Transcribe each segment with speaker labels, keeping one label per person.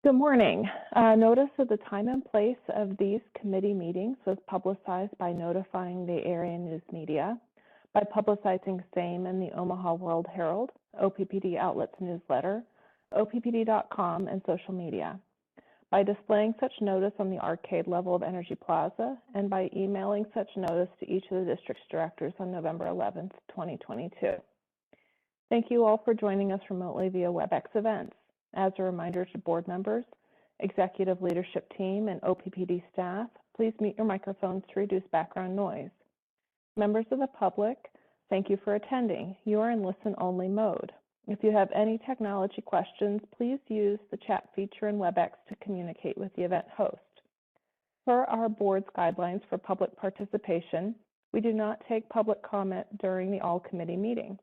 Speaker 1: Good morning. Notice of the time and place of these committee meetings was publicized by notifying the area news media, by publicizing same in the Omaha World Herald, OPPD Outlets newsletter, OPPD.com, and social media, by displaying such notice on the arcade level of Energy Plaza, and by emailing such notice to each of the district's directors on November 11th, 2022. Thank you all for joining us remotely via WebEx events. As a reminder to board members, executive leadership team, and OPPD staff, please mute your microphones to reduce background noise. Members of the public, thank you for attending. You are in listen-only mode. If you have any technology questions, please use the chat feature in WebEx to communicate with the event host. Per our board's guidelines for public participation, we do not take public comment during the all-committee meeting.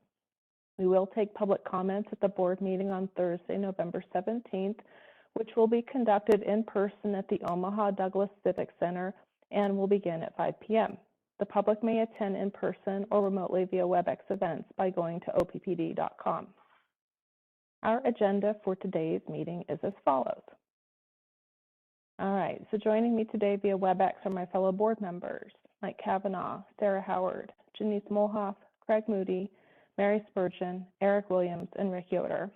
Speaker 1: We will take public comments at the board meeting on Thursday, November 17th, which will be conducted in person at the Omaha Douglas Civic Center and will begin at 5 p.m. The public may attend in person or remotely via WebEx events by going to OPPD.com. Our agenda for today's meeting is as follows. All right, so joining me today via WebEx are my fellow board members, Mike Kavanaugh, Sarah Howard, Janice Molhoff, Craig Moody, Mary Spurgeon, Eric Williams, and Rick Yoder.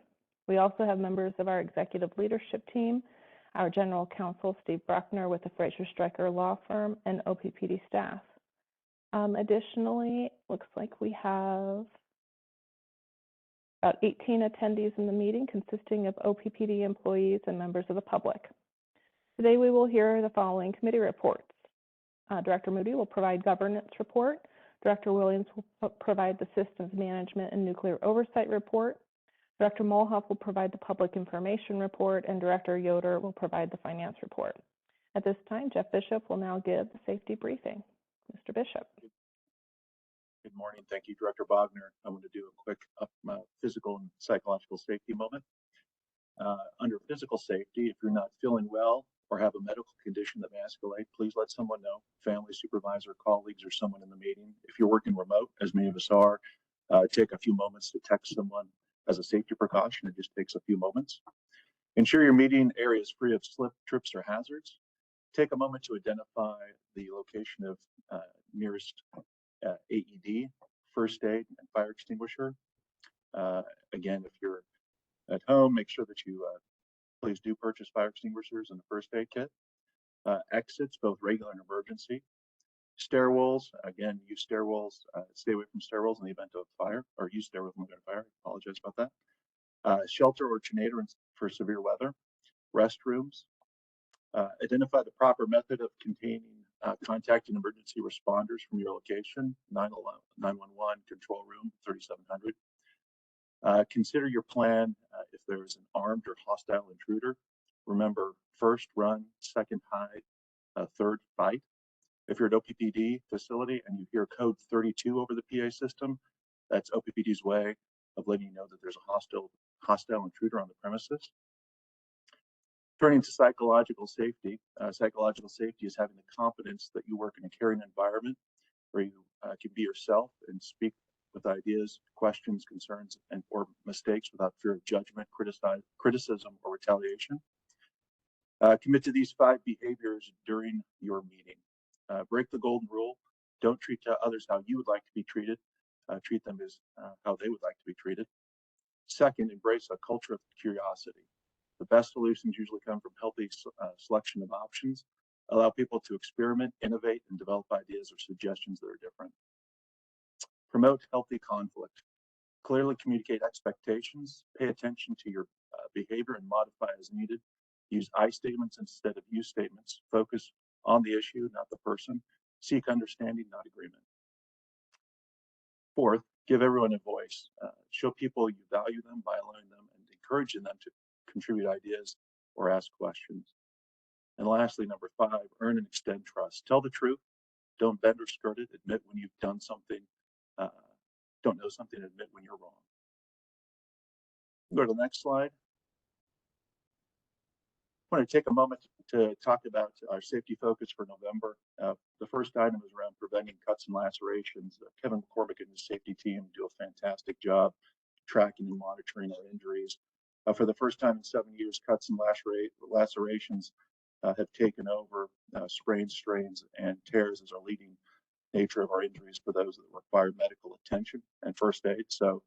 Speaker 1: We also have members of our executive leadership team, our general counsel, Steve Bruckner with the Fraser Stryker Law Firm, and OPPD staff. Additionally, looks like we have about 18 attendees in the meeting consisting of OPPD employees and members of the public. Today we will hear the following committee reports. Director Moody will provide governance report. Director Williams will provide the Systems Management and Nuclear Oversight Report. Director Molhoff will provide the Public Information Report, and Director Yoder will provide the Finance Report. At this time, Jeff Bishop will now give the safety briefing. Mr. Bishop.
Speaker 2: Good morning. Thank you, Director Bogner. I'm going to do a quick physical and psychological safety moment. Under physical safety, if you're not feeling well or have a medical condition that may escalate, please let someone know, family, supervisor, colleagues, or someone in the meeting. If you're working remote, as many of us are, take a few moments to text someone as a safety precaution. It just takes a few moments. Ensure your meeting area is free of slip, trips, or hazards. Take a moment to identify the location of nearest AED, first aid, and fire extinguisher. Again, if you're at home, make sure that you please do purchase fire extinguishers and a first aid kit. Exits, both regular and emergency. Stairwells, again, use stairwells. Stay away from stairwells in the event of fire, or use stairwells in the event of fire. I apologize about that. Shelter or tornado for severe weather. Restrooms. Identify the proper method of contacting emergency responders from your location, 911, control room, 3700. Consider your plan if there is an armed or hostile intruder. Remember, first run, second hide, third fight. If you're at OPPD facility and you hear code 32 over the PA system, that's OPPD's way of letting you know that there's a hostile intruder on the premises. Turning to psychological safety. Psychological safety is having the confidence that you work in a caring environment where you can be yourself and speak with ideas, questions, concerns, or mistakes without fear of judgment, criticism, or retaliation. Commit to these 5 behaviors during your meeting. Break the golden rule. Don't treat others how you would like to be treated. Treat them as how they would like to be treated. Second, embrace a culture of curiosity. The best solutions usually come from healthy selection of options. Allow people to experiment, innovate, and develop ideas or suggestions that are different. Promote healthy conflict. Clearly communicate expectations. Pay attention to your behavior and modify as needed. Use I statements instead of you statements. Focus on the issue, not the person. Seek understanding, not agreement. Fourth, give everyone a voice. Show people you value them by allowing them and encouraging them to contribute ideas or ask questions. And lastly, number 5, earn and extend trust. Tell the truth. Don't bend or skirt it. Admit when you've done something, don't know something, admit when you're wrong. Go to the next slide. I want to take a moment to talk about our safety focus for November. The first item is around preventing cuts and lacerations. Kevin McCormick and his safety team do a fantastic job tracking and monitoring our injuries. For the first time in 7 years, cuts and lacerations have taken over sprains, strains, and tears as our leading nature of our injuries for those that require medical attention and first aid. So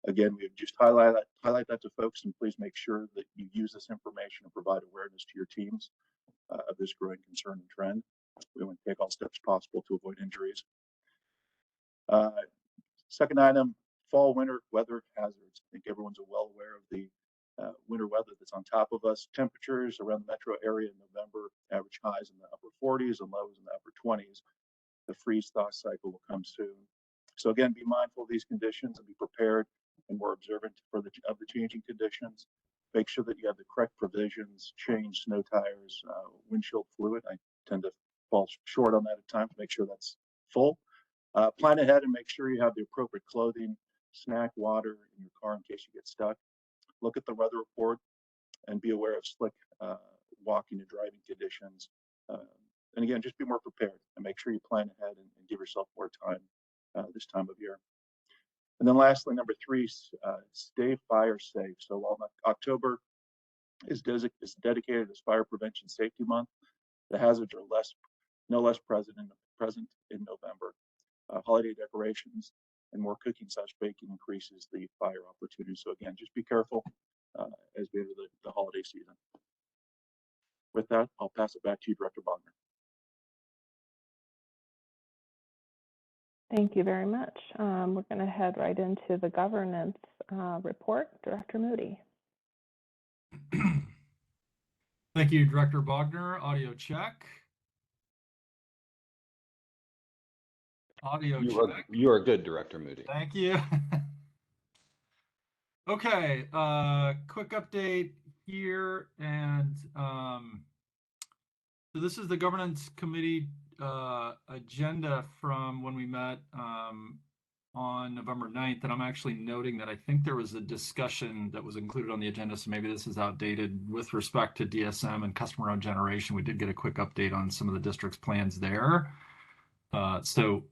Speaker 2: again, we would just highlight that to folks, and please make sure that you use this information and provide awareness to your teams of this growing concern and trend. We want to take all steps possible to avoid injuries. Second item, fall winter weather hazards. I think everyone's well aware of the winter weather that's on top of us. Temperatures around the metro area in November, average highs in the upper 40s and lows in the upper 20s. The freeze-thaw cycle will come soon. So again, be mindful of these conditions and be prepared and more observant of the changing conditions. Make sure that you have the correct provisions, change snow tires, windshield fluid. I tend to fall short on that at times. Make sure that's full. Plan ahead and make sure you have the appropriate clothing, snack, water in your car in case you get stuck. Look at the weather report and be aware of slick walking and driving conditions. And again, just be more prepared and make sure you plan ahead and give yourself more time this time of year. And then lastly, number 3, stay fire safe. So while October is dedicated as Fire Prevention Safety Month, the hazards are no less present in November. Holiday decorations and more cooking/baking increases the fire opportunity. So again, just be careful as we enter the holiday season. With that, I'll pass it back to you, Director Bogner.
Speaker 1: Thank you very much. We're going to head right into the governance report. Director Moody.
Speaker 3: Thank you, Director Bogner. Audio check. Audio check.
Speaker 4: You are good, Director Moody.
Speaker 3: Thank you. Okay, quick update here. And so this is the Governance Committee agenda from when we met on November 9th. And I'm actually noting that I think there was a discussion that was included on the agenda, so maybe this is outdated with respect to DSM and customer-owned generation. We did get a quick update on some of the district's plans there. Nothing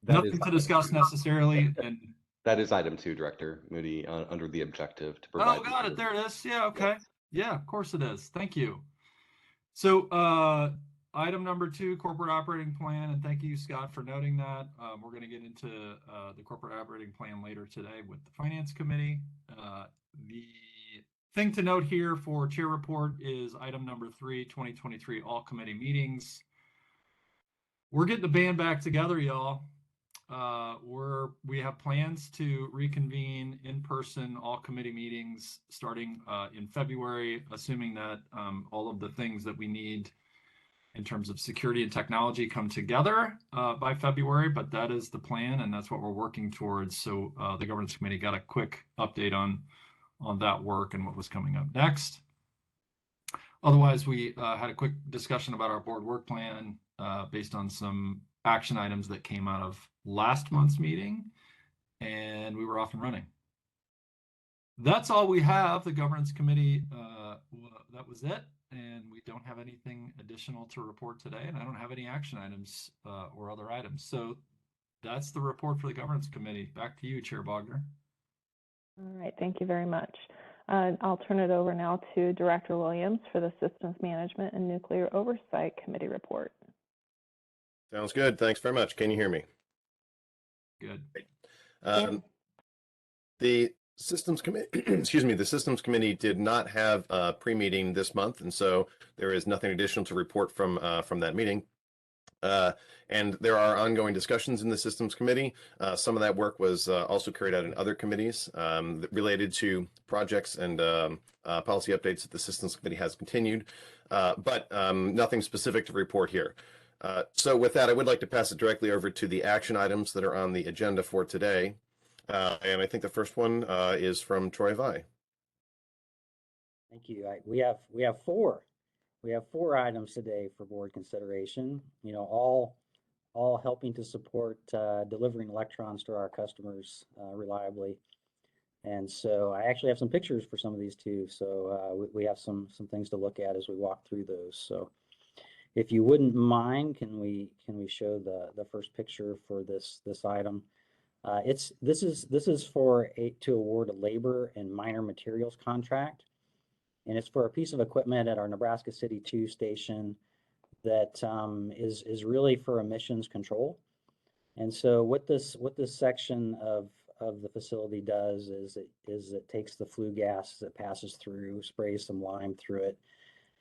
Speaker 3: to discuss necessarily. And
Speaker 4: that is item 2, Director Moody, under the objective to provide.
Speaker 3: Oh, got it. There it is. Yeah. Okay. Yes. Yeah, of course it is. Thank you. So item number 2, corporate operating plan, and thank you, Scott, for noting that. We're going to get into the corporate operating plan later today with the Finance Committee. The thing to note here for chair report is item number 3, 2023 all committee meetings. We're getting the band back together, y'all. We have plans to reconvene in-person all committee meetings starting in February, assuming that all of the things that we need in terms of security and technology come together by February, but that is the plan and that's what we're working towards. So the Governance Committee got a quick update on that work and what was coming up next. Otherwise, we had a quick discussion about our board work plan based on some action items that came out of last month's meeting, and we were off and running. That's all we have. The Governance Committee, that was it, and we don't have anything additional to report today, and I don't have any action items or other items. So that's the report for the Governance Committee. Back to you, Chair Bogner.
Speaker 1: All right, thank you very much. I'll turn it over now to Director Williams for the Systems Management and Nuclear Oversight Committee report.
Speaker 5: Sounds good. Thanks very much. Can you hear me?
Speaker 3: Good.
Speaker 5: The Systems Committee, excuse me, the Systems Committee did not have a pre-meeting this month, and so there is nothing additional to report from that meeting. And there are ongoing discussions in the Systems Committee. Some of that work was also carried out in other committees related to projects and policy updates that the Systems Committee has continued, but nothing specific to report here. So with that, I would like to pass it directly over to the action items that are on the agenda for today. And I think the first one is from Troy Vai.
Speaker 6: Thank you. We have four items today for board consideration. You know, all helping to support delivering electrons to our customers reliably. And so I actually have some pictures for some of these too. So we have some things to look at as we walk through those. So if you wouldn't mind, can we show the first picture for this item? This is for to award a labor and minor materials contract, and it's for a piece of equipment at our Nebraska City 2 station that is really for emissions control. And so what this section of the facility does is it takes the flue gas that passes through, sprays some lime through it,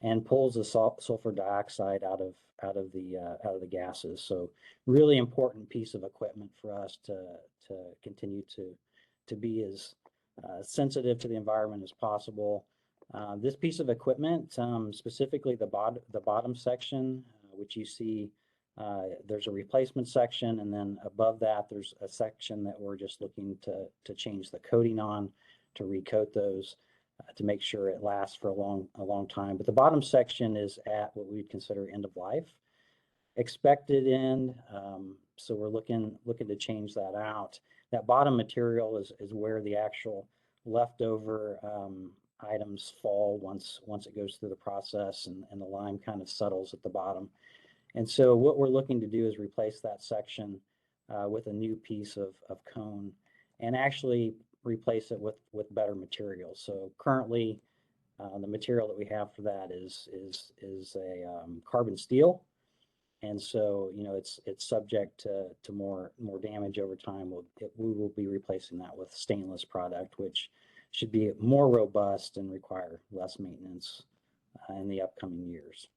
Speaker 6: and pulls the sulfur dioxide out of the gases. So really important piece of equipment for us to continue to be as sensitive to the environment as possible. This piece of equipment, specifically the bottom section, which you see, there's a replacement section, and then above that there's a section that we're just looking to change the coating on, to recoat those, to make sure it lasts for a long time. But the bottom section is at what we'd consider end of life, expected end. So we're looking to change that out. That bottom material is where the actual leftover items fall once it goes through the process, and the lime kind of settles at the bottom. And so what we're looking to do is replace that section with a new piece of cone, and actually replace it with better materials. So currently, the material that we have for that is a carbon steel, and so it's subject to more damage over time. We will be replacing that with stainless product, which should be more robust and require less maintenance in the upcoming years.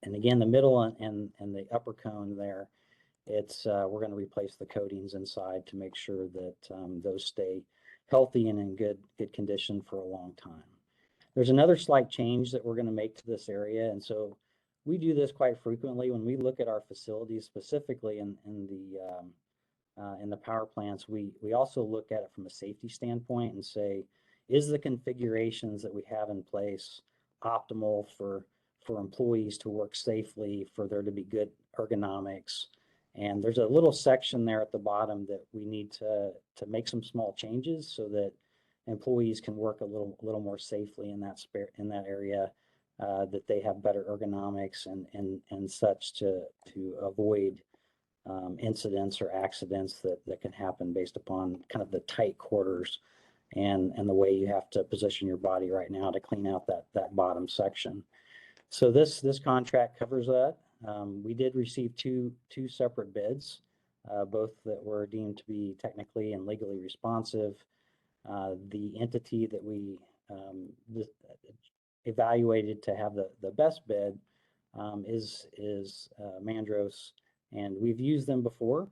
Speaker 6: And again, the middle and the upper cone there, we're going to replace the coatings inside to make sure that those stay healthy and in good condition for a long time. There's another slight change that we're going to make to this area, and so we do this quite frequently when we look at our facilities, specifically in the power plants. We also look at it from a safety standpoint and say, is the configurations that we have in place optimal for employees to work safely, for there to be good ergonomics? And there's a little section there at the bottom that we need to make some small changes so that employees can work a little more safely in that area, that they have better ergonomics and such to avoid incidents or accidents that can happen based upon kind of the tight quarters and the way you have to position your body right now to clean out that bottom section. So this contract covers that. We did receive two separate bids, both that were deemed to be technically and legally responsive. The entity that we evaluated to have the best bid is Mandros, and we've used them before.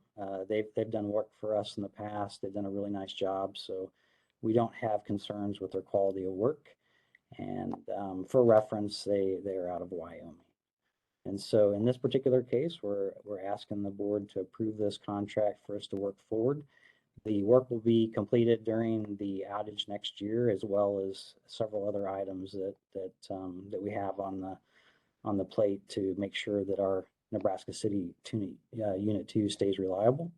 Speaker 6: They've done work for us in the past. They've done a really nice job, so we don't have concerns with their quality of work. And for reference, they are out of Wyoming. And so in this particular case, we're asking the board to approve this contract for us to work forward. The work will be completed during the outage next year, as well as several other items that we have on the plate to make sure that our Nebraska City Unit 2 stays reliable.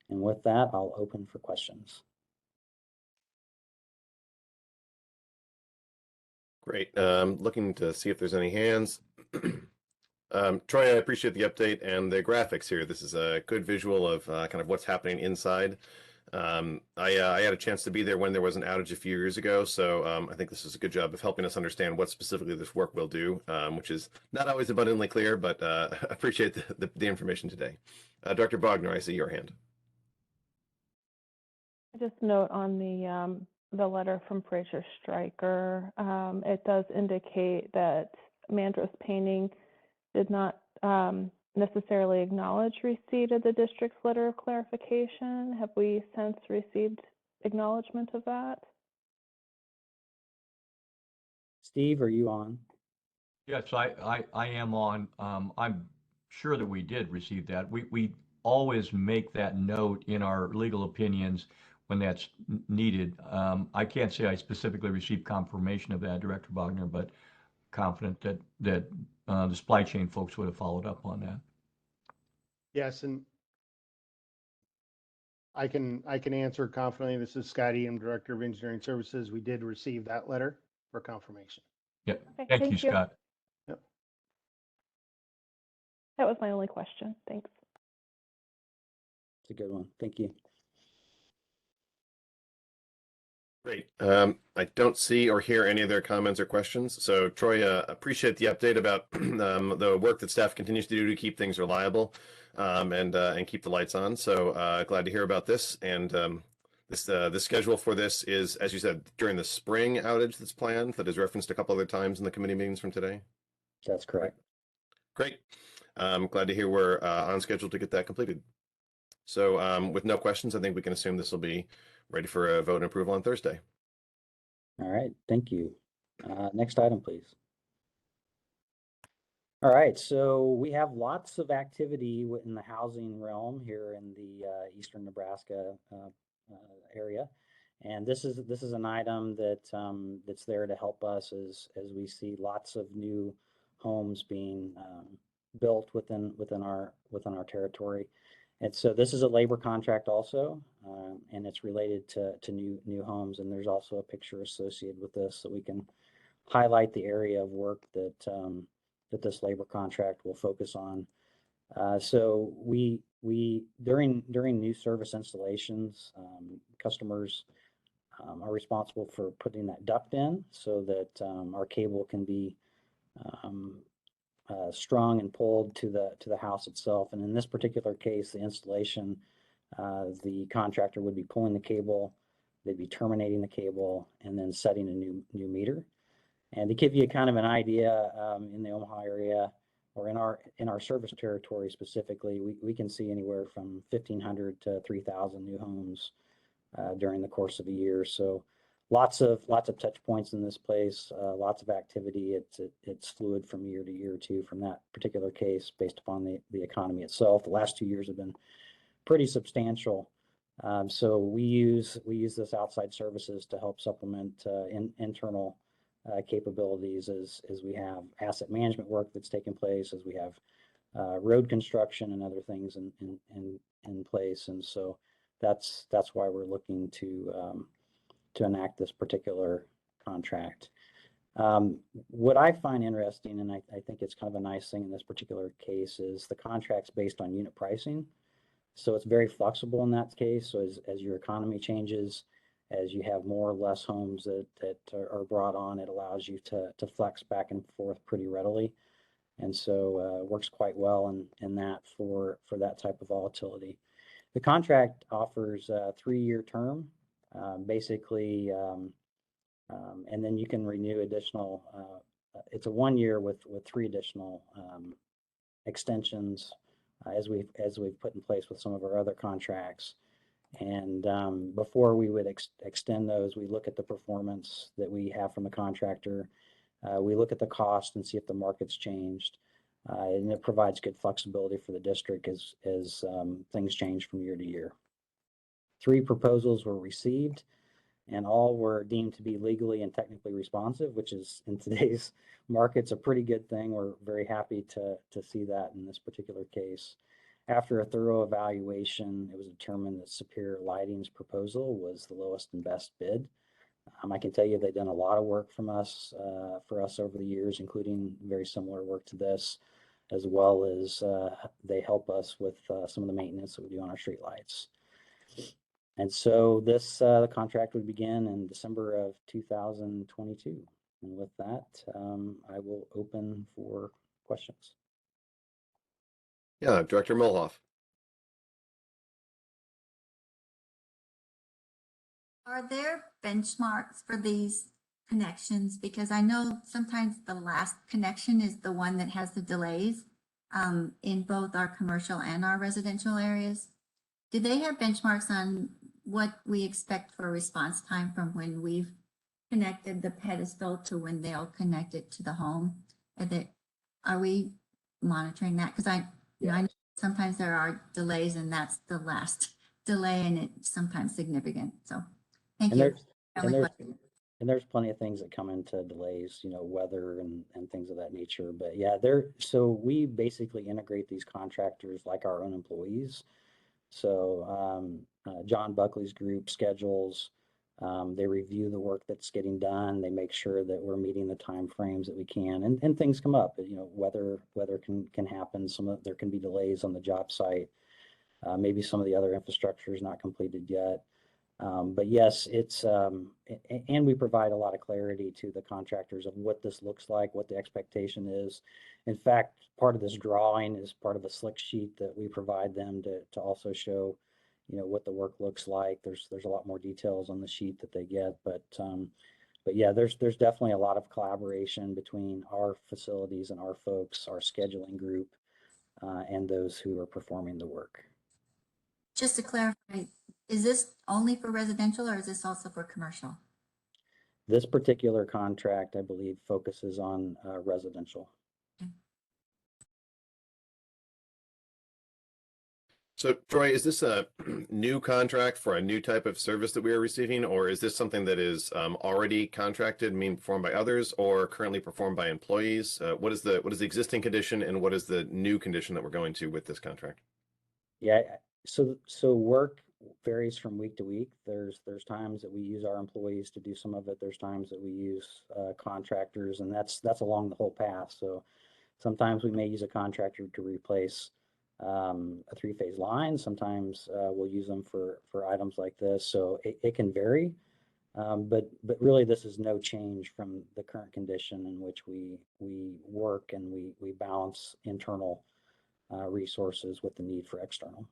Speaker 6: And with that, I'll open for questions.
Speaker 5: Great. Looking to see if there's any hands. Troy, I appreciate the update and the graphics here. This is a good visual of kind of what's happening inside. I had a chance to be there when there was an outage a few years ago, so I think this is a good job of helping us understand what specifically this work will do, which is not always abundantly clear, but appreciate the information today. Dr. Bogner, I see your hand.
Speaker 1: Just note on the letter from Fraser Stryker, it does indicate that Mandros Painting did not necessarily acknowledge receipt of the district's letter of clarification. Have we since received acknowledgement of that?
Speaker 6: Steve, are you on?
Speaker 7: Yes, I am on. I'm sure that we did receive that. We always make that note in our legal opinions when that's needed. I can't say I specifically received confirmation of that, Director Bogner, but confident that the supply chain folks would have followed up on that.
Speaker 8: Yes, and I can answer confidently. This is Scotty, I'm Director of Engineering Services. We did receive that letter for confirmation.
Speaker 7: Yeah,
Speaker 1: Okay,
Speaker 7: thank you, Scott.
Speaker 8: Yep.
Speaker 1: That was my only question. Thanks.
Speaker 6: It's a good one. Thank you.
Speaker 5: Great. I don't see or hear any other comments or questions. So Troy, appreciate the update about the work that staff continues to do to keep things reliable and keep the lights on. So glad to hear about this. And the schedule for this is, as you said, during the spring outage that's planned, that is referenced a couple other times in the committee meetings from today.
Speaker 6: That's correct.
Speaker 5: Great. Glad to hear we're on schedule to get that completed. So with no questions, I think we can assume this will be ready for a vote and approval on Thursday.
Speaker 6: All right, thank you. Next item, please. All right, so we have lots of activity in the housing realm here in the eastern Nebraska area, and this is an item that that's there to help us as we see lots of new homes being built within our territory. And so this is a labor contract also, and it's related to new homes. And there's also a picture associated with this so we can highlight the area of work that that this labor contract will focus on. So we during new service installations, customers are responsible for putting that duct in so that our cable can be strung and pulled to the house itself. And in this particular case, the installation, the contractor would be pulling the cable, they'd be terminating the cable, and then setting a new meter. And to give you kind of an idea, in the Omaha area or in our service territory specifically, we can see anywhere from 1,500 to 3,000 new homes during the course of a year. So lots of touch points in this place, lots of activity. It's fluid from year to year too, from that particular case based upon the economy itself. The last 2 years have been pretty substantial. So we use this outside services to help supplement internal capabilities as we have asset management work that's taking place, as we have road construction and other things in place. And so that's why we're looking to enact this particular contract. What I find interesting, and I think it's kind of a nice thing in this particular case, is the contract's based on unit pricing. So it's very flexible in that case. So as your economy changes, as you have more or less homes that are brought on, it allows you to flex back and forth pretty readily. And so works quite well in that for that type of volatility. The contract offers a 3-year term, basically, and then you can renew additional, it's a 1 year with 3 additional extensions as we've put in place with some of our other contracts. And before we would extend those, we look at the performance that we have from the contractor. We look at the cost and see if the market's changed. And it provides good flexibility for the district as things change from year to year. 3 proposals were received, and all were deemed to be legally and technically responsive, which is in today's markets a pretty good thing. We're very happy to see that in this particular case. After a thorough evaluation, it was determined that Superior Lighting's proposal was the lowest and best bid. I can tell you they've done a lot of work for us over the years, including very similar work to this, as well as they help us with some of the maintenance that we do on our street lights. And so this the contract would begin in December of 2022. And with that, I will open for questions.
Speaker 5: Yeah, Director Molhoff.
Speaker 9: Are there benchmarks for these connections? Because I know sometimes the last connection is the one that has the delays in both our commercial and our residential areas. Do they have benchmarks on what we expect for response time from when we've connected the pedestal to when they'll connect it to the home? Are we monitoring that? Because I know sometimes there are delays, and that's the last delay, and it's sometimes significant. So thank you.
Speaker 6: And there's plenty of things that come into delays, weather and things of that nature. But yeah, so we basically integrate these contractors like our own employees. So John Buckley's group schedules, they review the work that's getting done. They make sure that we're meeting the time frames that we can, and things come up. Weather can happen. There can be delays on the job site. Maybe some of the other infrastructure is not completed yet. But yes, it's, and we provide a lot of clarity to the contractors of what this looks like, what the expectation is. In fact, part of this drawing is part of a slick sheet that we provide them to also show, what the work looks like. There's a lot more details on the sheet that they get, but yeah, there's definitely a lot of collaboration between our facilities and our folks, our scheduling group, and those who are performing the work.
Speaker 9: Just to clarify, is this only for residential or is this also for commercial?
Speaker 6: This particular contract, I believe, focuses on residential.
Speaker 5: So Troy, is this a new contract for a new type of service that we are receiving, or is this something that is already contracted, meaning performed by others, or currently performed by employees? What is the existing condition, and what is the new condition that we're going to with this contract?
Speaker 6: Yeah, so work varies from week to week. There's times that we use our employees to do some of it. There's times that we use contractors, and that's along the whole path. So sometimes we may use a contractor to replace a three-phase line. Sometimes we'll use them for items like this. So it can vary, but really this is no change from the current condition in which we work and we balance internal resources with the need for external.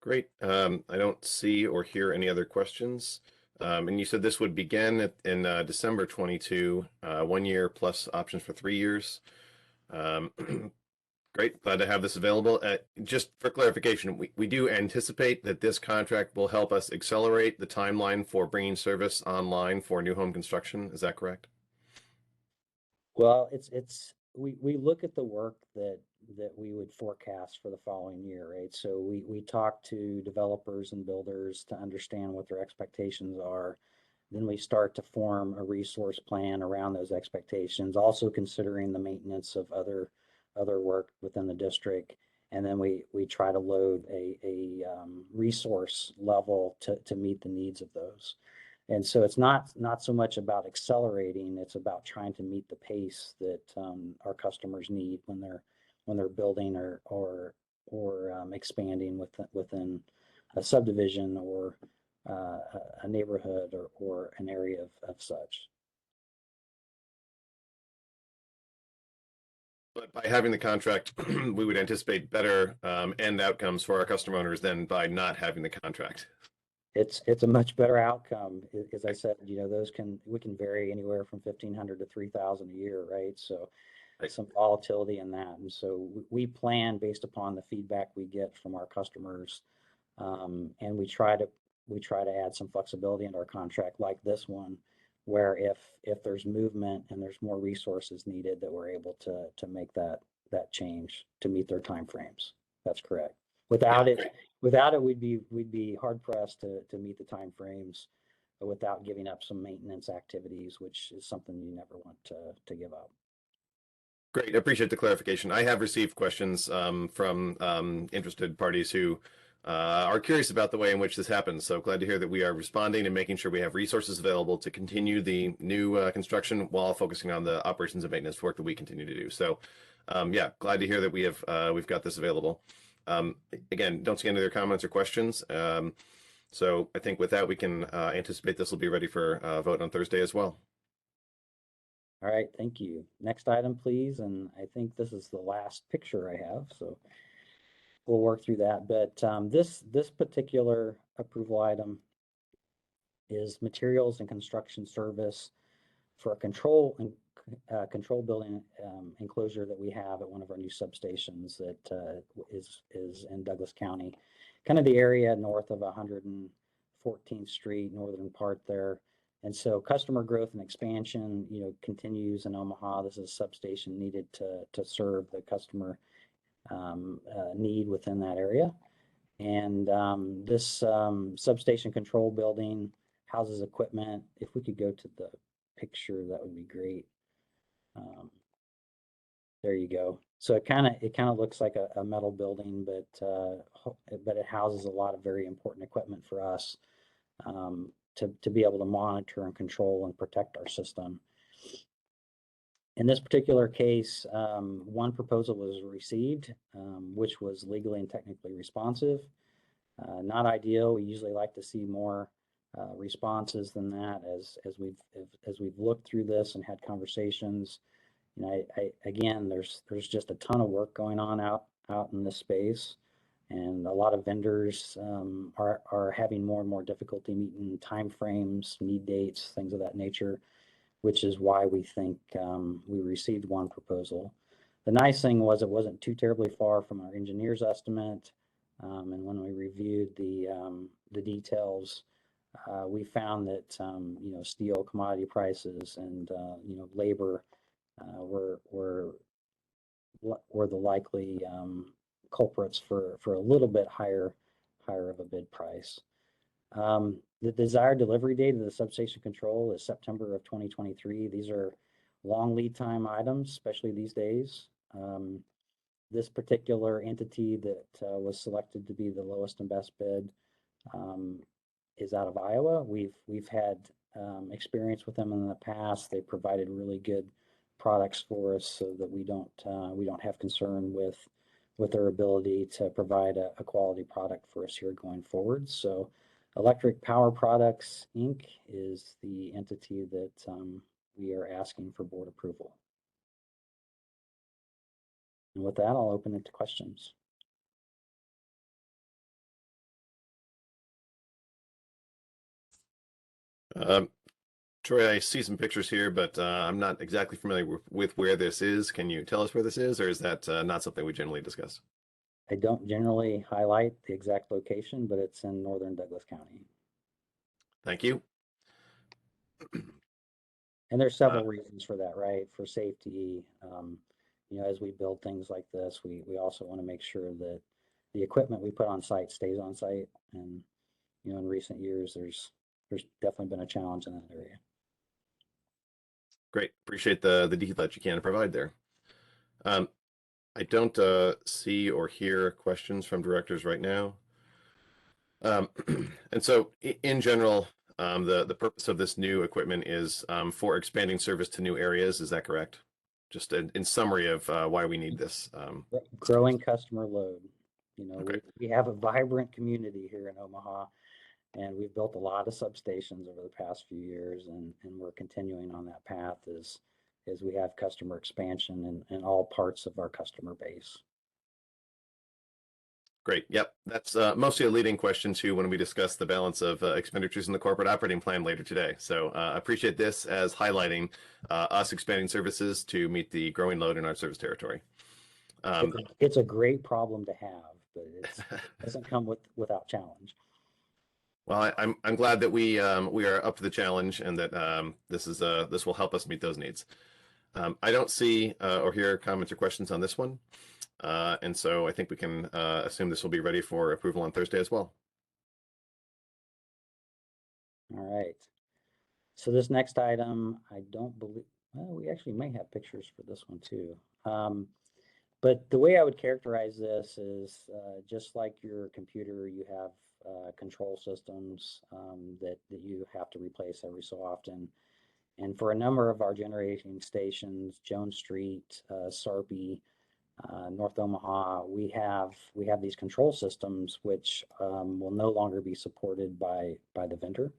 Speaker 5: Great. I don't see or hear any other questions. And you said this would begin in December 22, 1 year plus options for 3 years. Great. Glad to have this available. Just for clarification, we do anticipate that this contract will help us accelerate the timeline for bringing service online for new home construction. Is that correct?
Speaker 6: Well, we look at the work that we would forecast for the following year, right? So we talk to developers and builders to understand what their expectations are. Then we start to form a resource plan around those expectations, also considering the maintenance of other work within the district. And then we try to load a resource level to meet the needs of those. And so it's not so much about accelerating, it's about trying to meet the pace that our customers need when they're building or expanding within a subdivision or a neighborhood or an area of such.
Speaker 5: But by having the contract, we would anticipate better end outcomes for our customer owners than by not having the contract.
Speaker 6: It's a much better outcome. As I said, we can vary anywhere from 1,500 to 3,000 a year, right? So some volatility in that. And so we plan based upon the feedback we get from our customers. And we try to add some flexibility into our contract like this one, where if there's movement and there's more resources needed, that we're able to make that change to meet their timeframes. That's correct. Without it, we'd be hard pressed to meet the timeframes without giving up some maintenance activities, which is something you never want to give up.
Speaker 5: Great. I appreciate the clarification. I have received questions from interested parties who are curious about the way in which this happens. So glad to hear that we are responding and making sure we have resources available to continue the new construction while focusing on the operations and maintenance work that we continue to do. So yeah, glad to hear that we've got this available. Again, don't see any other comments or questions. So I think with that, we can anticipate this will be ready for vote on Thursday as well.
Speaker 6: All right, thank you. Next item, please. And I think this is the last picture I have, so we'll work through that. But this particular approval item is materials and construction service for a control building enclosure that we have at one of our new substations that is in Douglas County, kind of the area north of 114th Street, northern part there. And so customer growth and expansion, continues in Omaha. This is a substation needed to serve the customer need within that area. And this substation control building houses equipment. If we could go to the picture, that would be great. There you go. So it kind of looks like a metal building, but it houses a lot of very important equipment for us to be able to monitor and control and protect our system. In this particular case, one proposal was received, which was legally and technically responsive. Not ideal. We usually like to see more responses than that. As we've looked through this and had conversations, you know, again, there's just a ton of work going on out in this space, and a lot of vendors are having more and more difficulty meeting timeframes, need dates, things of that nature, which is why we think we received one proposal. The nice thing was it wasn't too terribly far from our engineer's estimate, and when we reviewed the details, we found that you know, steel commodity prices and you know, labor were the likely culprits for a little bit higher of a bid price. The desired delivery date of the substation control is September of 2023. These are long lead time items, especially these days. This particular entity that was selected to be the lowest and best bid is out of Iowa. We've had experience with them in the past. They provided really good products for us, so that we don't have concern with their ability to provide a quality product for us here going forward. So Electric Power Products, Inc. is the entity that we are asking for board approval. And with that, I'll open it to questions.
Speaker 5: Troy, I see some pictures here, but I'm not exactly familiar with where this is. Can you tell us where this is, or is that not something we generally discuss?
Speaker 6: I don't generally highlight the exact location, but it's in northern Douglas County.
Speaker 5: Thank you.
Speaker 6: And there's several reasons for that, right? For safety, you know, as we build things like this, we also want to make sure that the equipment we put on site stays on site. And, you know, in recent years, there's definitely been a challenge in that area.
Speaker 5: Great. Appreciate the detail that you can provide there. I don't see or hear questions from directors right now. And so in general, the purpose of this new equipment is for expanding service to new areas. Is that correct? Just in summary of why we need this.
Speaker 6: Growing customer load. You know,
Speaker 5: Okay.
Speaker 6: we have a vibrant community here in Omaha, and we've built a lot of substations over the past few years, and we're continuing on that path as we have customer expansion in all parts of our customer base.
Speaker 5: Great. Yep. That's mostly a leading question to when we discuss the balance of expenditures in the corporate operating plan later today. So I appreciate this as highlighting us expanding services to meet the growing load in our service territory.
Speaker 6: It's a great problem to have, but it doesn't come without challenge.
Speaker 5: Well, I'm glad that we are up to the challenge, and that this will help us meet those needs. I don't see or hear comments or questions on this one. And so I think we can assume this will be ready for approval on Thursday as well.
Speaker 6: All right. So this next item, I don't believe, well, we actually may have pictures for this one too. But the way I would characterize this is just like your computer, you have control systems that you have to replace every so often. And for a number of our generating stations, Jones Street, Sarpy, North Omaha, we have these control systems which will no longer be supported by the vendor.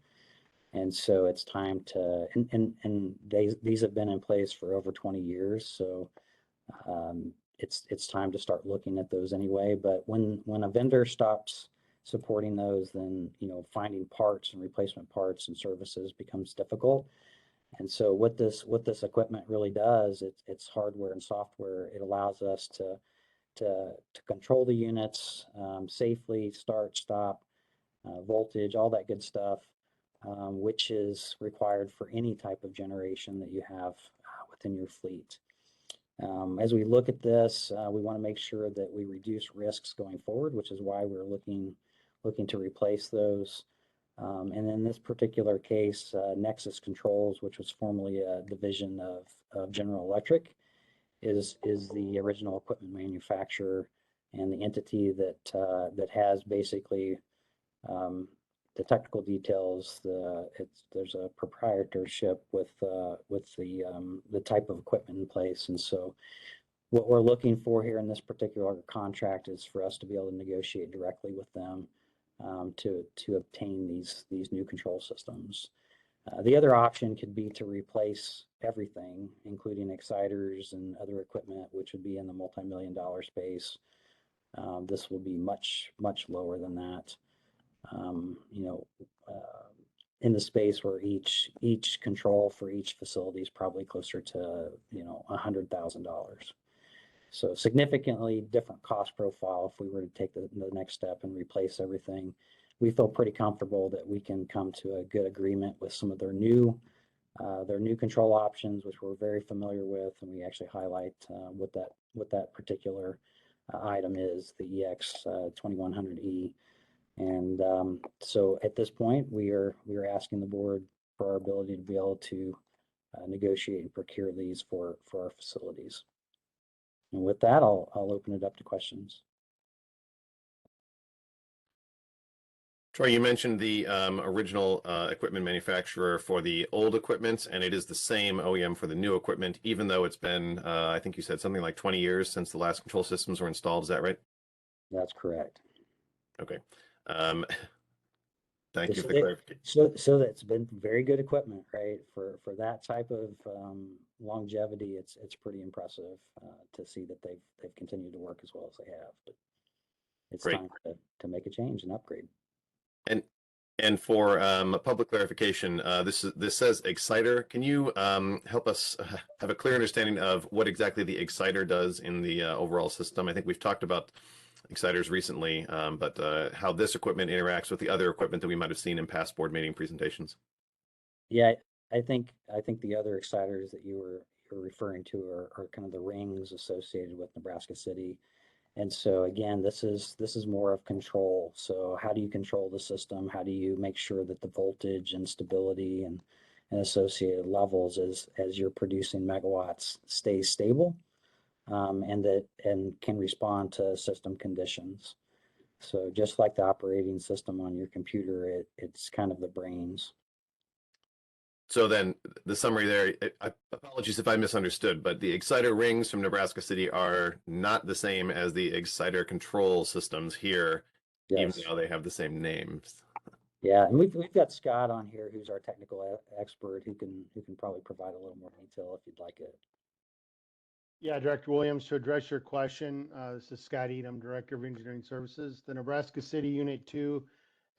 Speaker 6: And so it's time to, and these have been in place for over 20 years. So it's time to start looking at those anyway. But when a vendor stops supporting those, then, you know, finding parts and replacement parts and services becomes difficult. And so what this equipment really does, it's hardware and software. It allows us to control the units safely, start, stop, voltage, all that good stuff, which is required for any type of generation that you have within your fleet. As we look at this, we want to make sure that we reduce risks going forward, which is why we're looking to replace those. And in this particular case, Nexus Controls, which was formerly a division of General Electric, is the original equipment manufacturer and the entity that has basically technical details. There's a proprietorship with the type of equipment in place, and so what we're looking for here in this particular contract is for us to be able to negotiate directly with them to obtain these new control systems. The other option could be to replace everything, including exciters and other equipment, which would be in the multi-million-dollar space. This will be much lower than that. In the space where each control for each facility is probably closer to $100,000. So significantly different cost profile if we were to take the next step and replace everything. We feel pretty comfortable that we can come to a good agreement with some of their new control options, which we're very familiar with, and we actually highlight what that particular item is, the EX 2100E. And so at this point, we are asking the board for our ability to be able to negotiate and procure these for our facilities. And with that, I'll open it up to questions.
Speaker 5: Troy, you mentioned the original equipment manufacturer for the old equipment, and it is the same OEM for the new equipment, even though it's been, I think you said something like 20 years since the last control systems were installed. Is that right?
Speaker 6: That's correct.
Speaker 5: Okay. Thank you for the clarification.
Speaker 6: So that's been very good equipment, right? For that type of longevity, it's pretty impressive to see that they've continued to work as well as they have. But it's
Speaker 5: Great.
Speaker 6: time to make a change and upgrade.
Speaker 5: And for a public clarification, this says exciter. Can you help us have a clear understanding of what exactly the exciter does in the overall system? I think we've talked about exciters recently, but how this equipment interacts with the other equipment that we might have seen in past board meeting presentations.
Speaker 6: Yeah, I think the other exciters that you were referring to are kind of the rings associated with Nebraska City. And so again, this is more of control. So how do you control the system? How do you make sure that the voltage and stability and associated levels as you're producing megawatts stays stable, and can respond to system conditions. So just like the operating system on your computer, it's kind of the brains.
Speaker 5: So then the summary there, apologies if I misunderstood, but the exciter rings from Nebraska City are not the same as the exciter control systems here,
Speaker 6: Yes.
Speaker 5: even though they have the same names.
Speaker 6: Yeah, and we've got Scott on here, who's our technical expert, who can probably provide a little more detail if you'd like it.
Speaker 8: Yeah, Director Williams, to address your question, this is Scott Edom, Director of Engineering Services. The Nebraska City Unit 2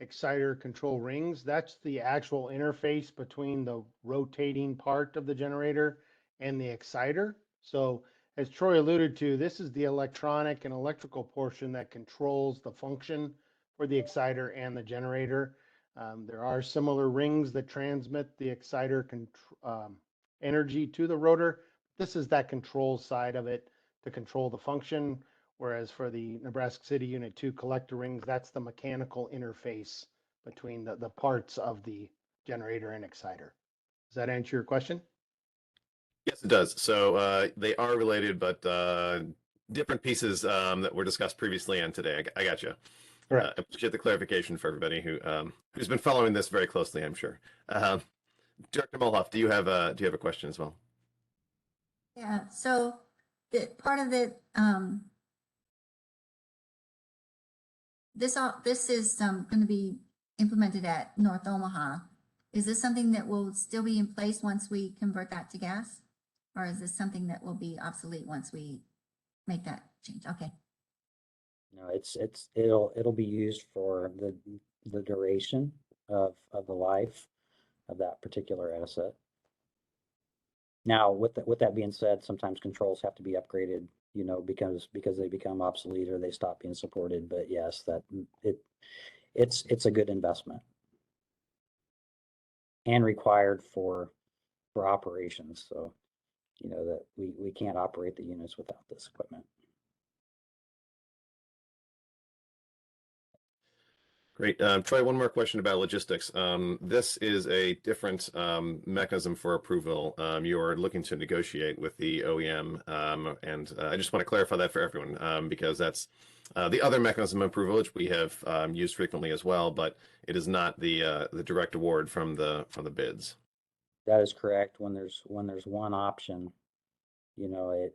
Speaker 8: exciter control rings, that's the actual interface between the rotating part of the generator and the exciter. So as Troy alluded to, this is the electronic and electrical portion that controls the function for the exciter and the generator. There are similar rings that transmit the exciter energy to the rotor. This is that control side of it to control the function. Whereas for the Nebraska City Unit 2 collector rings, that's the mechanical interface between the parts of the generator and exciter. Does that answer your question?
Speaker 5: Yes, it does. So they are related, but different pieces that were discussed previously and today. I got you. I appreciate the clarification for everybody who's been following this very closely, I'm sure. Director Molhoff, do you have a question as well?
Speaker 9: Yeah, so part of it, this is going to be implemented at North Omaha. Is this something that will still be in place once we convert that to gas? Or is this something that will be obsolete once we make that change? Okay.
Speaker 6: No, it'll be used for the duration of the life of that particular asset. Now, with that being said, sometimes controls have to be upgraded, because they become obsolete or they stop being supported. But yes, it's a good investment and required for operations. So, that we can't operate the units without this equipment.
Speaker 5: Great. Troy, one more question about logistics. This is a different mechanism for approval. You are looking to negotiate with the OEM, and I just want to clarify that for everyone, because that's the other mechanism of approval, which we have used frequently as well, but it is not the direct award from the bids.
Speaker 6: That is correct. When there's one option, you know,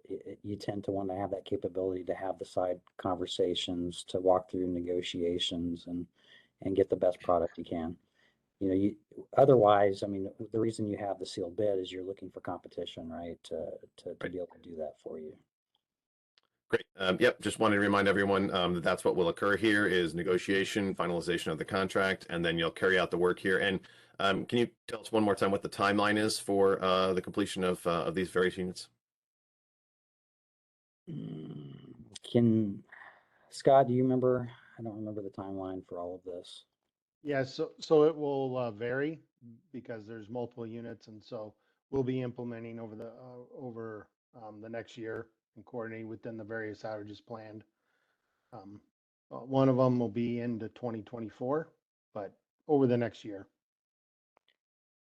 Speaker 6: you tend to want to have that capability to have the side conversations, to walk through negotiations and get the best product you can. You know, otherwise, I mean, the reason you have the sealed bid is you're looking for competition, right? To be able to do that for you.
Speaker 5: Great. Yep. Just wanted to remind everyone that that's what will occur here is negotiation, finalization of the contract, and then you'll carry out the work here. And can you tell us one more time what the timeline is for the completion of these various units?
Speaker 6: Scott, do you remember? I don't remember the timeline for all of this.
Speaker 8: Yeah, so it will vary because there's multiple units, and so we'll be implementing over the next year and coordinating within the various outages planned. One of them will be into 2024, but over the next year.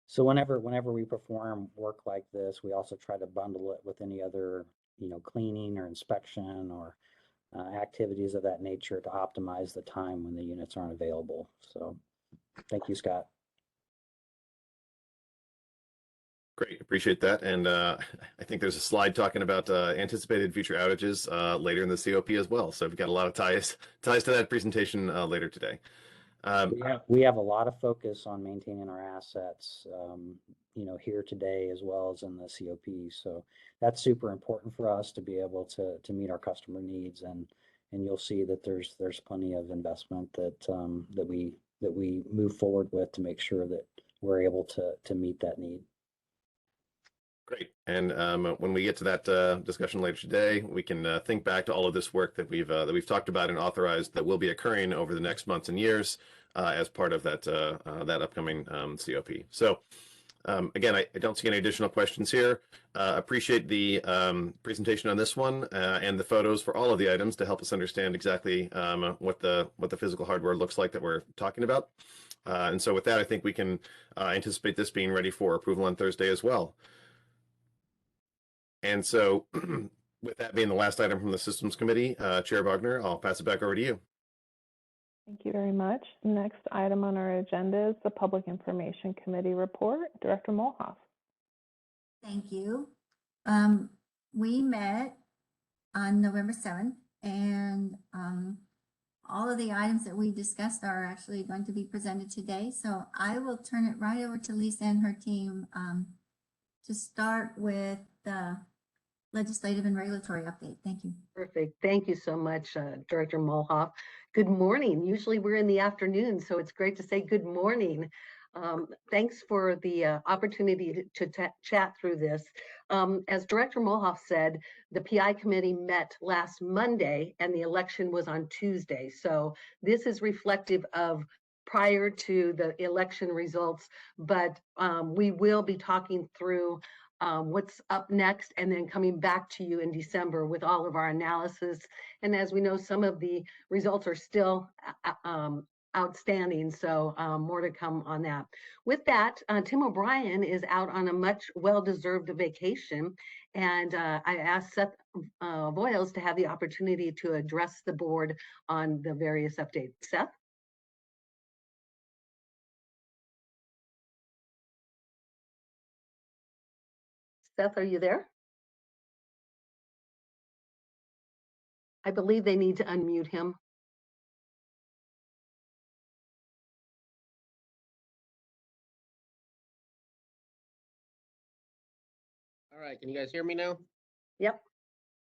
Speaker 6: So whenever we perform work like this, we also try to bundle it with any other, you know, cleaning or inspection or activities of that nature to optimize the time when the units aren't available. So thank you, Scott.
Speaker 5: Great, appreciate that. And I think there's a slide talking about anticipated future outages later in the COP as well. So we've got a lot of ties to that presentation later today.
Speaker 6: We have a lot of focus on maintaining our assets, you know, here today as well as in the COP. So that's super important for us to be able to meet our customer needs, and you'll see that there's plenty of investment that we move forward with to make sure that we're able to meet that need.
Speaker 5: Great. And when we get to that discussion later today, we can think back to all of this work that we've talked about and authorized that will be occurring over the next months and years as part of that upcoming COP. So again, I don't see any additional questions here. Appreciate the presentation on this one and the photos for all of the items to help us understand exactly what the physical hardware looks like that we're talking about. And so with that, I think we can anticipate this being ready for approval on Thursday as well. And so with that being the last item from the Systems Committee, Chair Wagner, I'll pass it back over to you.
Speaker 1: Thank you very much. The next item on our agenda is the Public Information Committee report. Director Mulhoff.
Speaker 9: Thank you. We met on November 7th, and all of the items that we discussed are actually going to be presented today. So I will turn it right over to Lisa and her team to start with the legislative and regulatory update. Thank you.
Speaker 10: Perfect. Thank you so much, Director Mulhoff. Good morning. Usually we're in the afternoon, so it's great to say good morning. Thanks for the opportunity to chat through this. As Director Mulhoff said, the PI committee met last Monday and the election was on Tuesday. So this is reflective of prior to the election results, but we will be talking through what's up next and then coming back to you in December with all of our analysis. And as we know, some of the results are still outstanding, so more to come on that. With that, Tim O'Brien is out on a much well-deserved vacation, and I asked Seth Voiles to have the opportunity to address the board on the various updates. Seth? Seth, are you there? I believe they need to unmute him.
Speaker 11: All right, can you guys hear me now?
Speaker 10: Yep.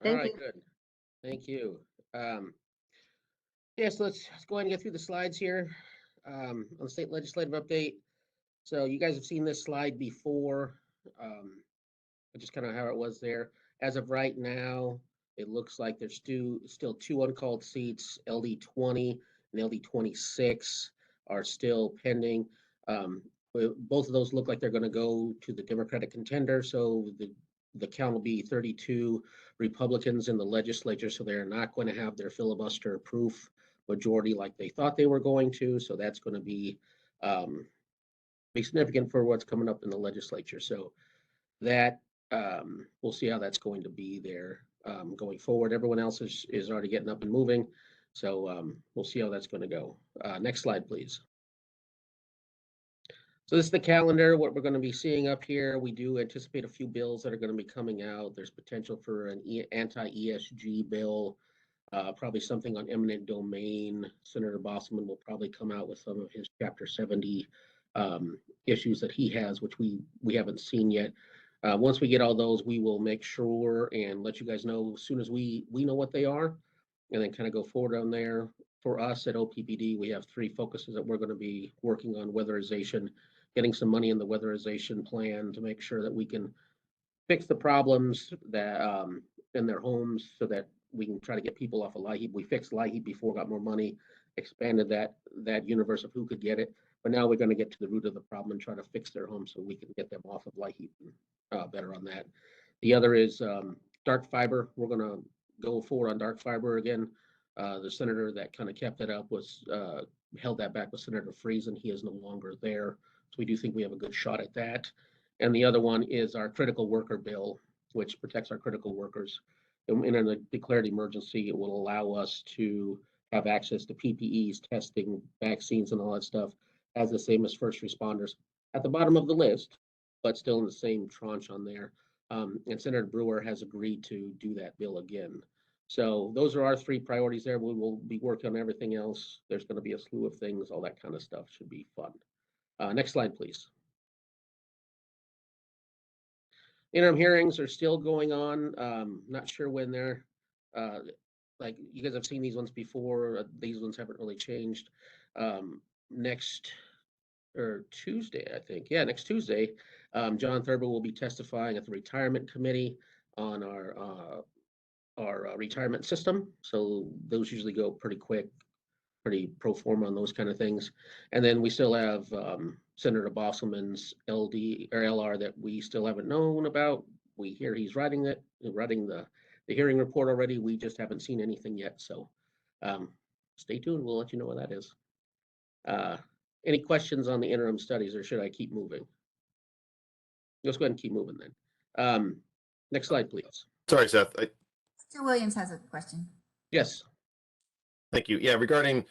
Speaker 11: All right, good. Thank you. Yes, let's go ahead and get through the slides here on the state legislative update. So you guys have seen this slide before, just kind of how it was there. As of right now, it looks like there's still two uncalled seats. LD20 and LD26 are still pending. Both of those look like they're going to go to the Democratic contender. So the count will be 32 Republicans in the legislature. So they're not going to have their filibuster proof majority like they thought they were going to. So that's going to be significant for what's coming up in the legislature. So that we'll see how that's going to be there going forward. Everyone else is already getting up and moving. So we'll see how that's going to go. Next slide, please. So this is the calendar, what we're going to be seeing up here. We do anticipate a few bills that are going to be coming out. There's potential for an anti-ESG bill, probably something on eminent domain. Senator Bosselman will probably come out with some of his Chapter 70 issues that he has, which we haven't seen yet. Once we get all those, we will make sure and let you guys know as soon as we know what they are, and then kind of go forward on there. For us at OPPD, we have 3 focuses that we're going to be working on: weatherization, getting some money in the weatherization plan to make sure that we can fix the problems that in their homes, so that we can try to get people off of LIHEAP. We fixed LIHEAP before, got more money, expanded that universe of who could get it. But now we're going to get to the root of the problem and try to fix their homes so we can get them off of LIHEAP better on that. The other is dark fiber. We're going to go forward on dark fiber again. The senator that kind of kept it up was held that back with Senator Friesen. He is no longer there. So we do think we have a good shot at that. And the other one is our critical worker bill, which protects our critical workers. In a declared emergency, it will allow us to have access to PPEs, testing, vaccines, and all that stuff as the same as first responders at the bottom of the list, but still in the same tranche on there. And Senator Brewer has agreed to do that bill again. So those are our 3 priorities there. We will be working on everything else. There's going to be a slew of things, all that kind of stuff. Should be fun. Next slide, please. Interim hearings are still going on. Not sure when they're, like you guys have seen these ones before. These ones haven't really changed. Next Tuesday, I think. Yeah, next Tuesday, John Thurber will be testifying at the retirement committee on our retirement system. So those usually go pretty quick, pretty pro forma on those kind of things. And then we still have Senator Bosselman's LD or LR that we still haven't known about. We hear he's writing the hearing report already. We just haven't seen anything yet. So stay tuned. We'll let you know what that is. Any questions on the interim studies, or should I keep moving? Let's go ahead and keep moving then. Next slide, please.
Speaker 5: Sorry, Seth.
Speaker 9: Mr. Williams has a question.
Speaker 11: Yes.
Speaker 5: Thank you. Yeah, regarding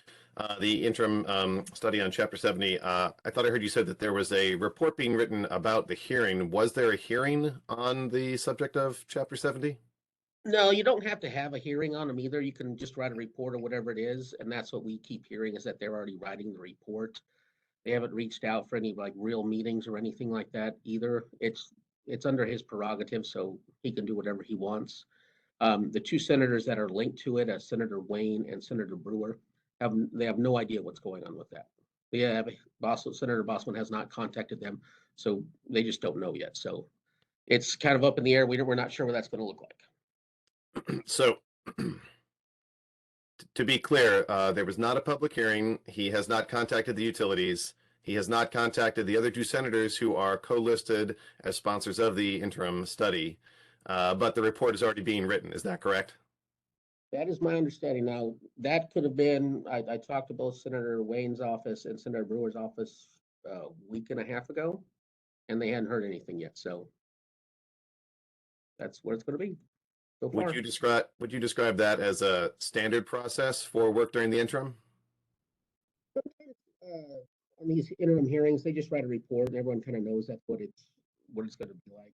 Speaker 5: the interim study on Chapter 70, I thought I heard you said that there was a report being written about the hearing. Was there a hearing on the subject of Chapter 70?
Speaker 11: No, you don't have to have a hearing on them either. You can just write a report or whatever it is. And that's what we keep hearing, is that they're already writing the report. They haven't reached out for any like real meetings or anything like that either. It's under his prerogative, so he can do whatever he wants. The 2 senators that are linked to it, Senator Wayne and Senator Brewer, have no idea what's going on with that. Yeah, Senator Bosselman has not contacted them, so they just don't know yet. So it's kind of up in the air. We're not sure what that's going to look like.
Speaker 5: So, to be clear, there was not a public hearing. He has not contacted the utilities. He has not contacted the other 2 senators who are co-listed as sponsors of the interim study, but the report is already being written. Is that correct?
Speaker 11: That is my understanding. Now, that could have been, I talked to both Senator Wayne's office and Senator Brewer's office a week and a half ago, and they hadn't heard anything yet. So that's what it's going to be. So far.
Speaker 5: Would you describe that as a standard process for work during the interim?
Speaker 11: On these interim hearings, they just write a report, and everyone kind of knows that's what it's going to be like.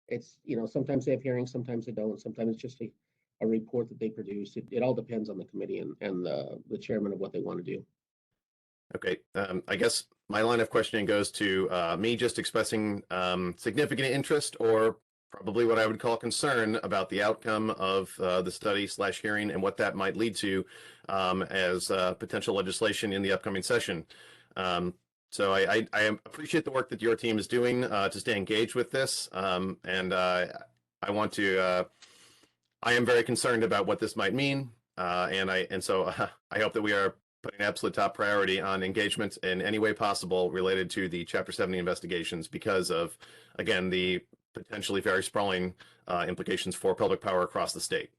Speaker 11: It's, sometimes they have hearings, sometimes they don't. Sometimes it's just a report that they produce. It all depends on the committee and the chairman of what they want to do.
Speaker 5: Okay, I guess my line of questioning goes to me just expressing significant interest, or probably what I would call concern about the outcome of the study/hearing and what that might lead to as potential legislation in the upcoming session. So I appreciate the work that your team is doing to stay engaged with this, and I am very concerned about what this might mean, and so I hope that we are putting absolute top priority on engagement in any way possible related to the Chapter 70 investigations, because of, again, the potentially very sprawling implications for public power across the state.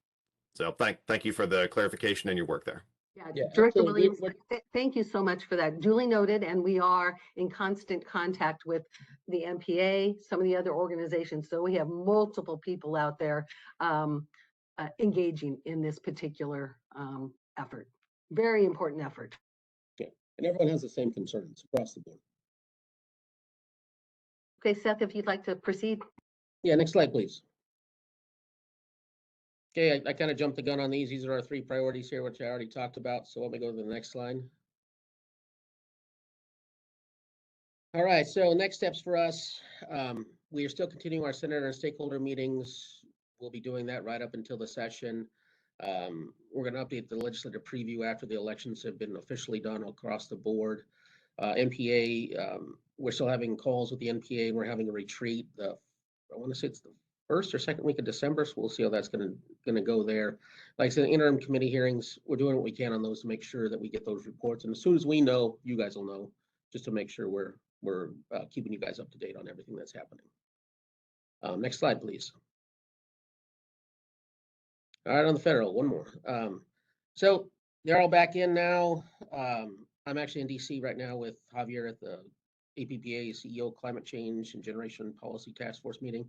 Speaker 5: So thank you for the clarification and your work there.
Speaker 10: Yeah,
Speaker 11: Yeah,
Speaker 10: Director
Speaker 11: absolutely.
Speaker 10: Williams, thank you so much for that. Duly noted, and we are in constant contact with the MPA, some of the other organizations. So we have multiple people out there engaging in this particular effort. Very important effort.
Speaker 11: Yeah, and everyone has the same concerns across the board.
Speaker 10: Okay, Seth, if you'd like to proceed.
Speaker 11: Yeah, next slide, please. Okay, I kind of jumped the gun on these. These are our 3 priorities here, which I already talked about. So let me go to the next slide. All right, so next steps for us. We are still continuing our senator and stakeholder meetings. We'll be doing that right up until the session. We're going to update the legislative preview after the elections have been officially done across the board. NPA, we're still having calls with the NPA, and we're having a retreat. I want to say it's the first or second week of December, so we'll see how that's going to go there. Like I said, interim committee hearings, we're doing what we can on those to make sure that we get those reports. And as soon as we know, you guys will know, just to make sure we're keeping you guys up to date on everything that's happening. Next slide, please. All right, on the federal, one more. So they're all back in now. I'm actually in DC right now with Javier at the OPPD CEO Climate Change and Generation Policy Task Force meeting.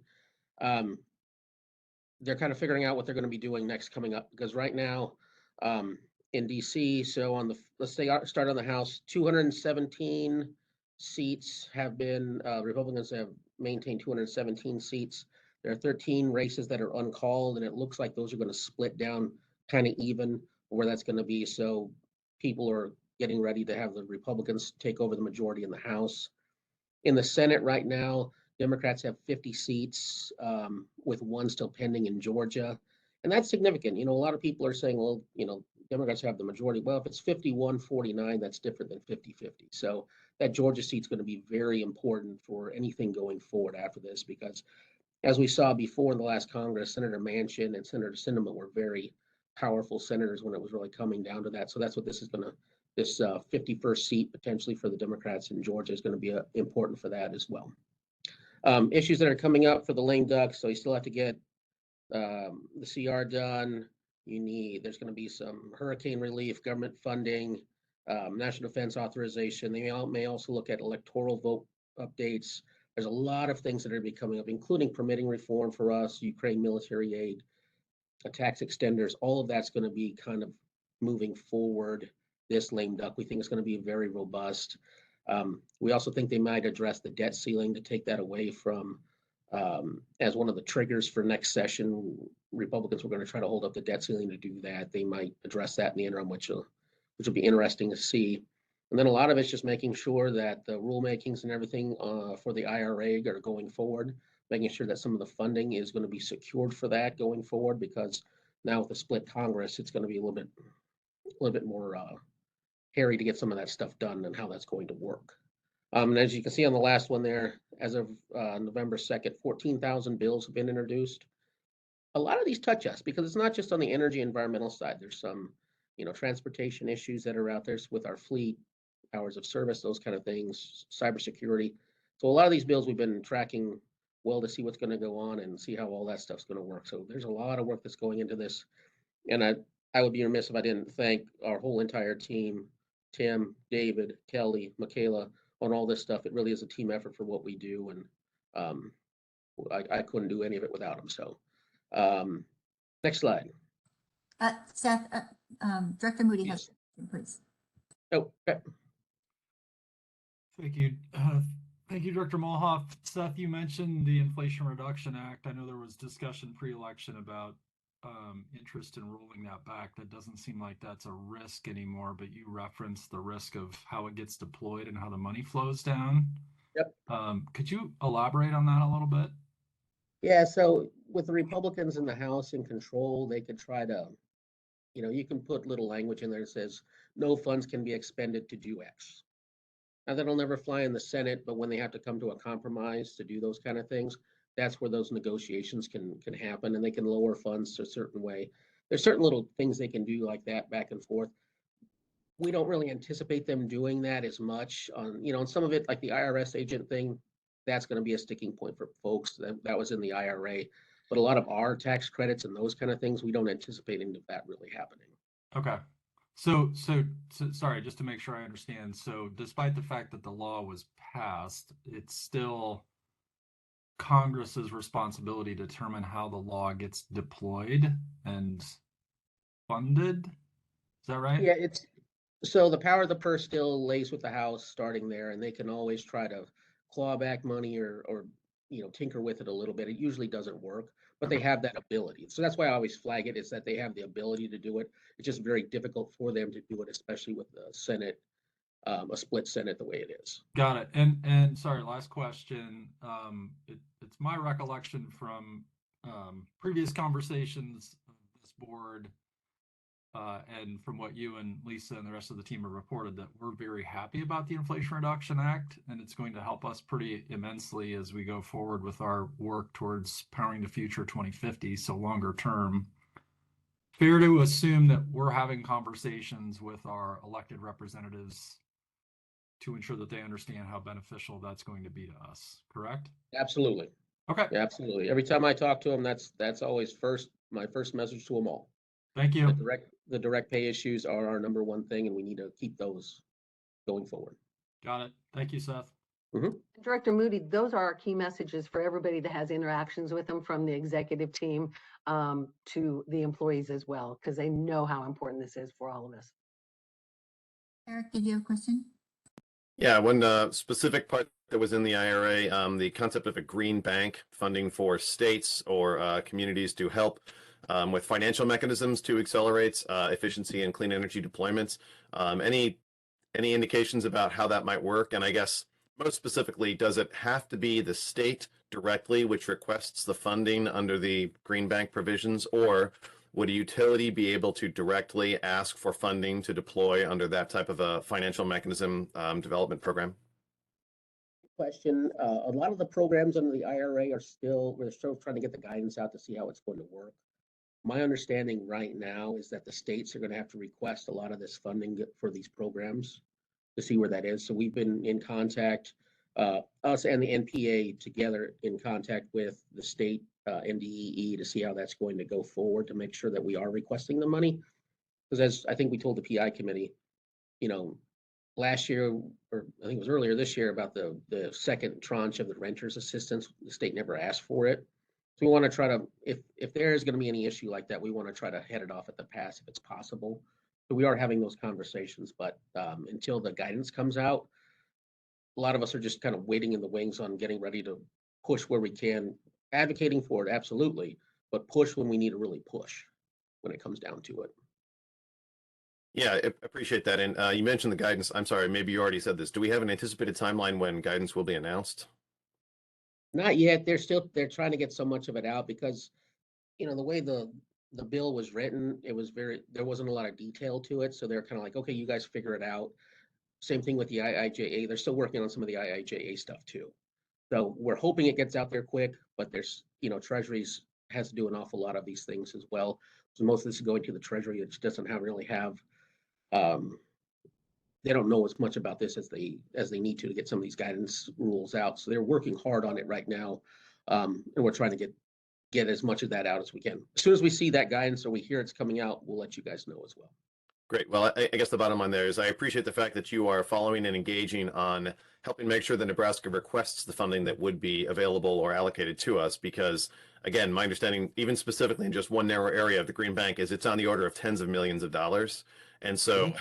Speaker 11: They're kind of figuring out what they're going to be doing next coming up, because right now in DC, so on the, let's say start on the House, 217 seats have been, Republicans have maintained 217 seats. There are 13 races that are uncalled, and it looks like those are going to split down kind of even where that's going to be. So people are getting ready to have the Republicans take over the majority in the House. In the Senate right now, Democrats have 50 seats, with 1 still pending in Georgia. And that's significant. You know, a lot of people are saying, well, you know, Democrats have the majority. Well, if it's 51-49, that's different than 50-50. So that Georgia seat's going to be very important for anything going forward after this, because as we saw before in the last Congress, Senator Manchin and Senator Sinema were very powerful senators when it was really coming down to that. So that's what this is going to, this 51st seat potentially for the Democrats in Georgia is going to be important for that as well. Issues that are coming up for the lame duck. So you still have to get the CR done. There's going to be some hurricane relief, government funding, national defense authorization. They may also look at electoral vote updates. There's a lot of things that are going to be coming up, including permitting reform for us, Ukraine military aid, tax extenders. All of that's going to be kind of moving forward this lame duck. We think it's going to be very robust. We also think they might address the debt ceiling to take that away from, as one of the triggers for next session. Republicans were going to try to hold up the debt ceiling to do that. They might address that in the interim, which will be interesting to see. And then a lot of it's just making sure that the rulemakings and everything for the IRA are going forward, making sure that some of the funding is going to be secured for that going forward, because now with the split Congress, it's going to be a little bit more hairy to get some of that stuff done and how that's going to work. And as you can see on the last one there, as of November 2nd, 14,000 bills have been introduced. A lot of these touch us because it's not just on the energy environmental side. There's some, you know, transportation issues that are out there with our fleet, hours of service, those kind of things, cybersecurity. So a lot of these bills we've been tracking well to see what's going to go on and see how all that stuff's going to work. So there's a lot of work that's going into this. And I would be remiss if I didn't thank our whole entire team, Tim, David, Kelly, Michaela, on all this stuff. It really is a team effort for what we do. And I couldn't do any of it without them. So next slide.
Speaker 9: Seth, Director Moody
Speaker 11: Yes.
Speaker 9: has, please.
Speaker 11: Oh, okay.
Speaker 3: Thank you. Thank you, Director Molhoff. Seth, you mentioned the Inflation Reduction Act. I know there was discussion pre-election about interest in rolling that back. That doesn't seem like that's a risk anymore, but you referenced the risk of how it gets deployed and how the money flows down.
Speaker 11: Yep.
Speaker 3: Could you elaborate on that a little bit?
Speaker 11: Yeah, so with the Republicans in the House in control, they could try to, you know, you can put little language in there that says no funds can be expended to do X. Now, that'll never fly in the Senate, but when they have to come to a compromise to do those kind of things, that's where those negotiations can happen, and they can lower funds a certain way. There's certain little things they can do like that back and forth. We don't really anticipate them doing that as much on, you know, and some of it, like the IRS agent thing, that's going to be a sticking point for folks. That was in the IRA, but a lot of our tax credits and those kind of things, we don't anticipate any of that really happening.
Speaker 3: Okay. So, sorry, just to make sure I understand. So despite the fact that the law was passed, it's still Congress's responsibility to determine how the law gets deployed and funded. Is that right?
Speaker 11: Yeah, so the power of the purse still lays with the House starting there, and they can always try to claw back money or tinker with it a little bit. It usually doesn't work, but they have that ability. So that's why I always flag it, is that they have the ability to do it. It's just very difficult for them to do it, especially with the Senate, a split Senate the way it is.
Speaker 3: Got it. And sorry, last question. It's my recollection from previous conversations of this board, and from what you and Lisa and the rest of the team have reported, that we're very happy about the Inflation Reduction Act, and it's going to help us pretty immensely as we go forward with our work towards Powering the Future 2050, so longer term. Fair to assume that we're having conversations with our elected representatives to ensure that they understand how beneficial that's going to be to us, correct?
Speaker 11: Absolutely.
Speaker 3: Okay.
Speaker 11: Yeah, absolutely. Every time I talk to them, that's always my first message to them all.
Speaker 3: Thank you.
Speaker 11: The direct pay issues are our number one thing, and we need to keep those going forward.
Speaker 3: Got it. Thank you, Seth.
Speaker 10: Director Moody, those are our key messages for everybody that has interactions with them, from the executive team to the employees as well, because they know how important this is for all of us.
Speaker 9: Eric, did you have a question?
Speaker 5: Yeah, one specific part that was in the IRA, the concept of a green bank funding for states or communities to help with financial mechanisms to accelerate efficiency and clean energy deployments. Any indications about how that might work? And I guess most specifically, does it have to be the state directly which requests the funding under the green bank provisions, or would a utility be able to directly ask for funding to deploy under that type of a financial mechanism development program?
Speaker 11: Question. A lot of the programs under the IRA we're still trying to get the guidance out to see how it's going to work. My understanding right now is that the states are going to have to request a lot of this funding for these programs to see where that is. So we've been in contact, us and the NPA together, in contact with the state NDEE to see how that's going to go forward, to make sure that we are requesting the money. Because as I think we told the PI committee, last year, or I think it was earlier this year, about the second tranche of the renters assistance, the state never asked for it. So we want to try to, if there is going to be any issue like that, we want to try to head it off at the pass if it's possible. So we are having those conversations, but until the guidance comes out, a lot of us are just kind of waiting in the wings on getting ready to push where we can, advocating for it, absolutely, but push when we need to really push when it comes down to it.
Speaker 5: Yeah, I appreciate that. And you mentioned the guidance. I'm sorry, maybe you already said this. Do we have an anticipated timeline when guidance will be announced?
Speaker 11: Not yet. They're trying to get so much of it out because, the way the bill was written, there wasn't a lot of detail to it. So they're kind of like, okay, you guys figure it out. Same thing with the IIJA. They're still working on some of the IIJA stuff too. So we're hoping it gets out there quick, but there's, Treasuries has to do an awful lot of these things as well. So most of this is going to the Treasury. It just doesn't really have, they don't know as much about this as they need to get some of these guidance rules out. So they're working hard on it right now. And we're trying to get as much of that out as we can. As soon as we see that guidance or we hear it's coming out, we'll let you guys know as well.
Speaker 5: Great. Well, I guess the bottom line there is I appreciate the fact that you are following and engaging on helping make sure that Nebraska requests the funding that would be available or allocated to us, because, again, my understanding, even specifically in just one narrow area of the Green Bank, is it's on the order of tens of millions of dollars. And so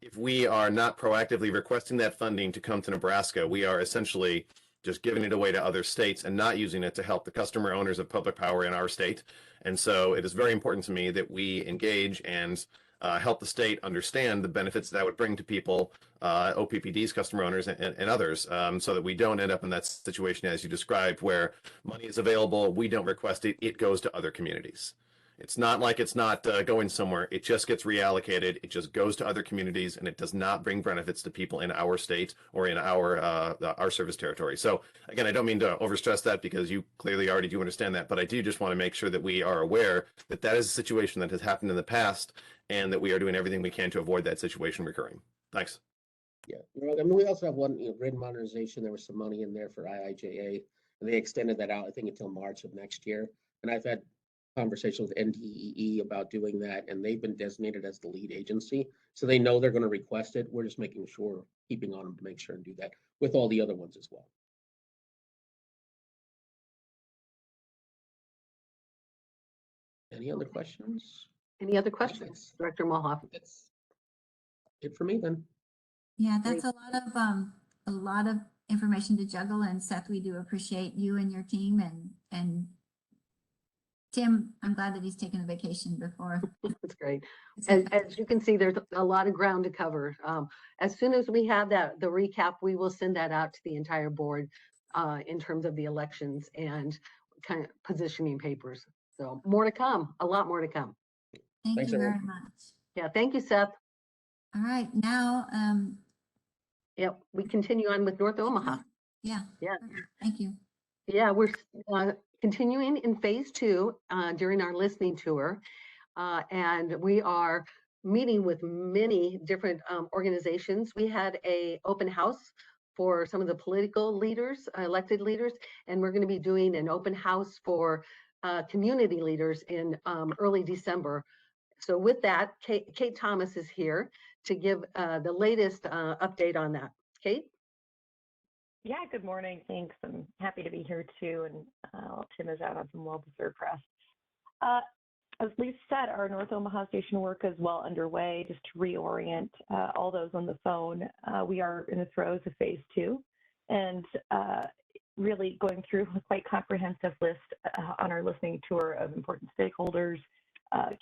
Speaker 5: if we are not proactively requesting that funding to come to Nebraska, we are essentially just giving it away to other states and not using it to help the customer owners of public power in our state. And so it is very important to me that we engage and help the state understand the benefits that would bring to people, OPPD's customer owners and others, so that we don't end up in that situation as you described, where money is available, we don't request it, it goes to other communities. It's not like it's not going somewhere. It just gets reallocated. It just goes to other communities, and it does not bring benefits to people in our state or in our service territory. So again, I don't mean to overstress that, because you clearly already do understand that, but I do just want to make sure that we are aware that that is a situation that has happened in the past, and that we are doing everything we can to avoid that situation recurring. Thanks.
Speaker 11: Yeah, I mean, we also have one, grid modernization. There was some money in there for IIJA, and they extended that out, I think, until March of next year. And I've had conversation with NDEE about doing that, and they've been designated as the lead agency. So they know they're going to request it. We're just making sure, keeping on them to make sure and do that with all the other ones as well. Any other questions?
Speaker 10: Any other questions, Director Mulhoff?
Speaker 11: That's it for me then.
Speaker 9: Yeah, that's a lot of information to juggle. And Seth, we do appreciate you and your team, and Tim, I'm glad that he's taken a vacation before.
Speaker 10: That's great. As you can see, there's a lot of ground to cover. As soon as we have the recap, we will send that out to the entire board in terms of the elections and kind of positioning papers. So more to come, a lot more to come.
Speaker 9: Thank
Speaker 11: Thanks,
Speaker 9: you very
Speaker 11: everyone.
Speaker 9: much.
Speaker 10: Yeah, thank you, Seth.
Speaker 9: All right, now,
Speaker 10: Yep, we continue on with North Omaha.
Speaker 9: yeah.
Speaker 10: Yeah.
Speaker 9: Perfect. Thank you.
Speaker 10: Yeah, we're continuing in phase 2 during our listening tour. And we are meeting with many different organizations. We had a open house for some of the political leaders, elected leaders, and we're going to be doing an open house for community leaders in early December. So with that, Kate Thomas is here to give the latest update on that. Kate?
Speaker 12: Yeah, good morning. Thanks. I'm happy to be here too. And Tim is out on some well-deserved rest. As Lisa said, our North Omaha station work is well underway. Just to reorient all those on the phone, we are in the throes of phase 2 and really going through a quite comprehensive list on our listening tour of important stakeholders,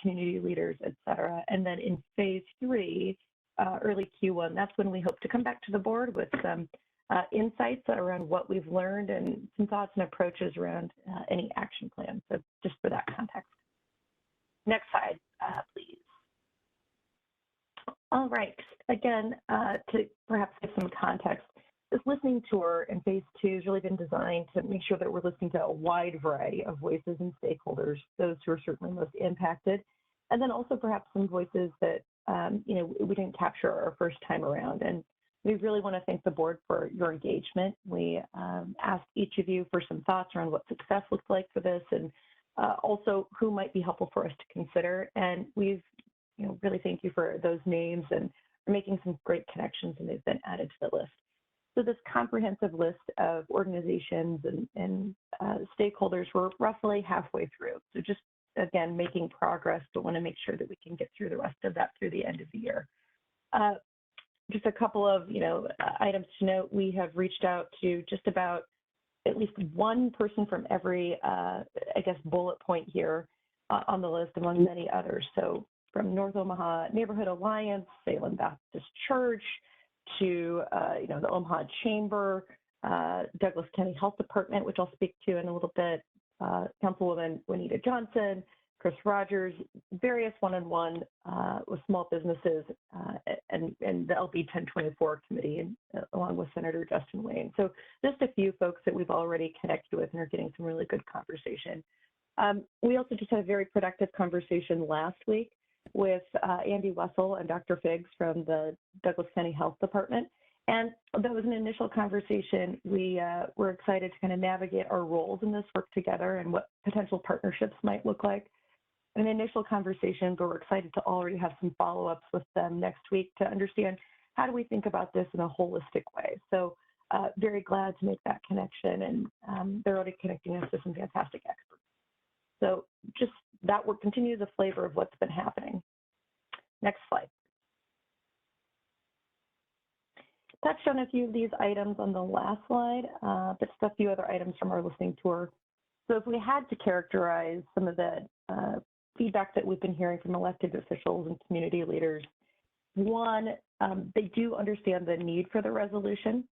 Speaker 12: community leaders, et cetera. And then in phase 3, early Q1, that's when we hope to come back to the board with some insights around what we've learned and some thoughts and approaches around any action plans. So just for that context. Next slide, please. All right, again, to perhaps give some context, this listening tour in phase 2 has really been designed to make sure that we're listening to a wide variety of voices and stakeholders, those who are certainly most impacted, and then also perhaps some voices that we didn't capture our first time around. And we really want to thank the board for your engagement. We asked each of you for some thoughts around what success looks like for this, and also who might be helpful for us to consider. And we've, really thank you for those names, and we're making some great connections, and they've been added to the list. So this comprehensive list of organizations and stakeholders, we're roughly halfway through. So just, again, making progress, but want to make sure that we can get through the rest of that through the end of the year. Just a couple of, items to note. We have reached out to just about at least one person from every, bullet point here on the list, among many others. So from North Omaha Neighborhood Alliance, Salem Baptist Church, to, the Omaha Chamber, Douglas County Health Department, which I'll speak to in a little bit, Councilwoman Juanita Johnson, Chris Rogers, various one-on-one with small businesses, and the LB 1024 committee, along with Senator Justin Wayne. So just a few folks that we've already connected with and are getting some really good conversation. We also just had a very productive conversation last week with Andy Wessel and Dr. Figgs from the Douglas County Health Department. And that was an initial conversation. We were excited to kind of navigate our roles in this work together and what potential partnerships might look like. An initial conversation, but we're excited to already have some follow-ups with them next week to understand how do we think about this in a holistic way. So very glad to make that connection, and they're already connecting us to some fantastic experts. So just that work continues a flavor of what's been happening. Next slide. Touched on a few of these items on the last slide, but just a few other items from our listening tour. So if we had to characterize some of the feedback that we've been hearing from elected officials and community leaders, one, they do understand the need for the resolution.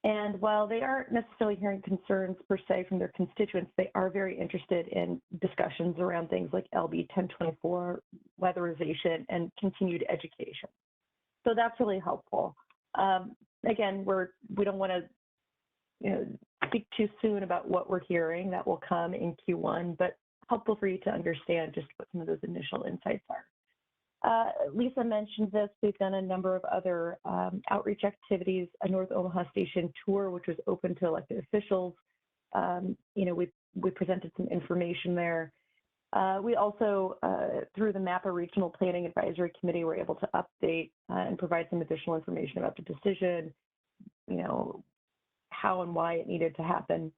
Speaker 12: And while they aren't necessarily hearing concerns per se from their constituents, they are very interested in discussions around things like LB 1024, weatherization, and continued education. So that's really helpful. Again, we don't want to speak too soon about what we're hearing. That will come in Q1, but helpful for you to understand just what some of those initial insights are. Lisa mentioned this. We've done a number of other outreach activities, a North Omaha Station tour, which was open to elected officials. We presented some information there. We also, through the MAPA Regional Planning Advisory Committee, were able to update and provide some additional information about the decision, how and why it needed to happen.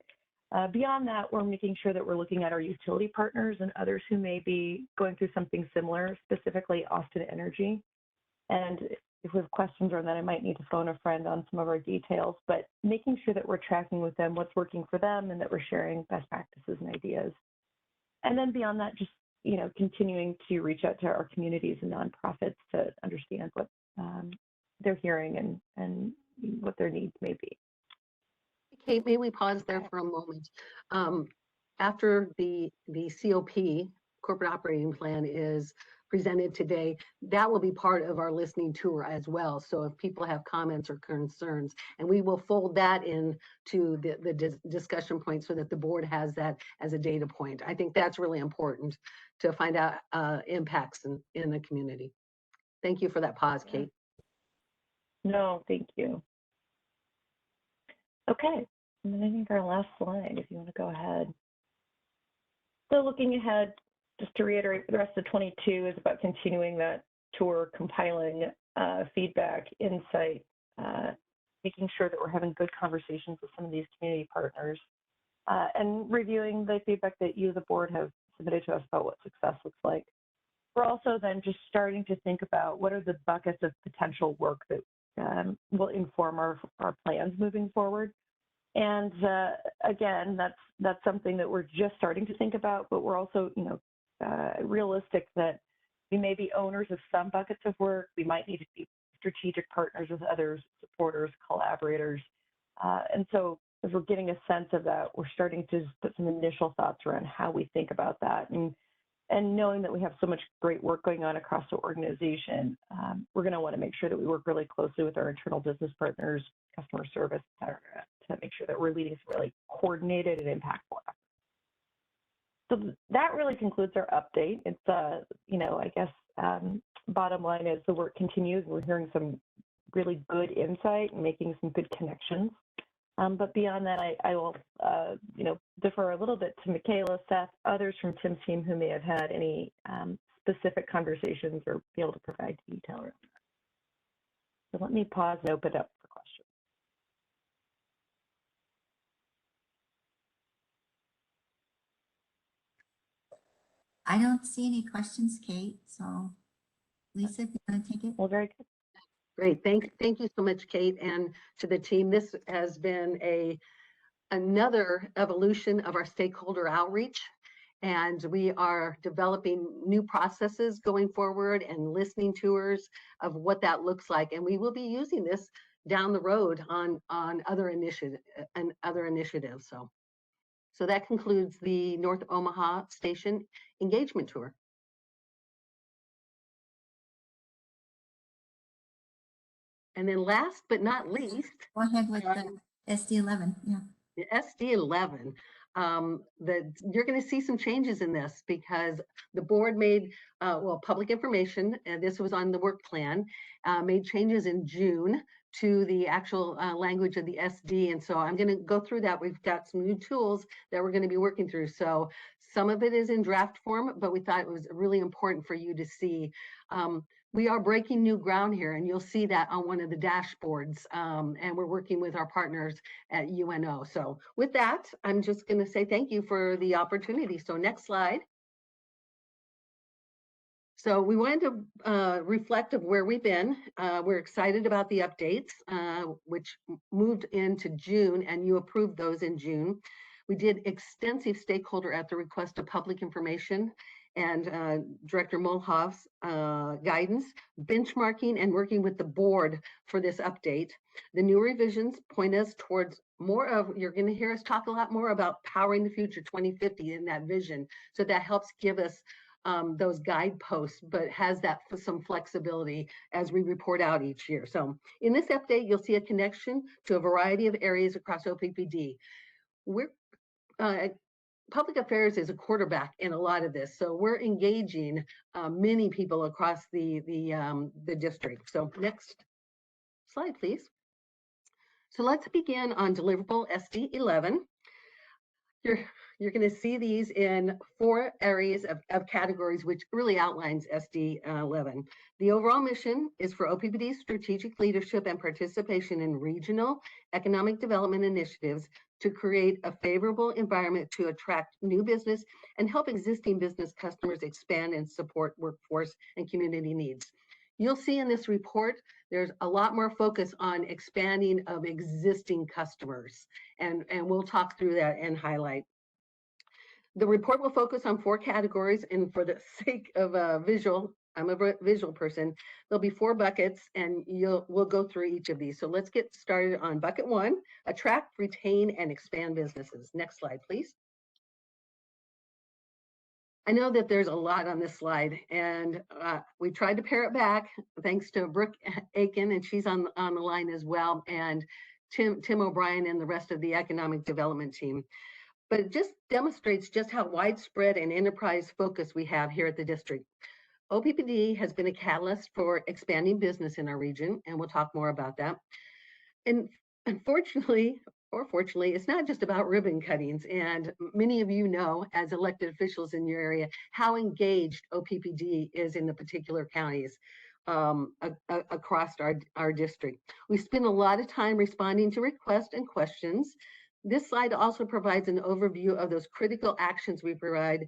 Speaker 12: Beyond that, we're making sure that we're looking at our utility partners and others who may be going through something similar, specifically Austin Energy. And if we have questions on that, I might need to phone a friend on some of our details, but making sure that we're tracking with them what's working for them and that we're sharing best practices and ideas. And then beyond that, just continuing to reach out to our communities and nonprofits to understand what they're hearing and what their needs may be.
Speaker 10: Kate, may we pause there for a moment? After the COP, Corporate Operating Plan, is presented today, that will be part of our listening tour as well. So if people have comments or concerns, and we will fold that into the discussion point so that the board has that as a data point. I think that's really important to find out impacts in the community. Thank you for that pause, Kate.
Speaker 12: No, thank you. Okay, and then I think our last slide, if you want to go ahead. So looking ahead, just to reiterate, the rest of 22 is about continuing that tour, compiling feedback, insight, making sure that we're having good conversations with some of these community partners, and reviewing the feedback that you, the board, have submitted to us about what success looks like. We're also then just starting to think about what are the buckets of potential work that will inform our plans moving forward. And again, that's something that we're just starting to think about, but we're also, realistic that we may be owners of some buckets of work. We might need to be strategic partners with others, supporters, collaborators. And so as we're getting a sense of that, we're starting to put some initial thoughts around how we think about that. And knowing that we have so much great work going on across the organization, we're going to want to make sure that we work really closely with our internal business partners, customer service, et cetera, to make sure that we're leading some really coordinated and impactful efforts. So that really concludes our update. It's, I guess, bottom line is the work continues. We're hearing some really good insight and making some good connections. But beyond that, I will, defer a little bit to Michaela, Seth, others from Tim's team who may have had any specific conversations or be able to provide detail around that. So let me pause and open up for questions.
Speaker 9: I don't see any questions, Kate. So Lisa, if you want to take it.
Speaker 12: Well, very good.
Speaker 10: Great. Thank you so much, Kate, and to the team. This has been another evolution of our stakeholder outreach, and we are developing new processes going forward and listening tours of what that looks like. And we will be using this down the road on other initiatives. So that concludes the North Omaha Station engagement tour. And then last but not least,
Speaker 9: Go ahead with the SD11. Yeah.
Speaker 10: the SD11. You're going to see some changes in this because the board made, public information, and this was on the work plan, made changes in June to the actual language of the SD. And so I'm going to go through that. We've got some new tools that we're going to be working through. So some of it is in draft form, but we thought it was really important for you to see. We are breaking new ground here, and you'll see that on one of the dashboards, and we're working with our partners at UNO. So with that, I'm just going to say thank you for the opportunity. So next slide. So we wanted to reflect of where we've been. We're excited about the updates, which moved into June, and you approved those in June. We did extensive stakeholder at the request of public information and Director Mulhoff's guidance, benchmarking and working with the board for this update. The new revisions point us towards more of, you're going to hear us talk a lot more about powering the future 2050 in that vision. So that helps give us those guideposts, but has that for some flexibility as we report out each year. So in this update, you'll see a connection to a variety of areas across OPPD. We're public affairs is a quarterback in a lot of this, so we're engaging many people across the district. So next slide, please. So let's begin on deliverable SD11. You're going to see these in 4 areas of categories, which really outlines SD 11. The overall mission is for OPPD strategic leadership and participation in regional economic development initiatives to create a favorable environment to attract new business and help existing business customers expand and support workforce and community needs. You'll see in this report, there's a lot more focus on expanding of existing customers, and we'll talk through that and highlight. The report will focus on 4 categories, and for the sake of a visual, I'm a visual person, there'll be 4 buckets, and we'll go through each of these. So let's get started on bucket 1, attract, retain, and expand businesses. Next slide, please. I know that there's a lot on this slide, and we tried to pare it back thanks to Brooke Aiken, and she's on the line as well, and Tim O'Brien and the rest of the economic development team. But it just demonstrates just how widespread and enterprise focus we have here at the district. OPPD has been a catalyst for expanding business in our region, and we'll talk more about that. And unfortunately, or fortunately, it's not just about ribbon cuttings. And many of you know, as elected officials in your area, how engaged OPPD is in the particular counties across our district. We spend a lot of time responding to requests and questions. This slide also provides an overview of those critical actions we provide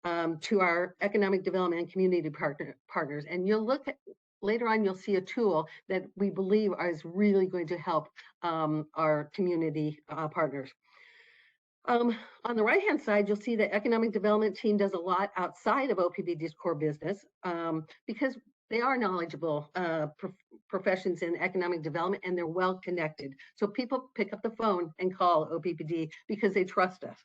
Speaker 10: to our economic development and community partners. And you'll look at, later on, you'll see a tool that we believe is really going to help our community partners. On the right-hand side, you'll see the economic development team does a lot outside of OPPD's core business because they are knowledgeable professions in economic development, and they're well connected. So people pick up the phone and call OPPD because they trust us.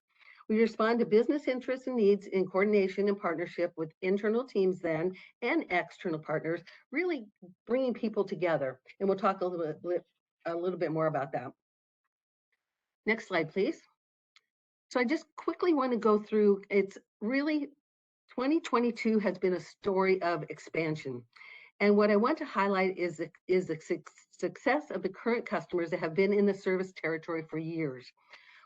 Speaker 10: We respond to business interests and needs in coordination and partnership with internal teams then and external partners, really bringing people together. And we'll talk a little bit more about that. Next slide, please. So I just quickly want to go through, it's really 2022 has been a story of expansion. And what I want to highlight is the success of the current customers that have been in the service territory for years.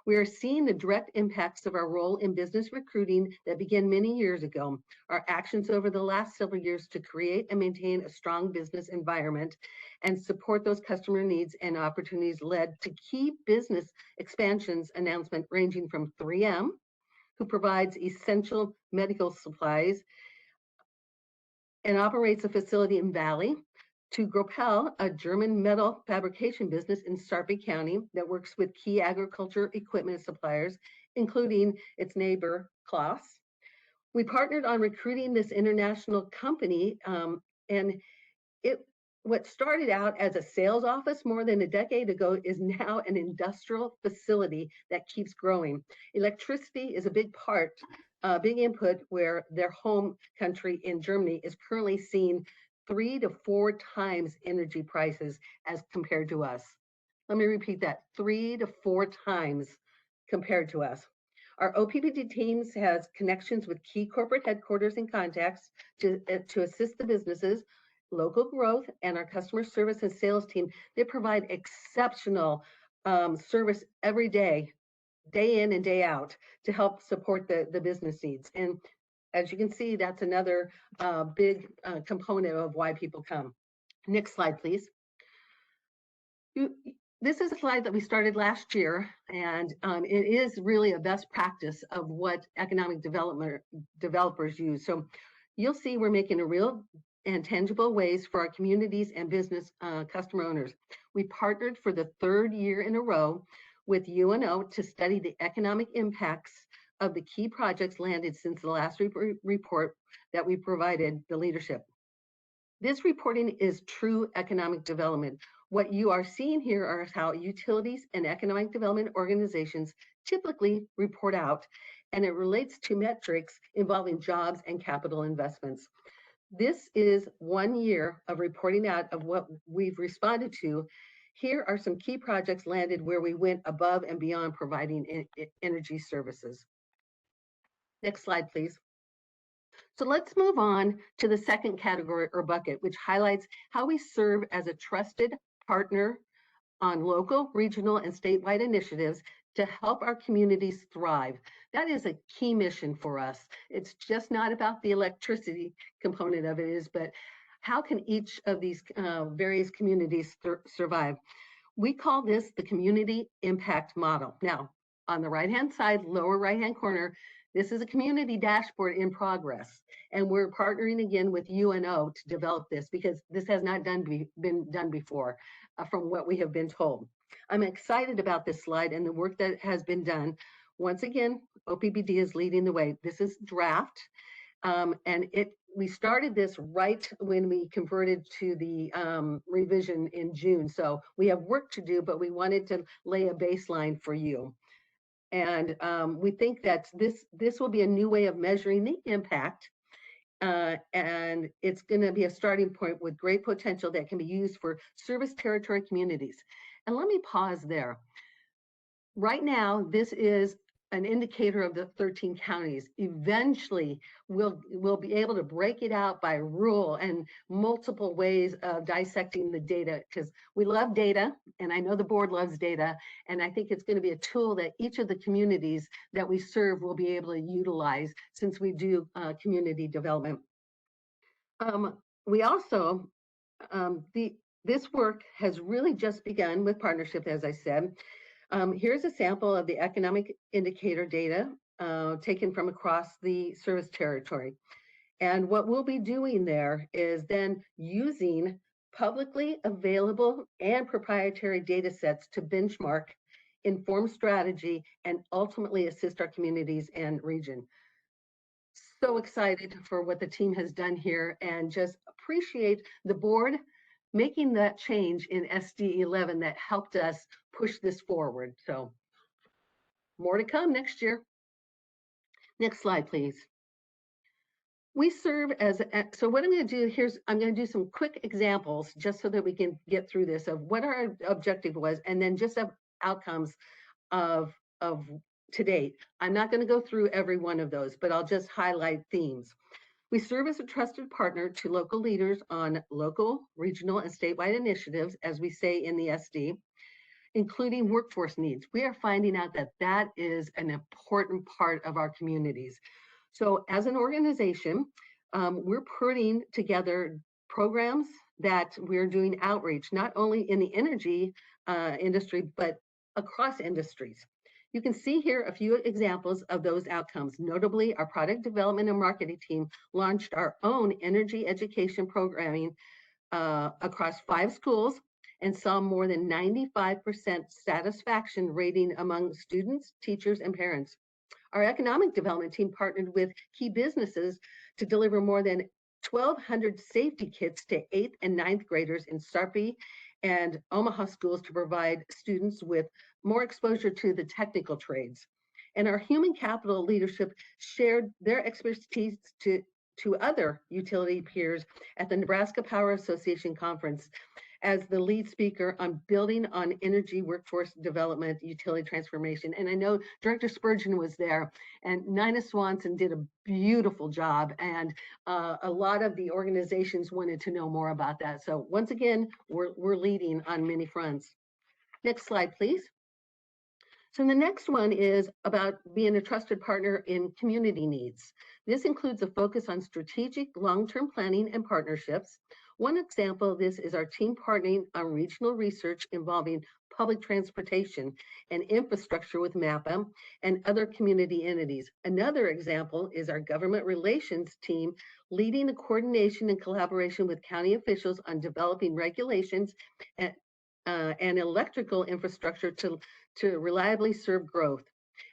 Speaker 10: We are seeing the direct impacts of our role in business recruiting that began many years ago. Our actions over the last several years to create and maintain a strong business environment and support those customer needs and opportunities led to key business expansions announcement ranging from 3M, who provides essential medical supplies and operates a facility in Valley, to Gropel, a German metal fabrication business in Sarpy County that works with key agriculture equipment suppliers, including its neighbor, Klaas. We partnered on recruiting this international company, and what started out as a sales office more than a decade ago is now an industrial facility that keeps growing. Electricity is a big part, big input, where their home country in Germany is currently seeing 3 to 4 times energy prices as compared to us. Let me repeat that, 3 to 4 times compared to us. Our OPPD teams has connections with key corporate headquarters and contacts to assist the businesses, local growth, and our customer service and sales team. They provide exceptional service every day, day in and day out, to help support the business needs. And as you can see, that's another big component of why people come. Next slide, please. This is a slide that we started last year, and it is really a best practice of what economic developers use. So you'll see we're making a real and tangible ways for our communities and business customer owners. We partnered for the 3rd year in a row with UNO to study the economic impacts of the key projects landed since the last report that we provided the leadership. This reporting is true economic development. What you are seeing here are how utilities and economic development organizations typically report out, and it relates to metrics involving jobs and capital investments. This is 1 year of reporting out of what we've responded to. Here are some key projects landed where we went above and beyond providing energy services. Next slide, please. So let's move on to the second category or bucket, which highlights how we serve as a trusted partner on local, regional, and statewide initiatives to help our communities thrive. That is a key mission for us. It's just not about the electricity component of it, but how can each of these various communities survive? We call this the community impact model. Now, on the right-hand side, lower right-hand corner, this is a community dashboard in progress. And we're partnering again with UNO to develop this because this has not been done before from what we have been told. I'm excited about this slide and the work that has been done. Once again, OPPD is leading the way. This is draft. And we started this right when we converted to the revision in June. So we have work to do, but we wanted to lay a baseline for you. And we think that this will be a new way of measuring the impact. And it's going to be a starting point with great potential that can be used for service territory communities. And let me pause there. Right now, this is an indicator of the 13 counties. Eventually, we'll be able to break it out by rural and multiple ways of dissecting the data, because we love data, and I know the board loves data, and I think it's going to be a tool that each of the communities that we serve will be able to utilize since we do community development. We also, this work has really just begun with partnership, as I said. Here's a sample of the economic indicator data taken from across the service territory. And what we'll be doing there is then using publicly available and proprietary data sets to benchmark, inform strategy, and ultimately assist our communities and region. So excited for what the team has done here and just appreciate the board making that change in SD 11 that helped us push this forward. So more to come next year. Next slide, please. We serve as, so what I'm going to do I'm going to do some quick examples just so that we can get through this of what our objective was and then just of outcomes of to date. I'm not going to go through every one of those, but I'll just highlight themes. We serve as a trusted partner to local leaders on local, regional, and statewide initiatives, as we say in the SD, including workforce needs. We are finding out that that is an important part of our communities. So as an organization, we're putting together programs that we're doing outreach, not only in the energy industry, but across industries. You can see here a few examples of those outcomes. Notably, our product development and marketing team launched our own energy education programming across 5 schools and saw more than 95% satisfaction rating among students, teachers, and parents. Our economic development team partnered with key businesses to deliver more than 1,200 safety kits to 8th and 9th graders in Sarpy and Omaha schools to provide students with more exposure to the technical trades. And our human capital leadership shared their expertise to other utility peers at the Nebraska Power Association conference as the lead speaker on building on energy workforce development, utility transformation. And I know Director Spurgeon was there, and Nina Swanson did a beautiful job, and a lot of the organizations wanted to know more about that. So once again, we're leading on many fronts. Next slide, please. So the next one is about being a trusted partner in community needs. This includes a focus on strategic long-term planning and partnerships. One example of this is our team partnering on regional research involving public transportation and infrastructure with MAPA and other community entities. Another example is our government relations team leading the coordination and collaboration with county officials on developing regulations and electrical infrastructure to reliably serve growth.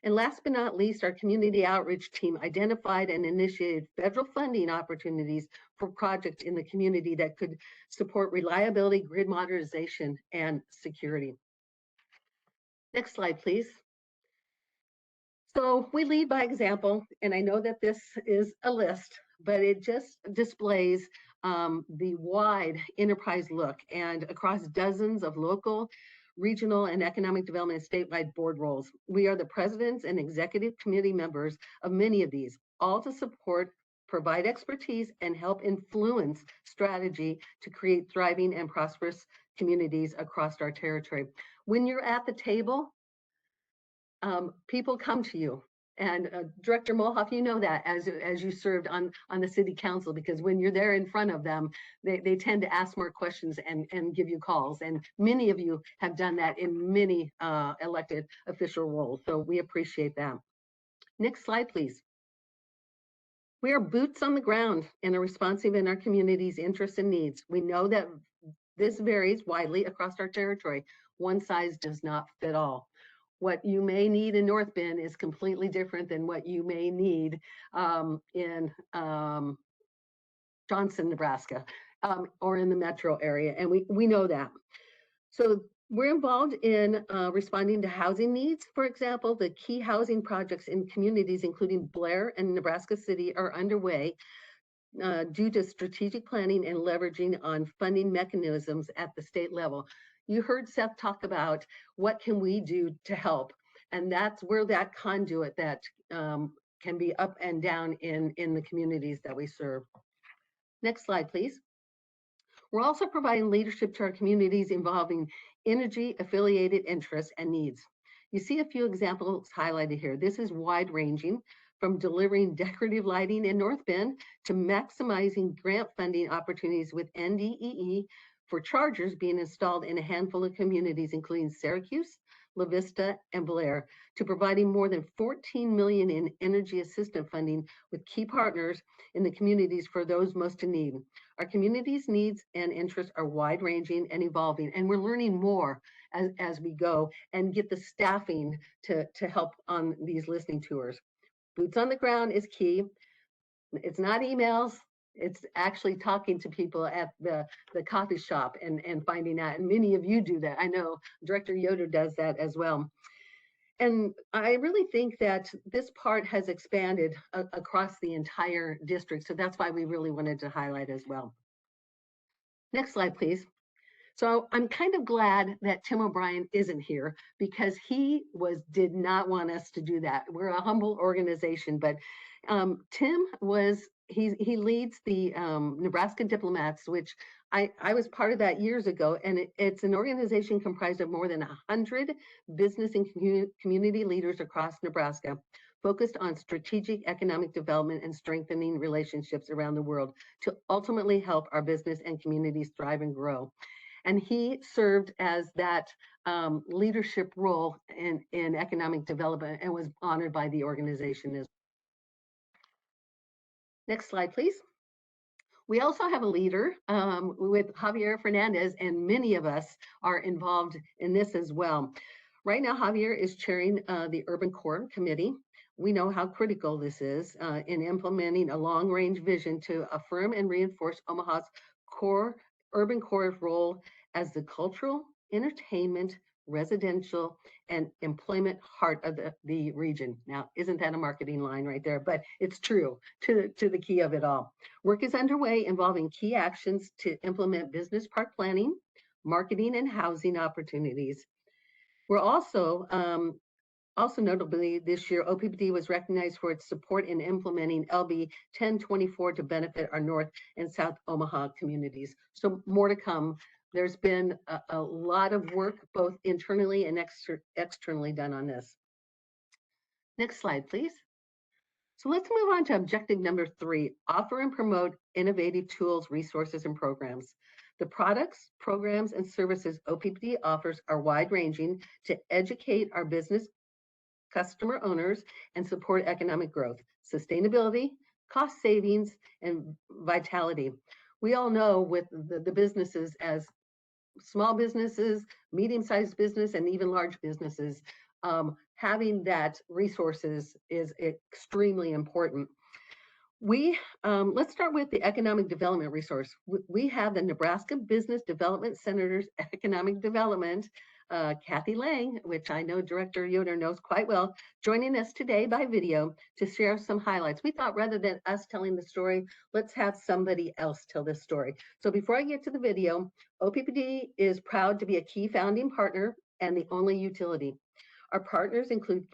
Speaker 10: And last but not least, our community outreach team identified and initiated federal funding opportunities for projects in the community that could support reliability, grid modernization, and security. Next slide, please. So we lead by example, and I know that this is a list, but it just displays the wide enterprise look and across dozens of local, regional, and economic development and statewide board roles. We are the presidents and executive committee members of many of these, all to support, provide expertise, and help influence strategy to create thriving and prosperous communities across our territory. When you're at the table, people come to you. And Director Molhoff, you know that as you served on the city council, because when you're there in front of them, they tend to ask more questions and give you calls. And many of you have done that in many elected official roles. So we appreciate that. Next slide, please. We are boots on the ground and are responsive in our community's interests and needs. We know that this varies widely across our territory. One size does not fit all. What you may need in North Bend is completely different than what you may need in Johnson, Nebraska, or in the metro area. And we know that. So we're involved in responding to housing needs. For example, the key housing projects in communities, including Blair and Nebraska City, are underway due to strategic planning and leveraging on funding mechanisms at the state level. You heard Seth talk about what can we do to help, and that's where that conduit that can be up and down in the communities that we serve. Next slide, please. We're also providing leadership to our communities involving energy affiliated interests and needs. You see a few examples highlighted here. This is wide ranging, from delivering decorative lighting in North Bend to maximizing grant funding opportunities with NDEE for chargers being installed in a handful of communities, including Syracuse, La Vista, and Blair, to providing more than $14 million in energy assistance funding with key partners in the communities for those most in need. Our community's needs and interests are wide ranging and evolving, and we're learning more as we go and get the staffing to help on these listening tours. Boots on the ground is key. It's not emails. It's actually talking to people at the coffee shop and finding out. And many of you do that. I know Director Yoder does that as well. And I really think that this part has expanded across the entire district. So that's why we really wanted to highlight as well. Next slide, please. So I'm kind of glad that Tim O'Brien isn't here, because he did not want us to do that. We're a humble organization, but Tim he leads the Nebraska Diplomats, which I was part of that years ago, and it's an organization comprised of more than 100 business and community leaders across Nebraska, focused on strategic economic development and strengthening relationships around the world to ultimately help our business and communities thrive and grow. And he served as that leadership role in economic development and was honored by the organization as well. Next slide, please. We also have a leader with Javier Fernandez, and many of us are involved in this as well. Right now, Javier is chairing the Urban Core Committee. We know how critical this is in implementing a long-range vision to affirm and reinforce Omaha's urban core's role as the cultural, entertainment, residential, and employment heart of the region. Now, isn't that a marketing line right there? But it's true to the key of it all. Work is underway involving key actions to implement business park planning, marketing, and housing opportunities. We're also notably this year, OPPD was recognized for its support in implementing LB 1024 to benefit our North and South Omaha communities. So more to come. There's been a lot of work, both internally and externally done on this. Next slide, please. So let's move on to objective number 3, offer and promote innovative tools, resources, and programs. The products, programs, and services OPPD offers are wide-ranging to educate our business customer owners and support economic growth, sustainability, cost savings, and vitality. We all know with the businesses, as small businesses, medium-sized business, and even large businesses, having that resources is extremely important. Let's start with the economic development resource. We have the Nebraska Business Development Center's Economic Development, Kathy Lang, which I know Director Yoder knows quite well, joining us today by video to share some highlights. We thought rather than us telling the story, let's have somebody else tell this story. So before I get to the video, OPPD is proud to be a key founding partner and the only utility. Our partners include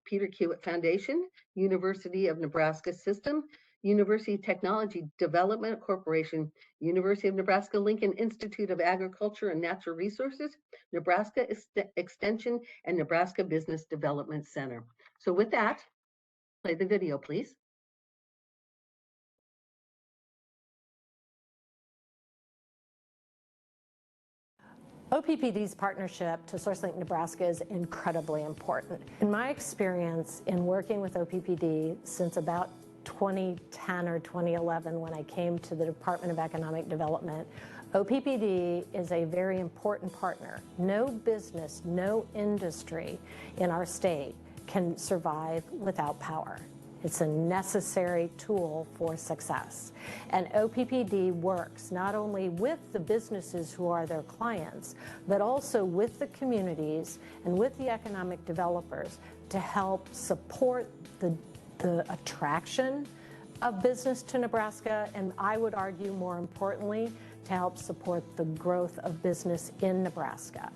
Speaker 10: Peter Kiewit Foundation, University of Nebraska System, University Technology Development Corporation, University of Nebraska-Lincoln Institute of Agriculture and Natural Resources, Nebraska Extension, and Nebraska Business Development Center. So with that, play the video, please.
Speaker 13: OPPD's partnership to SourceLink Nebraska is incredibly important. In my experience in working with OPPD since about 2010 or 2011, when I came to the Department of Economic Development, OPPD is a very important partner. No business, no industry in our state can survive without power. It's a necessary tool for success. And OPPD works not only with the businesses who are their clients, but also with the communities and with the economic developers to help support the attraction of business to Nebraska, and I would argue more importantly, to help support the growth of business in Nebraska.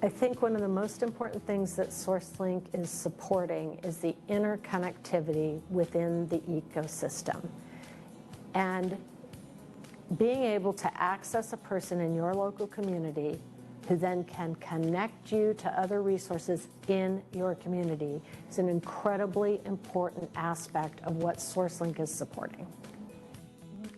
Speaker 13: I think one of the most important things that SourceLink is supporting is the interconnectivity within the ecosystem. And being able to access a person in your local community who then can connect you to other resources in your community is an incredibly important aspect of what SourceLink is supporting.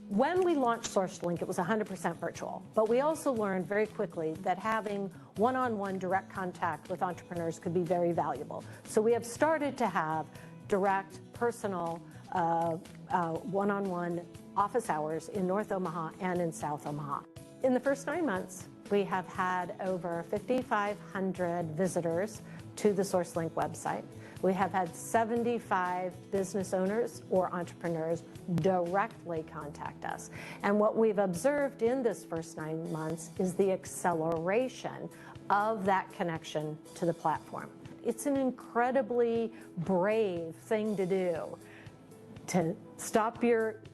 Speaker 13: When we launched SourceLink, it was 100% virtual, but we also learned very quickly that having one-on-one direct contact with entrepreneurs could be very valuable. So we have started to have direct, personal, one-on-one office hours in North Omaha and in South Omaha. In the first 9 months, we have had over 5,500 visitors to the SourceLink website. We have had 75 business owners or entrepreneurs directly contact us. And what we've observed in this first 9 months is the acceleration of that connection to the platform. It's an incredibly brave thing to do, to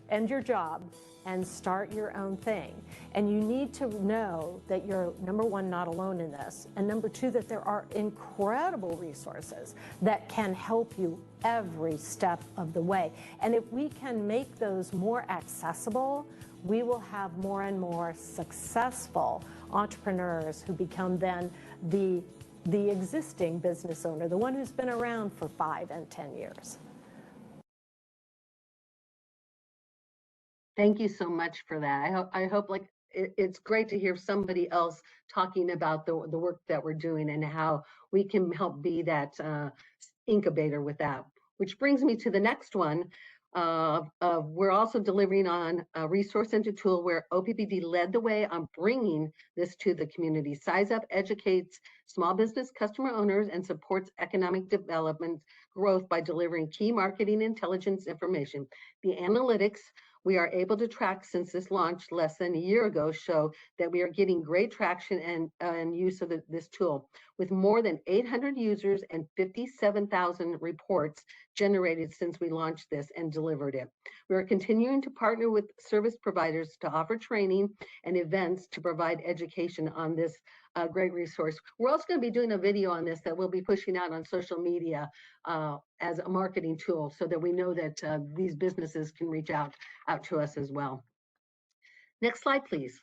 Speaker 13: end your job and start your own thing. And you need to know that you're, number one, not alone in this, and number two, that there are incredible resources that can help you every step of the way. And if we can make those more accessible, we will have more and more successful entrepreneurs who become then the existing business owner, the one who's been around for 5 and 10 years.
Speaker 10: Thank you so much for that. I hope like it's great to hear somebody else talking about the work that we're doing and how we can help be that incubator with that. Which brings me to the next one. We're also delivering on a resource center tool where OPPD led the way on bringing this to the community. Size Up educates small business customer owners and supports economic development growth by delivering key marketing intelligence information. The analytics we are able to track since this launch less than a year ago show that we are getting great traction and use of this tool. With more than 800 users and 57,000 reports generated since we launched this and delivered it. We are continuing to partner with service providers to offer training and events to provide education on this great resource. We're also going to be doing a video on this that we'll be pushing out on social media as a marketing tool so that we know that these businesses can reach out to us as well. Next slide, please.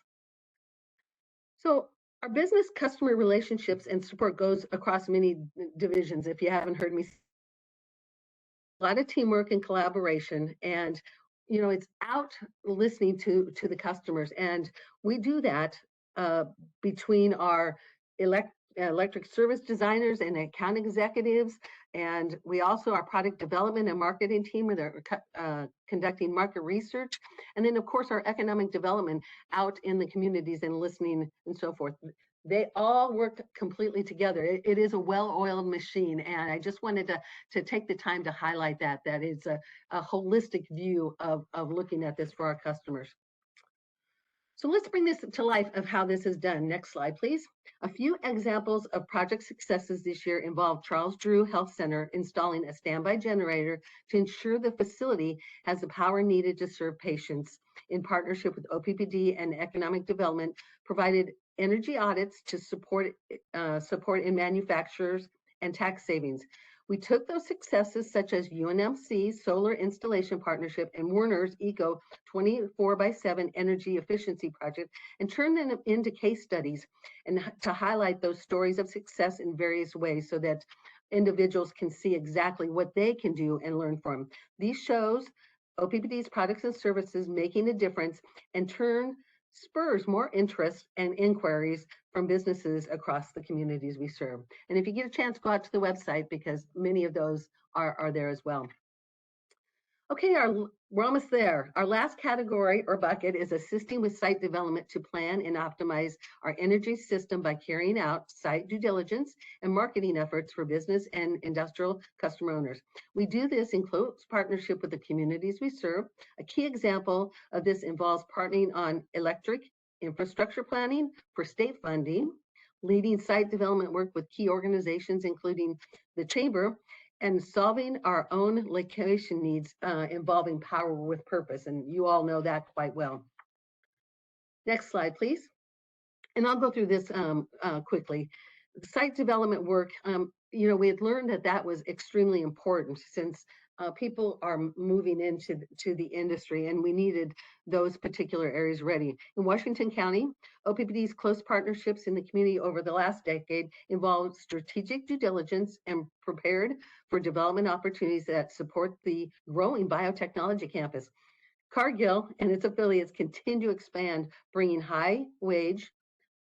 Speaker 10: So our business customer relationships and support goes across many divisions. If you haven't heard me, a lot of teamwork and collaboration, and you know, it's out listening to the customers, and we do that between our electric service designers and account executives, and we also our product development and marketing team with our conducting market research, and then of course our economic development out in the communities and listening and so forth. They all work completely together. It is a well-oiled machine, and I just wanted to take the time to highlight that it's a holistic view of looking at this for our customers. So let's bring this to life of how this is done. Next slide, please. A few examples of project successes this year involve Charles Drew Health Center installing a standby generator to ensure the facility has the power needed to serve patients. In partnership with OPPD and Economic Development, provided energy audits to support in manufacturers and tax savings. We took those successes such as UNMC's Solar Installation Partnership and Werner's Eco 24/7 Energy Efficiency Project and turned them into case studies and to highlight those stories of success in various ways so that individuals can see exactly what they can do and learn from. These shows OPPD's products and services making a difference and turn spurs more interest and inquiries from businesses across the communities we serve. And if you get a chance, go out to the website because many of those are there as well. Okay, we're almost there. Our last category or bucket is assisting with site development to plan and optimize our energy system by carrying out site due diligence and marketing efforts for business and industrial customer owners. We do this in close partnership with the communities we serve. A key example of this involves partnering on electric infrastructure planning for state funding, leading site development work with key organizations, including the Chamber, and solving our own location needs involving power with purpose. And you all know that quite well. Next slide, please. And I'll go through this quickly. The site development work, we had learned that was extremely important since people are moving into the industry and we needed those particular areas ready. In Washington County, OPPD's close partnerships in the community over the last decade involved strategic due diligence and prepared for development opportunities that support the growing biotechnology campus. Cargill and its affiliates continue to expand, bringing high-wage,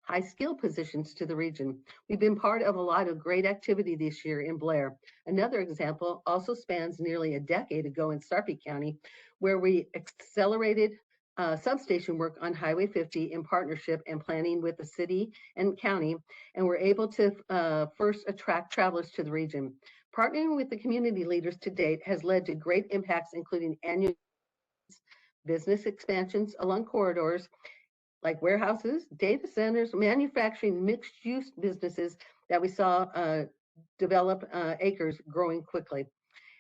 Speaker 10: high-skill positions to the region. We've been part of a lot of great activity this year in Blair. Another example also spans nearly a decade ago in Sarpy County, where we accelerated substation work on Highway 50 in partnership and planning with the city and county, and we're able to first attract travelers to the region. Partnering with the community leaders to date has led to great impacts, including annual business expansions along corridors, like warehouses, data centers, manufacturing, mixed-use businesses that we saw develop acres growing quickly.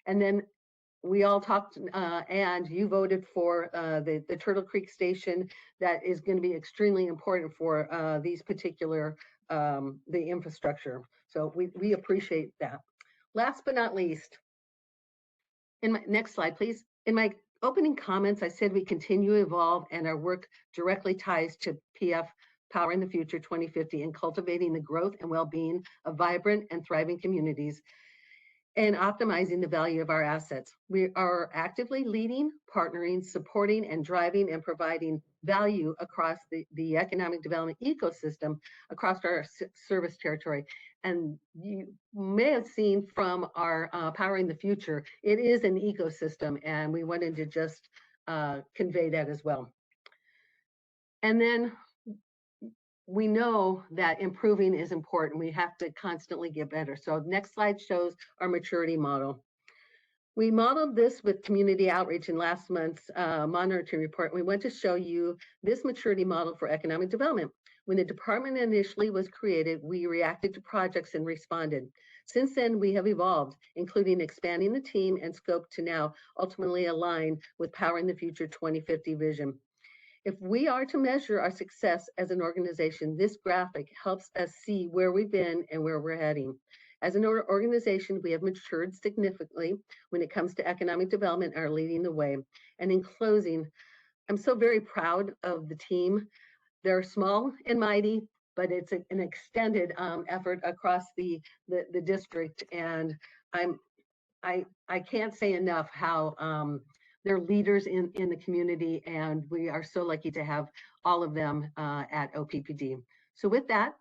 Speaker 10: And then we all talked and you voted for the Turtle Creek Station that is going to be extremely important for these particular, the infrastructure. So we appreciate that. Last but not least, in my next slide, please. In my opening comments, I said we continue to evolve and our work directly ties to PF Powering the Future 2050 and cultivating the growth and well-being of vibrant and thriving communities and optimizing the value of our assets. We are actively leading, partnering, supporting, and driving and providing value across the economic development ecosystem across our service territory. And you may have seen from our Powering the Future, it is an ecosystem, and we wanted to just convey that as well. And then we know that improving is important. We have to constantly get better. So next slide shows our maturity model. We modeled this with community outreach in last month's monitoring report. We want to show you this maturity model for economic development. When the department initially was created, we reacted to projects and responded. Since then, we have evolved, including expanding the team and scope to now ultimately align with Powering the Future 2050 vision. If we are to measure our success as an organization, this graphic helps us see where we've been and where we're heading. As an organization, we have matured significantly when it comes to economic development and are leading the way. And in closing, I'm so very proud of the team. They're small and mighty, but it's an extended effort across the district. And I can't say enough how they're leaders in the community, and we are so lucky to have all of them at OPPD. So with that,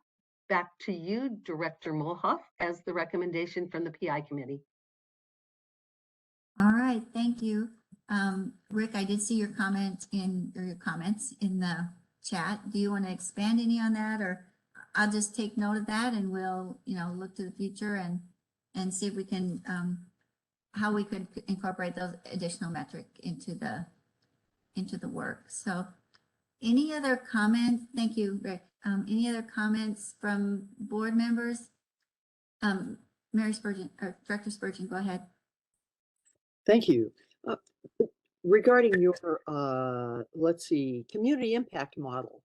Speaker 10: back to you, Director Mulhoff, as the recommendation from the PI committee.
Speaker 9: All right, thank you. Rick, I did see your comments in the chat. Do you want to expand any on that, or I'll just take note of that and we'll, look to the future and see if we can, how we could incorporate those additional metric into the work. So any other comments? Thank you, Rick. Any other comments from board members? Mary Spurgeon, or Director Spurgeon, go ahead.
Speaker 14: Thank you. Regarding your, let's see, community impact model,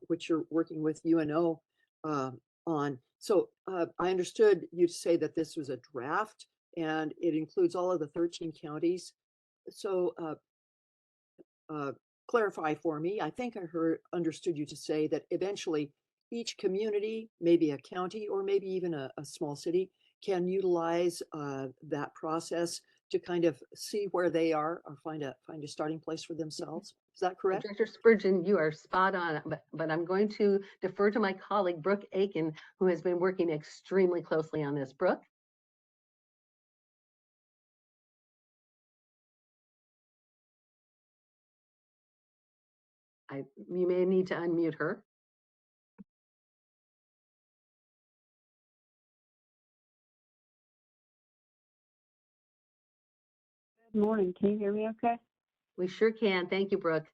Speaker 14: which you're working with UNO on. So I understood you say that this was a draft and it includes all of the 13 counties. So clarify for me, I think I understood you to say that eventually each community, maybe a county or maybe even a small city, can utilize that process to kind of see where they are or find a starting place for themselves. Is that correct?
Speaker 10: Director Spurgeon, you are spot on, but I'm going to defer to my colleague, Brooke Aiken, who has been working extremely closely on this. Brooke? You may need to unmute her.
Speaker 15: Good morning. Can you hear me okay?
Speaker 10: We sure can. Thank you, Brooke.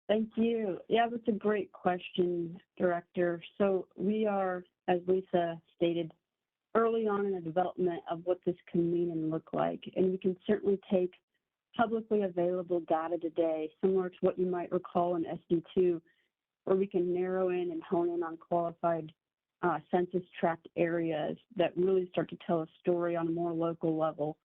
Speaker 15: Thank you. Yeah, that's a great question, Director. So we are, as Lisa stated, early on in the development of what this can mean and look like. And we can certainly take publicly available data today, similar to what you might recall in SD2, where we can narrow in and hone in on qualified census tract areas that really start to tell a story on a more local level.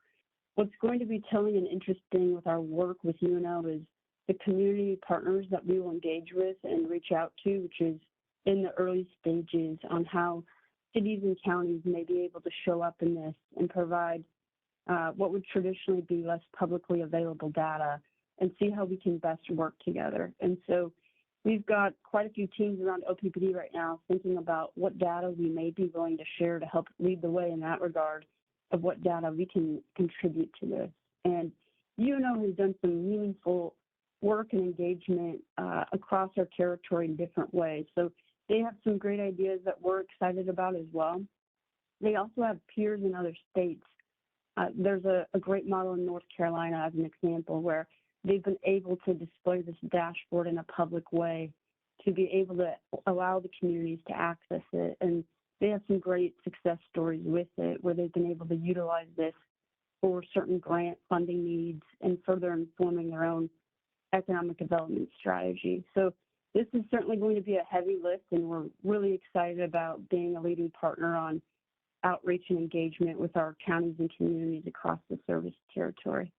Speaker 15: What's going to be telling and interesting with our work with UNO is the community partners that we will engage with and reach out to, which is in the early stages on how cities and counties may be able to show up in this and provide what would traditionally be less publicly available data and see how we can best work together. And so we've got quite a few teams around OPPD right now thinking about what data we may be willing to share to help lead the way in that regard of what data we can contribute to this. And UNO has done some meaningful work and engagement across our territory in different ways. So they have some great ideas that we're excited about as well. They also have peers in other states. There's a great model in North Carolina as an example where they've been able to display this dashboard in a public way to be able to allow the communities to access it. And they have some great success stories with it where they've been able to utilize this for certain grant funding needs and further informing their own economic development strategy. So this is certainly going to be a heavy lift, and we're really excited about being a leading partner on outreach and engagement with our counties and communities across the service territory.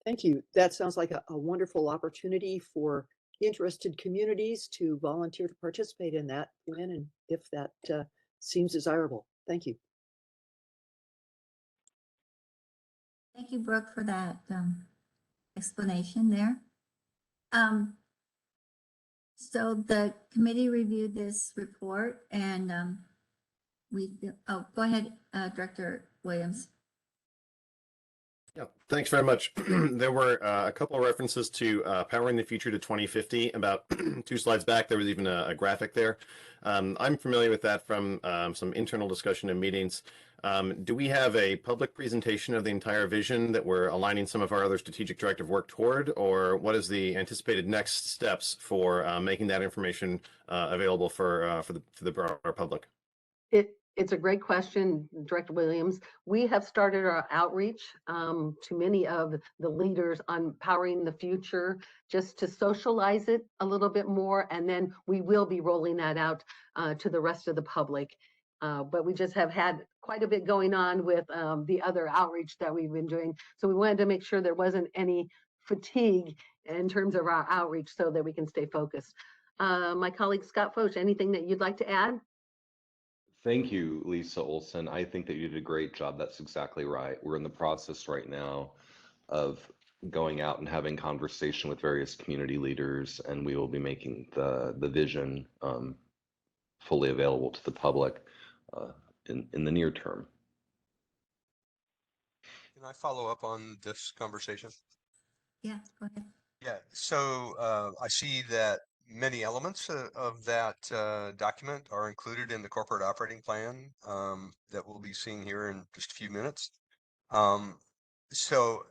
Speaker 14: Thank you. That sounds like a wonderful opportunity for interested communities to volunteer to participate in that when and if that seems desirable. Thank you.
Speaker 9: Thank you, Brooke, for that explanation there. So the committee reviewed this report and go ahead, Director Williams.
Speaker 5: Yeah, thanks very much. There were a couple of references to powering the future to 2050. About 2 slides back, there was even a graphic there. I'm familiar with that from some internal discussion and meetings. Do we have a public presentation of the entire vision that we're aligning some of our other strategic directive work toward, or what is the anticipated next steps for making that information available for the broader public?
Speaker 10: It's a great question, Director Williams. We have started our outreach to many of the leaders on powering the future, just to socialize it a little bit more, and then we will be rolling that out to the rest of the public. But we just have had quite a bit going on with the other outreach that we've been doing. So we wanted to make sure there wasn't any fatigue in terms of our outreach so that we can stay focused. My colleague Scott Foch, anything that you'd like to add?
Speaker 4: Thank you, Lisa Olson. I think that you did a great job. That's exactly right. We're in the process right now of going out and having conversation with various community leaders, and we will be making the vision fully available to the public in the near term.
Speaker 16: Can I follow up on this conversation?
Speaker 9: Yeah, go ahead.
Speaker 16: Yeah, so I see that many elements of that document are included in the corporate operating plan that we'll be seeing here in just a few minutes. So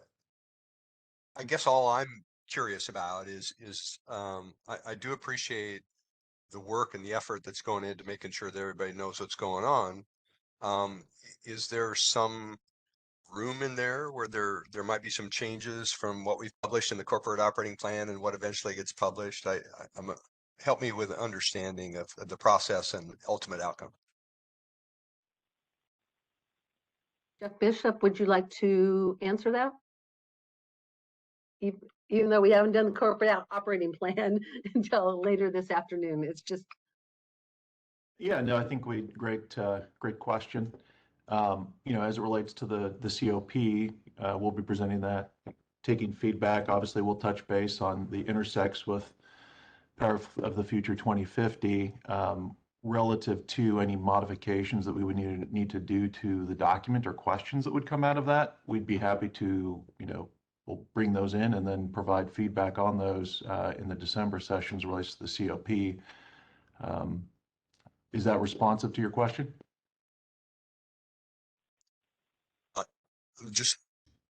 Speaker 16: I guess all I'm curious about is I do appreciate the work and the effort that's going into making sure that everybody knows what's going on. Is there some room in there where there might be some changes from what we've published in the corporate operating plan and what eventually gets published? Help me with understanding of the process and ultimate outcome.
Speaker 10: Jeff Bishop, would you like to answer that? Even though we haven't done the corporate operating plan until later this afternoon, it's just.
Speaker 2: Yeah, no, I think great question. As it relates to the COP, we'll be presenting that, taking feedback. Obviously, we'll touch base on the intersects with Power of the Future 2050 relative to any modifications that we would need to do to the document or questions that would come out of that. We'd be happy to, we'll bring those in and then provide feedback on those in the December sessions related to the COP. Is that responsive to your question?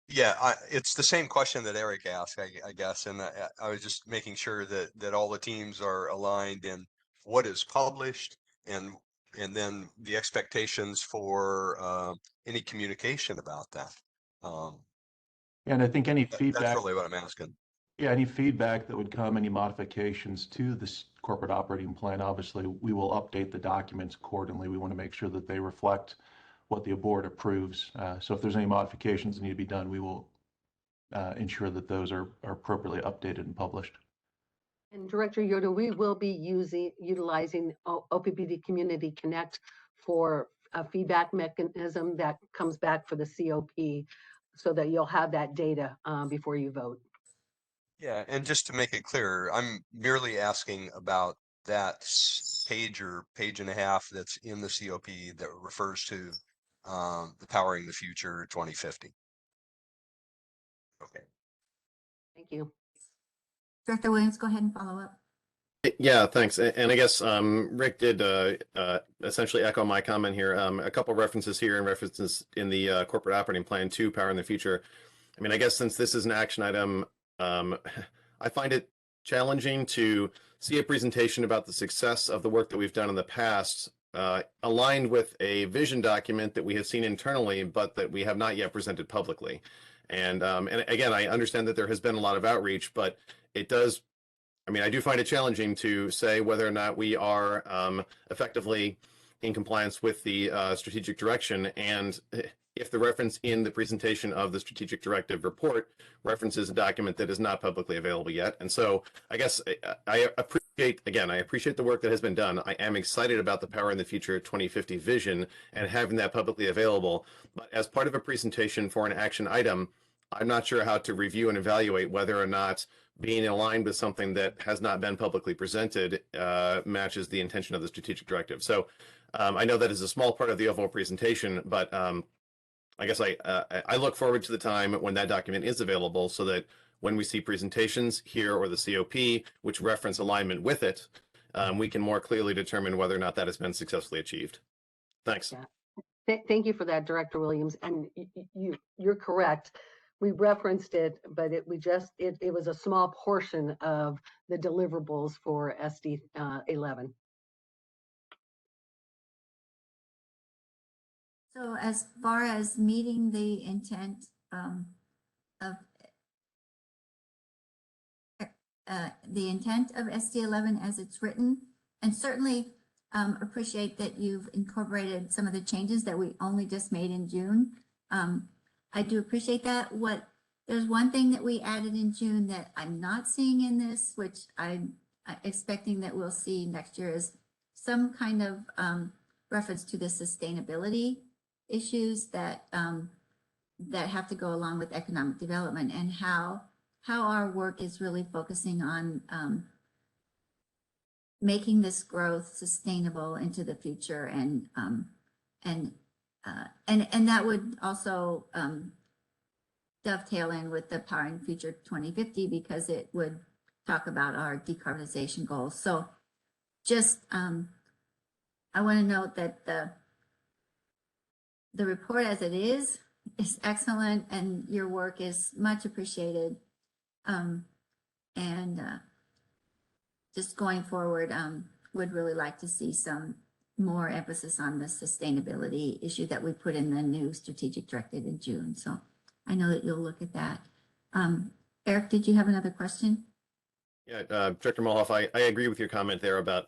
Speaker 16: It's the same question that Eric asked, I guess, and I was just making sure that all the teams are aligned in what is published and then the expectations for any communication about that.
Speaker 2: And I think any feedback.
Speaker 16: That's really what I'm asking.
Speaker 2: Yeah, any feedback that would come, any modifications to this corporate operating plan, obviously, we will update the documents accordingly. We want to make sure that they reflect what the board approves. So if there's any modifications that need to be done, we will ensure that those are appropriately updated and published.
Speaker 10: And Director Yoder, we will be utilizing OPPD Community Connect for a feedback mechanism that comes back for the COP so that you'll have that data before you vote.
Speaker 16: Yeah, and just to make it clear, I'm merely asking about that page or page and a half that's in the COP that refers to the Powering the Future 2050. Okay.
Speaker 10: Thank you.
Speaker 9: Director Williams, go ahead and follow up.
Speaker 5: Yeah, thanks. And I guess Rick did essentially echo my comment here. A couple references here and references in the corporate operating plan to Power in the Future. I mean, I guess since this is an action item, I find it challenging to see a presentation about the success of the work that we've done in the past aligned with a vision document that we have seen internally, but that we have not yet presented publicly. And again, I understand that there has been a lot of outreach, but it does. I mean, I do find it challenging to say whether or not we are effectively in compliance with the strategic direction, and if the reference in the presentation of the strategic directive report references a document that is not publicly available yet. And so I guess I appreciate the work that has been done. I am excited about the Power in the Future 2050 vision and having that publicly available. But as part of a presentation for an action item, I'm not sure how to review and evaluate whether or not being aligned with something that has not been publicly presented matches the intention of the strategic directive. So I know that is a small part of the overall presentation, but I guess I look forward to the time when that document is available so that when we see presentations here or the COP, which reference alignment with it, we can more clearly determine whether or not that has been successfully achieved. Thanks.
Speaker 10: Yeah. Thank you for that, Director Williams. And you're correct. We referenced it, but it was a small portion of the deliverables for SD 11.
Speaker 9: So as far as meeting the intent of SD11 as it's written, and certainly appreciate that you've incorporated some of the changes that we only just made in June. I do appreciate that. There's one thing that we added in June that I'm not seeing in this, which I'm expecting that we'll see next year, is some kind of reference to the sustainability issues that have to go along with economic development, and how our work is really focusing on making this growth sustainable into the future, and that would also dovetail in with the Powering Future 2050, because it would talk about our decarbonization goals. So just I want to note that the report as it is excellent, and your work is much appreciated. Just going forward, would really like to see some more emphasis on the sustainability issue that we put in the new strategic directive in June. So I know that you'll look at that. Eric, did you have another question?
Speaker 5: Yeah, Director Molhoff, I agree with your comment there about,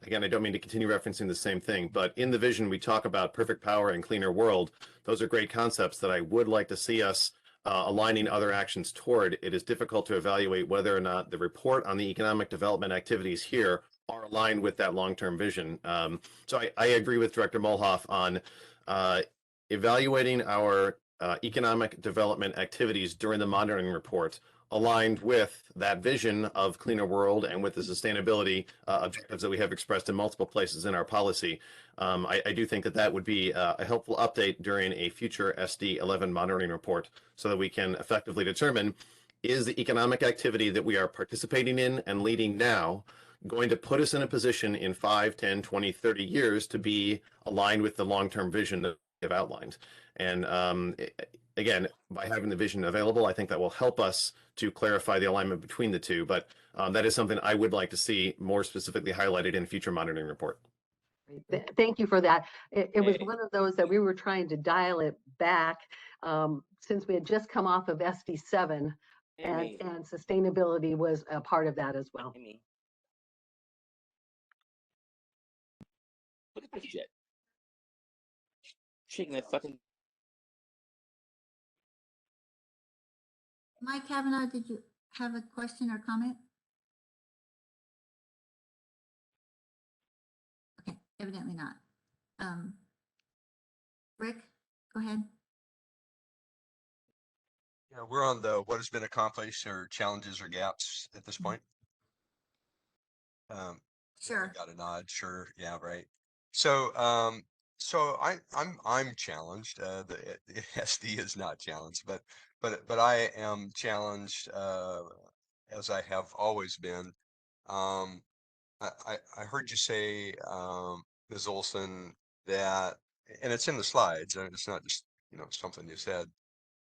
Speaker 5: again, I don't mean to continue referencing the same thing, but in the vision, we talk about perfect power and cleaner world. Those are great concepts that I would like to see us aligning other actions toward. It is difficult to evaluate whether or not the report on the economic development activities here are aligned with that long-term vision. So I agree with Director Molhoff on evaluating our economic development activities during the monitoring report aligned with that vision of cleaner world and with the sustainability objectives that we have expressed in multiple places in our policy. I do think that that would be a helpful update during a future SD11 monitoring report so that we can effectively determine, is the economic activity that we are participating in and leading now going to put us in a position in 5, 10, 20, 30 years to be aligned with the long-term vision that we have outlined. And again, by having the vision available, I think that will help us to clarify the alignment between the two. But that is something I would like to see more specifically highlighted in a future monitoring report.
Speaker 10: Thank you for that. It was one of those that we were trying to dial it back since we had just come off of SD7 and sustainability was a part of that as well.
Speaker 17: Look at this shit. Shaking that fucking.
Speaker 9: Mike Kavanaugh, did you have a question or comment? Okay, evidently not. Rick, go ahead.
Speaker 16: Yeah, we're on the what has been accomplished or challenges or gaps at this point.
Speaker 9: Sure.
Speaker 16: Got a nod. Sure. Yeah. Right. So, I'm challenged. The SD is not challenged, but I am challenged as I have always been. I heard you say, Ms. Olson, that, and it's in the slides, and it's not just something you said,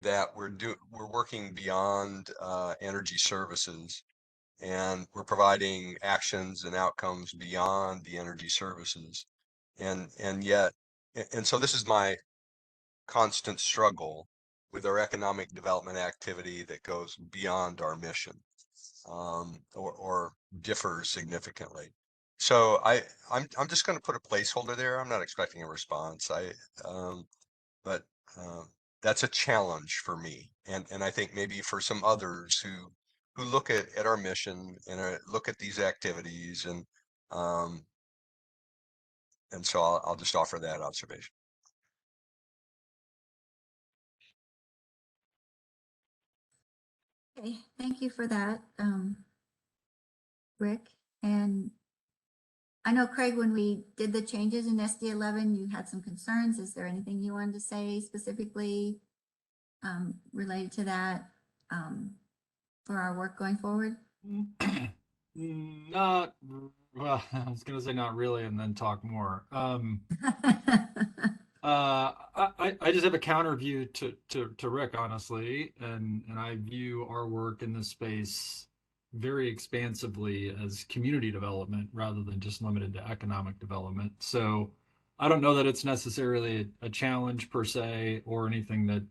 Speaker 16: that we're working beyond energy services, and we're providing actions and outcomes beyond the energy services, and yet, and so this is my constant struggle with our economic development activity that goes beyond our mission, or differs significantly. So I'm just going to put a placeholder there. I'm not expecting a response. But that's a challenge for me, and I think maybe for some others who look at our mission and look at these activities, and so I'll just offer that observation.
Speaker 9: Okay, thank you for that, Rick. And I know, Craig, when we did the changes in SD11, you had some concerns. Is there anything you wanted to say specifically related to that for our work going forward?
Speaker 3: Not, well, I was gonna say not really, and then talk more. I just have a counter view to Rick, honestly, and I view our work in this space very expansively as community development rather than just limited to economic development. So I don't know that it's necessarily a challenge per se or anything that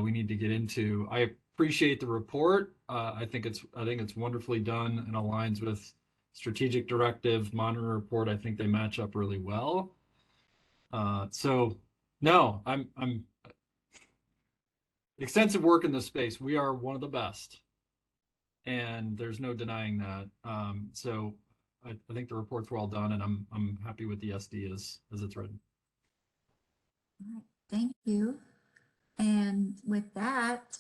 Speaker 3: we need to get into. I appreciate the report. I think it's wonderfully done and aligns with strategic directive, monitor report. I think they match up really well. So no, I'm extensive work in this space. We are one of the best, and there's no denying that. So I think the report's well done, and I'm happy with the SD as it's written.
Speaker 9: All right, thank you. And with that,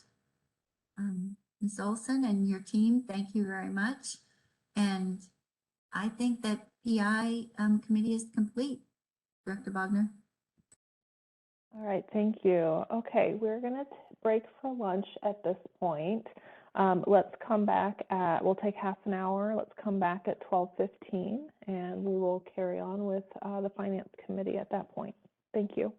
Speaker 9: Ms. Olson and your team, thank you very much. And I think that PI committee is complete. Director Bogner.
Speaker 1: All right, thank you. Okay, we're going to break for lunch at this point. Let's come back we'll take half an hour. Let's come back at 12:15, and we will carry on with the Finance Committee at that point. Thank you.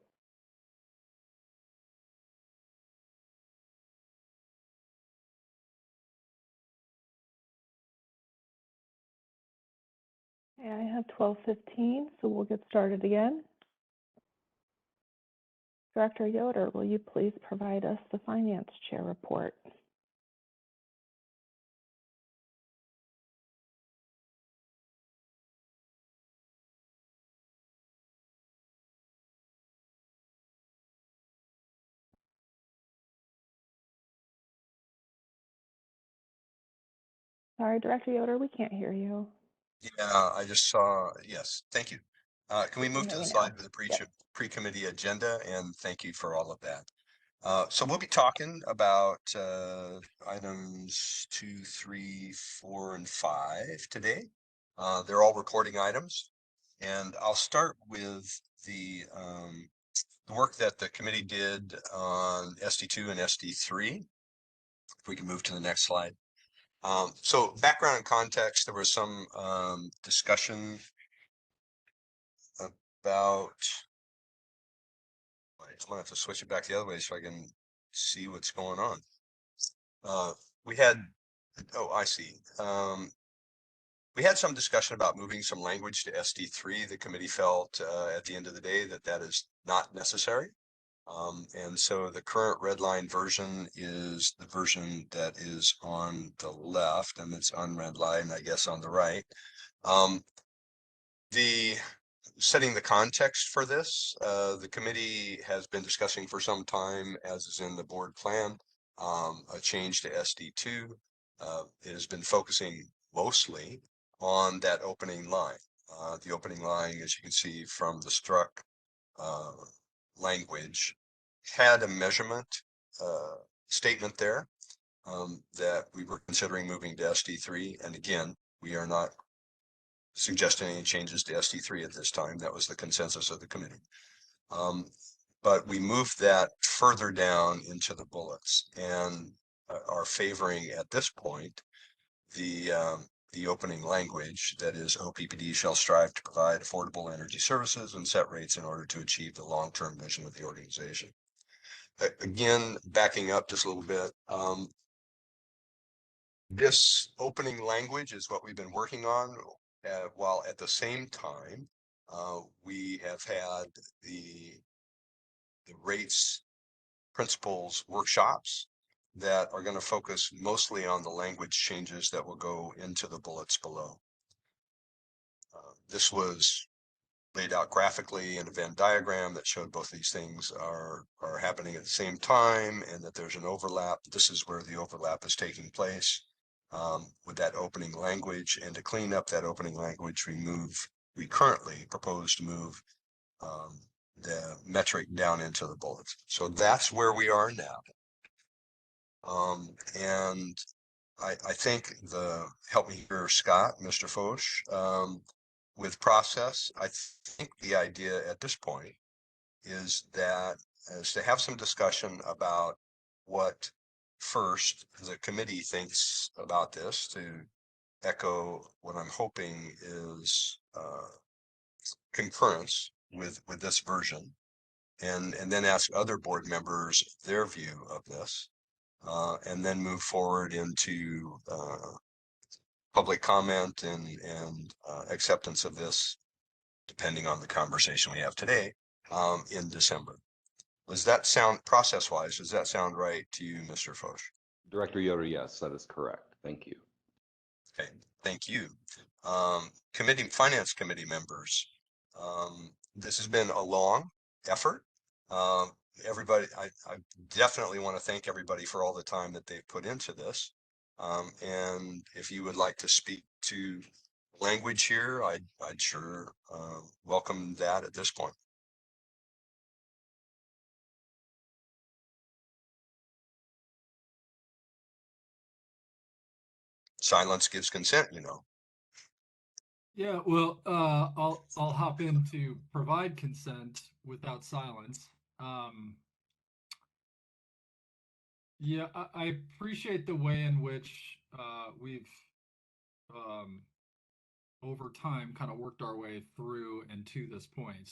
Speaker 1: Okay, I have 12:15, so we'll get started again. Director Yoder, will you please provide us the Finance Chair report? Sorry, Director Yoder, we can't hear you.
Speaker 16: Yeah, I just saw, yes, thank you. Can we
Speaker 1: We
Speaker 16: move
Speaker 1: can
Speaker 16: to
Speaker 1: hear
Speaker 16: the
Speaker 1: you
Speaker 16: slide
Speaker 1: now.
Speaker 16: with the
Speaker 1: Yep.
Speaker 16: pre-committee agenda? And thank you for all of that. So we'll be talking about items 2, 3, 4, and 5 today. They're all reporting items. And I'll start with the work that the committee did on SD2 and SD3. If we can move to the next slide. So background and context, there was some discussion about, I'm gonna have to switch it back the other way so I can see what's going on. We had, oh, I see. We had some discussion about moving some language to SD3. The committee felt at the end of the day that that is not necessary. And so the current red line version is the version that is on the left, and it's unredlined, I guess, on the right. The setting the context for this, the committee has been discussing for some time, as is in the board plan, a change to SD2. It has been focusing mostly on that opening line. The opening line, as you can see from the struck language, had a measurement statement there that we were considering moving to SD3. And again, we are not suggesting any changes to SD3 at this time. That was the consensus of the committee. But we moved that further down into the bullets and are favoring at this point the opening language that is OPPD shall strive to provide affordable energy services and set rates in order to achieve the long-term vision of the organization. Again, backing up just a little bit, this opening language is what we've been working on, while at the same time, we have had the rates principles workshops that are going to focus mostly on the language changes that will go into the bullets below. This was laid out graphically in a Venn diagram that showed both these things are happening at the same time and that there's an overlap. This is where the overlap is taking place with that opening language. And to clean up that opening language, we currently propose to move the metric down into the bullets. So that's where we are now. And I think help me here, Scott, Mr. Foch, with process, I think the idea at this point is to have some discussion about what first the committee thinks about this, to echo what I'm hoping is concurrence with this version, and then ask other board members their view of this, and then move forward into public comment and acceptance of this, depending on the conversation we have today, in December. Does that sound, process-wise, does that sound right to you, Mr. Foch?
Speaker 4: Director Yoder, yes, that is correct. Thank you.
Speaker 16: Okay, thank you. Finance committee members, this has been a long effort. Everybody, I definitely want to thank everybody for all the time that they've put into this. And if you would like to speak to language here, I'd sure welcome that at this point. Silence gives consent, you know.
Speaker 3: Yeah, well, I'll hop in to provide consent without silence. Yeah, I appreciate the way in which we've over time kind of worked our way through and to this point.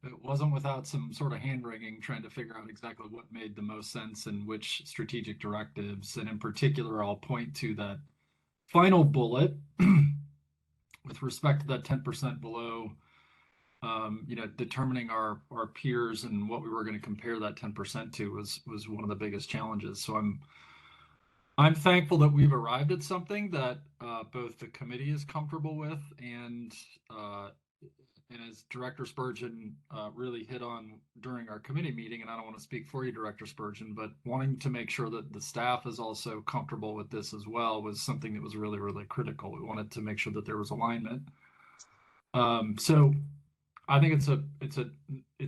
Speaker 3: It wasn't without some sort of hand-wringing trying to figure out exactly what made the most sense and which strategic directives. And in particular, I'll point to that final bullet with respect to that 10% below, determining our peers and what we were going to compare that 10% to was one of the biggest challenges. So I'm thankful that we've arrived at something that both the committee is comfortable with and and as Director Spurgeon really hit on during our committee meeting, and I don't want to speak for you, Director Spurgeon, but wanting to make sure that the staff is also comfortable with this as well was something that was really, really critical. We wanted to make sure that there was alignment. So I think it's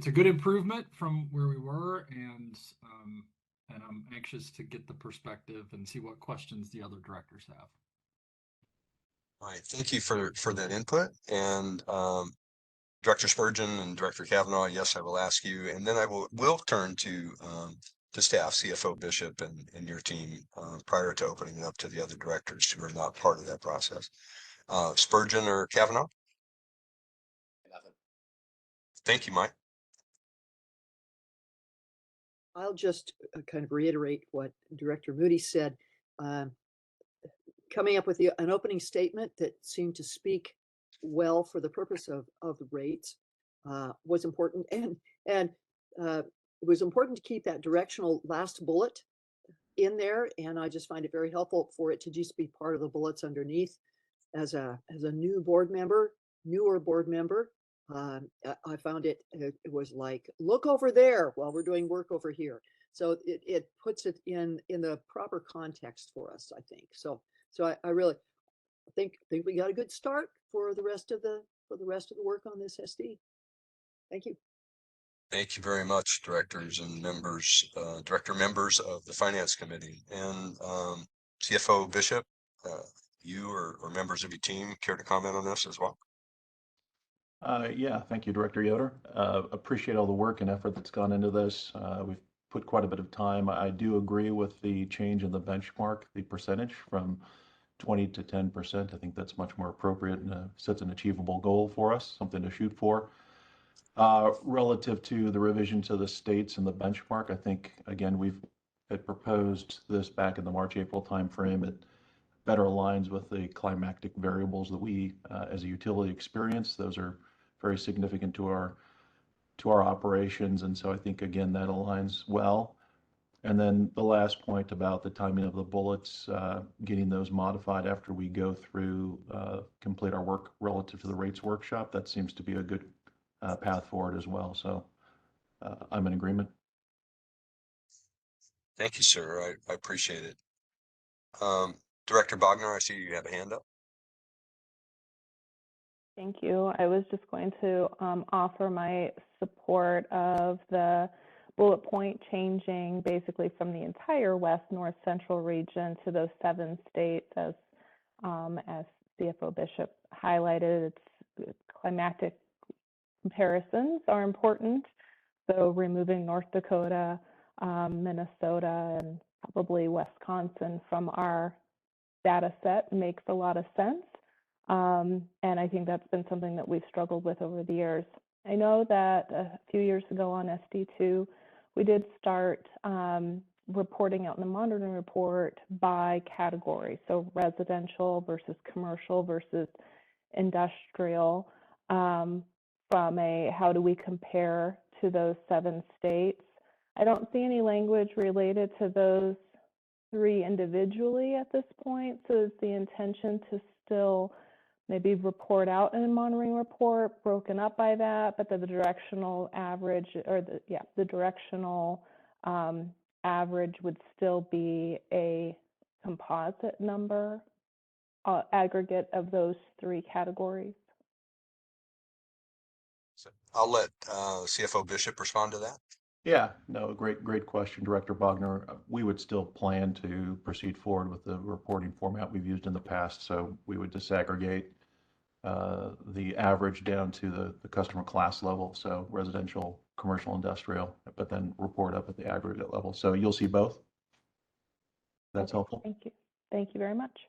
Speaker 3: a good improvement from where we were, and I'm anxious to get the perspective and see what questions the other directors have.
Speaker 16: All right, thank you for that input. And Director Spurgeon and Director Kavanaugh, yes, I will ask you, and then I will turn to staff, CFO Bishop and your team prior to opening it up to the other directors who are not part of that process. Spurgeon or Kavanaugh?
Speaker 5: Nothing.
Speaker 16: Thank you, Mike.
Speaker 14: I'll just kind of reiterate what Director Moody said. Coming up with an opening statement that seemed to speak well for the purpose of the rates was important, and it was important to keep that directional last bullet in there, and I just find it very helpful for it to just be part of the bullets underneath. As a newer board member, I found it was like, look over there while we're doing work over here. So it puts it in the proper context for us, I think. So I really think we got a good start for the rest of the work on this SD. Thank you.
Speaker 16: Thank you very much, directors and members, director members of the Finance Committee, and CFO Bishop. You or members of your team care to comment on this as well?
Speaker 2: Yeah, thank you, Director Yoder. Appreciate all the work and effort that's gone into this. We've put quite a bit of time. I do agree with the change in the benchmark, the percentage from 20 to 10%. I think that's much more appropriate and sets an achievable goal for us, something to shoot for. Relative to the revision to the states and the benchmark, I think, again, had proposed this back in the March-April timeframe. It better aligns with the climactic variables that we as a utility experience. Those are very significant to our operations, and so I think, again, that aligns well. And then the last point about the timing of the bullets, getting those modified after we go through, complete our work relative to the rates workshop, that seems to be a good path forward as well. So I'm in agreement.
Speaker 16: Thank you, sir. I appreciate it. Director Bogner, I see you have a hand up.
Speaker 1: Thank you. I was just going to offer my support of the bullet point changing basically from the entire West North Central region to those 7 states, as CFO Bishop highlighted. It's climatic comparisons are important. So removing North Dakota, Minnesota, and probably Wisconsin from our data set makes a lot of sense. And I think that's been something that we've struggled with over the years. I know that a few years ago on SD2, we did start reporting out in the monitoring report by category. So residential versus commercial versus industrial, from a how do we compare to those 7 states. I don't see any language related to those 3 individually at this point. So is the intention to still maybe report out in a monitoring report broken up by that, but the directional average, or the directional average would still be a composite number, aggregate of those 3 categories?
Speaker 16: So I'll let CFO Bishop respond to that.
Speaker 2: Yeah, no, great question, Director Bogner. We would still plan to proceed forward with the reporting format we've used in the past. So we would disaggregate the average down to the customer class level, so residential, commercial, industrial, but then report up at the aggregate level. So you'll see both. That's helpful.
Speaker 1: Thank you. Thank you very much.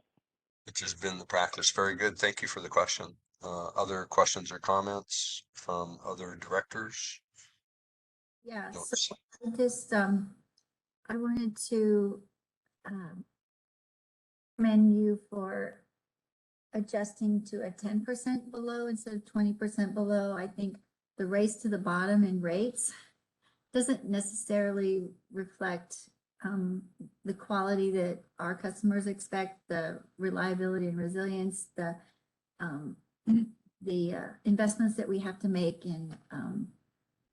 Speaker 16: Which has been the practice. Very good. Thank you for the question. Other questions or comments from other directors?
Speaker 9: Yeah,
Speaker 16: No.
Speaker 9: so just I wanted to commend you for adjusting to a 10% below instead of 20% below. I think the race to the bottom in rates doesn't necessarily reflect the quality that our customers expect, the reliability and resilience, the investments that we have to make in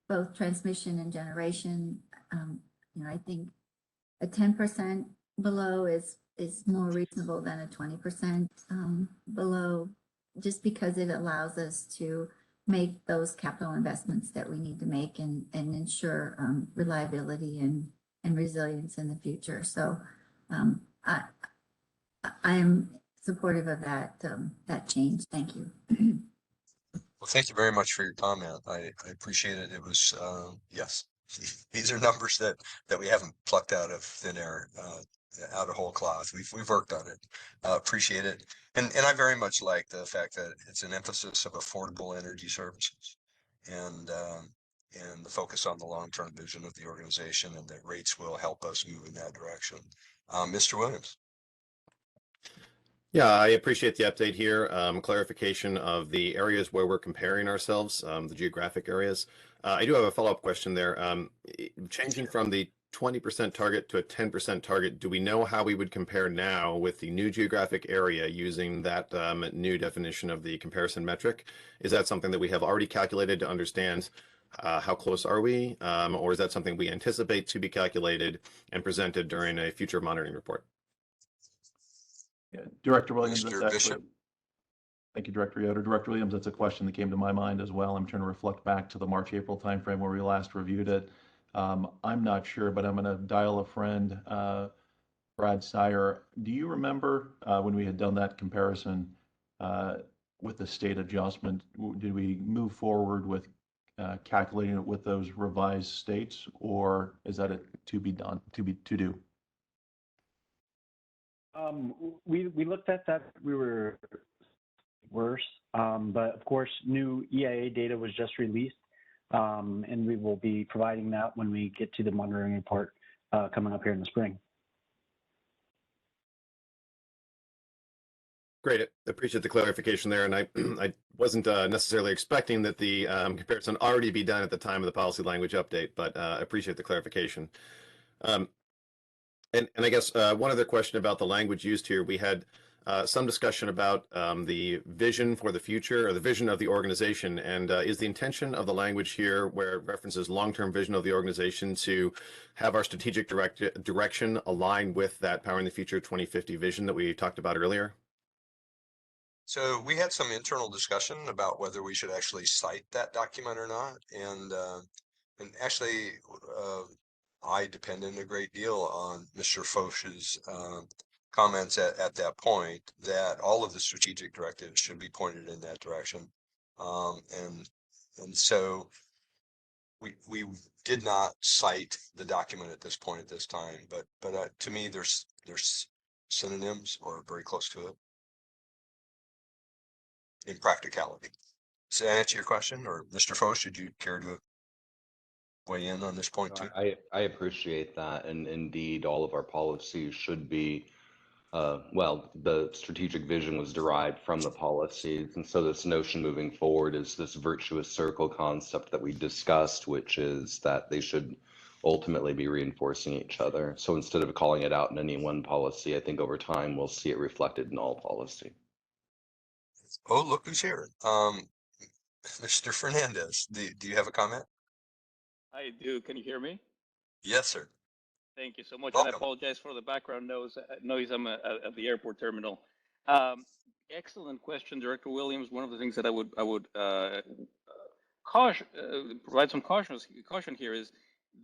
Speaker 9: both transmission and generation. I think a 10% below is more reasonable than a 20% below, just because it allows us to make those capital investments that we need to make and ensure reliability and resilience in the future. So I am supportive of that change. Thank you.
Speaker 16: Well, thank you very much for your comment. I appreciate it. It was, yes, these are numbers that we haven't plucked out of thin air, out of whole cloth. We've worked on it. Appreciate it. And I very much like the fact that it's an emphasis of affordable energy services and the focus on the long-term vision of the organization, and that rates will help us move in that direction. Mr. Williams.
Speaker 5: Yeah, I appreciate the update here. Clarification of the areas where we're comparing ourselves, the geographic areas. I do have a follow-up question there. Changing from the 20% target to a 10% target, do we know how we would compare now with the new geographic area using that new definition of the comparison metric? Is that something that we have already calculated to understand how close are we? Or is that something we anticipate to be calculated and presented during a future monitoring report?
Speaker 2: Yeah, Director Williams,
Speaker 16: Mr.
Speaker 2: that's
Speaker 16: Bishop.
Speaker 2: actually, thank you, Director Yoder. Director Williams, that's a question that came to my mind as well. I'm trying to reflect back to the March-April timeframe where we last reviewed it. I'm not sure, but I'm going to dial a friend, Brad Sire. Do you remember when we had done that comparison with the state adjustment? Did we move forward with calculating it with those revised states, or is that to be done, to do?
Speaker 17: We looked at that. We were worse, but of course, new EIA data was just released, and we will be providing that when we get to the monitoring report coming up here in the spring.
Speaker 5: Great. Appreciate the clarification there. And I wasn't necessarily expecting that the comparison already be done at the time of the policy language update, but appreciate the clarification. And I guess one other question about the language used here. We had some discussion about the vision for the future, or the vision of the organization. And is the intention of the language here, where it references long-term vision of the organization, to have our strategic direction align with that Powering the Future 2050 vision that we talked about earlier?
Speaker 16: So we had some internal discussion about whether we should actually cite that document or not. And actually, I depended a great deal on Mr. Foch's comments at that point, that all of the strategic directives should be pointed in that direction. And so we did not cite the document at this point at this time, but to me, there's synonyms or very close to it in practicality. Does that answer your question? Or Mr. Foch, should you care to weigh in on this point too?
Speaker 4: I appreciate that, and indeed, all of our policies should be, well, the strategic vision was derived from the policies, and so this notion moving forward is this virtuous circle concept that we discussed, which is that they should ultimately be reinforcing each other. So instead of calling it out in any one policy, I think over time we'll see it reflected in all policy.
Speaker 16: Oh, look who's here. Mr. Fernandez, do you have a comment?
Speaker 18: I do. Can you hear me?
Speaker 16: Yes, sir.
Speaker 18: Thank you so much.
Speaker 16: Welcome.
Speaker 18: And I apologize for the background noise. I'm at the airport terminal. Excellent question, Director Williams. One of the things that I would provide some caution here is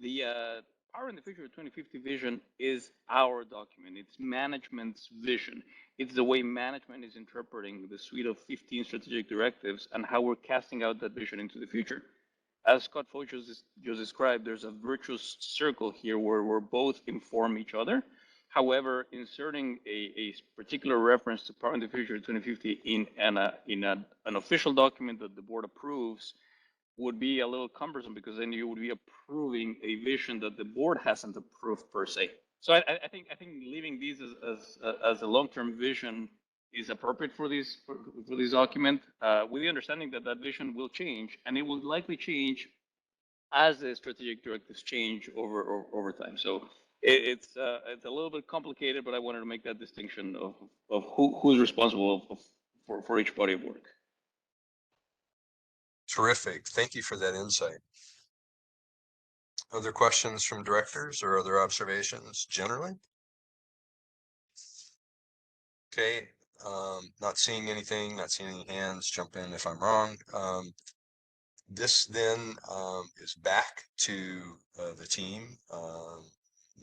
Speaker 18: the Powering the Future 2050 vision is our document. It's management's vision. It's the way management is interpreting the suite of 15 strategic directives and how we're casting out that vision into the future. As Scott Foch just described, there's a virtuous circle here where we're both inform each other. However, inserting a particular reference to Powering the Future 2050 in an official document that the board approves would be a little cumbersome, because then you would be approving a vision that the board hasn't approved per se. So I think leaving these as a long-term vision is appropriate for this document, with the understanding that that vision will change, and it will likely change as the strategic directives change over time. So it's a little bit complicated, but I wanted to make that distinction of who's responsible for each body of work.
Speaker 16: Terrific. Thank you for that insight. Other questions from directors or other observations generally? Okay, not seeing anything, not seeing any hands. Jump in if I'm wrong. This then is back to the team,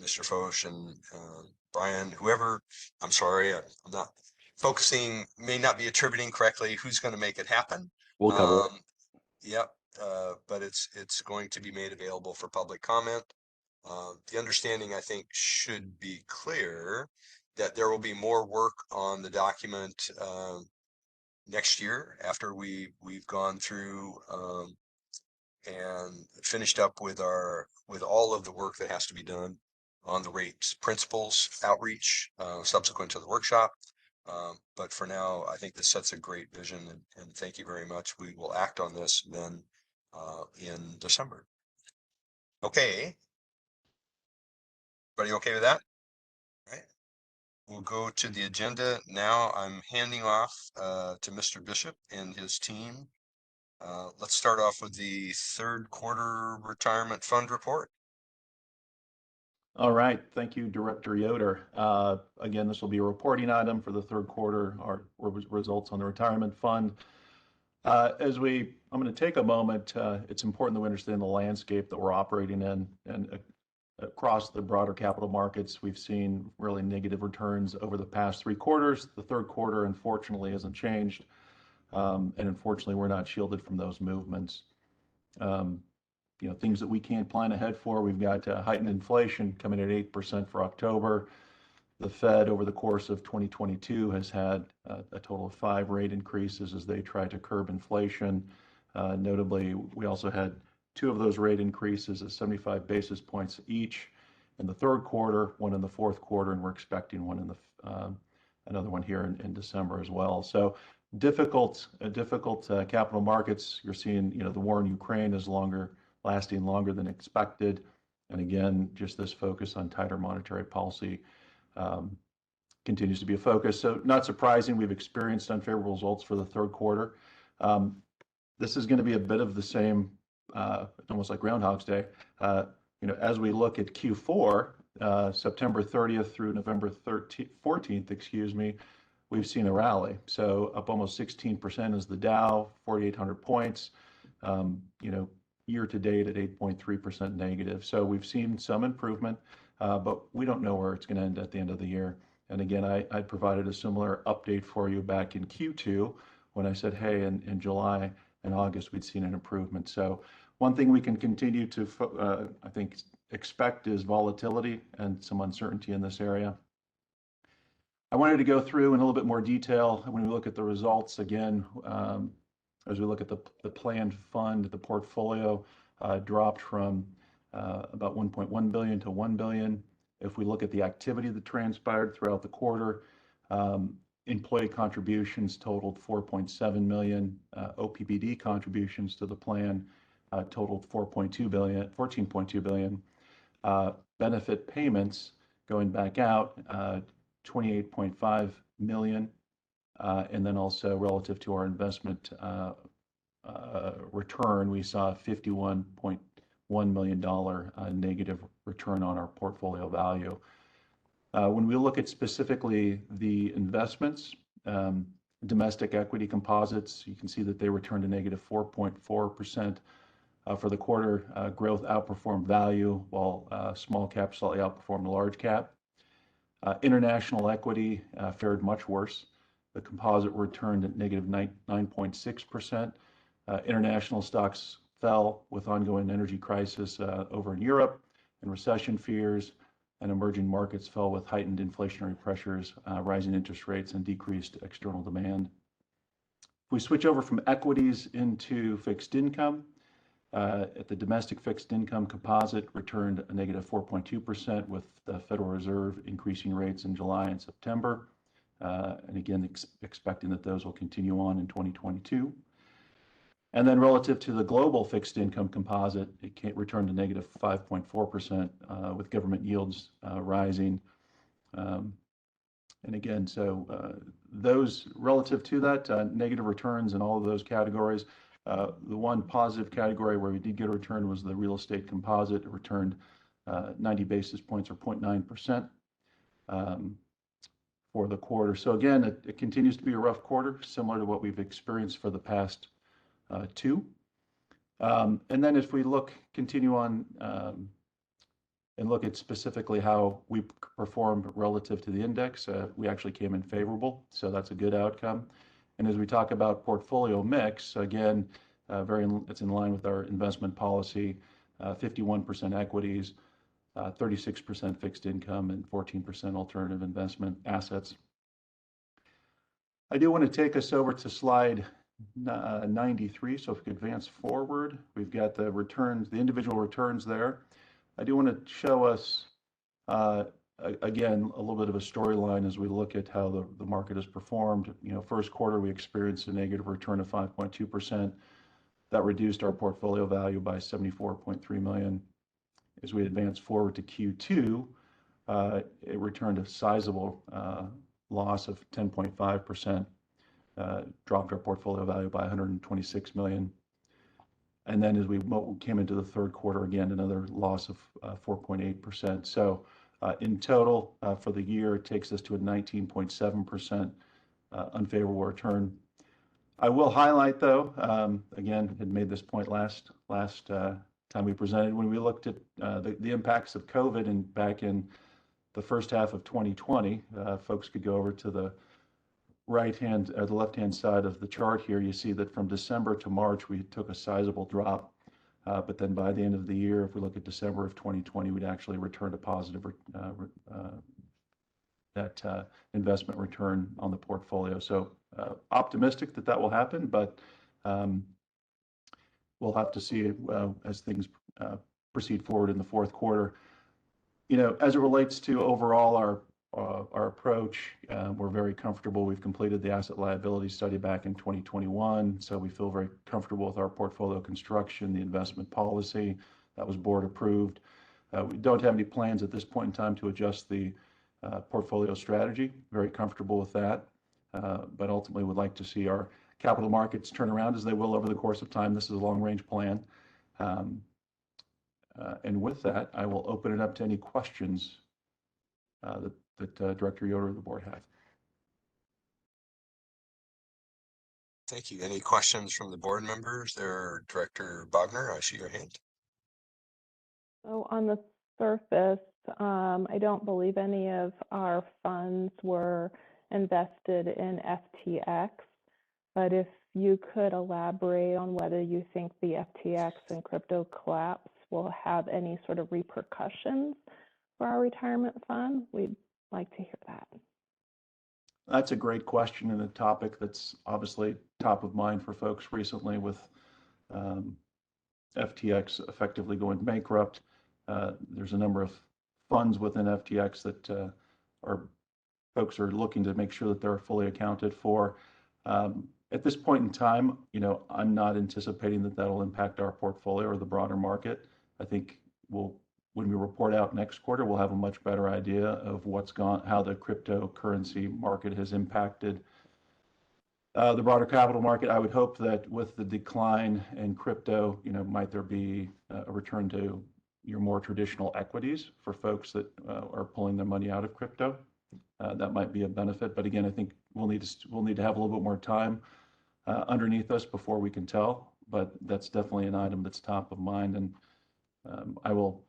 Speaker 16: Mr. Foch and Brian, whoever. I'm sorry, I'm not focusing, may not be attributing correctly who's going to make it happen.
Speaker 4: We'll cover it.
Speaker 16: Yep, but it's going to be made available for public comment. The understanding, I think, should be clear that there will be more work on the document next year after we've gone through and finished up with all of the work that has to be done on the rates principles outreach subsequent to the workshop. But for now, I think this sets a great vision, and thank you very much. We will act on this then in December. Okay. Everybody okay with that? All right. We'll go to the agenda now. I'm handing off to Mr. Bishop and his team. Let's start off with the third quarter retirement fund report.
Speaker 19: All right, thank you, Director Yoder. Again, this will be a reporting item for the third quarter, our results on the retirement fund. I'm going to take a moment. It's important that we understand the landscape that we're operating in, and across the broader capital markets, we've seen really negative returns over the past 3 quarters. The third quarter, unfortunately, hasn't changed, and unfortunately, we're not shielded from those movements. Things that we can't plan ahead for. We've got heightened inflation coming at 8% for October. The Fed over the course of 2022 has had a total of 5 rate increases as they try to curb inflation. Notably, we also had 2 of those rate increases at 75 basis points each in the third quarter, 1 in the fourth quarter, and we're expecting another one here in December as well. So difficult capital markets. You're seeing, the war in Ukraine is lasting longer than expected. And again, just this focus on tighter monetary policy continues to be a focus. So not surprising, we've experienced unfavorable results for the third quarter. This is going to be a bit of the same, almost like Groundhog's Day. As we look at Q4, September 30th through November 14th, we've seen a rally. So up almost 16% is the Dow, 4,800 points. Year to date at 8.3% negative. So we've seen some improvement, but we don't know where it's going to end at the end of the year. And again, I provided a similar update for you back in Q2 when I said, hey, in July and August, we'd seen an improvement. So one thing we can continue to, I think, expect is volatility and some uncertainty in this area. I wanted to go through in a little bit more detail when we look at the results again. As we look at the planned fund, the portfolio dropped from about 1.1 billion to 1 billion. If we look at the activity that transpired throughout the quarter, employee contributions totaled 4.7 million. OPPD contributions to the plan totaled 14.2 billion. Benefit payments going back out, 28.5 million. And then also relative to our investment return, we saw a $51.1 million negative return on our portfolio value. When we look at specifically the investments, domestic equity composites, you can see that they returned a negative 4.4% for the quarter. Growth outperformed value, while small cap slightly outperformed the large cap. International equity fared much worse. The composite returned at negative 9.6%. International stocks fell with ongoing energy crisis over in Europe and recession fears, and emerging markets fell with heightened inflationary pressures, rising interest rates, and decreased external demand. If we switch over from equities into fixed income, at the domestic fixed income composite returned a negative 4.2% with the Federal Reserve increasing rates in July and September. And again, expecting that those will continue on in 2022. And then relative to the global fixed income composite, it returned to negative 5.4% with government yields rising. And again, so those relative to that, negative returns in all of those categories. The one positive category where we did get a return was the real estate composite. It returned 90 basis points or 0.9% for the quarter. So again, it continues to be a rough quarter, similar to what we've experienced for the past two. And then if we continue on and look at specifically how we performed relative to the index, we actually came in favorable. So that's a good outcome. And as we talk about portfolio mix, again, it's in line with our investment policy, 51% equities, 36% fixed income, and 14% alternative investment assets. I do want to take us over to slide 93. So if we could advance forward, we've got the returns, the individual returns there. I do want to show us, again, a little bit of a storyline as we look at how the market has performed. First quarter, we experienced a negative return of 5.2%. That reduced our portfolio value by $74.3 million. As we advance forward to Q2, it returned a sizable loss of 10.5%, dropped our portfolio value by $126 million. And then as we came into the third quarter, again, another loss of 4.8%. So in total, for the year, it takes us to a 19.7% unfavorable return. I will highlight, though, again, had made this point last time we presented, when we looked at the impacts of COVID and back in the first half of 2020, folks could go over to the the left-hand side of the chart here. You see that from December to March, we took a sizable drop. But then by the end of the year, if we look at December of 2020, we'd actually returned a positive investment return on the portfolio. So optimistic that will happen, but we'll have to see as things proceed forward in the fourth quarter. As it relates to overall our approach, we're very comfortable. We've completed the asset liability study back in 2021, so we feel very comfortable with our portfolio construction, the investment policy that was board approved. We don't have any plans at this point in time to adjust the portfolio strategy. Very comfortable with that, but ultimately would like to see our capital markets turn around, as they will over the course of time. This is a long-range plan. And with that, I will open it up to any questions that Director Yoder or the board have.
Speaker 16: Thank you. Any questions from the board members? Director Bogner, I see your hand.
Speaker 1: So on the surface, I don't believe any of our funds were invested in FTX, but if you could elaborate on whether you think the FTX and crypto collapse will have any sort of repercussions for our retirement fund, we'd like to hear that.
Speaker 19: That's a great question, and a topic that's obviously top of mind for folks recently with FTX effectively going bankrupt. There's a number of funds within FTX that folks are looking to make sure that they're fully accounted for. At this point in time, I'm not anticipating that that'll impact our portfolio or the broader market. I think when we report out next quarter, we'll have a much better idea of how the cryptocurrency market has impacted the broader capital market. I would hope that with the decline in crypto, might there be a return to your more traditional equities for folks that are pulling their money out of crypto. That might be a benefit, but again, I think we'll need to have a little bit more time underneath us before we can tell. But that's definitely an item that's top of mind, and I will.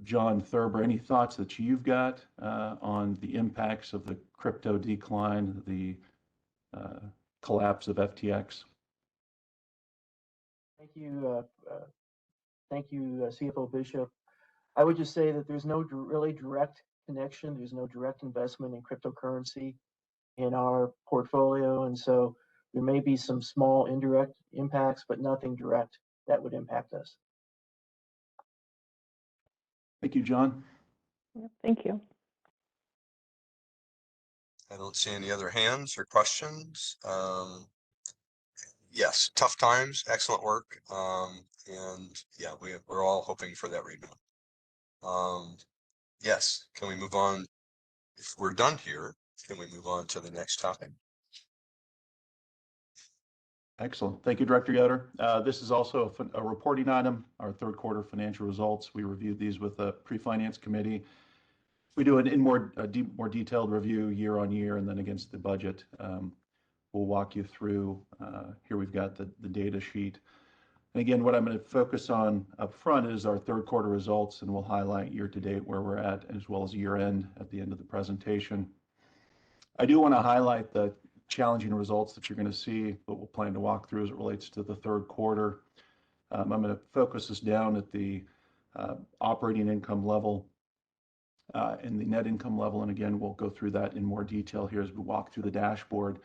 Speaker 19: John Thurber, any thoughts that you've got on the impacts of the crypto decline, the collapse of FTX?
Speaker 20: Thank you, CFO Bishop. I would just say that there's no really direct connection. There's no direct investment in cryptocurrency in our portfolio, and so there may be some small indirect impacts, but nothing direct that would impact us.
Speaker 19: Thank you, John.
Speaker 1: Thank you.
Speaker 16: I don't see any other hands or questions. Yes, tough times, excellent work. And yeah, we're all hoping for that rebound. Yes, can we move on? If we're done here, can we move on to the next topic?
Speaker 19: Excellent. Thank you, Director Yoder. This is also a reporting item, our third quarter financial results. We reviewed these with the pre-finance committee. We do it in more detailed review year on year and then against the budget. We'll walk you through. Here we've got the data sheet. And again, what I'm going to focus on up front is our third quarter results, and we'll highlight year to date where we're at, as well as year end at the end of the presentation. I do want to highlight the challenging results that you're going to see, but we'll plan to walk through as it relates to the third quarter. I'm going to focus this down at the operating income level and the net income level. And again, we'll go through that in more detail here as we walk through the dashboard.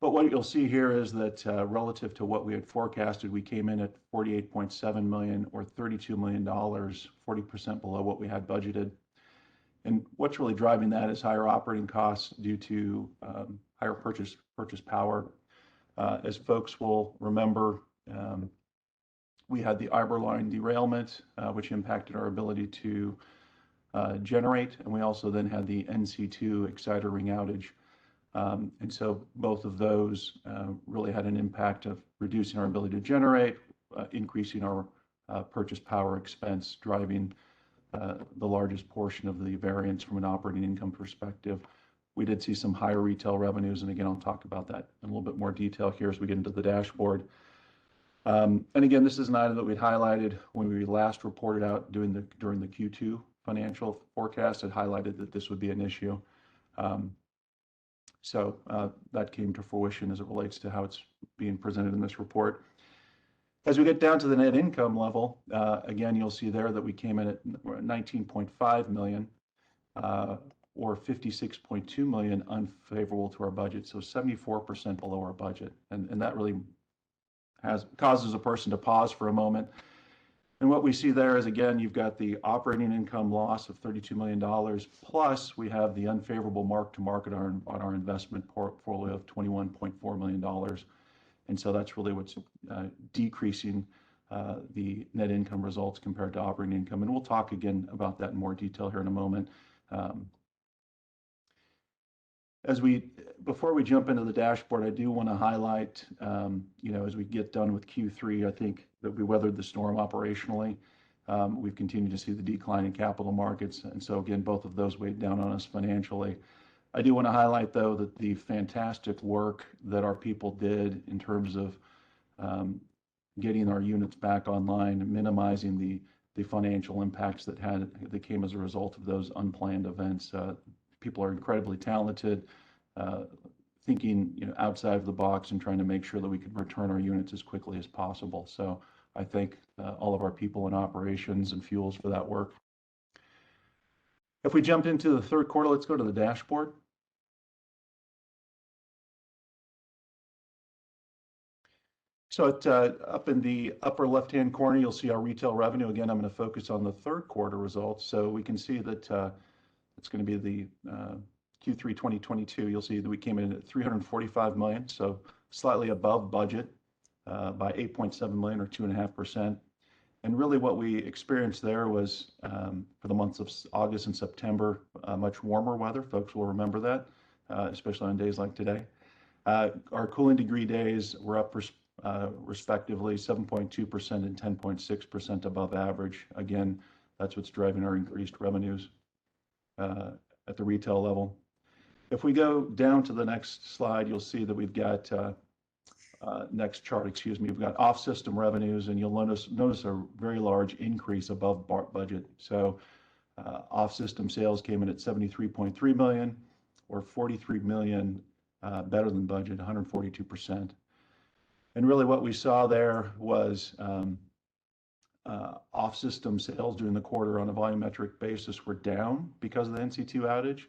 Speaker 19: But what you'll see here is that relative to what we had forecasted, we came in at $48.7 million or $32 million, 40% below what we had budgeted. And what's really driving that is higher operating costs due to higher purchase power. As folks will remember, we had the Arbor line derailment, which impacted our ability to generate, and we also then had the NC2 exciter ring outage. And so both of those really had an impact of reducing our ability to generate, increasing our purchase power expense, driving the largest portion of the variance from an operating income perspective. We did see some higher retail revenues, and again, I'll talk about that in a little bit more detail here as we get into the dashboard. And again, this is an item that we'd highlighted when we last reported out during the Q2 financial forecast. It highlighted that this would be an issue. So that came to fruition as it relates to how it's being presented in this report. As we get down to the net income level, again, you'll see there that we came in at $19.5 million or $56.2 million unfavorable to our budget, so 74% below our budget. And that really causes a person to pause for a moment. And what we see there is, again, you've got the operating income loss of $32 million, plus we have the unfavorable mark to market on our investment portfolio of $21.4 million. And so that's really what's decreasing the net income results compared to operating income. And we'll talk again about that in more detail here in a moment. Before we jump into the dashboard, I do want to highlight, as we get done with Q3, I think that we weathered the storm operationally. We've continued to see the decline in capital markets. And so again, both of those weighed down on us financially. I do want to highlight, though, that the fantastic work that our people did in terms of getting our units back online and minimizing the financial impacts that came as a result of those unplanned events. People are incredibly talented, thinking outside of the box and trying to make sure that we could return our units as quickly as possible. So I thank all of our people in operations and fuels for that work. If we jump into the third quarter, let's go to the dashboard. So up in the upper left-hand corner, you'll see our retail revenue. Again, I'm going to focus on the third quarter results. So we can see that it's going to be the Q3 2022. You'll see that we came in at $345 million, so slightly above budget by $8.7 million or 2.5%. And really what we experienced there was for the months of August and September, much warmer weather. Folks will remember that, especially on days like today. Our cooling degree days were up respectively 7.2% and 10.6% above average. Again, that's what's driving our increased revenues at the retail level. If we go down to the next slide, you'll see that we've got next chart, excuse me, we've got off-system revenues, and you'll notice a very large increase above budget. So off-system sales came in at $73.3 million or $43 million better than budget, 142%. And really what we saw there was off-system sales during the quarter on a volumetric basis were down because of the NC2 outage,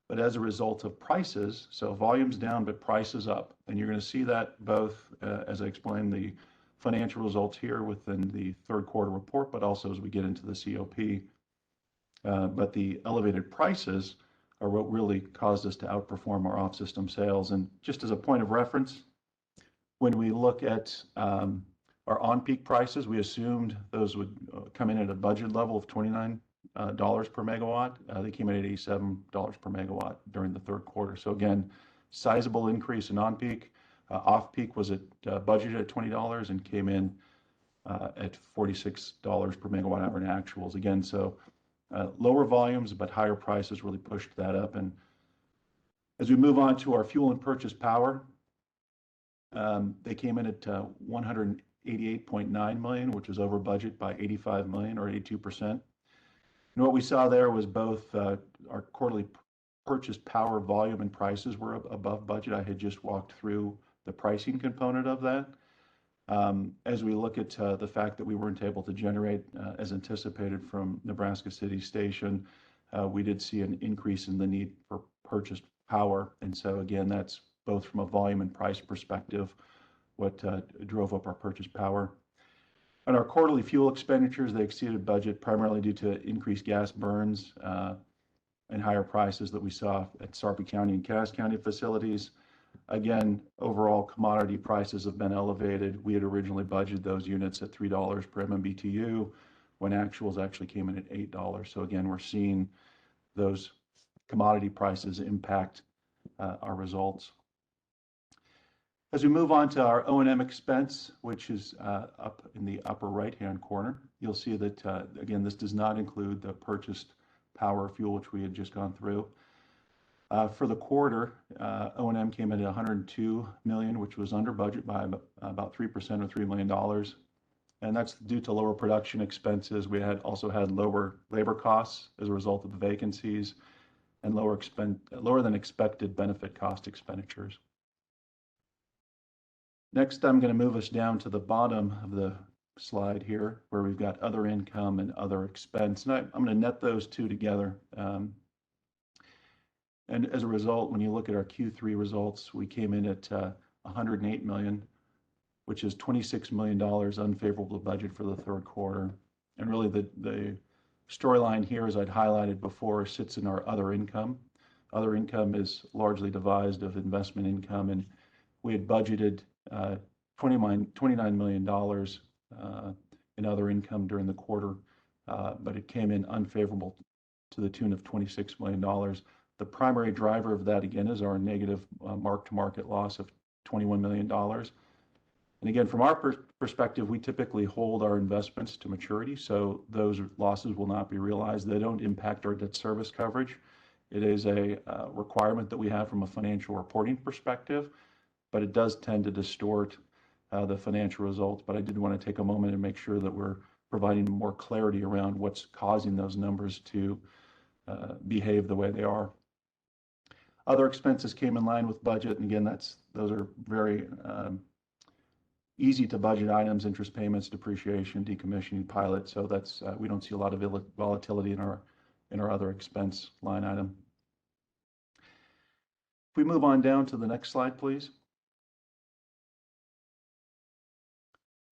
Speaker 19: but as a result of prices, so volumes down, but prices up. And you're going to see that both, as I explained, the financial results here within the third quarter report, but also as we get into the COP. But the elevated prices are what really caused us to outperform our off-system sales. And just as a point of reference, when we look at our on-peak prices, we assumed those would come in at a budget level of $29 per megawatt. They came in at $87 per megawatt during the third quarter. So again, sizable increase in on-peak, Off-peak was at budgeted at $20 and came in at $46 per megawatt hour in actuals. Again, so lower volumes, but higher prices really pushed that up. And as we move on to our fuel and purchase power, they came in at 188.9 million, which was over budget by 85 million or 82%. And what we saw there was both our quarterly purchase power volume and prices were above budget. I had just walked through the pricing component of that. As we look at the fact that we weren't able to generate as anticipated from Nebraska City Station, we did see an increase in the need for purchased power. And so again, that's both from a volume and price perspective, what drove up our purchase power. On our quarterly fuel expenditures, they exceeded budget primarily due to increased gas burns and higher prices that we saw at Sarpy County and Cass County facilities. Again, overall commodity prices have been elevated. We had originally budgeted those units at $3 per MMBTU when actuals actually came in at $8. So again, we're seeing those commodity prices impact our results. As we move on to our O&M expense, which is up in the upper right-hand corner, you'll see that, again, this does not include the purchased power fuel, which we had just gone through. For the quarter, O&M came in at 102 million, which was under budget by about 3% or $3 million. And that's due to lower production expenses. We had also had lower labor costs as a result of the vacancies and lower than expected benefit cost expenditures. Next, I'm going to move us down to the bottom of the slide here, where we've got other income and other expense. And I'm going to net those two together. And as a result, when you look at our Q3 results, we came in at 108 million, which is $26 million unfavorable to budget for the third quarter. And really the storyline here, as I'd highlighted before, sits in our other income. Other income is largely devised of investment income, and we had budgeted $29 million in other income during the quarter, but it came in unfavorable to the tune of $26 million. The primary driver of that, again, is our negative mark-to-market loss of $21 million. And again, from our perspective, we typically hold our investments to maturity, so those losses will not be realized. They don't impact our debt service coverage. It is a requirement that we have from a financial reporting perspective, but it does tend to distort the financial results. But I did want to take a moment and make sure that we're providing more clarity around what's causing those numbers to behave the way they are. Other expenses came in line with budget, and again, those are very easy to budget items: interest payments, depreciation, decommissioning, pilot. So that's we don't see a lot of volatility in our other expense line item. If we move on down to the next slide, please.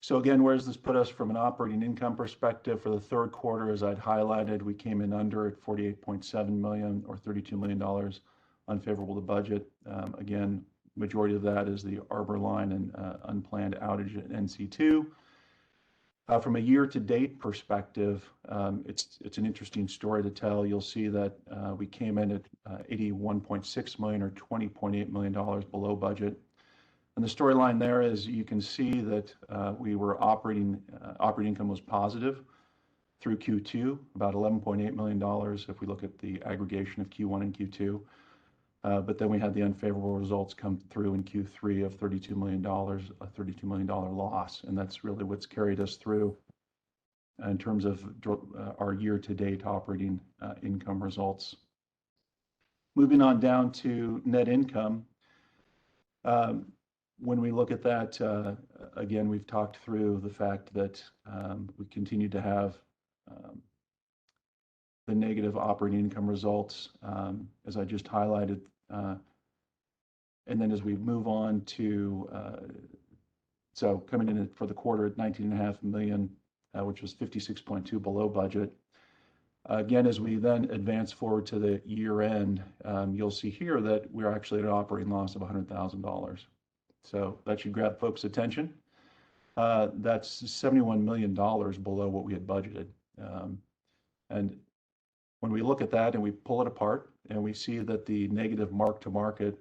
Speaker 19: So again, where does this put us from an operating income perspective? For the third quarter, as I'd highlighted, we came in under at 48.7 million or $32 million unfavorable to budget. Again, majority of that is the Arbor line and unplanned outage at NC2. From a year-to-date perspective, it's an interesting story to tell. You'll see that we came in at 81.6 million or $20.8 million below budget. And the storyline there is you can see that we were operating income was positive through Q2, about $11.8 million if we look at the aggregation of Q1 and Q2. But then we had the unfavorable results come through in Q3 of $32 million, a $32 million loss. And that's really what's carried us through in terms of our year-to-date operating income results. Moving on down to net income. When we look at that, again, we've talked through the fact that we continue to have the negative operating income results, as I just highlighted. And then as we move on to, so coming in for the quarter at 19.5 million, which was 56.2 below budget. Again, as we then advance forward to the year end, you'll see here that we're actually at an operating loss of $100,000. So that should grab folks' attention. That's $71 million below what we had budgeted. And when we look at that and we pull it apart and we see that the negative mark to market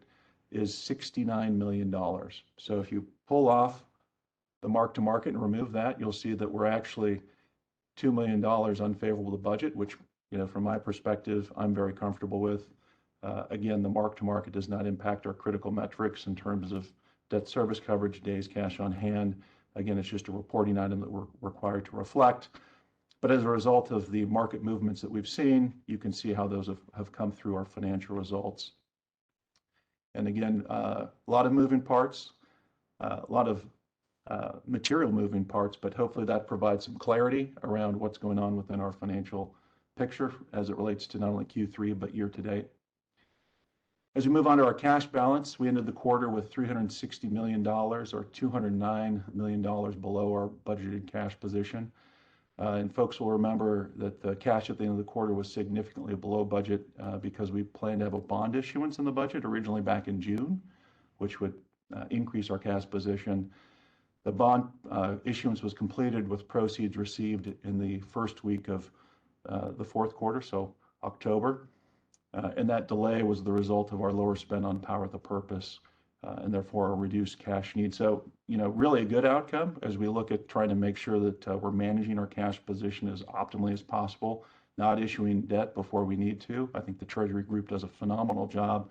Speaker 19: is $69 million. So if you pull off the mark to market and remove that, you'll see that we're actually $2 million unfavorable to budget, which, from my perspective, I'm very comfortable with. Again, the mark to market does not impact our critical metrics in terms of debt service coverage, days cash on hand. Again, it's just a reporting item that we're required to reflect. But as a result of the market movements that we've seen, you can see how those have come through our financial results. And again, a lot of moving parts, a lot of material moving parts, but hopefully that provides some clarity around what's going on within our financial picture as it relates to not only Q3, but year to date. As we move on to our cash balance, we ended the quarter with $360 million, or $209 million below our budgeted cash position. And folks will remember that the cash at the end of the quarter was significantly below budget because we planned to have a bond issuance in the budget originally back in June, which would increase our cash position. The bond issuance was completed with proceeds received in the first week of the fourth quarter, so October. And that delay was the result of our lower spend on power with a purpose and therefore a reduced cash need. So, really a good outcome as we look at trying to make sure that we're managing our cash position as optimally as possible, not issuing debt before we need to. I think the Treasury group does a phenomenal job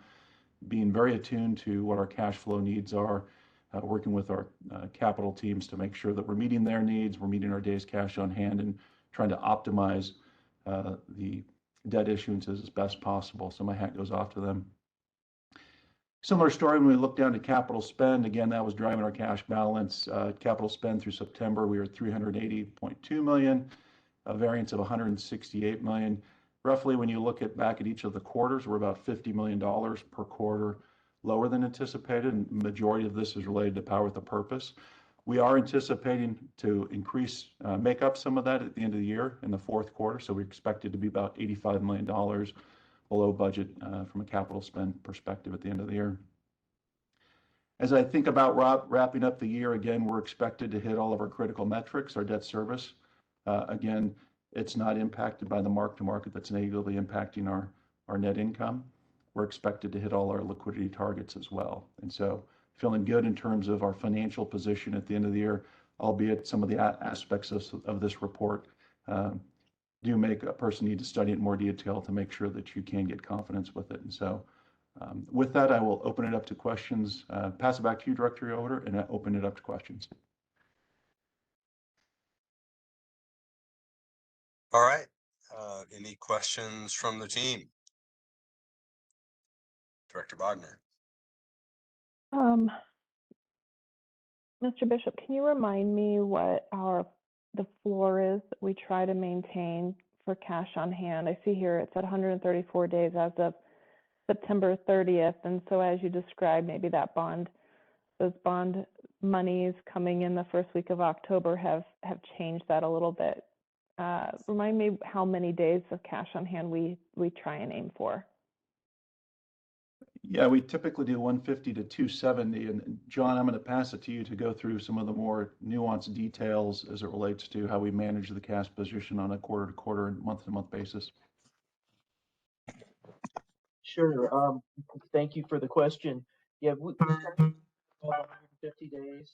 Speaker 19: being very attuned to what our cash flow needs are, working with our capital teams to make sure that we're meeting their needs, we're meeting our days cash on hand, and trying to optimize the debt issuances as best possible. So my hat goes off to them. Similar story when we look down to capital spend. Again, that was driving our cash balance. Capital spend through September, we were at $380.2 million, a variance of $168 million. Roughly, when you look back at each of the quarters, we're about $50 million per quarter lower than anticipated, and the majority of this is related to power with a purpose. We are anticipating to make up some of that at the end of the year in the fourth quarter, so we expect it to be about $85 million below budget from a capital spend perspective at the end of the year. As I think about wrapping up the year, again, we're expected to hit all of our critical metrics, our debt service. Again, it's not impacted by the mark-to-market that's negatively impacting our net income. We're expected to hit all our liquidity targets as well. And so feeling good in terms of our financial position at the end of the year, albeit some of the aspects of this report do make a person need to study it in more detail to make sure that you can get confidence with it. And so with that, I will open it up to questions, pass it back to you, Director Yoder, and open it up to questions.
Speaker 16: All right. Any questions from the team? Director Bogner.
Speaker 1: Mr. Bishop, can you remind me what the floor is that we try to maintain for cash on hand? I see here it's at 134 days as of September 30th. And so as you described, maybe those bond monies coming in the first week of October have changed that a little bit. Remind me how many days of cash on hand we try and aim for.
Speaker 19: Yeah, we typically do 150 to 270. And John, I'm going to pass it to you to go through some of the more nuanced details as it relates to how we manage the cash position on a quarter-to-quarter and month-to-month basis.
Speaker 20: Sure. Thank you for the question. Yeah, we 150 days.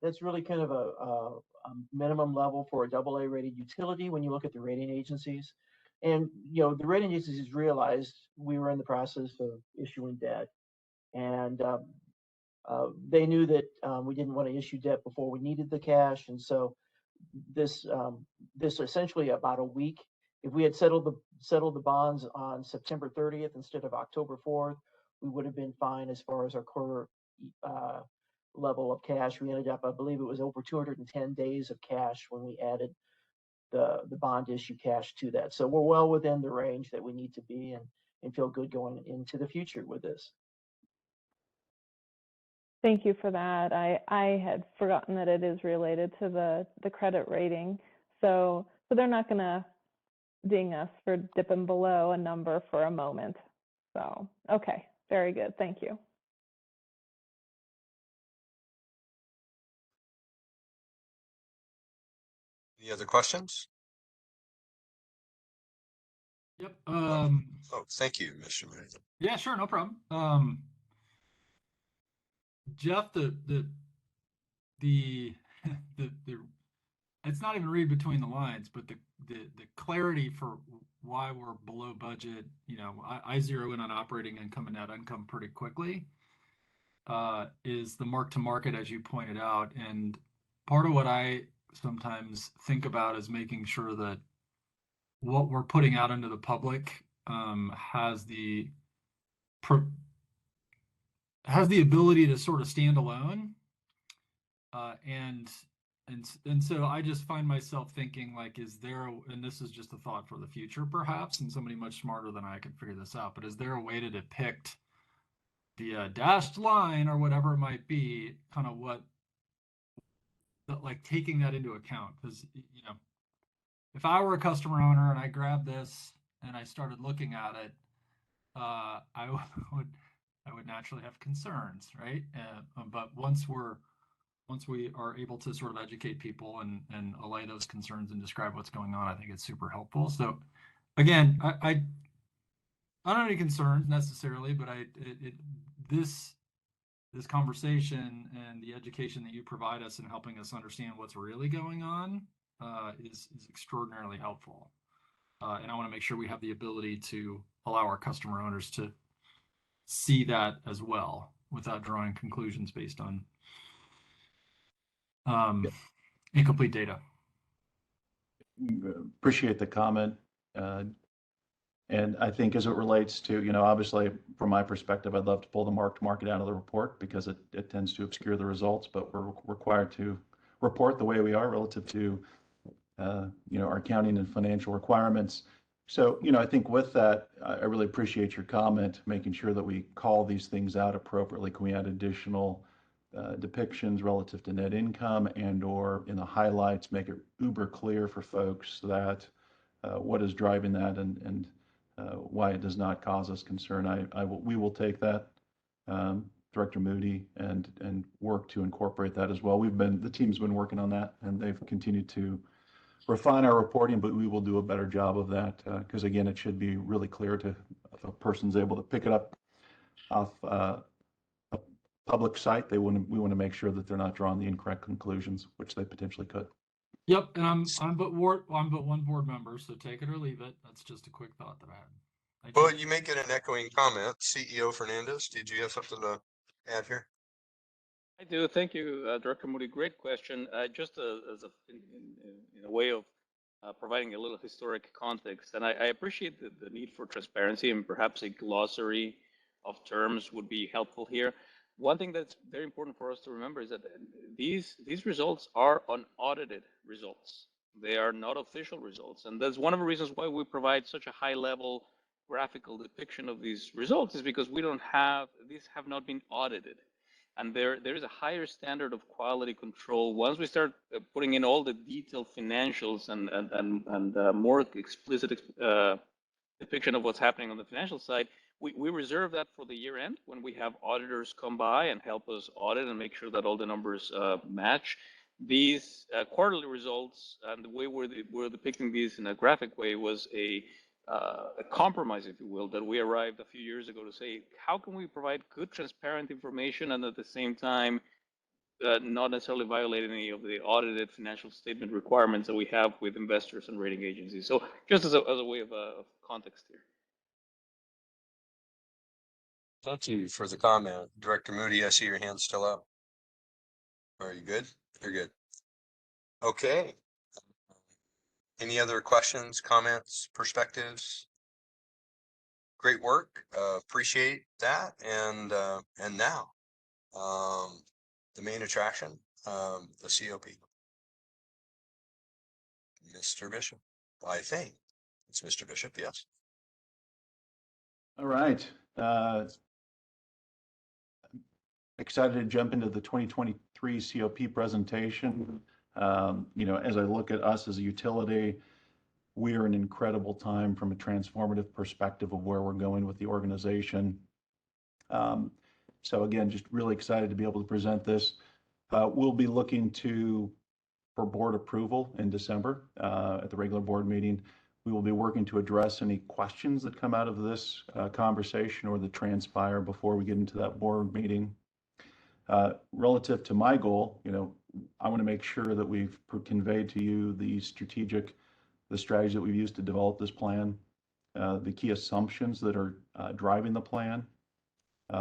Speaker 20: That's really kind of a minimum level for a AA rated utility when you look at the rating agencies. And, the rating agencies realized we were in the process of issuing debt. And they knew that we didn't want to issue debt before we needed the cash. And so this essentially about a week, if we had settled the bonds on September 30th instead of October 4th, we would have been fine as far as our core level of cash. We ended up, I believe it was over 210 days of cash when we added the bond issue cash to that. So we're well within the range that we need to be and feel good going into the future with this.
Speaker 1: Thank you for that. I had forgotten that it is related to the credit rating. So they're not going to ding us for dipping below a number for a moment. So, okay, very good. Thank you.
Speaker 16: Any other questions?
Speaker 3: Yep.
Speaker 16: Oh, thank you, Mr. Mayor.
Speaker 3: Yeah, sure, no problem. Jeff, the it's not even read between the lines, but the clarity for why we're below budget, you know, I zero in on operating income and net income pretty quickly, is the mark to market, as you pointed out. And part of what I sometimes think about is making sure that what we're putting out into the public has the ability to sort of stand alone. And so I just find myself thinking, like, is there, and this is just a thought for the future perhaps, and somebody much smarter than I can figure this out, but is there a way to depict the dashed line or whatever it might be, kind of what, like taking that into account? Because, you know, if I were a customer owner and I grabbed this and I started looking at it, I would naturally have concerns, right? But once we are able to sort of educate people and allay those concerns and describe what's going on, I think it's super helpful. So again, I don't have any concerns necessarily, but this conversation and the education that you provide us in helping us understand what's really going on is extraordinarily helpful. And I want to make sure we have the ability to allow our customer owners to see that as well without drawing conclusions based on incomplete data.
Speaker 19: Appreciate the comment. And I think as it relates to, you know, obviously from my perspective, I'd love to pull the mark to market out of the report because it tends to obscure the results, but we're required to report the way we are relative to, you know, our accounting and financial requirements. So, you know, I think with that, I really appreciate your comment, making sure that we call these things out appropriately. Can we add additional depictions relative to net income and or in the highlights, make it uber clear for folks that what is driving that and why it does not cause us concern. We will take that, Director Moody, and work to incorporate that as well. The team's been working on that, and they've continued to refine our reporting, but we will do a better job of that because again, it should be really clear to if a person's able to pick it up off a public site. We want to make sure that they're not drawing the incorrect conclusions, which they potentially could.
Speaker 3: Yep, and I'm but one board member, so take it or leave it. That's just a quick thought that I had. Thank
Speaker 16: Well,
Speaker 3: you.
Speaker 16: you may get an echoing comment. CEO Fernandez, did you have something to add here?
Speaker 18: I do. Thank you, Director Moody. Great question. Just as in a way of providing a little historic context, and I appreciate the need for transparency, and perhaps a glossary of terms would be helpful here. One thing that's very important for us to remember is that these results are unaudited results. They are not official results, and that's one of the reasons why we provide such a high-level graphical depiction of these results, is because these have not been audited. And there is a higher standard of quality control. Once we start putting in all the detailed financials and more explicit depiction of what's happening on the financial side, we reserve that for the year end when we have auditors come by and help us audit and make sure that all the numbers match. These quarterly results and the way we're depicting these in a graphic way was a compromise, if you will, that we arrived a few years ago to say, how can we provide good, transparent information and at the same time not necessarily violate any of the audited financial statement requirements that we have with investors and rating agencies. So just as a way of context here.
Speaker 16: Thank you for the comment. Director Moody, I see your hand still up. Are you good? You're good. Okay. Any other questions, comments, perspectives? Great work. Appreciate that. And now, the main attraction, the COP. Mr. Bishop, I think it's Mr. Bishop. Yes.
Speaker 19: All right. Excited to jump into the 2023 COP presentation. You know, as I look at us as a utility, we are in an incredible time from a transformative perspective of where we're going with the organization. So again, just really excited to be able to present this. We'll be looking for board approval in December at the regular board meeting. We will be working to address any questions that come out of this conversation or that transpire before we get into that board meeting. Relative to my goal, I want to make sure that we've conveyed to you the strategy that we've used to develop this plan, the key assumptions that are driving the plan,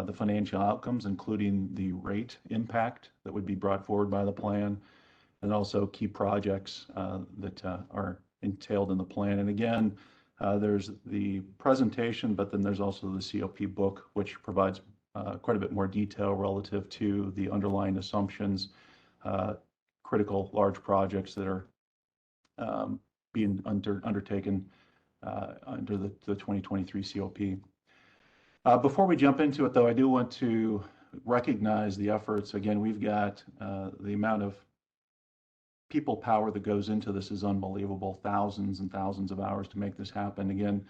Speaker 19: the financial outcomes, including the rate impact that would be brought forward by the plan, and also key projects that are entailed in the plan. And again, there's the presentation, but then there's also the COP book, which provides quite a bit more detail relative to the underlying assumptions, critical large projects that are being undertaken under the 2023 COP. Before we jump into it, though, I do want to recognize the efforts. Again, we've got the amount of people power that goes into this is unbelievable. Thousands and thousands of hours to make this happen. Again,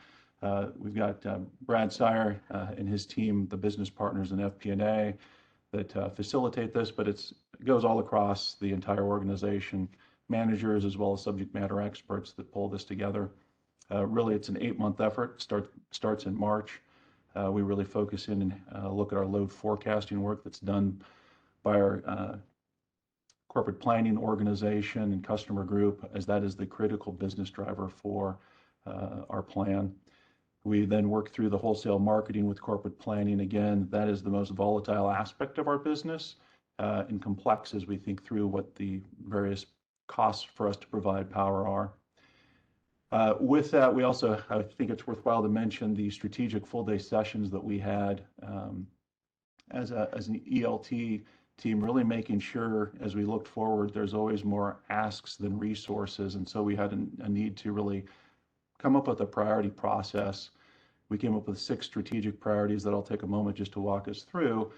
Speaker 19: we've got Brad Sire and his team, the business partners in FP&A that facilitate this, but it goes all across the entire organization, managers as well as subject matter experts that pull this together. Really, it's an 8-month effort. Starts in March. We really focus in and look at our load forecasting work that's done by our corporate planning organization and customer group, as that is the critical business driver for our plan. We then work through the wholesale marketing with corporate planning. Again, that is the most volatile aspect of our business and complex as we think through what the various costs for us to provide power are. With that, we also, I think it's worthwhile to mention the strategic full-day sessions that we had as an ELT team, really making sure as we looked forward, there's always more asks than resources. And so we had a need to really come up with a priority process. We came up with 6 strategic priorities that I'll take a moment just to walk us through.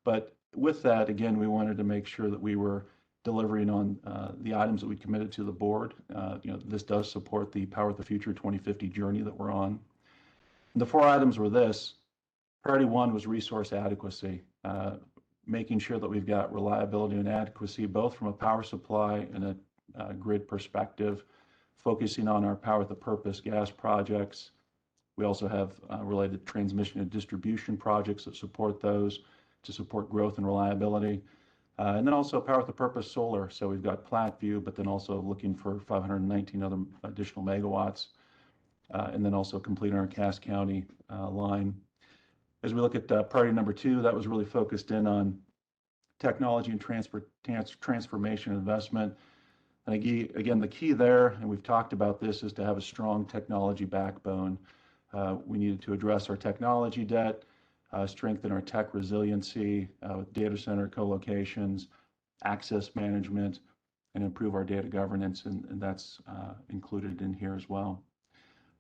Speaker 19: But with that, again, we wanted to make sure that we were delivering on the items that we committed to the board. This does support the Power of the Future 2050 journey that we're on. And the 4 items were this. Priority 1 was resource adequacy, making sure that we've got reliability and adequacy, both from a power supply and a grid perspective, focusing on our Power with a Purpose gas projects. We also have related transmission and distribution projects that support those to support growth and reliability. And then also Power with a Purpose solar. So we've got Platteview, but then also looking for 519 other additional megawatts. And then also completing our Cass County line. As we look at priority number 2, that was really focused in on technology and transformation investment. And again, the key there, and we've talked about this, is to have a strong technology backbone. We needed to address our technology debt, strengthen our tech resiliency with data center co-locations, access management, and improve our data governance, and that's included in here as well.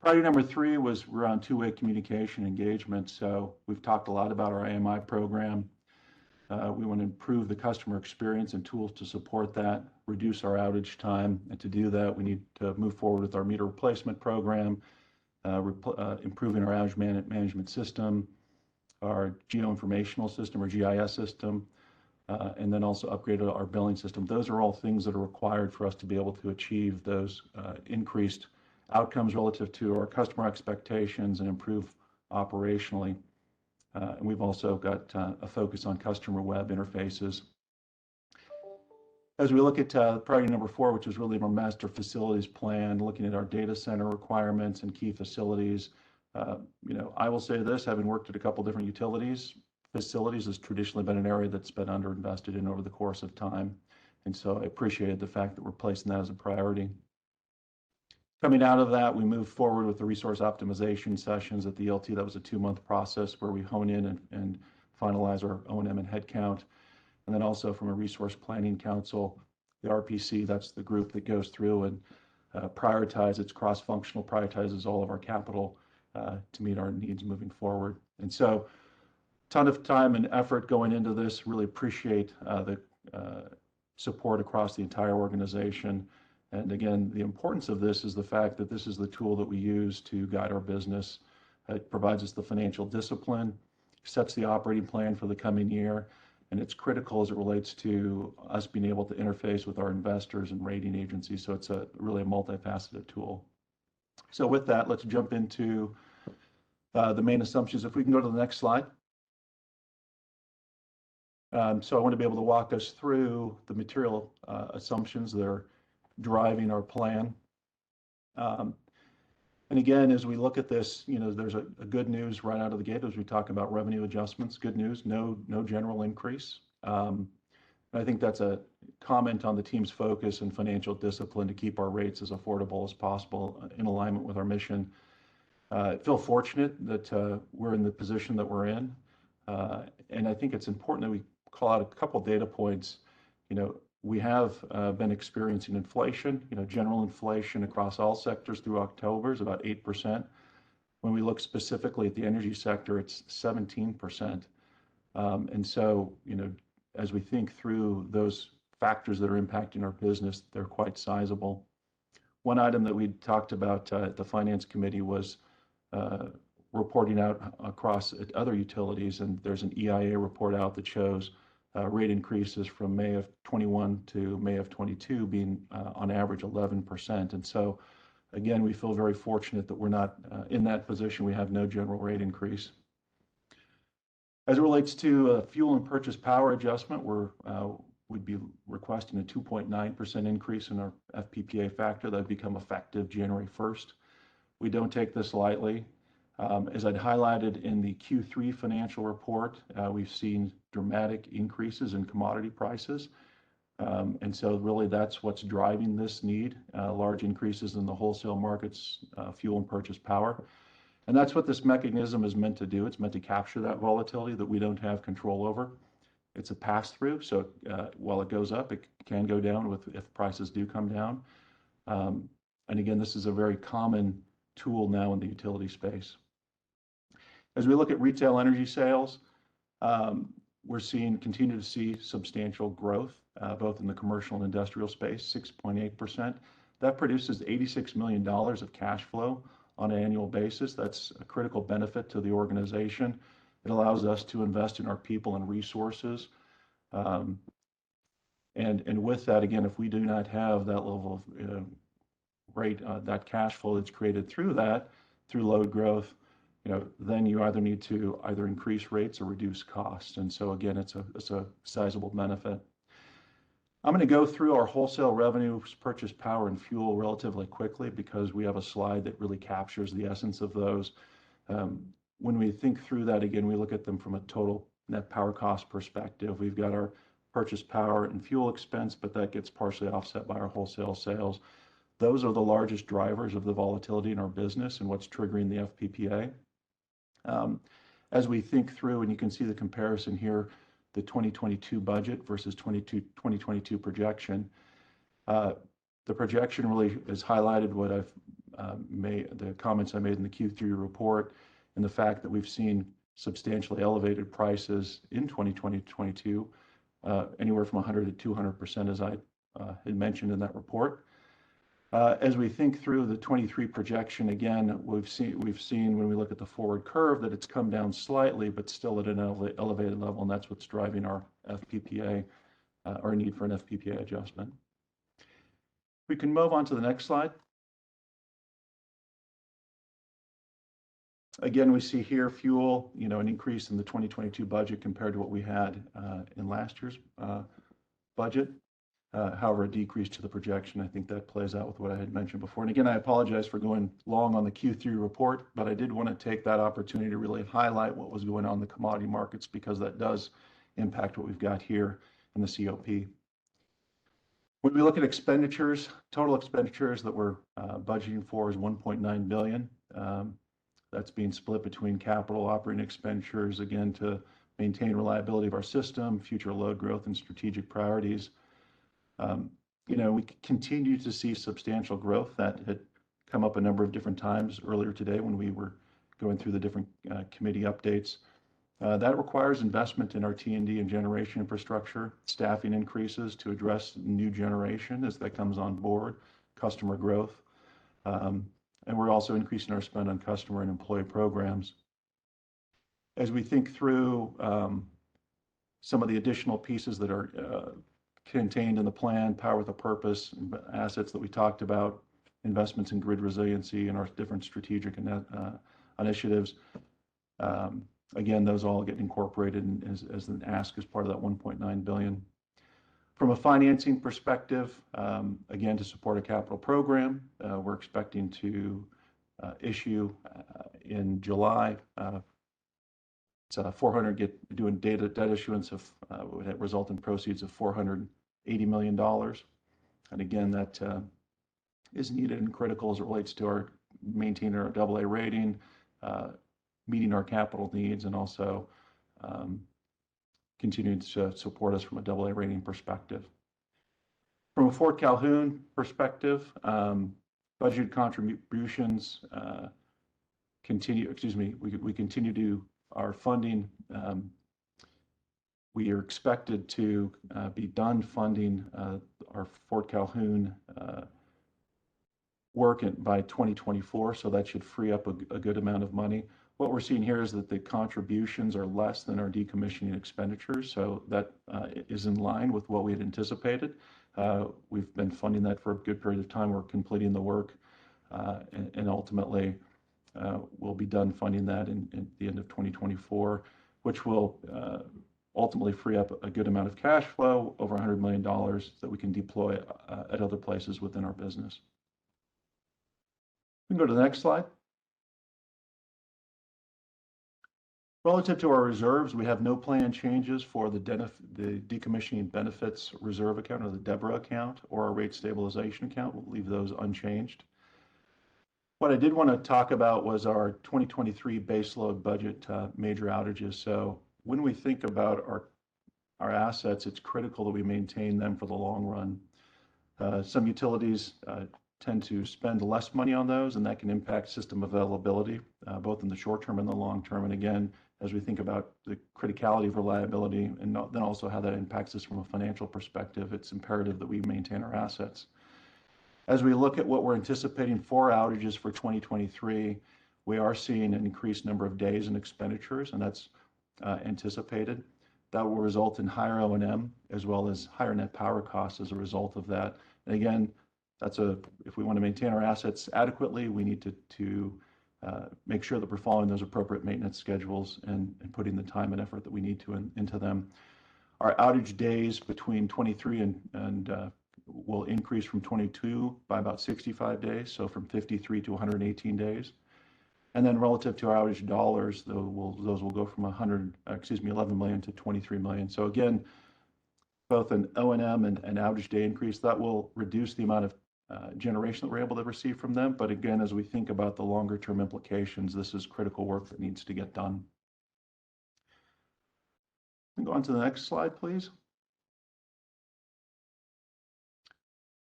Speaker 19: Priority number 3 was around two-way communication engagement. So we've talked a lot about our AMI program. We want to improve the customer experience and tools to support that, reduce our outage time. And to do that, we need to move forward with our meter replacement program, improving our outage management system, our geoinformational system or GIS system, and then also upgrade our billing system. Those are all things that are required for us to be able to achieve those increased outcomes relative to our customer expectations and improve operationally. And we've also got a focus on customer web interfaces. As we look at priority number 4, which is really our master facilities plan, looking at our data center requirements and key facilities. I will say this, having worked at a couple different utilities, facilities has traditionally been an area that's been underinvested in over the course of time. And so I appreciated the fact that we're placing that as a priority. Coming out of that, we moved forward with the resource optimization sessions at the ELT. That was a 2-month process where we hone in and finalize our O&M and headcount. And then also from a resource planning council, the RPC, that's the group that goes through and prioritizes, it's cross-functional, prioritizes all of our capital to meet our needs moving forward. And so a ton of time and effort going into this. Really appreciate the support across the entire organization. And again, the importance of this is the fact that this is the tool that we use to guide our business. It provides us the financial discipline, sets the operating plan for the coming year, and it's critical as it relates to us being able to interface with our investors and rating agencies. So it's really a multifaceted tool. So with that, let's jump into the main assumptions. If we can go to the next slide. So I want to be able to walk us through the material assumptions that are driving our plan. And again, as we look at this, there's a good news right out of the gate as we talk about revenue adjustments. Good news, no general increase. I think that's a comment on the team's focus and financial discipline to keep our rates as affordable as possible in alignment with our mission. I feel fortunate that we're in the position that we're in. And I think it's important that we call out a couple data points. We have been experiencing inflation, general inflation across all sectors through October is about 8%. When we look specifically at the energy sector, it's 17%. And so, as we think through those factors that are impacting our business, they're quite sizable. One item that we talked about at the Finance Committee was reporting out across other utilities, and there's an EIA report out that shows rate increases from May of 21 to May of 22 being on average 11%. And so, again, we feel very fortunate that we're not in that position. We have no general rate increase. As it relates to fuel and purchase power adjustment, we'd be requesting a 2.9% increase in our FPPA factor that would become effective January 1st. We don't take this lightly. As I'd highlighted in the Q3 financial report, we've seen dramatic increases in commodity prices. And so really that's what's driving this need, large increases in the wholesale markets, fuel and purchase power. And that's what this mechanism is meant to do. It's meant to capture that volatility that we don't have control over. It's a pass-through, so while it goes up, it can go down if prices do come down. And again, this is a very common tool now in the utility space. As we look at retail energy sales, we're continue to see substantial growth, both in the commercial and industrial space, 6.8%. That produces $86 million of cash flow on an annual basis. That's a critical benefit to the organization. It allows us to invest in our people and resources. And with that, again, if we do not have that level of rate, that cash flow that's created through load growth, then you either need to increase rates or reduce costs. And so again, it's a sizable benefit. I'm going to go through our wholesale revenues, purchase power and fuel relatively quickly because we have a slide that really captures the essence of those. When we think through that, again, we look at them from a total net power cost perspective. We've got our purchase power and fuel expense, but that gets partially offset by our wholesale sales. Those are the largest drivers of the volatility in our business and what's triggering the FPPA. As we think through, and you can see the comparison here, the 2022 budget versus 2022 projection. The projection really has highlighted what I've made, the comments I made in the Q3 report, and the fact that we've seen substantially elevated prices in 2022, anywhere from 100 to 200%, as I had mentioned in that report. As we think through the 23 projection, again, we've seen when we look at the forward curve that it's come down slightly, but still at an elevated level, and that's what's driving our FPPA, our need for an FPPA adjustment. We can move on to the next slide. Again, we see here fuel, an increase in the 2022 budget compared to what we had in last year's budget. However, a decrease to the projection. I think that plays out with what I had mentioned before. And again, I apologize for going long on the Q3 report, but I did want to take that opportunity to really highlight what was going on in the commodity markets because that does impact what we've got here in the COP. When we look at expenditures, total expenditures that we're budgeting for is $1.9 billion. That's being split between capital operating expenditures, again, to maintain reliability of our system, future load growth, and strategic priorities. We continue to see substantial growth that had come up a number of different times earlier today when we were going through the different committee updates. That requires investment in our T&D and generation infrastructure, staffing increases to address new generation as that comes on board, customer growth. And we're also increasing our spend on customer and employee programs. As we think through some of the additional pieces that are contained in the plan, power with a purpose, assets that we talked about, investments in grid resiliency and our different strategic initiatives. Again, those all get incorporated as an ask as part of that 1.9 billion. From a financing perspective, again, to support a capital program, we're expecting to issue in July. It's 400 doing debt issuance of would result in proceeds of $480 million. And again, that is needed and critical as it relates to our maintaining our AA rating, meeting our capital needs, and also continuing to support us from a AA rating perspective. From a Fort Calhoun perspective, budget contributions continue, we continue to our funding. We are expected to be done funding our Fort Calhoun work by 2024, so that should free up a good amount of money. What we're seeing here is that the contributions are less than our decommissioning expenditures, so that is in line with what we had anticipated. We've been funding that for a good period of time. We're completing the work, and ultimately we'll be done funding that in the end of 2024, which will ultimately free up a good amount of cash flow, over $100 million, that we can deploy at other places within our business. We can go to the next slide. Relative to our reserves, we have no planned changes for the decommissioning benefits reserve account, or the DEBRA account, or our rate stabilization account. We'll leave those unchanged. What I did want to talk about was our 2023 baseload budget major outages. So when we think about our assets, it's critical that we maintain them for the long run. Some utilities tend to spend less money on those, and that can impact system availability, both in the short term and the long term. And again, as we think about the criticality of reliability, and then also how that impacts us from a financial perspective, it's imperative that we maintain our assets. As we look at what we're anticipating for outages for 2023, we are seeing an increased number of days and expenditures, and that's anticipated. That will result in higher O&M as well as higher net power costs as a result of that. And again, if we want to maintain our assets adequately, we need to make sure that we're following those appropriate maintenance schedules and putting the time and effort that we need to into them. Our outage days between 23 and will increase from 22 by about 65 days, so from 53 to 118 days. And then relative to our outage dollars, those will go from 11 million to 23 million. So again, both an O&M and outage day increase, that will reduce the amount of generation that we're able to receive from them. But again, as we think about the longer term implications, this is critical work that needs to get done. Go on to the next slide, please.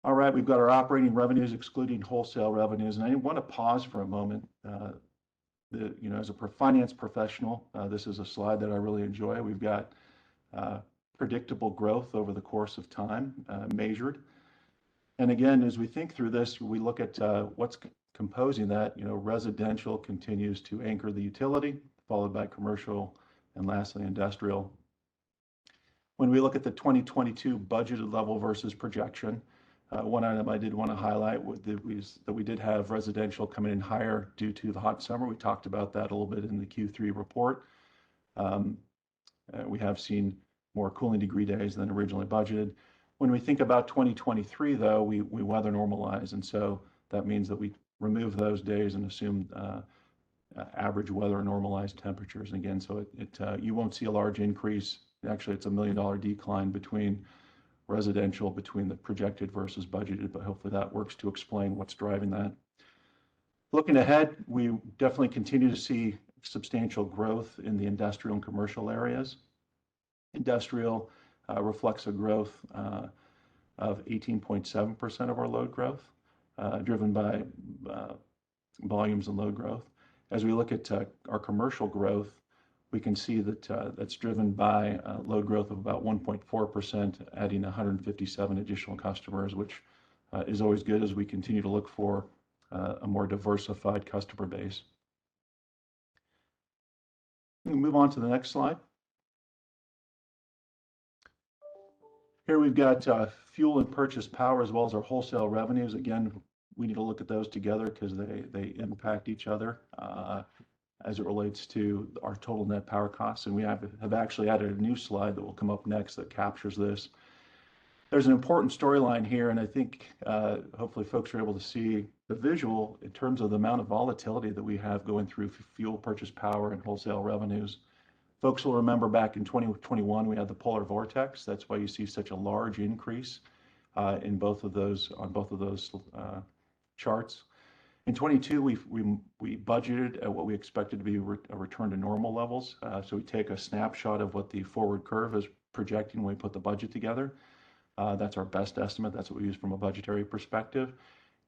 Speaker 19: All right, we've got our operating revenues excluding wholesale revenues, and I want to pause for a moment. As a finance professional, this is a slide that I really enjoy. We've got predictable growth over the course of time, measured. And again, as we think through this, we look at what's composing that. Residential continues to anchor the utility, followed by commercial, and lastly, industrial. When we look at the 2022 budgeted level versus projection, one item I did want to highlight that we did have residential coming in higher due to the hot summer. We talked about that a little bit in the Q3 report. We have seen more cooling degree days than originally budgeted. When we think about 2023, though, we weather normalize, and so that means that we remove those days and assume average weather normalized temperatures. And again, so you won't see a large increase. Actually, it's $1 million decline between residential, between the projected versus budgeted, but hopefully that works to explain what's driving that. Looking ahead, we definitely continue to see substantial growth in the industrial and commercial areas. Industrial reflects a growth of 18.7% of our load growth, driven by volumes and load growth. As we look at our commercial growth, we can see that that's driven by load growth of about 1.4%, adding 157 additional customers, which is always good as we continue to look for a more diversified customer base. We'll move on to the next slide. Here we've got fuel and purchase power as well as our wholesale revenues. Again, we need to look at those together because they impact each other. as it relates to our total net power costs. And we have actually added a new slide that will come up next that captures this. There's an important storyline here, and I think hopefully folks are able to see the visual in terms of the amount of volatility that we have going through fuel purchase power and wholesale revenues. Folks will remember back in 2021, we had the polar vortex. That's why you see such a large increase in both of those charts. In 22, we budgeted at what we expected to be a return to normal levels. So we take a snapshot of what the forward curve is projecting when we put the budget together. That's our best estimate. That's what we use from a budgetary perspective.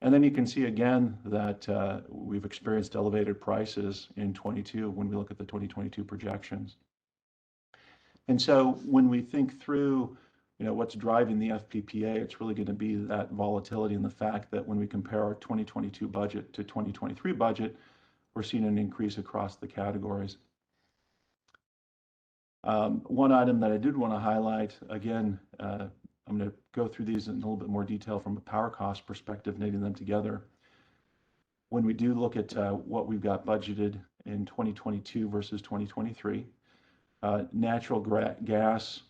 Speaker 19: And then you can see again that we've experienced elevated prices in 22 when we look at the 2022 projections. And so when we think through, what's driving the FPPA, it's really going to be that volatility and the fact that when we compare our 2022 budget to 2023 budget, we're seeing an increase across the categories. One item that I did want to highlight, again, I'm going to go through these in a little bit more detail from a power cost perspective, knitting them together. When we do look at what we've got budgeted in 2022 versus 2023, natural gas,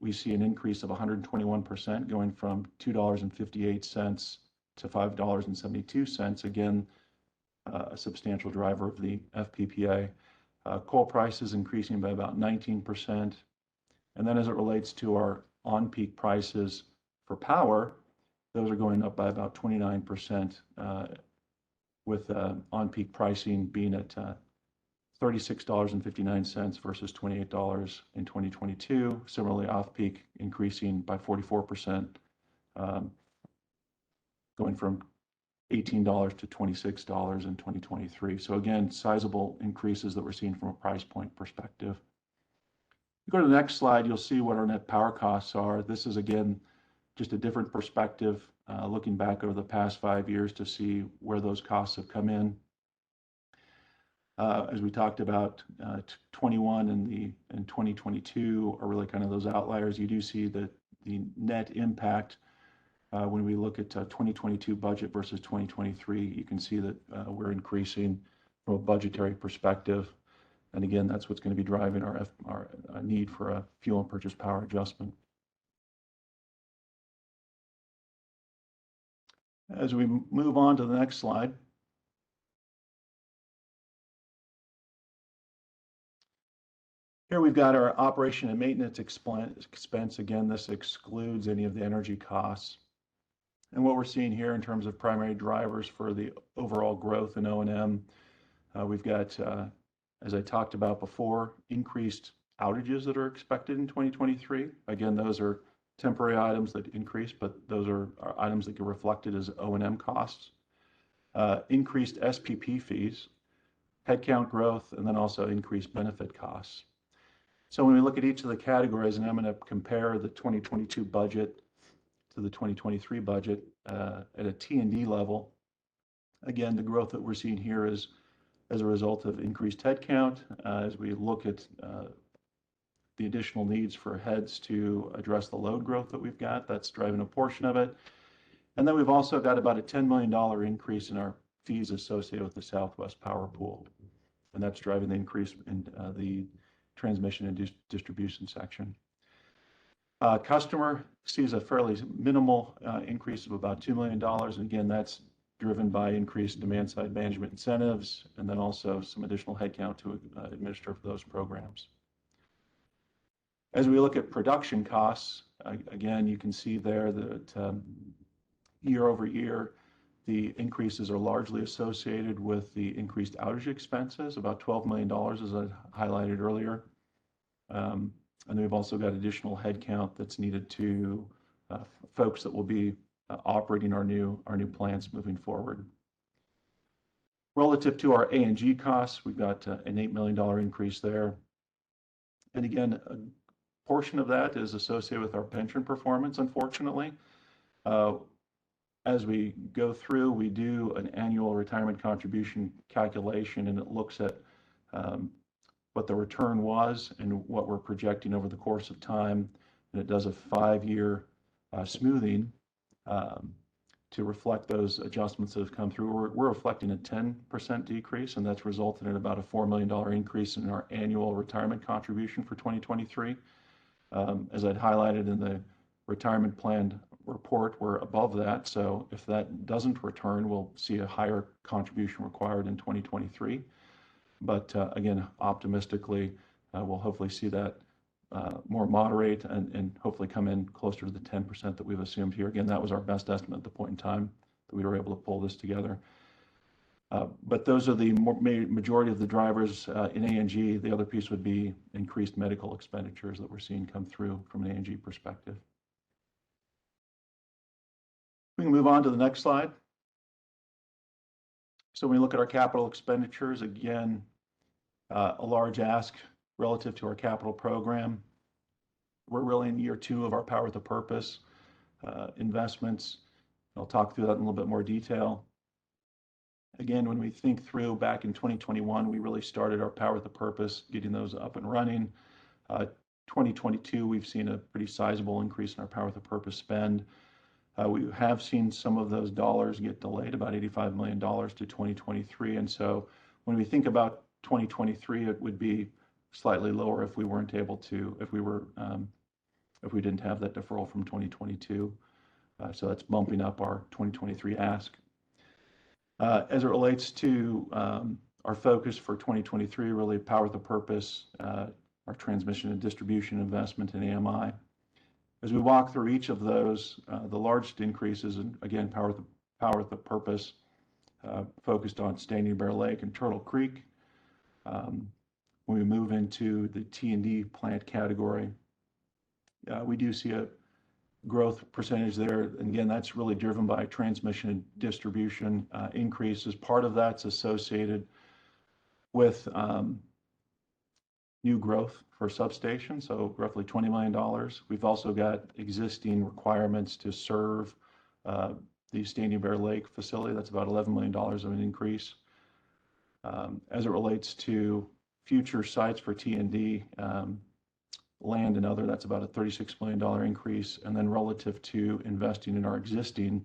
Speaker 19: we see an increase of 121%, going from $2.58 to $5.72. Again, a substantial driver of the FPPA. Coal prices increasing by about 19%. And then as it relates to our on-peak prices for power, those are going up by about 29%, with on-peak pricing being at $36.59 versus $28 in 2022. Similarly, off-peak increasing by 44%, going from $18 to $26 in 2023. So again, sizable increases that we're seeing from a price point perspective. You go to the next slide, you'll see what our net power costs are. This is again just a different perspective, looking back over the past 5 years to see where those costs have come in. As we talked about, 21 and 2022 are really kind of those outliers. You do see that the net impact when we look at 2022 budget versus 2023, you can see that we're increasing from a budgetary perspective. And again, that's what's going to be driving our need for a fuel and purchase power adjustment. As we move on to the next slide, here we've got our operation and maintenance expense. Again, this excludes any of the energy costs. And what we're seeing here in terms of primary drivers for the overall growth in O&M, we've got, as I talked about before, increased outages that are expected in 2023. Again, those are temporary items that increase, but those are items that get reflected as O&M costs. Increased SPP fees, headcount growth, and then also increased benefit costs. So when we look at each of the categories, and I'm going to compare the 2022 budget to the 2023 budget at a T&D level, again, the growth that we're seeing here is as a result of increased headcount. As we look at the additional needs for heads to address the load growth that we've got, that's driving a portion of it. And then we've also got about a $10 million increase in our fees associated with the Southwest Power Pool. And that's driving the increase in the transmission and distribution section. Customer sees a fairly minimal increase of about $2 million. And again, that's driven by increased demand side management incentives, and then also some additional headcount to administer those programs. As we look at production costs, again, you can see there that year over year, the increases are largely associated with the increased outage expenses, about $12 million, as I highlighted earlier. And we've also got additional headcount that's needed to folks that will be operating our new plants moving forward. Relative to our A&G costs, we've got an $8 million increase there. And again, a portion of that is associated with our pension performance, unfortunately. As we go through, we do an annual retirement contribution calculation, and it looks at what the return was and what we're projecting over the course of time. And it does a 5-year smoothing to reflect those adjustments that have come through. We're reflecting a 10% decrease, and that's resulted in about a $4 million increase in our annual retirement contribution for 2023. As I'd highlighted in the retirement plan report, we're above that. So if that doesn't return, we'll see a higher contribution required in 2023. But again, optimistically, we'll hopefully see that more moderate and hopefully come in closer to the 10% that we've assumed here. Again, that was our best estimate at the point in time that we were able to pull this together. But those are the majority of the drivers in A&G. The other piece would be increased medical expenditures that we're seeing come through from an A&G perspective. We can move on to the next slide. So when we look at our capital expenditures, again, a large ask relative to our capital program. We're really in year 2 of our Power with a Purpose investments. I'll talk through that in a little bit more detail. Again, when we think through back in 2021, we really started our Power with a Purpose, getting those up and running. 2022, we've seen a pretty sizable increase in our Power with a Purpose spend. We have seen some of those dollars get delayed, about $85 million to 2023. And so when we think about 2023, it would be slightly lower if we weren't able to, if we didn't have that deferral from 2022. So that's bumping up our 2023 ask. As it relates to our focus for 2023, really Power with a Purpose, our transmission and distribution investment in AMI. As we walk through each of those, the largest increases, and again, Power with a Purpose, focused on Standing Bear Lake and Turtle Creek. When we move into the T&D plant category, we do see a growth percentage there. And again, that's really driven by transmission and distribution increases. Part of that's associated with new growth for substations, so roughly $20 million. We've also got existing requirements to serve the Standing Bear Lake facility. That's about $11 million of an increase. As it relates to future sites for T&D, land and other, that's about a $36 million increase. And then relative to investing in our existing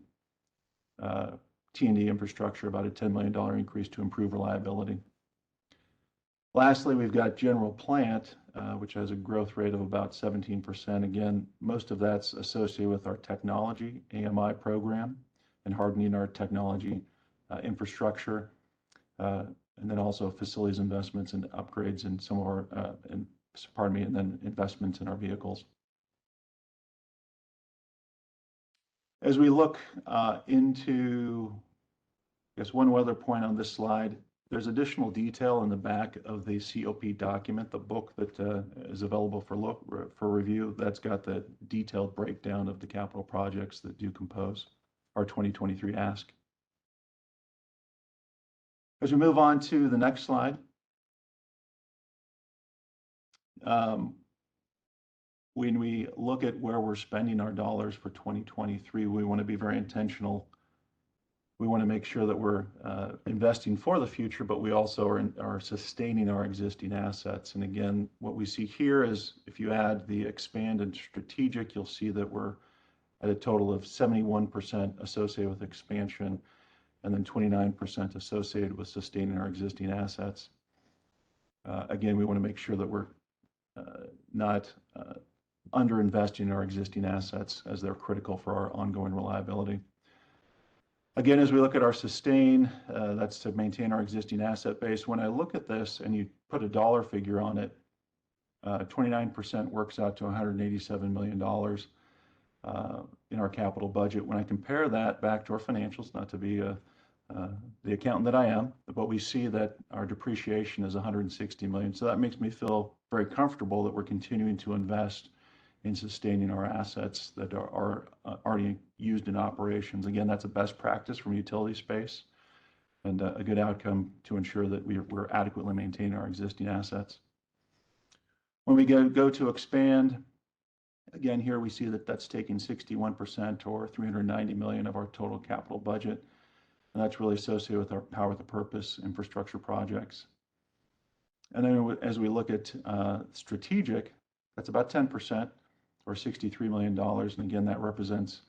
Speaker 19: T&D infrastructure, about a $10 million increase to improve reliability. Lastly, we've got general plant, which has a growth rate of about 17%. Again, most of that's associated with our technology AMI program and hardening our technology infrastructure. And then also facilities investments and upgrades in some of our, and then investments in our vehicles. As we look into, I guess one other point on this slide, there's additional detail in the back of the COP document, the book that is available for review. That's got the detailed breakdown of the capital projects that do compose our 2023 ask. As we move on to the next slide, when we look at where we're spending our dollars for 2023, we want to be very intentional. We want to make sure that we're investing for the future, but we also are sustaining our existing assets. And again, what we see here is if you add the expand and strategic, you'll see that we're at a total of 71% associated with expansion, and then 29% associated with sustaining our existing assets. Again, we want to make sure that we're not underinvesting in our existing assets as they're critical for our ongoing reliability. Again, as we look at our sustain, that's to maintain our existing asset base. When I look at this and you put a dollar figure on it, 29% works out to $187 million in our capital budget. When I compare that back to our financials, not to be the accountant that I am, but we see that our depreciation is $160 million. So that makes me feel very comfortable that we're continuing to invest in sustaining our assets that are already used in operations. Again, that's a best practice from utility space and a good outcome to ensure that we're adequately maintaining our existing assets. When we go to expand, again, here we see that that's taking 61% or $390 million of our total capital budget. And that's really associated with our Power with a Purpose infrastructure projects. And then as we look at strategic, that's about 10% or $63 million. And again, that represents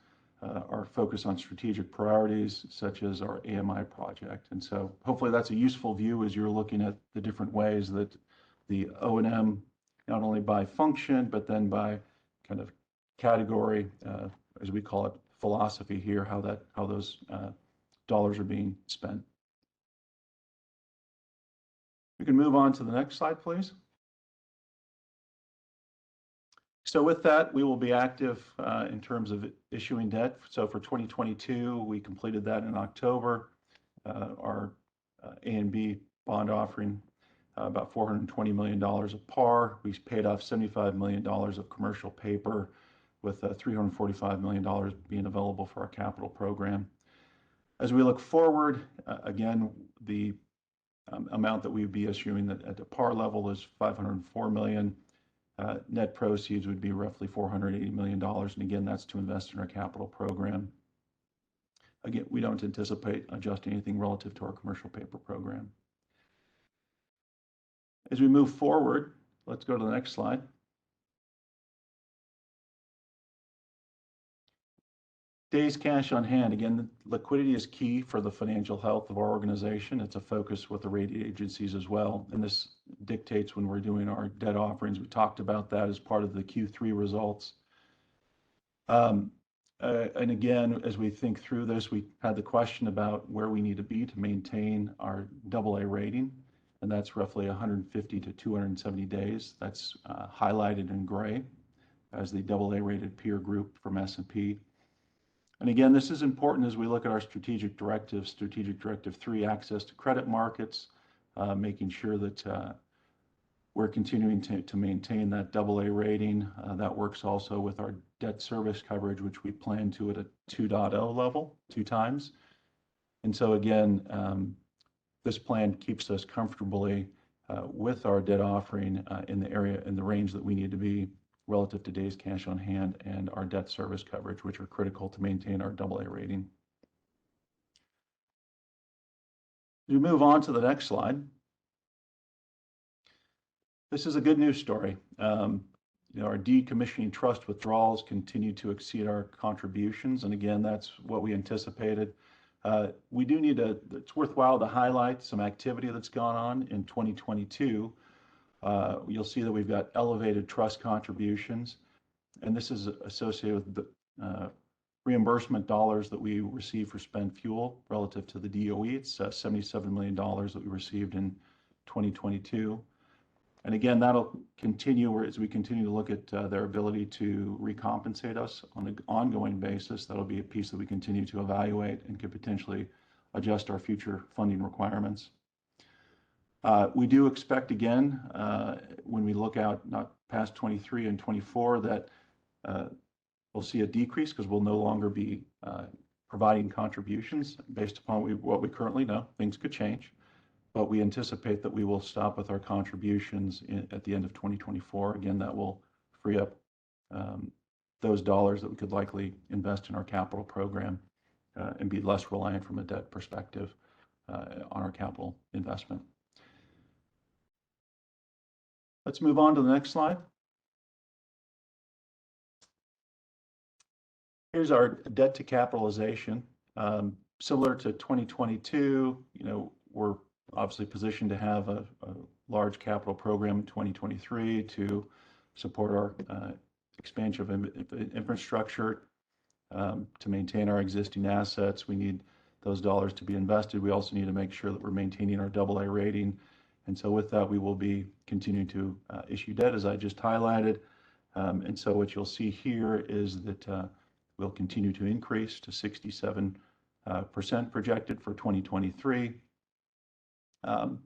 Speaker 19: our focus on strategic priorities such as our AMI project. And so hopefully that's a useful view as you're looking at the different ways that the O&M, not only by function, but then by kind of category, as we call it, philosophy here, how those dollars are being spent. We can move on to the next slide, please. So with that, we will be active in terms of issuing debt. So for 2022, we completed that in October. Our A and B bond offering, about $420 million of par. We paid off $75 million of commercial paper, with $345 million being available for our capital program. As we look forward, again, the amount that we'd be issuing at the par level is $504 million. Net proceeds would be roughly $480 million. And again, that's to invest in our capital program. Again, we don't anticipate adjusting anything relative to our commercial paper program. As we move forward, let's go to the next slide. Days cash on hand. Again, liquidity is key for the financial health of our organization. It's a focus with the rating agencies as well. And this dictates when we're doing our debt offerings. We talked about that as part of the Q3 results. And again, as we think through this, we had the question about where we need to be to maintain our AA rating. And that's roughly 150 to 270 days. That's highlighted in gray as the AA rated peer group from S&P. And again, this is important as we look at our strategic directives, strategic directive 3, access to credit markets, making sure that we're continuing to maintain that AA rating. That works also with our debt service coverage, which we plan to at a 2.0 level, 2 times. And so again, this plan keeps us comfortably with our debt offering in the range that we need to be relative to days cash on hand and our debt service coverage, which are critical to maintain our AA rating. As we move on to the next slide, this is a good news story. Our decommissioning trust withdrawals continue to exceed our contributions, and again, that's what we anticipated. We do need it's worthwhile to highlight some activity that's gone on in 2022. You'll see that we've got elevated trust contributions, and this is associated with the reimbursement dollars that we receive for spent fuel relative to the DOE. It's $77 million that we received in 2022. And again, that'll continue as we continue to look at their ability to recompensate us on an ongoing basis. That'll be a piece that we continue to evaluate and could potentially adjust our future funding requirements. We do expect, again, when we look out not past 23 and 24, that we'll see a decrease because we'll no longer be providing contributions based upon what we currently know. Things could change, but we anticipate that we will stop with our contributions at the end of 2024. Again, that will free up those dollars that we could likely invest in our capital program and be less reliant from a debt perspective on our capital investment. Let's move on to the next slide. Here's our debt to capitalization. Similar to 2022, we're obviously positioned to have a large capital program in 2023 to support our expansion of infrastructure, to maintain our existing assets. We need those dollars to be invested. We also need to make sure that we're maintaining our AA rating. And so with that, we will be continuing to issue debt, as I just highlighted. And so what you'll see here is that we'll continue to increase to 67% projected for 2023. And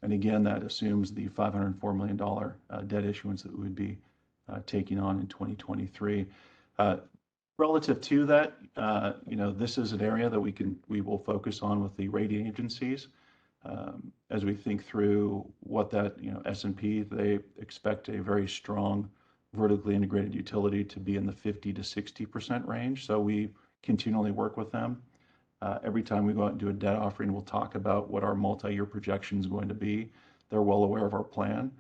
Speaker 19: again, that assumes the $504 million debt issuance that we would be taking on in 2023. Relative to that, this is an area that we will focus on with the rating agencies. As we think through what that, S&P, they expect a very strong vertically integrated utility to be in the 50 to 60% range. So we continually work with them. Every time we go out and do a debt offering, we'll talk about what our multi-year projection is going to be. They're well aware of our plan.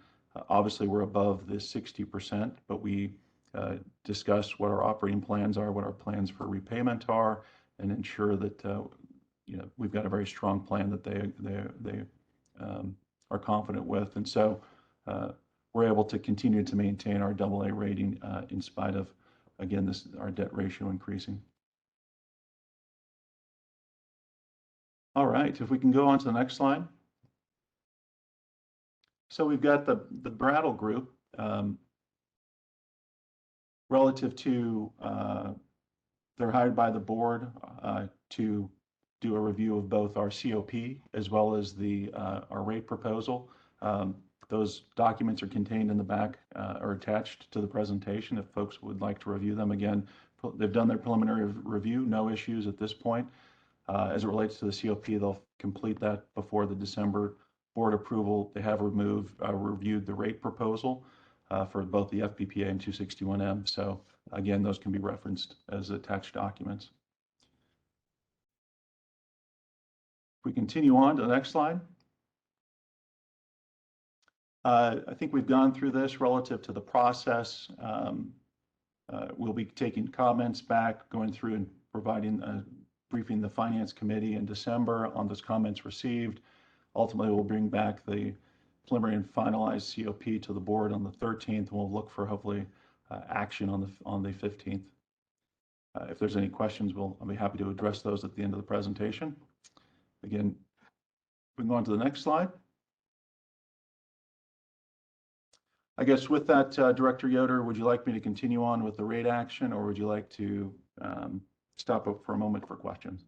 Speaker 19: Obviously, we're above the 60%, but we discuss what our operating plans are, what our plans for repayment are, and ensure that we've got a very strong plan that they are confident with. And so we're able to continue to maintain our AA rating in spite of, again, our debt ratio increasing. All right, if we can go on to the next slide. So we've got the Brattle Group relative to they're hired by the board to do a review of both our COP as well as our rate proposal. Those documents are contained in the back or attached to the presentation if folks would like to review them. Again, they've done their preliminary review, no issues at this point. As it relates to the COP, they'll complete that before the December board approval. They have reviewed the rate proposal for both the FPPA and 261M. So again, those can be referenced as attached documents. If we continue on to the next slide. I think we've gone through this relative to the process. We'll be taking comments back, going through and briefing the Finance Committee in December on those comments received. Ultimately, we'll bring back the preliminary and finalized COP to the board on the 13th. We'll look for hopefully action on the 15th. If there's any questions, I'll be happy to address those at the end of the presentation. Again, we can go on to the next slide. I guess with that, Director Yoder, would you like me to continue on with the rate action, or would you like to stop up for a moment for questions?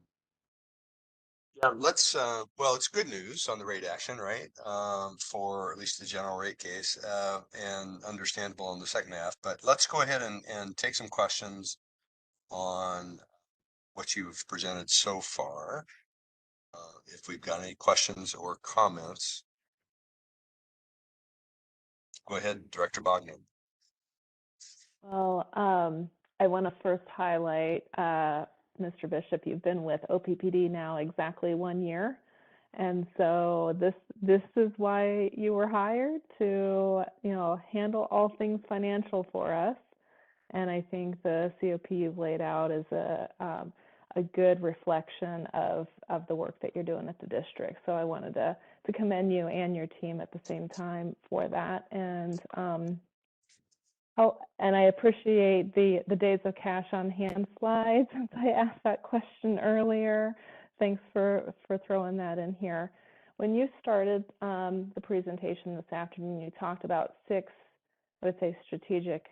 Speaker 16: Yeah, let's, well, it's good news on the rate action, right? For at least the general rate case, and understandable in the second half. But let's go ahead and take some questions on what you've presented so far. If we've got any questions or comments. Go ahead, Director Bogner.
Speaker 1: Well, I want to first highlight, Mr. Bishop, you've been with OPPD now exactly 1 year. And so this is why you were hired to, handle all things financial for us. And I think the COP you've laid out is a good reflection of the work that you're doing at the district. So I wanted to commend you and your team at the same time for that. And and I appreciate the days of cash on hand slide, since I asked that question earlier. Thanks for throwing that in here. When you started the presentation this afternoon, you talked about 6, I would say, strategic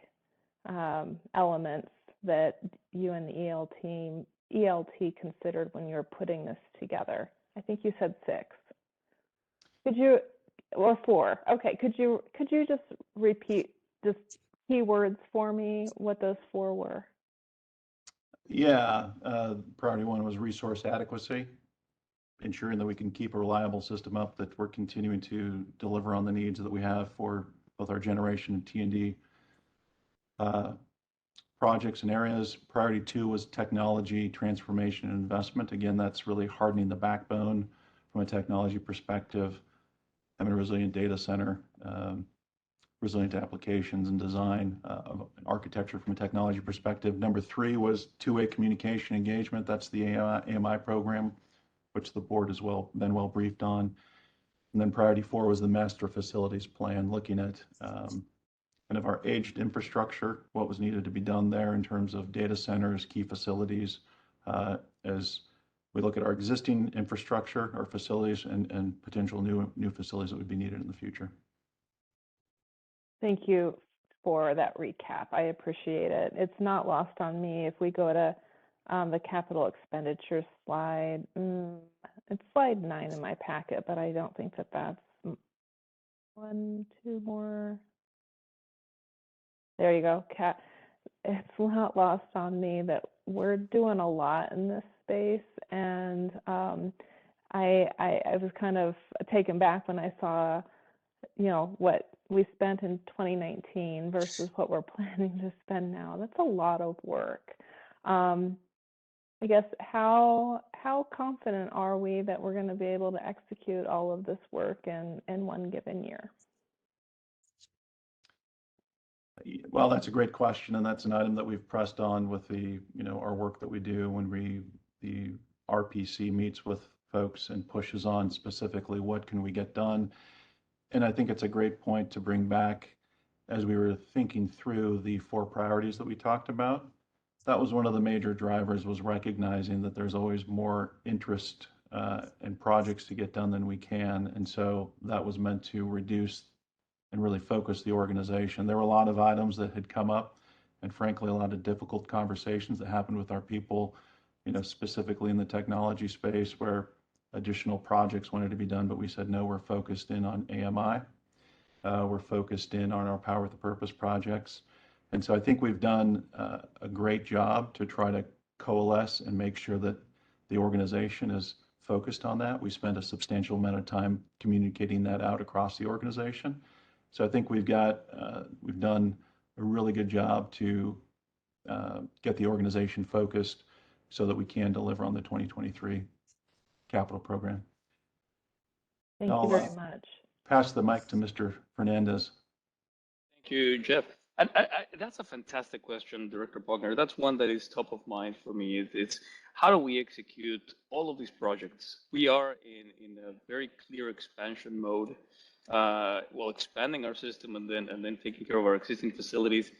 Speaker 1: elements that you and the ELT considered when you were putting this together. I think you said 6. Could you, or 4? Okay, could you just repeat just keywords for me, what those 4 were?
Speaker 19: Yeah, priority 1 was resource adequacy, ensuring that we can keep a reliable system up, that we're continuing to deliver on the needs that we have for both our generation and T&D projects and areas. Priority 2 was technology transformation and investment. Again, that's really hardening the backbone from a technology perspective, having a resilient data center, resilient applications and design of architecture from a technology perspective. Number 3 was two-way communication engagement. That's the AMI program, which the board has been well briefed on. And then priority 4 was the master facilities plan, looking at kind of our aged infrastructure, what was needed to be done there in terms of data centers, key facilities, as we look at our existing infrastructure, our facilities, and potential new facilities that would be needed in the future.
Speaker 1: Thank you for that recap. I appreciate it. It's not lost on me. If we go to the capital expenditure slide, it's slide 9 in my packet, but I don't think that's 1, 2 more. There you go. It's not lost on me that we're doing a lot in this space, and I was kind of taken back when I saw, what we spent in 2019 versus what we're planning to spend now. That's a lot of work. I guess how confident are we that we're going to be able to execute all of this work in one given year?
Speaker 19: Well, that's a great question, and that's an item that we've pressed on with the, our work that we do when the RPC meets with folks and pushes on specifically what can we get done. And I think it's a great point to bring back as we were thinking through the 4 priorities that we talked about. That was one of the major drivers, was recognizing that there's always more interest and projects to get done than we can. And so that was meant to reduce and really focus the organization. There were a lot of items that had come up, and frankly, a lot of difficult conversations that happened with our people, specifically in the technology space, where additional projects wanted to be done, but we said, no, we're focused in on AMI. We're focused in on our Power with a Purpose projects. And so I think we've done a great job to try to coalesce and make sure that the organization is focused on that. We spent a substantial amount of time communicating that out across the organization. So I think we've done a really good job to get the organization focused so that we can deliver on the 2023 capital program.
Speaker 1: Thank you very much.
Speaker 19: Pass the mic to Mr. Fernandez.
Speaker 18: Thank you, Jeff. And that's a fantastic question, Director Bogner. That's one that is top of mind for me. It's how do we execute all of these projects? We are in a very clear expansion mode, while expanding our system and then taking care of our existing facilities.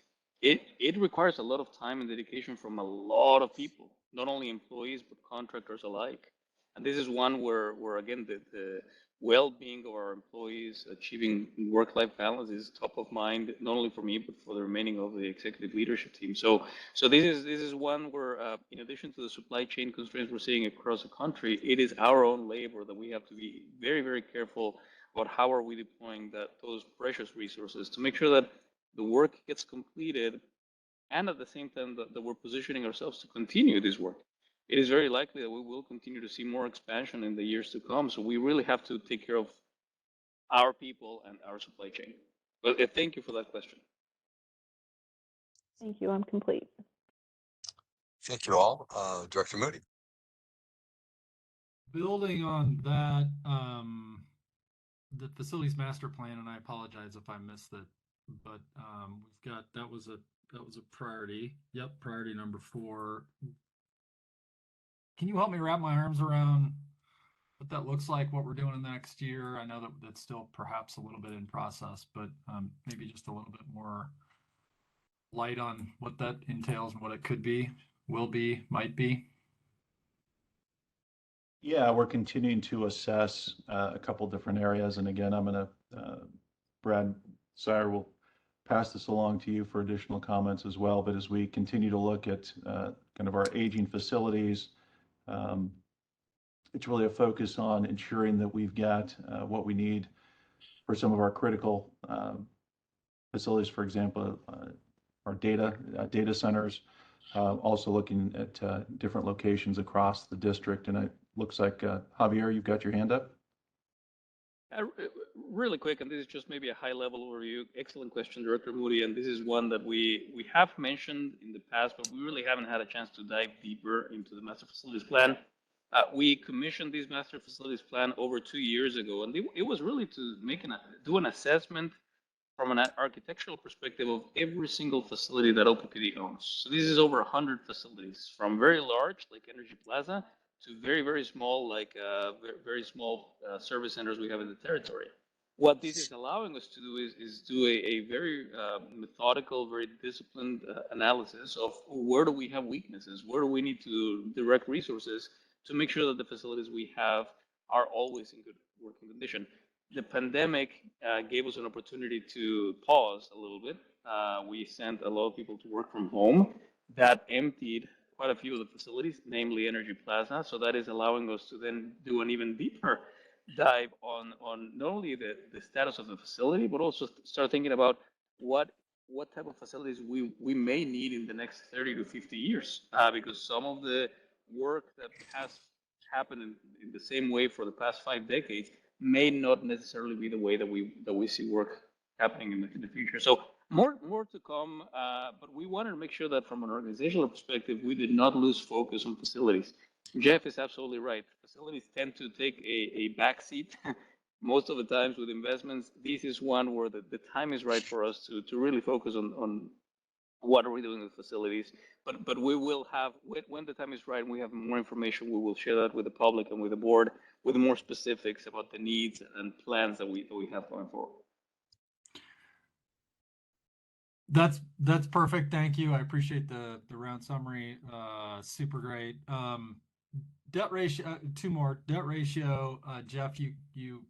Speaker 18: It requires a lot of time and dedication from a lot of people, not only employees, but contractors alike. And this is one where again, the well-being of our employees, achieving work-life balance is top of mind, not only for me, but for the remaining of the executive leadership team. So this is one where, in addition to the supply chain constraints we're seeing across the country, it is our own labor that we have to be very, very careful about how are we deploying those precious resources to make sure that the work gets completed, and at the same time that we're positioning ourselves to continue this work. It is very likely that we will continue to see more expansion in the years to come. So we really have to take care of our people and our supply chain. But thank you for that question.
Speaker 1: Thank you. I'm complete.
Speaker 16: Thank you all. Director Moody.
Speaker 3: Building on that, the facilities master plan, and I apologize if I missed it, but we've got that was a priority. Yep, priority number 4. Can you help me wrap my arms around what that looks like, what we're doing in the next year? I know that that's still perhaps a little bit in process, but maybe just a little bit more light on what that entails and what it could be, will be, might be.
Speaker 19: Yeah, we're continuing to assess a couple different areas. And again, I'm going to, Brad Sire will pass this along to you for additional comments as well. But as we continue to look at kind of our aging facilities, it's really a focus on ensuring that we've got what we need for some of our critical facilities, for example, our data centers, also looking at different locations across the district. And it looks like, Javier, you've got your hand up.
Speaker 18: Really quick, and this is just maybe a high-level overview. Excellent question, Director Moody, and this is one that we have mentioned in the past, but we really haven't had a chance to dive deeper into the Master Facilities Plan. We commissioned this Master Facilities Plan over 2 years ago, and it was really to do an assessment from an architectural perspective of every single facility that OPPD owns. So this is over 100 facilities, from very large, like Energy Plaza, to very, very small, like very small service centers we have in the territory. What this is allowing us to do is do a very methodical, very disciplined analysis of where do we have weaknesses, where do we need to direct resources to make sure that the facilities we have are always in good working condition. The pandemic gave us an opportunity to pause a little bit. We sent a lot of people to work from home. That emptied quite a few of the facilities, namely Energy Plaza. So that is allowing us to then do an even deeper dive on not only the status of the facility, but also start thinking about what type of facilities we may need in the next 30 to 50 years. Because some of the work that has happened in the same way for the past 5 decades may not necessarily be the way that we see work happening in the future. So more to come, but we wanted to make sure that from an organizational perspective, we did not lose focus on facilities. Jeff is absolutely right. Facilities tend to take a backseat most of the times with investments, this is one where the time is right for us to really focus on what are we doing with facilities. But we will have, when the time is right and we have more information, we will share that with the public and with the board with more specifics about the needs and plans that we have going forward.
Speaker 3: That's perfect. Thank you. I appreciate the round summary. Super great. Debt ratio, two more. Debt ratio, Jeff, you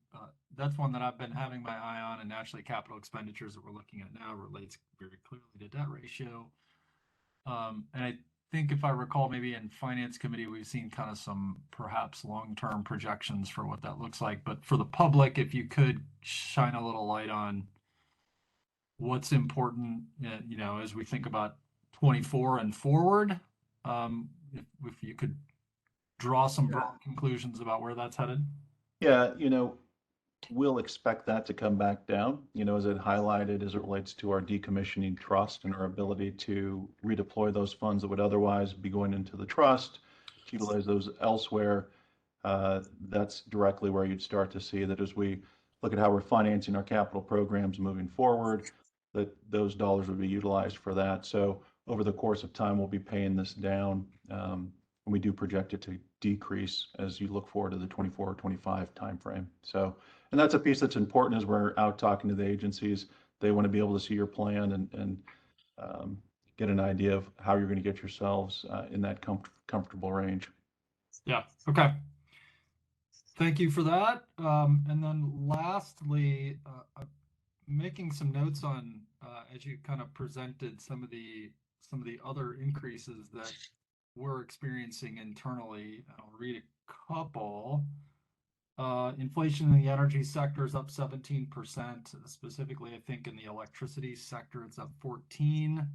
Speaker 3: that's one that I've been having my eye on, and naturally capital expenditures that we're looking at now relates very clearly to debt ratio. And I think if I recall, maybe in finance committee, we've seen kind of some perhaps long-term projections for what that looks like. But for the public, if you could shine a little light on what's important, you know, as we think about 24 and forward, if you could draw some broad conclusions about where that's headed.
Speaker 19: Yeah, you know, we'll expect that to come back down, you know, as it highlighted as it relates to our decommissioning trust and our ability to redeploy those funds that would otherwise be going into the trust, to utilize those elsewhere. That's directly where you'd start to see that as we look at how we're financing our capital programs moving forward, that those dollars would be utilized for that. So over the course of time, we'll be paying this down. And we do project it to decrease as you look forward to the 24 or 25 timeframe. So, and that's a piece that's important as we're out talking to the agencies. They want to be able to see your plan and get an idea of how you're going to get yourselves in that comfortable range.
Speaker 3: Yeah. Okay. Thank you for that. And then lastly, making some notes on as you kind of presented some of the other increases that we're experiencing internally. I'll read a couple. Inflation in the energy sector is up 17%. Specifically, I think in the electricity sector, it's up 14%.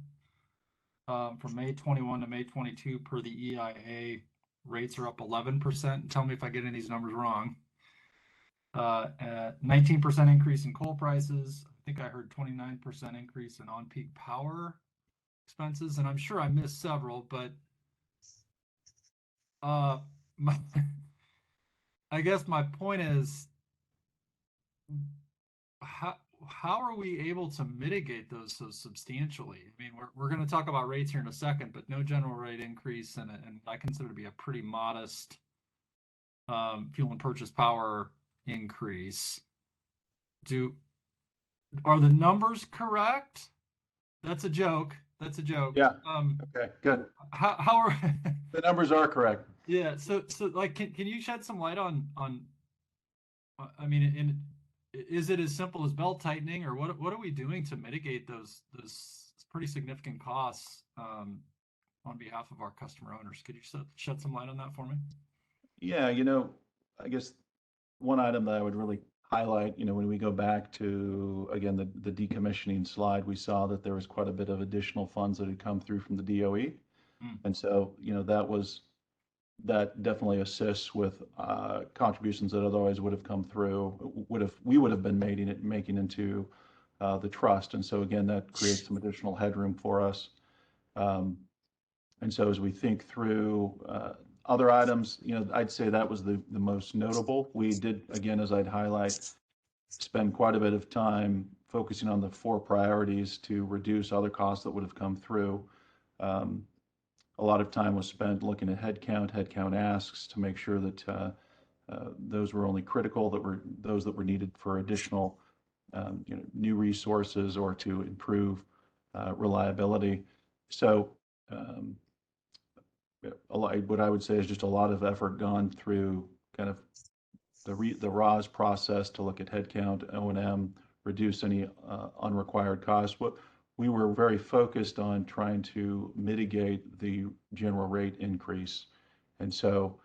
Speaker 3: From May 21 to May 22 per the EIA, rates are up 11%. Tell me if I get any of these numbers wrong. 19% increase in coal prices. I think I heard 29% increase in on-peak power expenses, and I'm sure I missed several, but I guess my point is, how are we able to mitigate those so substantially? I mean, we're going to talk about rates here in a second, but no general rate increase, and I consider to be a pretty modest fuel and purchase power increase. Are the numbers correct? That's a joke. That's a joke.
Speaker 19: Yeah. Okay, good.
Speaker 3: How are
Speaker 19: the numbers are correct?
Speaker 3: Yeah. So like, can you shed some light on I mean, is it as simple as belt tightening, or what are we doing to mitigate those pretty significant costs on behalf of our customer owners? Could you shed some light on that for me?
Speaker 19: Yeah, you know, I guess one item that I would really highlight, you know, when we go back to, again, the decommissioning slide, we saw that there was quite a bit of additional funds that had come through from the DOE. And so, you know, that definitely assists with contributions that otherwise would have come through, we would have been making into the trust. And so again, that creates some additional headroom for us. And so as we think through other items, you know, I'd say that was the most notable. We did, again, as I'd highlight, spend quite a bit of time focusing on the 4 priorities to reduce other costs that would have come through. A lot of time was spent looking at headcount asks to make sure that those were only critical, those that were needed for additional you know, new resources or to improve reliability. So what I would say is just a lot of effort gone through kind of the RAS process to look at headcount, O&M, reduce any unrequired costs. We were very focused on trying to mitigate the general rate increase. And so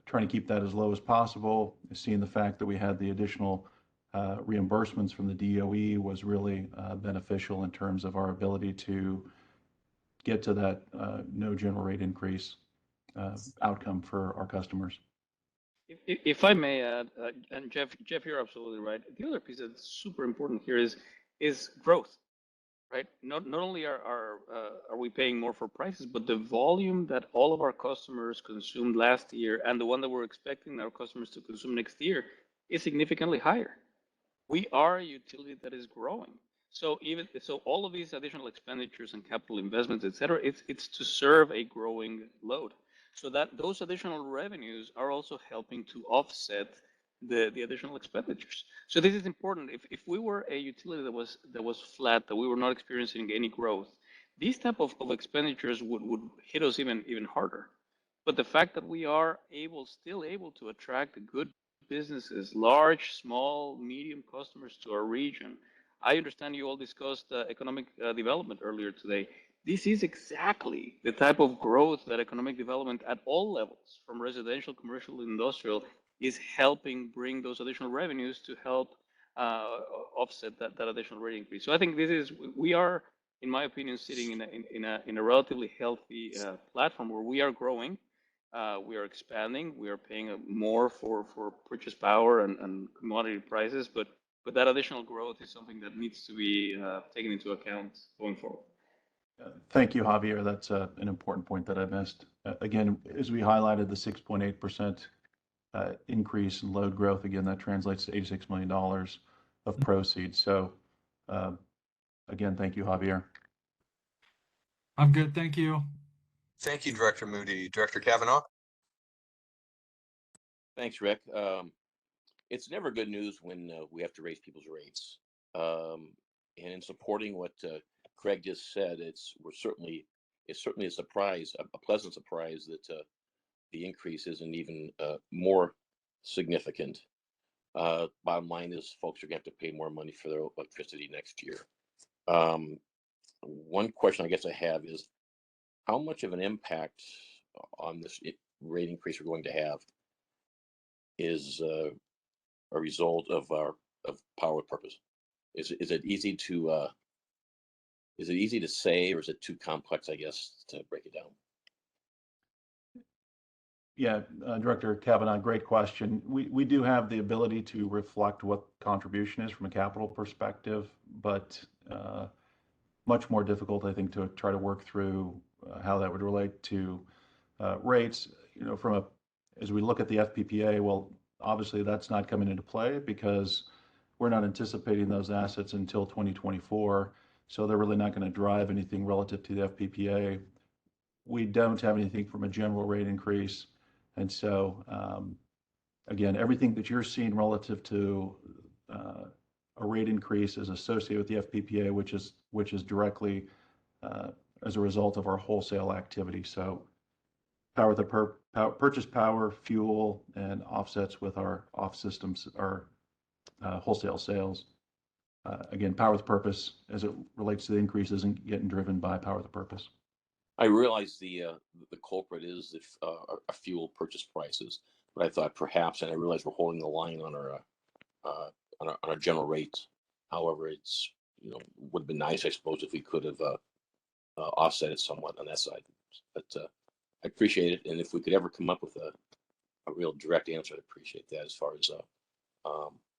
Speaker 19: trying to keep that as low as possible, seeing the fact that we had the additional reimbursements from the DOE was really beneficial in terms of our ability to get to that no general rate increase outcome for our customers.
Speaker 18: If I may add, and Jeff, you're absolutely right. The other piece that's super important here is growth, right? Not only are we paying more for prices, but the volume that all of our customers consumed last year and the one that we're expecting our customers to consume next year is significantly higher. We are a utility that is growing. So all of these additional expenditures and capital investments, et cetera, it's to serve a growing load. So that those additional revenues are also helping to offset the additional expenditures. So this is important. If we were a utility that was flat, that we were not experiencing any growth, these type of expenditures would hit us even harder. But the fact that we are still able to attract good businesses, large, small, medium customers to our region. I understand you all discussed economic development earlier today. This is exactly the type of growth that economic development at all levels, from residential, commercial, industrial, is helping bring those additional revenues to help offset that additional rate increase. So I think we are, in my opinion, sitting in a relatively healthy platform where we are growing. We are expanding. We are paying more for purchase power and commodity prices, but that additional growth is something that needs to be taken into account going forward.
Speaker 19: Thank you, Javier. That's an important point that I missed. Again, as we highlighted, the 6.8% increase in load growth, again, that translates to $86 million of proceeds. So again, thank you, Javier.
Speaker 3: I'm good, thank you.
Speaker 16: Thank you, Director Moody. Director Kavanaugh?
Speaker 21: Thanks, Rick. It's never good news when we have to raise people's rates. And in supporting what Craig just said, it's certainly a surprise, a pleasant surprise that the increase isn't even more significant. Bottom line is folks are going to have to pay more money for their electricity next year. One question I guess I have is, how much of an impact on this rate increase we're going to have is a result of power with purpose? Is it easy to say, or is it too complex, I guess, to break it down?
Speaker 19: Yeah, Director Kavanaugh, great question. We do have the ability to reflect what contribution is from a capital perspective, but much more difficult, I think, to try to work through how that would relate to rates. As we look at the FPPA, well, obviously that's not coming into play because we're not anticipating those assets until 2024. So they're really not going to drive anything relative to the FPPA. We don't have anything from a general rate increase. And so, again, everything that you're seeing relative to a rate increase is associated with the FPPA, which is directly as a result of our wholesale activity. So power the purchase power, fuel, and offsets with our off systems, our wholesale sales. Again, power with purpose as it relates to the increase isn't getting driven by power with the purpose.
Speaker 21: I realize the culprit is our fuel purchase prices, but I thought perhaps, and I realize we're holding the line on our general rates. However, it's would have been nice, I suppose, if we could have offset it somewhat on that side. But I appreciate it, and if we could ever come up with a real direct answer, I'd appreciate that as far as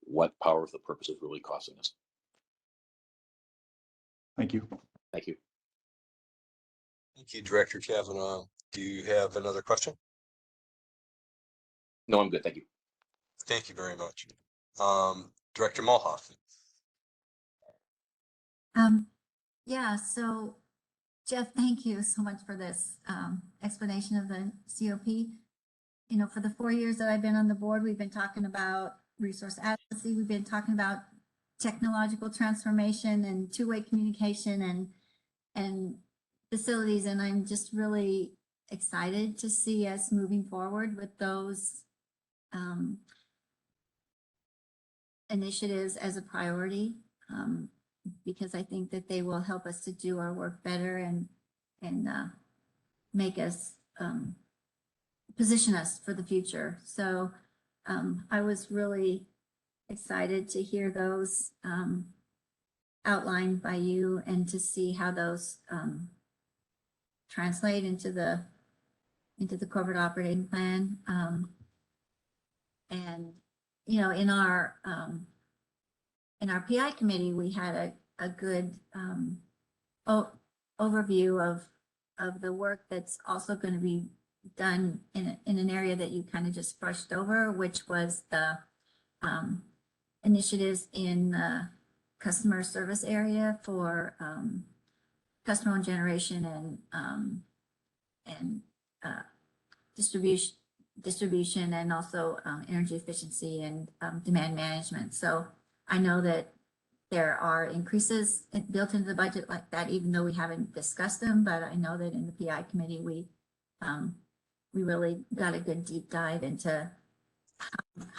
Speaker 21: what power with the purpose is really costing us.
Speaker 19: Thank you.
Speaker 21: Thank you.
Speaker 16: Thank you, Director Kavanaugh. Do you have another question?
Speaker 21: No, I'm good. Thank you.
Speaker 16: Thank you very much. Director Mulhoff.
Speaker 9: Yeah, so Jeff, thank you so much for this explanation of the COP. For the 4 years that I've been on the board, we've been talking about resource adequacy. We've been talking about technological transformation and two-way communication and facilities. And I'm just really excited to see us moving forward with those initiatives as a priority, because I think that they will help us to do our work better and make us position us for the future. So I was really excited to hear those outlined by you and to see how those translate into the corporate operating plan. And in our PI committee, we had a good overview of the work that's also going to be done in an area that you kind of just brushed over, which was the initiatives in the customer service area for customer owned generation and distribution and also energy efficiency and demand management. So I know that there are increases built into the budget like that, even though we haven't discussed them. But I know that in the PI committee, we really got a good deep dive into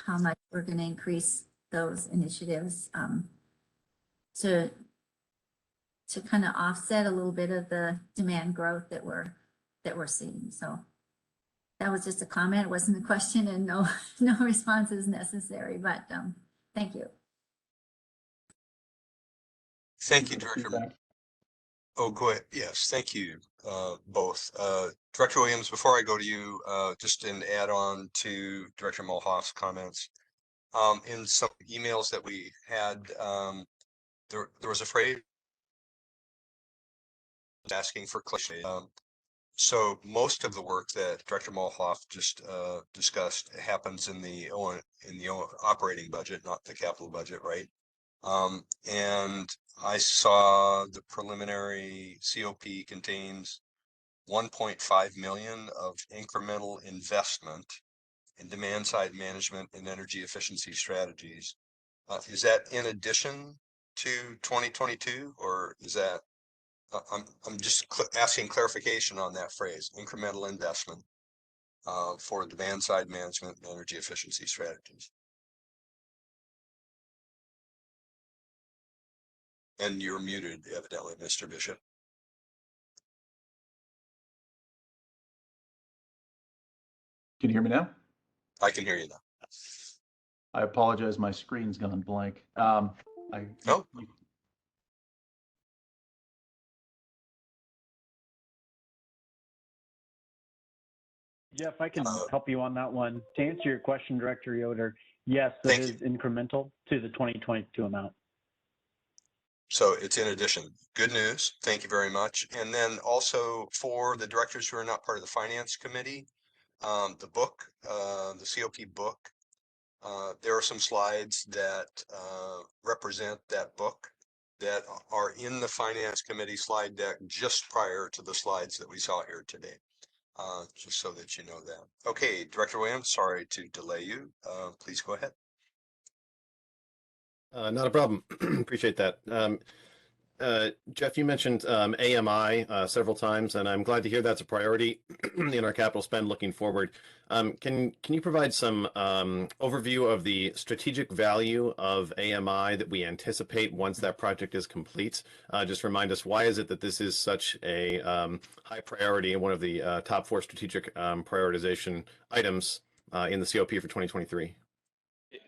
Speaker 9: how much we're going to increase those initiatives to kind of offset a little bit of the demand growth that we're seeing. So that was just a comment. It wasn't a question, and no response is necessary. But thank you.
Speaker 16: Thank you, Director. Oh, go ahead. Yes, thank you both. Director Williams, before I go to you, just an add-on to Director Mulhoff's comments. In some emails that we had, there was a phrase asking for clarity. So most of the work that Director Mulhoff just discussed happens in the operating budget, not the capital budget, right? And I saw the preliminary COP contains 1.5 million of incremental investment in demand side management and energy efficiency strategies. Is that in addition to 2022, or is that? I'm just asking clarification on that phrase, incremental investment for demand side management and energy efficiency strategies. And you're muted, evidently, Mr. Bishop.
Speaker 19: Can you hear me now?
Speaker 16: I can hear you now.
Speaker 19: I apologize, my screen's gone blank.
Speaker 16: No.
Speaker 17: Yeah, if I can help you on that one. To answer your question, Director Yoder, yes, that is incremental to the 2022 amount.
Speaker 16: So it's in addition. Good news. Thank you very much. And then also for the directors who are not part of the finance committee, the book, the COP book, there are some slides that represent that book that are in the finance committee slide deck just prior to the slides that we saw here today. Just so that you know that. Okay, Director Williams, sorry to delay you. Please go ahead.
Speaker 5: Not a problem. Appreciate that. Jeff, you mentioned AMI several times, and I'm glad to hear that's a priority in our capital spend looking forward. Can you provide some overview of the strategic value of AMI that we anticipate once that project is complete? Just remind us, why is it that this is such a high priority and one of the top 4 strategic prioritization items in the COP for 2023?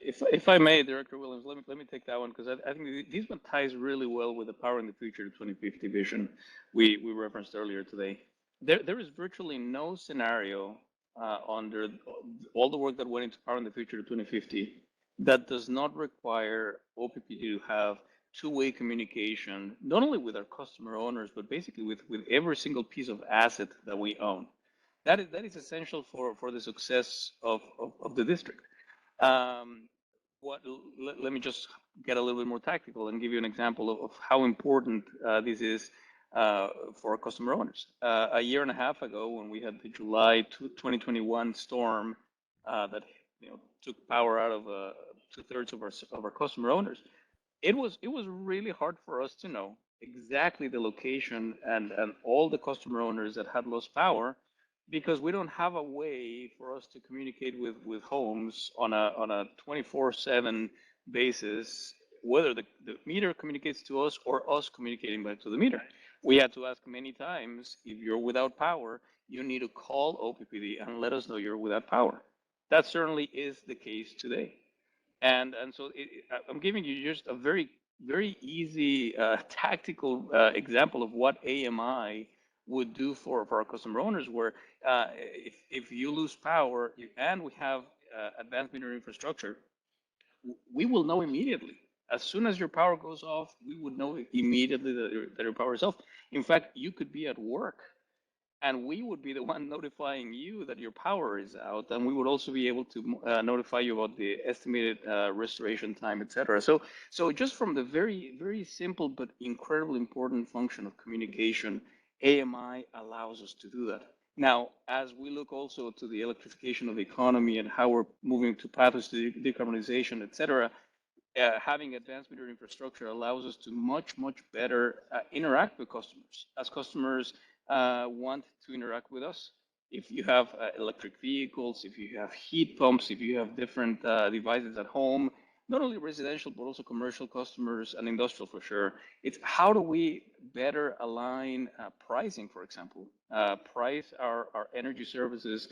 Speaker 18: If I may, Director Williams, let me take that one, because I think this one ties really well with the Power in the Future 2050 vision we referenced earlier today. There is virtually no scenario under all the work that went into Power in the Future 2050 that does not require OPPD to have two-way communication, not only with our customer owners, but basically with every single piece of asset that we own. That is essential for the success of the district. Let me just get a little bit more tactical and give you an example of how important this is for our customer owners. A year and a half ago, when we had the July 2021 storm that took power out of 2/3 of our customer owners, it was really hard for us to know exactly the location and all the customer owners that had lost power, because we don't have a way for us to communicate with homes on a 24/7 basis, whether the meter communicates to us or us communicating back to the meter. We had to ask many times, if you're without power, you need to call OPPD and let us know you're without power. That certainly is the case today. And so I'm giving you just a very, very easy tactical example of what AMI would do for our customer owners, where if you lose power and we have advanced meter infrastructure, we will know immediately. As soon as your power goes off, we would know immediately that your power is off. In fact, you could be at work and we would be the one notifying you that your power is out, and we would also be able to notify you about the estimated restoration time, etc. So just from the very simple but incredibly important function of communication, AMI allows us to do that. Now, as we look also to the electrification of the economy and how we're moving to pathways to decarbonization, etc., having advanced meter infrastructure allows us to much better interact with customers as customers want to interact with us. If you have electric vehicles, if you have heat pumps, if you have different devices at home, not only residential, but also commercial customers and industrial for sure, it's how do we better align pricing, for example, price our energy services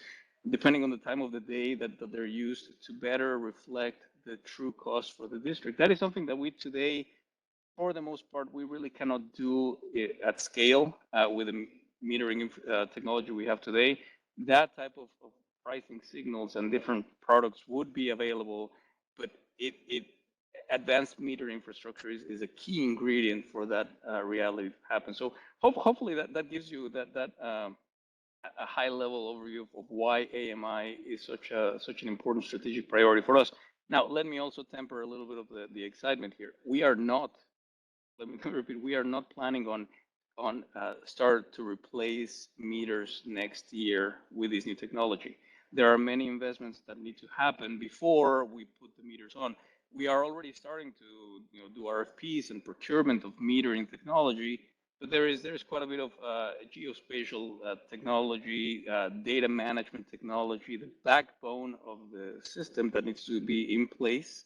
Speaker 18: depending on the time of the day that they're used to better reflect the true cost for the district. That is something that we today, for the most part, we really cannot do at scale with the metering technology we have today. That type of pricing signals and different products would be available, but advanced meter infrastructure is a key ingredient for that reality to happen. So hopefully that gives you a high level overview of why AMI is such an important strategic priority for us. Now, let me also temper a little bit of the excitement here. We are not, let me repeat, we are not planning on start to replace meters next year with this new technology. There are many investments that need to happen before we put the meters on. We are already starting to do RFPs and procurement of metering technology, but there is quite a bit of geospatial technology, data management technology, the backbone of the system that needs to be in place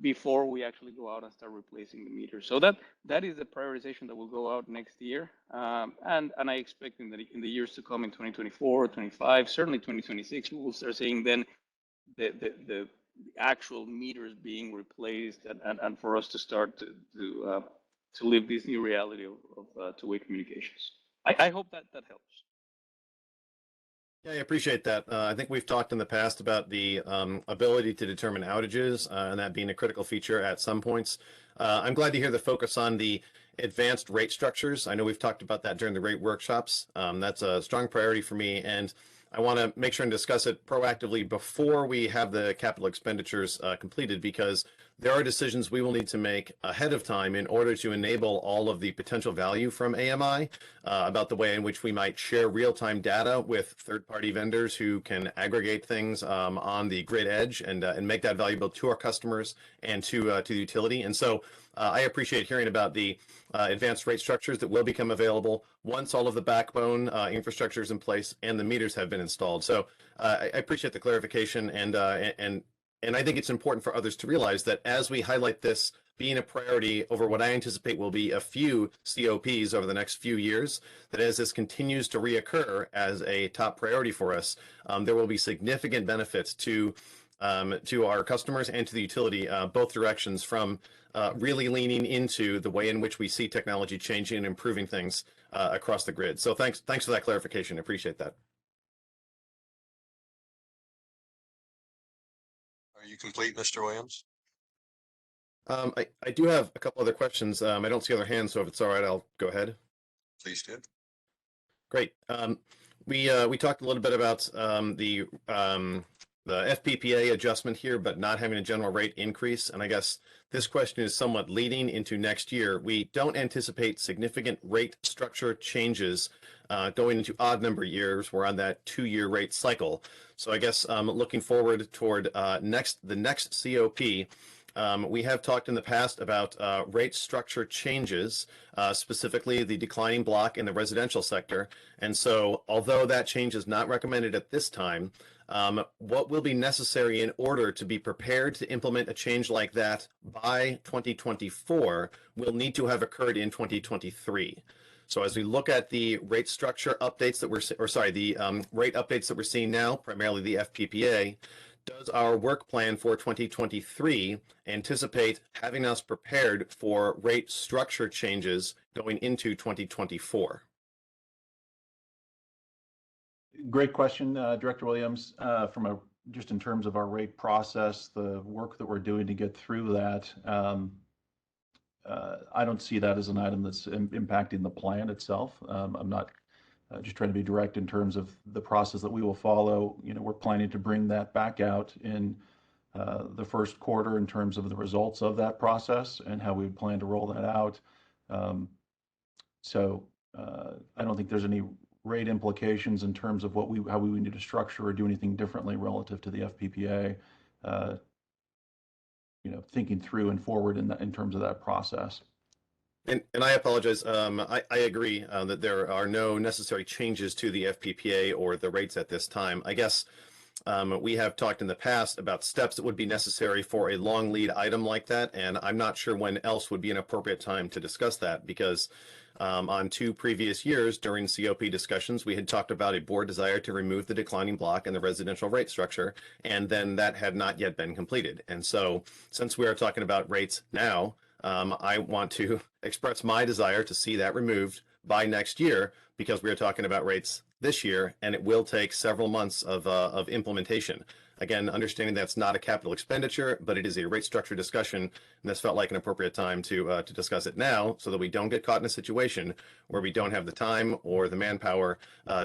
Speaker 18: before we actually go out and start replacing the meters. So that is the prioritization that will go out next year. And I expect in the years to come in 2024, 25, certainly 2026, we will start seeing then the actual meters being replaced and for us to start to live this new reality of two-way communications. I hope that helps.
Speaker 5: Yeah, I appreciate that. I think we've talked in the past about the ability to determine outages and that being a critical feature at some points. I'm glad to hear the focus on the advanced rate structures. I know we've talked about that during the rate workshops. That's a strong priority for me, and I want to make sure and discuss it proactively before we have the capital expenditures completed, because there are decisions we will need to make ahead of time in order to enable all of the potential value from AMI about the way in which we might share real-time data with third-party vendors who can aggregate things on the grid edge and make that valuable to our customers and to the utility. And so I appreciate hearing about the advanced rate structures that will become available once all of the backbone infrastructure is in place and the meters have been installed. So I appreciate the clarification, and I think it's important for others to realize that as we highlight this being a priority over what I anticipate will be a few COPs over the next few years, that as this continues to reoccur as a top priority for us, there will be significant benefits to our customers and to the utility, both directions, from really leaning into the way in which we see technology changing and improving things across the grid. So thanks for that clarification. I appreciate that.
Speaker 16: Are you complete, Mr. Williams?
Speaker 5: I do have a couple other questions. I don't see other hands, so if it's all right, I'll go ahead.
Speaker 16: Please do.
Speaker 5: Great. We talked a little bit about the FPPA adjustment here, but not having a general rate increase. And I guess this question is somewhat leading into next year. We don't anticipate significant rate structure changes going into odd number years. We're on that 2-year rate cycle. So I guess looking forward toward the next COP, we have talked in the past about rate structure changes, specifically the declining block in the residential sector. And so although that change is not recommended at this time, what will be necessary in order to be prepared to implement a change like that by 2024 will need to have occurred in 2023. So as we look at the rate structure updates that rate updates that we're seeing now, primarily the FPPA, does our work plan for 2023 anticipate having us prepared for rate structure changes going into 2024?
Speaker 19: Great question, Director Williams. Just in terms of our rate process, the work that we're doing to get through that, I don't see that as an item that's impacting the plan itself. I'm not just trying to be direct in terms of the process that we will follow. You know, we're planning to bring that back out in the first quarter in terms of the results of that process and how we plan to roll that out. So I don't think there's any rate implications in terms of how we need to structure or do anything differently relative to the FPPA. You know, thinking through and forward in terms of that process.
Speaker 5: And I apologize. I agree that there are no necessary changes to the FPPA or the rates at this time. I guess we have talked in the past about steps that would be necessary for a long lead item like that, and I'm not sure when else would be an appropriate time to discuss that, because on 2 previous years during COP discussions, we had talked about a board desire to remove the declining block in the residential rate structure, and then that had not yet been completed. And so since we are talking about rates now, I want to express my desire to see that removed by next year, because we are talking about rates this year, and it will take several months of implementation. Again, understanding that's not a capital expenditure, but it is a rate structure discussion, and this felt like an appropriate time to discuss it now, so that we don't get caught in a situation where we don't have the time or the manpower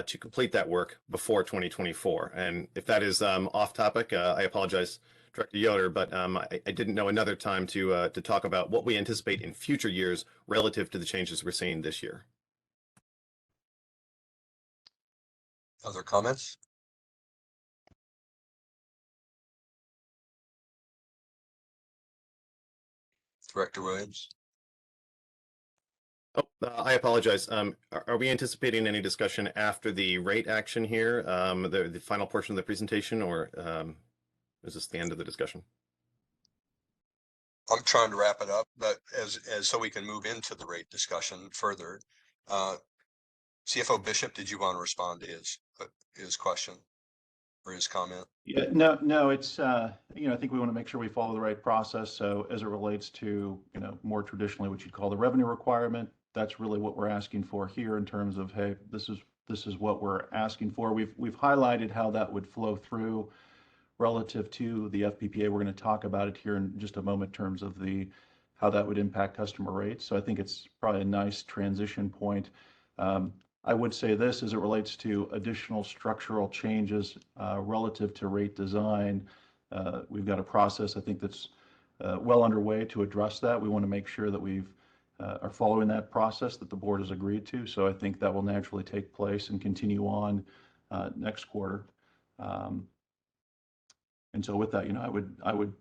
Speaker 5: to complete that work before 2024. And if that is off topic, I apologize, Director Yoder, but I didn't know another time to talk about what we anticipate in future years relative to the changes we're seeing this year.
Speaker 16: Other comments? Director Williams.
Speaker 5: Oh, I apologize. Are we anticipating any discussion after the rate action here, the final portion of the presentation, or is this the end of the discussion?
Speaker 16: I'm trying to wrap it up, but as so we can move into the rate discussion further. CFO Bishop, did you want to respond to his question or his comment?
Speaker 19: Yeah, no, it's you know, I think we want to make sure we follow the right process. So as it relates to, you know, more traditionally what you'd call the revenue requirement, that's really what we're asking for here in terms of, hey, this is what we're asking for. We've highlighted how that would flow through relative to the FPPA. We're going to talk about it here in just a moment in terms of how that would impact customer rates. So I think it's probably a nice transition point. I would say this as it relates to additional structural changes relative to rate design. We've got a process, I think, that's well underway to address that. We want to make sure that we are following that process that the board has agreed to. So I think that will naturally take place and continue on next quarter. And so with that, you know, I would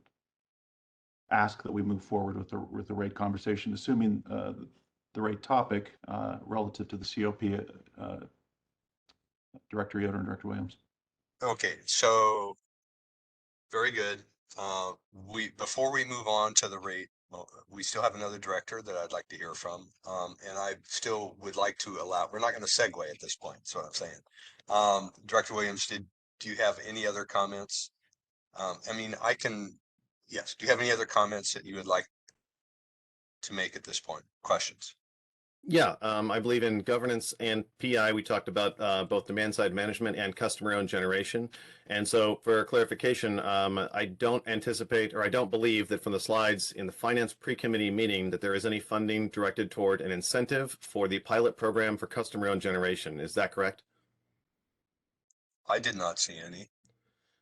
Speaker 19: ask that we move forward with the rate conversation, assuming the rate topic relative to the COP, Director Yoder and Director Williams.
Speaker 16: Okay, so very good. Before we move on to the rate, we still have another director that I'd like to hear from, and I still would like to allow. We're not going to segue at this point. That's what I'm saying. Director Williams, do you have any other comments? I mean, yes. Do you have any other comments that you would like to make at this point? Questions?
Speaker 5: Yeah, I believe in governance and PI. We talked about both demand side management and customer owned generation. And so for clarification, I don't anticipate, or I don't believe that from the slides in the finance pre-committee meeting that there is any funding directed toward an incentive for the pilot program for customer owned generation. Is that correct?
Speaker 16: I did not see any.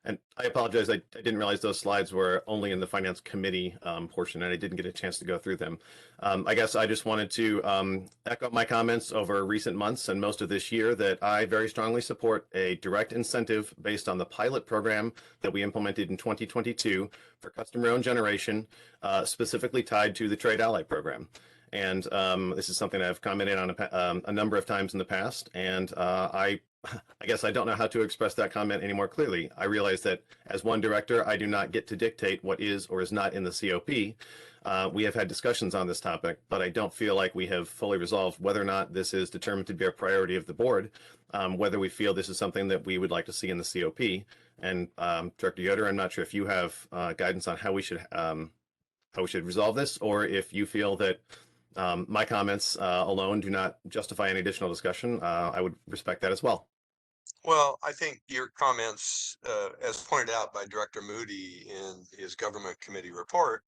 Speaker 5: And I apologize, I didn't realize those slides were only in the finance committee portion, and I didn't get a chance to go through them. I guess I just wanted to echo my comments over recent months and most of this year that I very strongly support a direct incentive based on the pilot program that we implemented in 2022 for customer-owned generation, specifically tied to the Trade Ally program. And this is something I've commented on a number of times in the past, and I guess I don't know how to express that comment any more clearly. I realize that as one director, I do not get to dictate what is or is not in the COP. We have had discussions on this topic, but I don't feel like we have fully resolved whether or not this is determined to be a priority of the board, whether we feel this is something that we would like to see in the COP. And Director Yoder, I'm not sure if you have guidance on how we should resolve this, or if you feel that my comments alone do not justify any additional discussion. I would respect that as well.
Speaker 16: Well, I think your comments, as pointed out by Director Moody in his government committee report,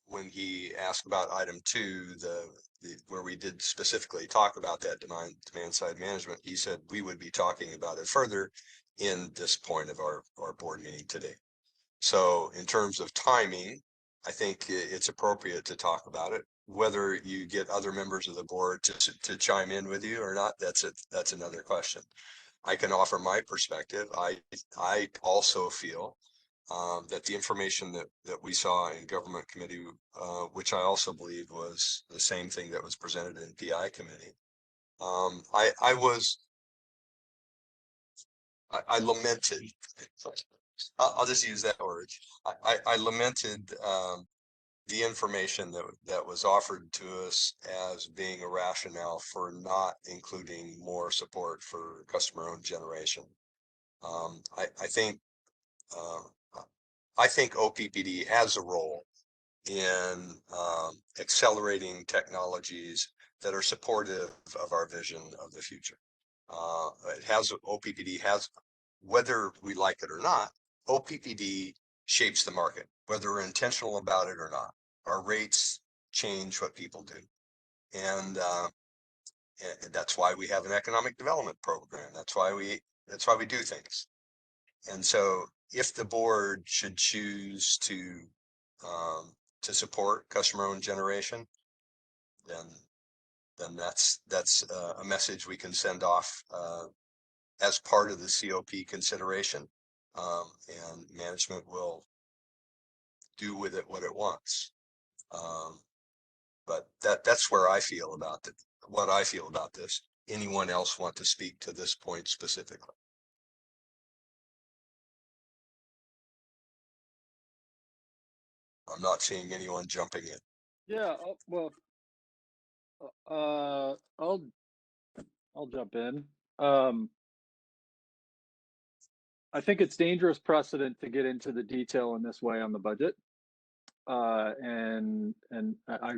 Speaker 16: when he asked about item 2, where we did specifically talk about that demand side management, he said we would be talking about it further in this point of our board meeting today. So in terms of timing, I think it's appropriate to talk about it. Whether you get other members of the board to chime in with you or not, that's another question. I can offer my perspective. I also feel that the information that we saw in government committee, which I also believe was the same thing that was presented in PI committee, I lamented. I'll just use that word. I lamented the information that was offered to us as being a rationale for not including more support for customer-owned generation. I think OPPD has a role in accelerating technologies that are supportive of our vision of the future. OPPD has, whether we like it or not, OPPD shapes the market, whether we're intentional about it or not. Our rates change what people do. And that's why we have an economic development program. That's why we do things. And so if the board should choose to support customer-owned generation, then that's a message we can send off as part of the COP consideration, and management will do with it what it wants. But that's where I feel about it. What I feel about this. Anyone else want to speak to this point specifically? I'm not seeing anyone jumping in.
Speaker 3: Yeah, well, I'll jump in. I think it's dangerous precedent to get into the detail in this way on the budget. And I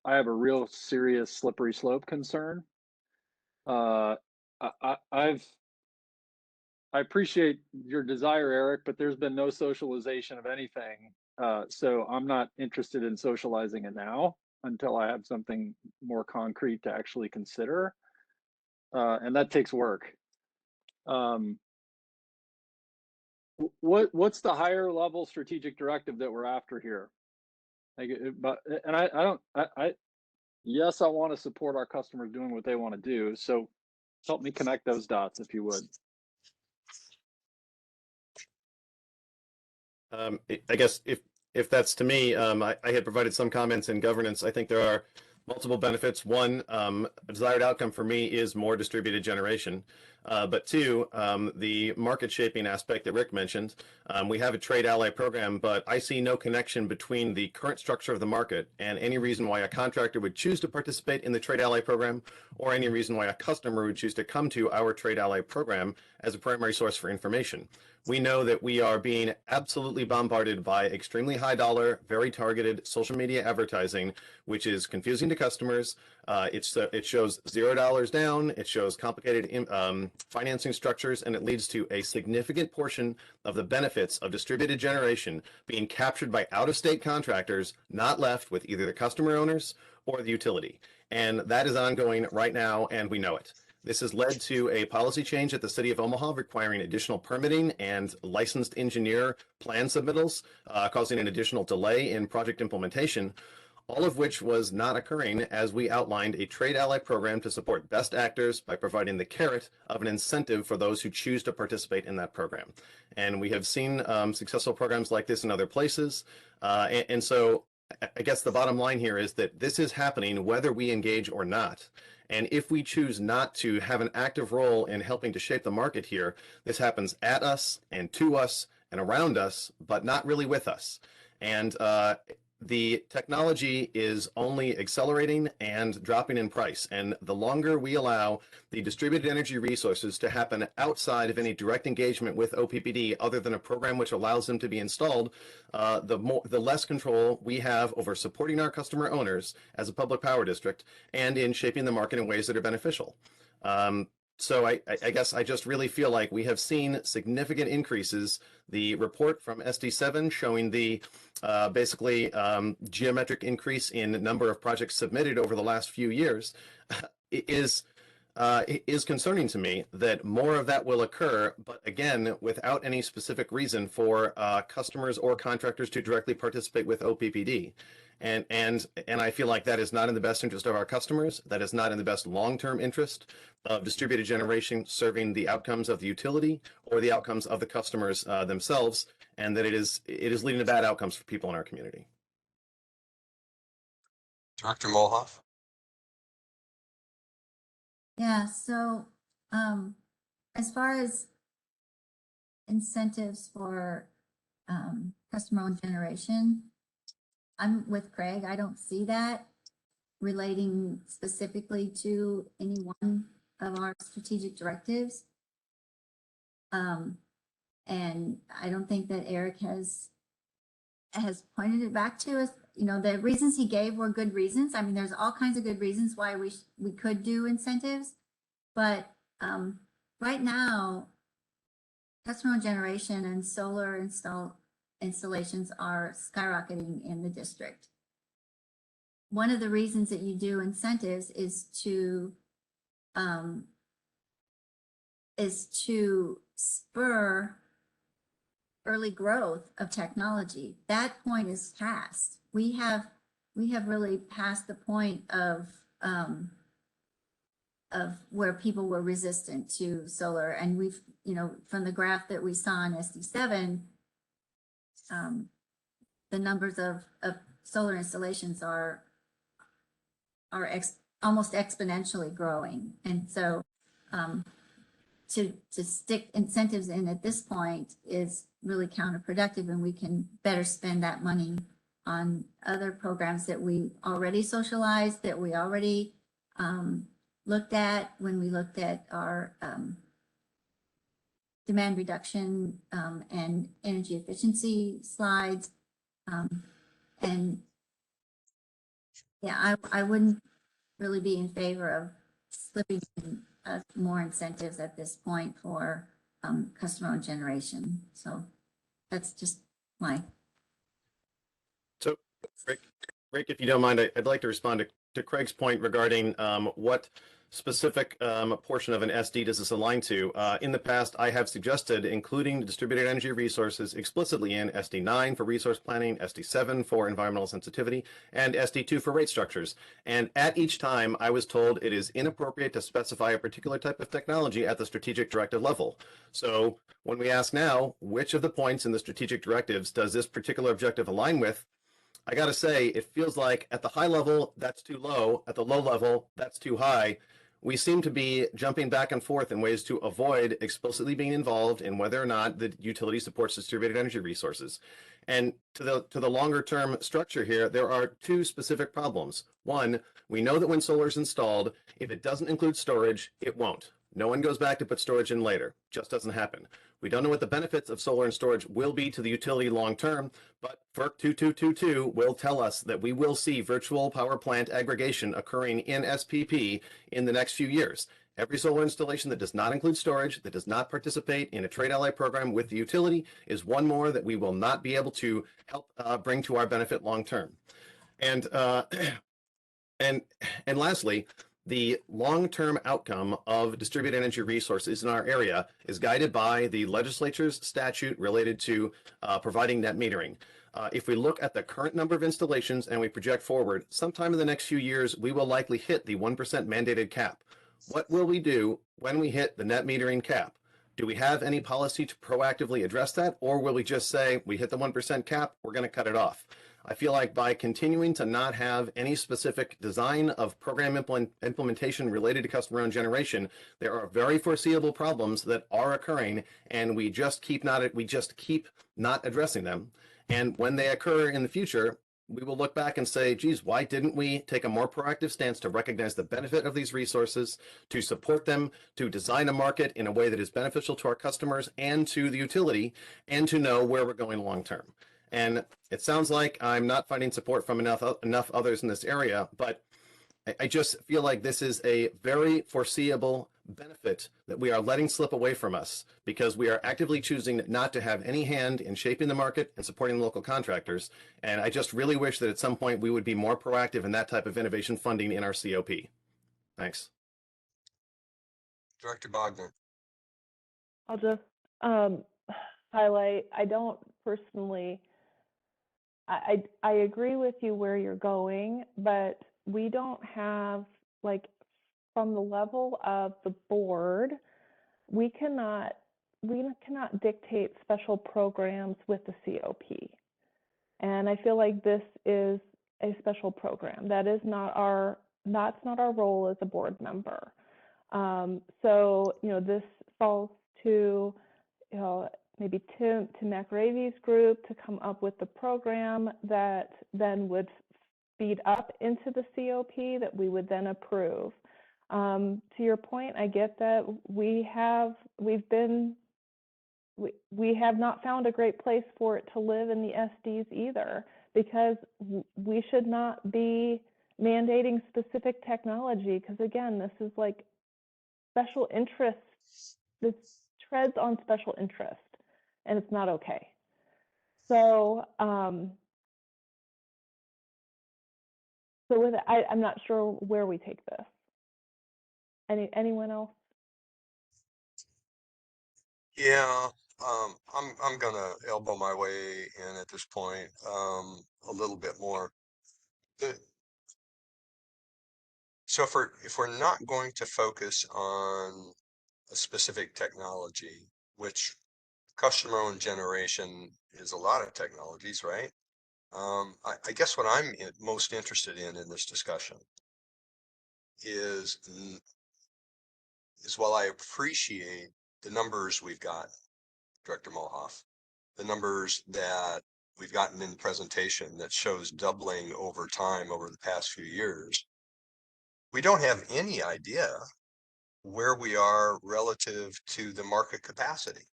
Speaker 3: have a real serious slippery slope concern. I appreciate your desire, Eric, but there's been no socialization of anything. So I'm not interested in socializing it now until I have something more concrete to actually consider. And that takes work. What's the higher level strategic directive that we're after here? Yes, I want to support our customers doing what they want to do. So help me connect those dots, if you would.
Speaker 5: I guess if that's to me, I had provided some comments in governance. I think there are multiple benefits. One, a desired outcome for me is more distributed generation. But two, the market shaping aspect that Rick mentioned. We have a trade ally program, but I see no connection between the current structure of the market and any reason why a contractor would choose to participate in the trade ally program, or any reason why a customer would choose to come to our trade ally program as a primary source for information. We know that we are being absolutely bombarded by extremely high dollar, very targeted social media advertising, which is confusing to customers. It shows $0 down, it shows complicated financing structures, and it leads to a significant portion of the benefits of distributed generation being captured by out-of-state contractors, not left with either the customer owners or the utility. And that is ongoing right now, and we know it. This has led to a policy change at the City of Omaha requiring additional permitting and licensed engineer plan submittals, causing an additional delay in project implementation, all of which was not occurring as we outlined a trade ally program to support best actors by providing the carrot of an incentive for those who choose to participate in that program. And we have seen successful programs like this in other places. And so I guess the bottom line here is that this is happening whether we engage or not. And if we choose not to have an active role in helping to shape the market here, this happens at us and to us and around us, but not really with us. And the technology is only accelerating and dropping in price. And the longer we allow the distributed energy resources to happen outside of any direct engagement with OPPD, other than a program which allows them to be installed, the less control we have over supporting our customer owners as a public power district and in shaping the market in ways that are beneficial. So I guess I just really feel like we have seen significant increases. The report from SD7 showing the basically geometric increase in number of projects submitted over the last few years is concerning to me, that more of that will occur, but again, without any specific reason for customers or contractors to directly participate with OPPD. And I feel like that is not in the best interest of our customers. That is not in the best long-term interest of distributed generation serving the outcomes of the utility or the outcomes of the customers themselves, and that it is leading to bad outcomes for people in our community.
Speaker 16: Director Molhoff.
Speaker 9: Yeah, so as far as incentives for customer-owned generation, I'm with Craig. I don't see that relating specifically to any one of our strategic directives. And I don't think that Eric has pointed it back to us. You know, the reasons he gave were good reasons. I mean, there's all kinds of good reasons why we could do incentives, but right now, customer generation and solar installations are skyrocketing in the district. One of the reasons that you do incentives is to spur early growth of technology. That point is past. We have really passed the point of where people were resistant to solar, and we've, you know, from the graph that we saw in SD7, the numbers of solar installations are almost exponentially growing, and so to stick incentives in at this point is really counterproductive, and we can better spend that money on other programs that we already socialized, that we already looked at when we looked at our demand reduction and energy efficiency slides. And yeah, I wouldn't really be in favor of slipping more incentives at this point for customer-owned generation. So that's just my.
Speaker 5: So, Rick, if you don't mind, I'd like to respond to Craig's point regarding what specific portion of an SD does this align to. In the past, I have suggested including distributed energy resources explicitly in SD9 for resource planning, SD7 for environmental sensitivity, and SD2 for rate structures. And at each time, I was told it is inappropriate to specify a particular type of technology at the strategic directive level. So when we ask now, which of the points in the strategic directives does this particular objective align with, I gotta say, it feels like at the high level, that's too low. At the low level, that's too high. We seem to be jumping back and forth in ways to avoid explicitly being involved in whether or not the utility supports distributed energy resources. And to the longer term structure here, there are two specific problems. One, we know that when solar is installed, if it doesn't include storage, it won't. No one goes back to put storage in later. Just doesn't happen. We don't know what the benefits of solar and storage will be to the utility long term, but FERC 2222 will tell us that we will see virtual power plant aggregation occurring in SPP in the next few years. Every solar installation that does not include storage, that does not participate in a trade ally program with the utility, is one more that we will not be able to help bring to our benefit long term. And lastly, the long-term outcome of distributed energy resources in our area is guided by the legislature's statute related to providing net metering. If we look at the current number of installations and we project forward, sometime in the next few years, we will likely hit the 1% mandated cap. What will we do when we hit the net metering cap? Do we have any policy to proactively address that, or will we just say, we hit the 1% cap, we're going to cut it off? I feel like by continuing to not have any specific design of program implementation related to customer-owned generation, there are very foreseeable problems that are occurring, and we just keep not addressing them. And when they occur in the future, we will look back and say, geez, why didn't we take a more proactive stance to recognize the benefit of these resources, to support them, to design a market in a way that is beneficial to our customers and to the utility, and to know where we're going long term? And it sounds like I'm not finding support from enough others in this area, but I just feel like this is a very foreseeable benefit that we are letting slip away from us because we are actively choosing not to have any hand in shaping the market and supporting local contractors. And I just really wish that at some point we would be more proactive in that type of innovation funding in our COP. Thanks.
Speaker 16: Director Bogner.
Speaker 1: I'll just highlight, I don't personally, I agree with you where you're going, but we don't have, like, from the level of the board, we cannot dictate special programs with the COP. And I feel like this is a special program. That's not our role as a board member. So, this falls to, maybe Tim McRavy's group to come up with the program that then would feed up into the COP that we would then approve. To your point, I get that we have not found a great place for it to live in the SDs either, because we should not be mandating specific technology, because again, this is like special interest, this treads on special interest, and it's not okay. So, so with it, I'm not sure where we take this. Anyone else?
Speaker 16: Yeah, I'm gonna elbow my way in at this point, a little bit more. So if we're not going to focus on a specific technology, which customer-owned generation is a lot of technologies, right? I guess what I'm most interested in this discussion is while I appreciate the numbers we've got, Director Molhoff, the numbers that we've gotten in the presentation that shows doubling over time over the past few years, we don't have any idea where we are relative to the market capacity.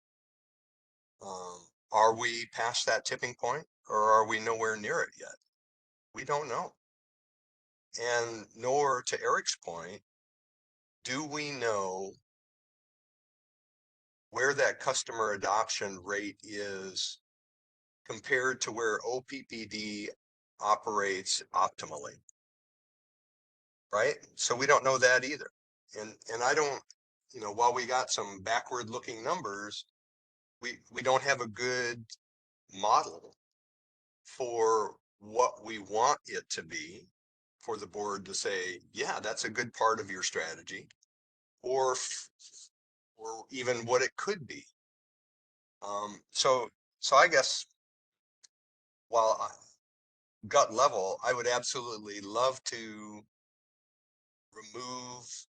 Speaker 16: Are we past that tipping point, or are we nowhere near it yet? We don't know. And nor, to Eric's point, do we know where that customer adoption rate is compared to where OPPD operates optimally, right? So we don't know that either. And I don't, while we got some backward looking numbers, we don't have a good model for what we want it to be for the board to say, yeah, that's a good part of your strategy, or even what it could be. So I guess, while gut level, I would absolutely love to remove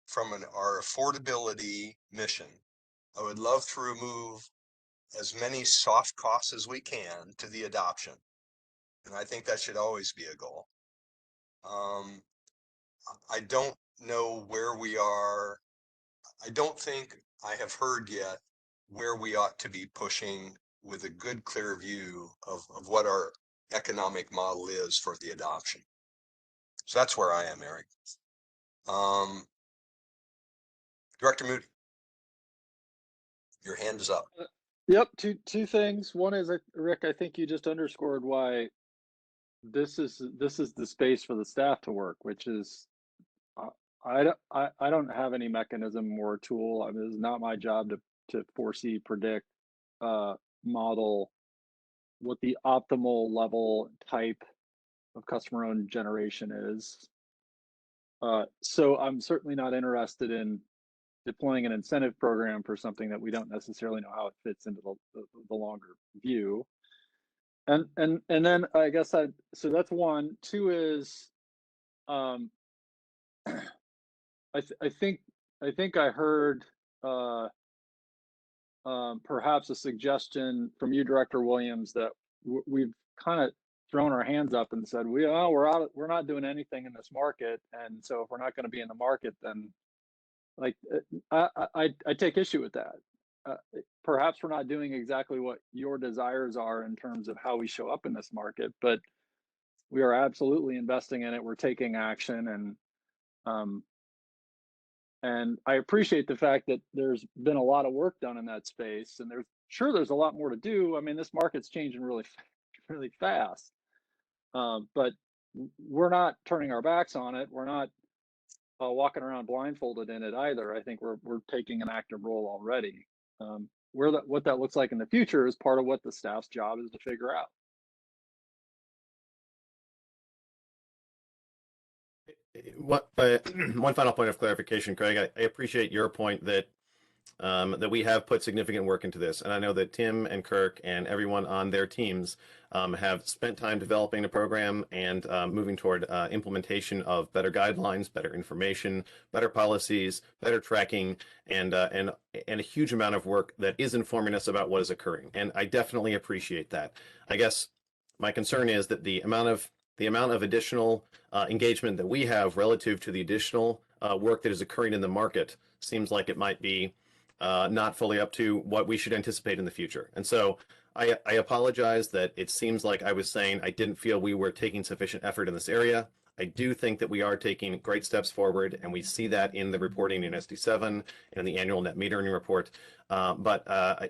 Speaker 16: from our affordability mission. I would love to remove as many soft costs as we can to the adoption. And I think that should always be a goal. I don't know where we are. I don't think I have heard yet where we ought to be pushing with a good, clear view of what our economic model is for the adoption. So that's where I am, Eric. Director Moody, your hand is up.
Speaker 7: Yep, two things. One is, Rick, I think you just underscored why this is the space for the staff to work, which is I don't have any mechanism or tool. I mean, it's not my job to foresee, predict, model what the optimal level type of customer-owned generation is. So I'm certainly not interested in deploying an incentive program for something that we don't necessarily know how it fits into the longer view. And then I guess so that's one. Two is, I think I heard perhaps a suggestion from you, Director Williams, that we've kind of thrown our hands up and said, we're not doing anything in this market, and so if we're not going to be in the market, then I take issue with that. Perhaps we're not doing exactly what your desires are in terms of how we show up in this market, but we are absolutely investing in it. We're taking action, And I appreciate the fact that there's been a lot of work done in that space, and there's a lot more to do. I mean, this market's changing really fast. But we're not turning our backs on it. We're not walking around blindfolded in it either. I think we're taking an active role already. What that looks like in the future is part of what the staff's job is to figure out.
Speaker 5: One final point of clarification, Craig. I appreciate your point that that we have put significant work into this, and I know that Tim and Kirk and everyone on their teams have spent time developing a program and moving toward implementation of better guidelines, better information, better policies, better tracking, and a huge amount of work that is informing us about what is occurring. And I definitely appreciate that. I guess my concern is that the amount of additional engagement that we have relative to the additional work that is occurring in the market seems like it might be not fully up to what we should anticipate in the future. And so I apologize that it seems like I was saying I didn't feel we were taking sufficient effort in this area. I do think that we are taking great steps forward, and we see that in the reporting in SD7 and in the annual net metering report. But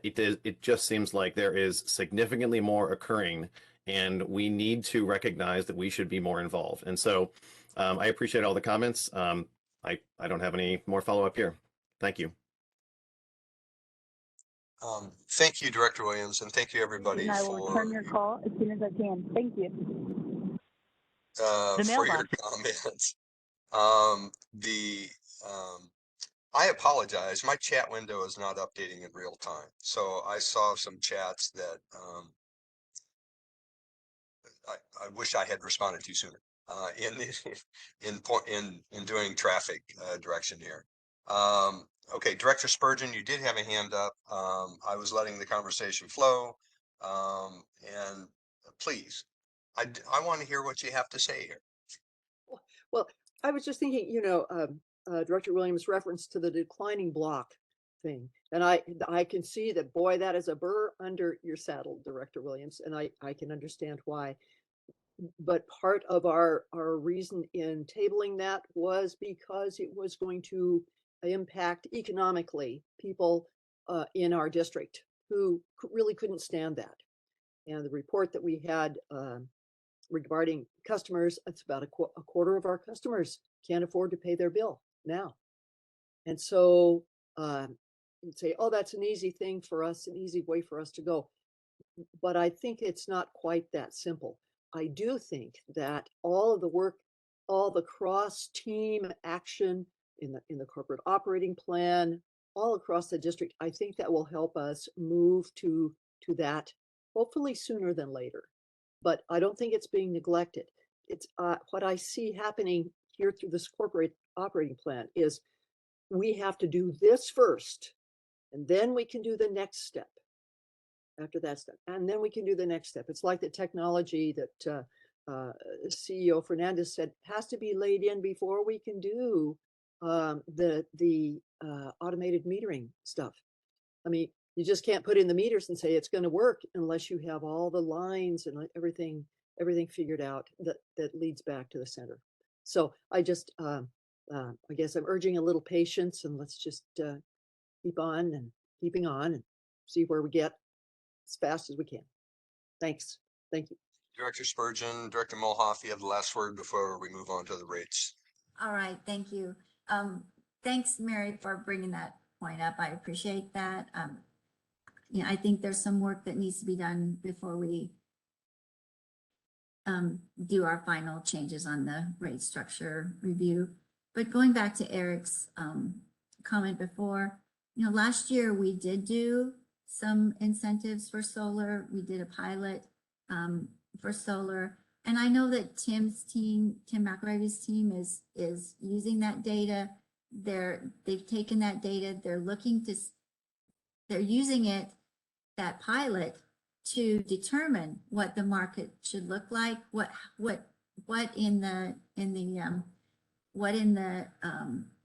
Speaker 5: it just seems like there is significantly more occurring, and we need to recognize that we should be more involved. And so I appreciate all the comments. I don't have any more follow-up here. Thank you.
Speaker 16: Thank you, Director Williams, and thank you everybody
Speaker 12: And I will return your call as soon as I can. Thank you.
Speaker 16: for your comments. I apologize. My chat window is not updating in real time, so I saw some chats that I wish I had responded to sooner in doing traffic direction here. Okay, Director Spurgeon, you did have a hand up. I was letting the conversation flow, and please, I want to hear what you have to say here.
Speaker 14: Well, I was just thinking, Director Williams' reference to the declining block thing. And I can see that, boy, that is a burr under your saddle, Director Williams, and I can understand why. But part of our reason in tabling that was because it was going to impact economically people in our district who really couldn't stand that. And the report that we had regarding customers, it's about a quarter of our customers can't afford to pay their bill now. And so you'd say, oh, that's an easy thing for us, an easy way for us to go. But I think it's not quite that simple. I do think that all of the work, all the cross-team action in the corporate operating plan, all across the district, I think that will help us move to that, hopefully sooner than later. But I don't think it's being neglected. It's what I see happening here through this corporate operating plan is we have to do this first, and then we can do the next step. After that step, and then we can do the next step. It's like the technology that CEO Fernandez said has to be laid in before we can do the automated metering stuff. I mean, you just can't put in the meters and say it's going to work unless you have all the lines and everything figured out that leads back to the center. So I just, I guess I'm urging a little patience, and let's just keep on and keeping on and see where we get as fast as we can. Thanks. Thank you.
Speaker 16: Director Spurgeon, Director Molhoff, you have the last word before we move on to the rates.
Speaker 9: All right, thank you. Thanks, Mary, for bringing that point up. I appreciate that. I think there's some work that needs to be done before we do our final changes on the rate structure review. But going back to Eric's comment before, last year we did do some incentives for solar. We did a pilot for solar. And I know that Tim McElravy's team is using that data. They've taken that data, they're using it, that pilot, to determine what the market should look like, what in the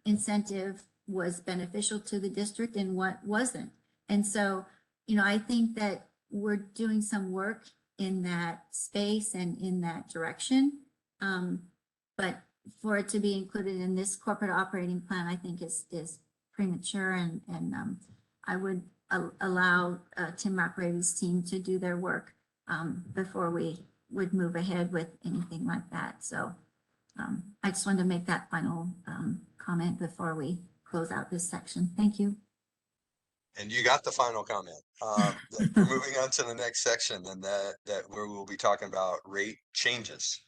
Speaker 9: incentive was beneficial to the district and what wasn't. And so, I think that we're doing some work in that space and in that direction. But for it to be included in this corporate operating plan, I think is premature, and I would allow Tim Rockbrady's team to do their work before we would move ahead with anything like that. So I just wanted to make that final comment before we close out this section. Thank you.
Speaker 16: And you got the final comment. We're moving on to the next section, and that where we'll be talking about rate changes.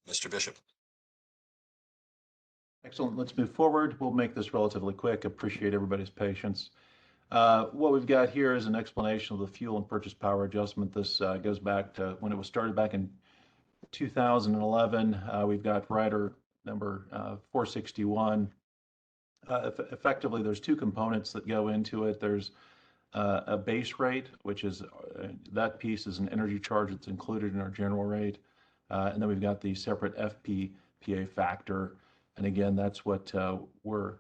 Speaker 16: Mr. Bishop.
Speaker 19: Excellent. Let's move forward. We'll make this relatively quick. Appreciate everybody's patience. What we've got here is an explanation of the fuel and purchase power adjustment. This goes back to when it was started back in 2011. We've got rider number 461. Effectively, there's two components that go into it. There's a base rate, which is that piece is an energy charge that's included in our general rate. And then we've got the separate FPPA factor. And again, that's what we're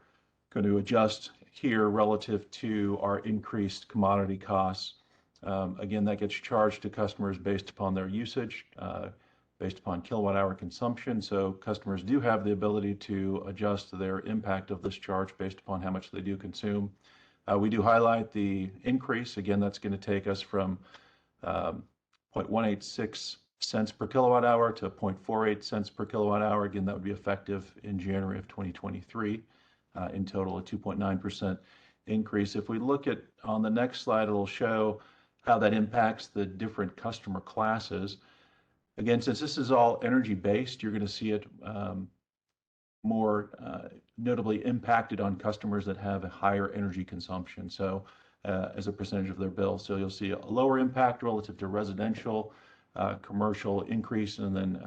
Speaker 19: going to adjust here relative to our increased commodity costs. Again, that gets charged to customers based upon their usage, based upon kilowatt hour consumption. So customers do have the ability to adjust their impact of this charge based upon how much they do consume. We do highlight the increase. Again, that's going to take us from 0.186 cents per kilowatt hour to 0.48 cents per kilowatt hour. Again, that would be effective in January of 2023. In total, a 2.9% increase. If we look at on the next slide, it'll show how that impacts the different customer classes. Again, since this is all energy based, you're going to see it more notably impacted on customers that have a higher energy consumption. So as a percentage of their bill. So you'll see a lower impact relative to residential, commercial increase, and then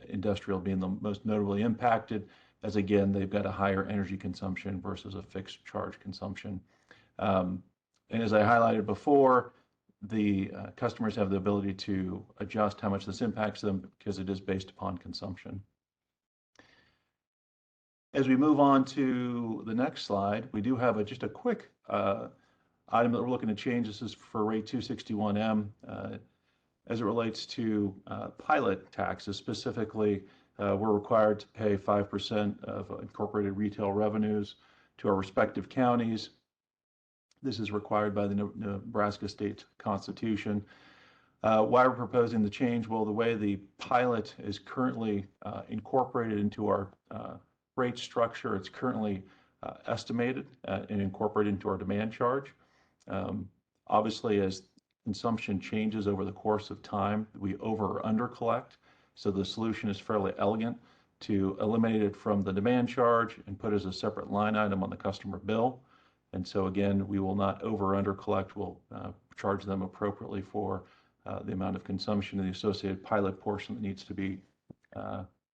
Speaker 19: industrial being the most notably impacted, as again, they've got a higher energy consumption versus a fixed charge consumption. And as I highlighted before, the customers have the ability to adjust how much this impacts them because it is based upon consumption. As we move on to the next slide, we do have just a quick item that we're looking to change. This is for rate 261M as it relates to pilot taxes. Specifically, we're required to pay 5% of incorporated retail revenues to our respective counties. This is required by the Nebraska State Constitution. Why we're proposing the change? Well, the way the pilot is currently incorporated into our rate structure, it's currently estimated and incorporated into our demand charge. Obviously, as consumption changes over the course of time, we over or under collect. So the solution is fairly elegant to eliminate it from the demand charge and put it as a separate line item on the customer bill. And so again, we will not over or under collect. We'll charge them appropriately for the amount of consumption and the associated pilot portion that needs to be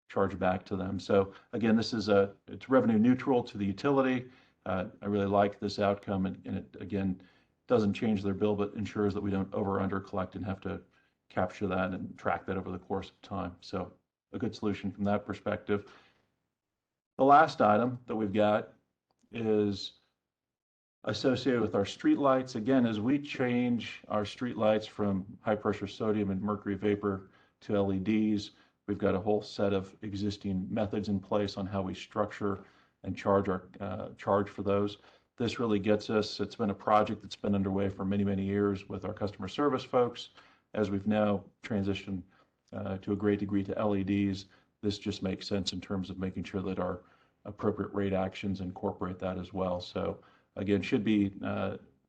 Speaker 19: charged back to them. So again, this is it's revenue neutral to the utility. I really like this outcome, and it again doesn't change their bill, but ensures that we don't over or under collect and have to capture that and track that over the course of time. So a good solution from that perspective. The last item that we've got is associated with our street lights. Again, as we change our street lights from high pressure sodium and mercury vapor to LEDs, we've got a whole set of existing methods in place on how we structure and charge for those. This really gets us, it's been a project that's been underway for many, many years with our customer service folks. As we've now transitioned to a great degree to LEDs, this just makes sense in terms of making sure that our appropriate rate actions incorporate that as well. So again, should be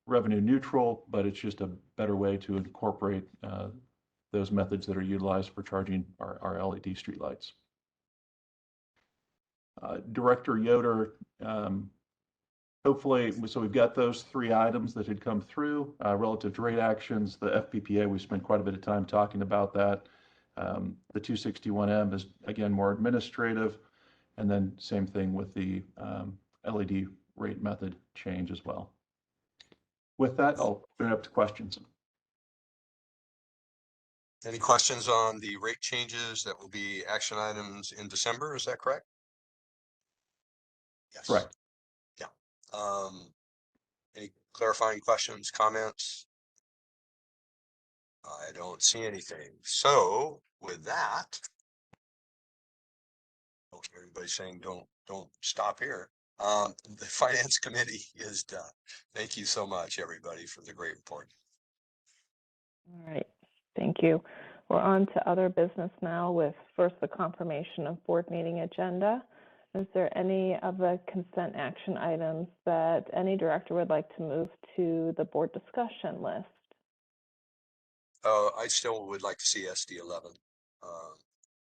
Speaker 19: revenue neutral, but it's just a better way to incorporate those methods that are utilized for charging our LED streetlights. Director Yoder, hopefully, so we've got those three items that had come through relative to rate actions. The FPPA, we spent quite a bit of time talking about that. The 261M is, again, more administrative. And then same thing with the LED rate method change as well. With that, I'll open it up to questions.
Speaker 16: Any questions on the rate changes that will be action items in December? Is that correct? Yes.
Speaker 19: Correct.
Speaker 16: Yeah. Any clarifying questions, comments? I don't see anything. So with that, everybody's saying don't stop here. The finance committee is done. Thank you so much, everybody, for the great report.
Speaker 1: All right, thank you. We're on to other business now with first the confirmation of board meeting agenda. Is there any of the consent action items that any director would like to move to the board discussion list?
Speaker 16: I still would like to see SD 11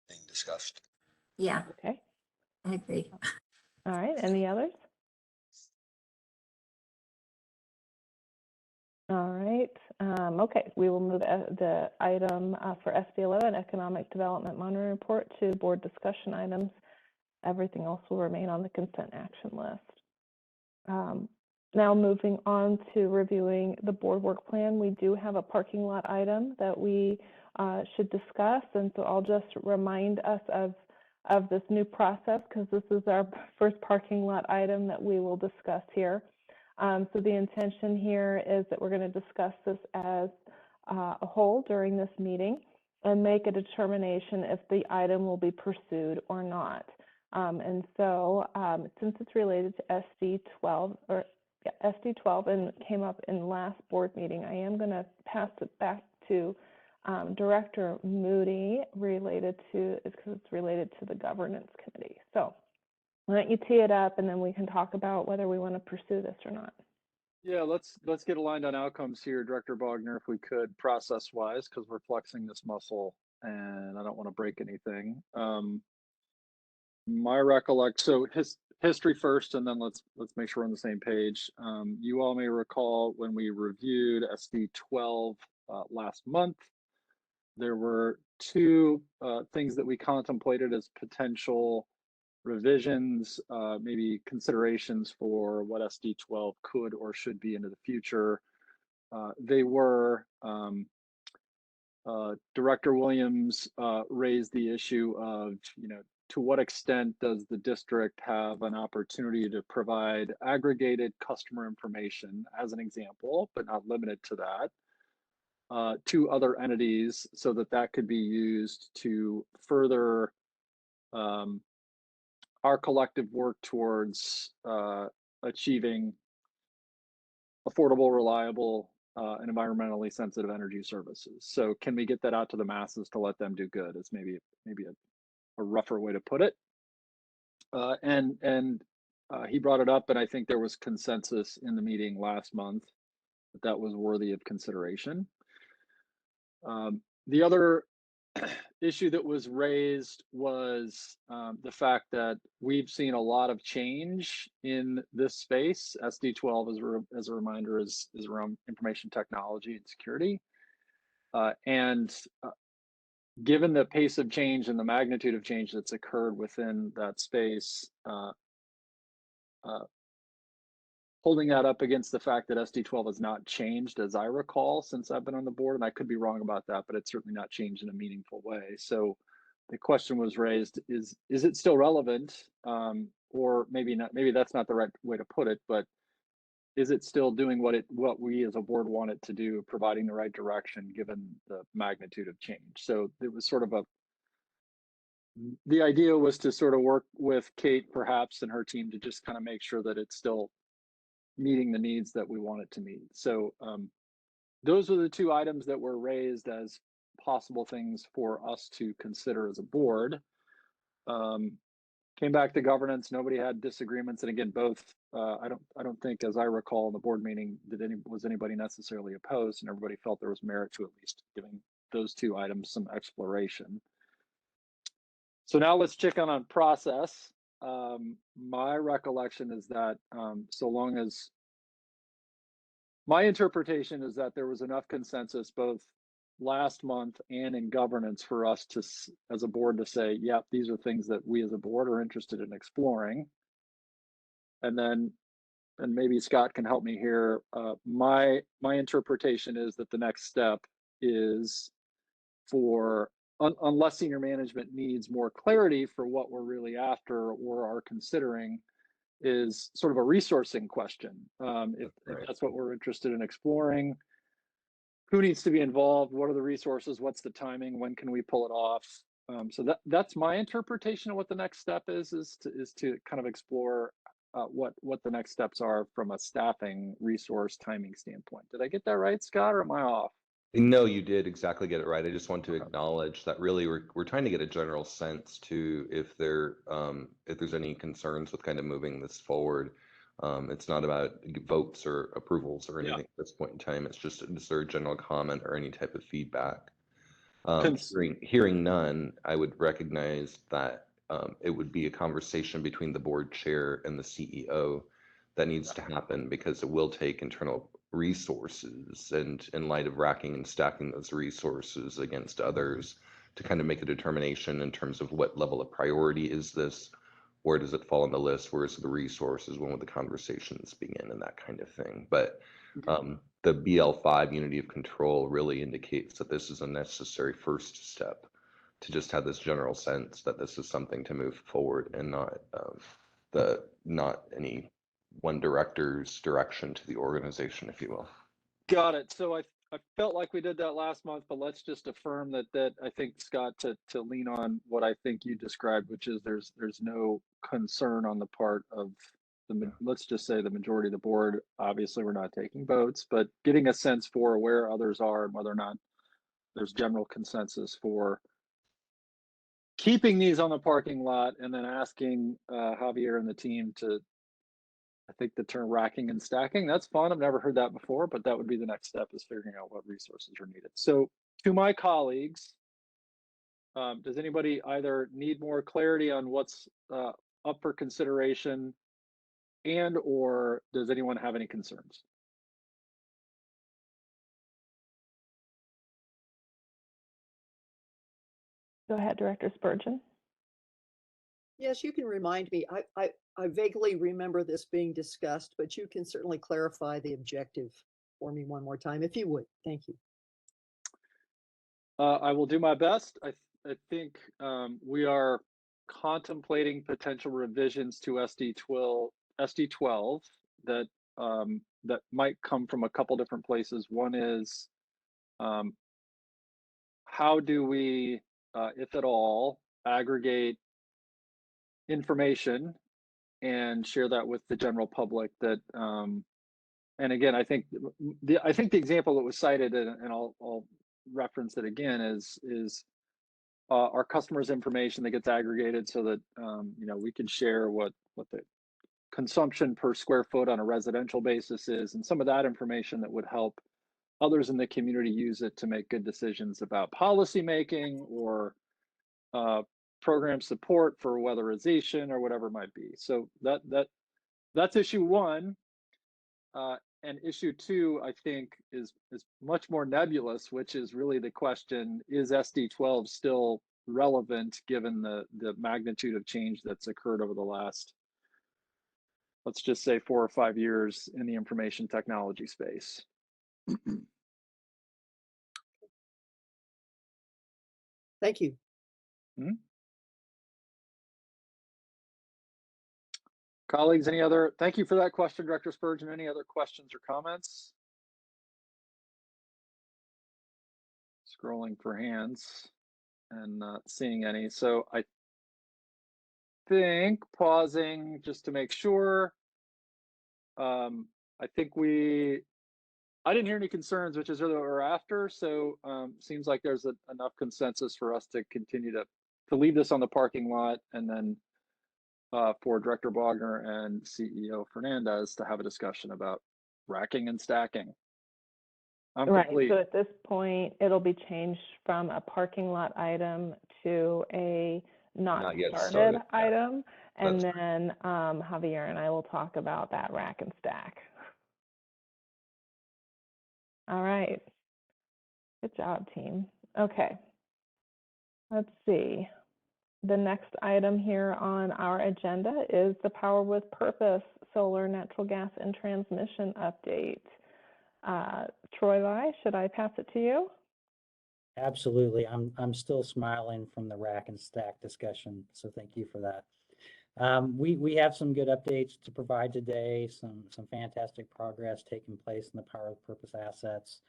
Speaker 16: being discussed.
Speaker 9: Yeah,
Speaker 1: Okay,
Speaker 9: I agree.
Speaker 1: all right, any others? All right, okay, we will move the item for SD11, Economic Development Monitoring Report, to board discussion items. Everything else will remain on the consent action list. Now moving on to reviewing the board work plan, we do have a parking lot item that we should discuss, and so I'll just remind us of this new process because this is our first parking lot item that we will discuss here. So the intention here is that we're going to discuss this as a whole during this meeting and make a determination if the item will be pursued or not. And so since it's related to SD12 or SD12 and came up in last board meeting, I am going to pass it back to Director Moody because it's related to the governance committee. So why don't you tee it up and then we can talk about whether we want to pursue this or not.
Speaker 7: Yeah, let's get aligned on outcomes here, Director Bogner, if we could, process-wise, because we're flexing this muscle and I don't want to break anything. My recollection, so history first, and then let's make sure we're on the same page. You all may recall when we reviewed SD12 last month, there were two things that we contemplated as potential revisions, maybe considerations for what SD12 could or should be into the future. They were Director Williams raised the issue of, to what extent does the district have an opportunity to provide aggregated customer information, as an example, but not limited to that, to other entities so that could be used to further our collective work towards achieving affordable, reliable, and environmentally sensitive energy services. So can we get that out to the masses to let them do good is maybe a rougher way to put it. He brought it up, and I think there was consensus in the meeting last month that was worthy of consideration. The other issue that was raised was the fact that we've seen a lot of change in this space. SD12, as a reminder, is around information technology and security. Given the pace of change and the magnitude of change that's occurred within that space, holding that up against the fact that SD12 has not changed, as I recall, since I've been on the board, and I could be wrong about that, but it's certainly not changed in a meaningful way. So the question was raised, is it still relevant? Or maybe not, maybe that's not the right way to put it, but is it still doing what we as a board want it to do, providing the right direction given the magnitude of change? So it was sort of the idea was to sort of work with Kate perhaps and her team to just kind of make sure that it's still meeting the needs that we want it to meet. So those are the two items that were raised as possible things for us to consider as a board. Came back to governance, nobody had disagreements, and again, both I don't think, as I recall in the board meeting, was anybody necessarily opposed, and everybody felt there was merit to at least giving those two items some exploration. So now let's check on process. My recollection is that so long as my interpretation is that there was enough consensus both last month and in governance for us to, as a board, to say, yep, these are things that we as a board are interested in exploring. And maybe Scott can help me here. My interpretation is that the next step is for, unless senior management needs more clarity for what we're really after or are considering, is sort of a resourcing question. If that's what we're interested in exploring, who needs to be involved? What are the resources? What's the timing? When can we pull it off? So that's my interpretation of what the next step is to kind of explore what the next steps are from a staffing resource timing standpoint. Did I get that right, Scott, or am I off?
Speaker 4: No, you did exactly get it right. I just want to acknowledge that really we're trying to get a general sense to if there's any concerns with kind of moving this forward. It's not about votes or approvals or anything at this point in time. It's just is there a general comment or any type of feedback? Hearing none, I would recognize that it would be a conversation between the board chair and the CEO that needs to happen because it will take internal resources and in light of racking and stacking those resources against others to kind of make a determination in terms of what level of priority is this, where does it fall on the list, where's the resources, when would the conversations begin, and that kind of thing. But the BL5 unity of control really indicates that this is a necessary first step to just have this general sense that this is something to move forward and not any one director's direction to the organization, if you will.
Speaker 7: Got it. So I felt like we did that last month, but let's just affirm that I think, Scott, to lean on what I think you described, which is there's no concern on the part of let's just say the majority of the board. Obviously, we're not taking votes, but getting a sense for where others are and whether or not there's general consensus for keeping these on the parking lot, and then asking Javier and the team to, I think the term racking and stacking, that's fun. I've never heard that before, but that would be the next step, is figuring out what resources are needed. So to my colleagues, does anybody either need more clarity on what's up for consideration, and or does anyone have any concerns?
Speaker 1: Go ahead, Director Spurgeon.
Speaker 14: Yes, you can remind me. I vaguely remember this being discussed, but you can certainly clarify the objective for me one more time, if you would. Thank you.
Speaker 7: I will do my best. I think we are contemplating potential revisions to SD12 that that might come from a couple different places. One is how do we, if at all, aggregate information and share that with the general public? That and again, I think the example that was cited, and I'll reference it again, is our customers' information that gets aggregated so that we can share what the consumption per square foot on a residential basis is, and some of that information that would help others in the community use it to make good decisions about policy making or program support for weatherization or whatever it might be. So that's issue one. And issue two, I think, is much more nebulous, which is really the question: is SD12 still relevant given the magnitude of change that's occurred over the last, let's just say, 4 or 5 years in the information technology space?
Speaker 14: Thank you.
Speaker 7: Colleagues, any other? Thank you for that question, Director Spurgeon. Any other questions or comments? Scrolling for hands and not seeing any. So I think pausing just to make sure. I think I didn't hear any concerns, which is really what we're after. So seems like there's enough consensus for us to continue to leave this on the parking lot, and then for Director Bogner and CEO Fernandez to have a discussion about racking and stacking.
Speaker 1: Right.
Speaker 7: Complete.
Speaker 1: So at this point, it'll be changed from a parking lot item to a not
Speaker 4: yet
Speaker 1: started
Speaker 4: started.
Speaker 1: item. And then Javier and I will talk about that rack and stack. All right. Good job, team. Okay. Let's see. The next item here on our agenda is the Power with Purpose Solar, Natural Gas, and Transmission update. Troy Lai, should I pass it to you?
Speaker 6: Absolutely. I'm still smiling from the rack and stack discussion, so thank you for that. We have some good updates to provide today, some fantastic progress taking place in the Power with Purpose assets.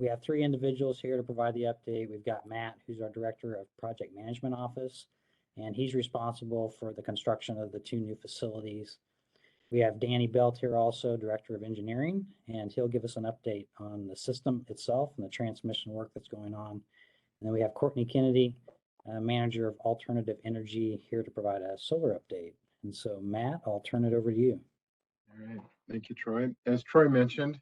Speaker 6: We have three individuals here to provide the update. We've got Matt, who's our Director of Project Management Office, and he's responsible for the construction of the two new facilities. We have Danny Belt here also, Director of Engineering, and he'll give us an update on the system itself and the transmission work that's going on. And then we have Courtney Kennedy, Manager of Alternative Energy, here to provide a solar update. And so, Matt, I'll turn it over to you.
Speaker 8: All right, thank you, Troy. As Troy mentioned,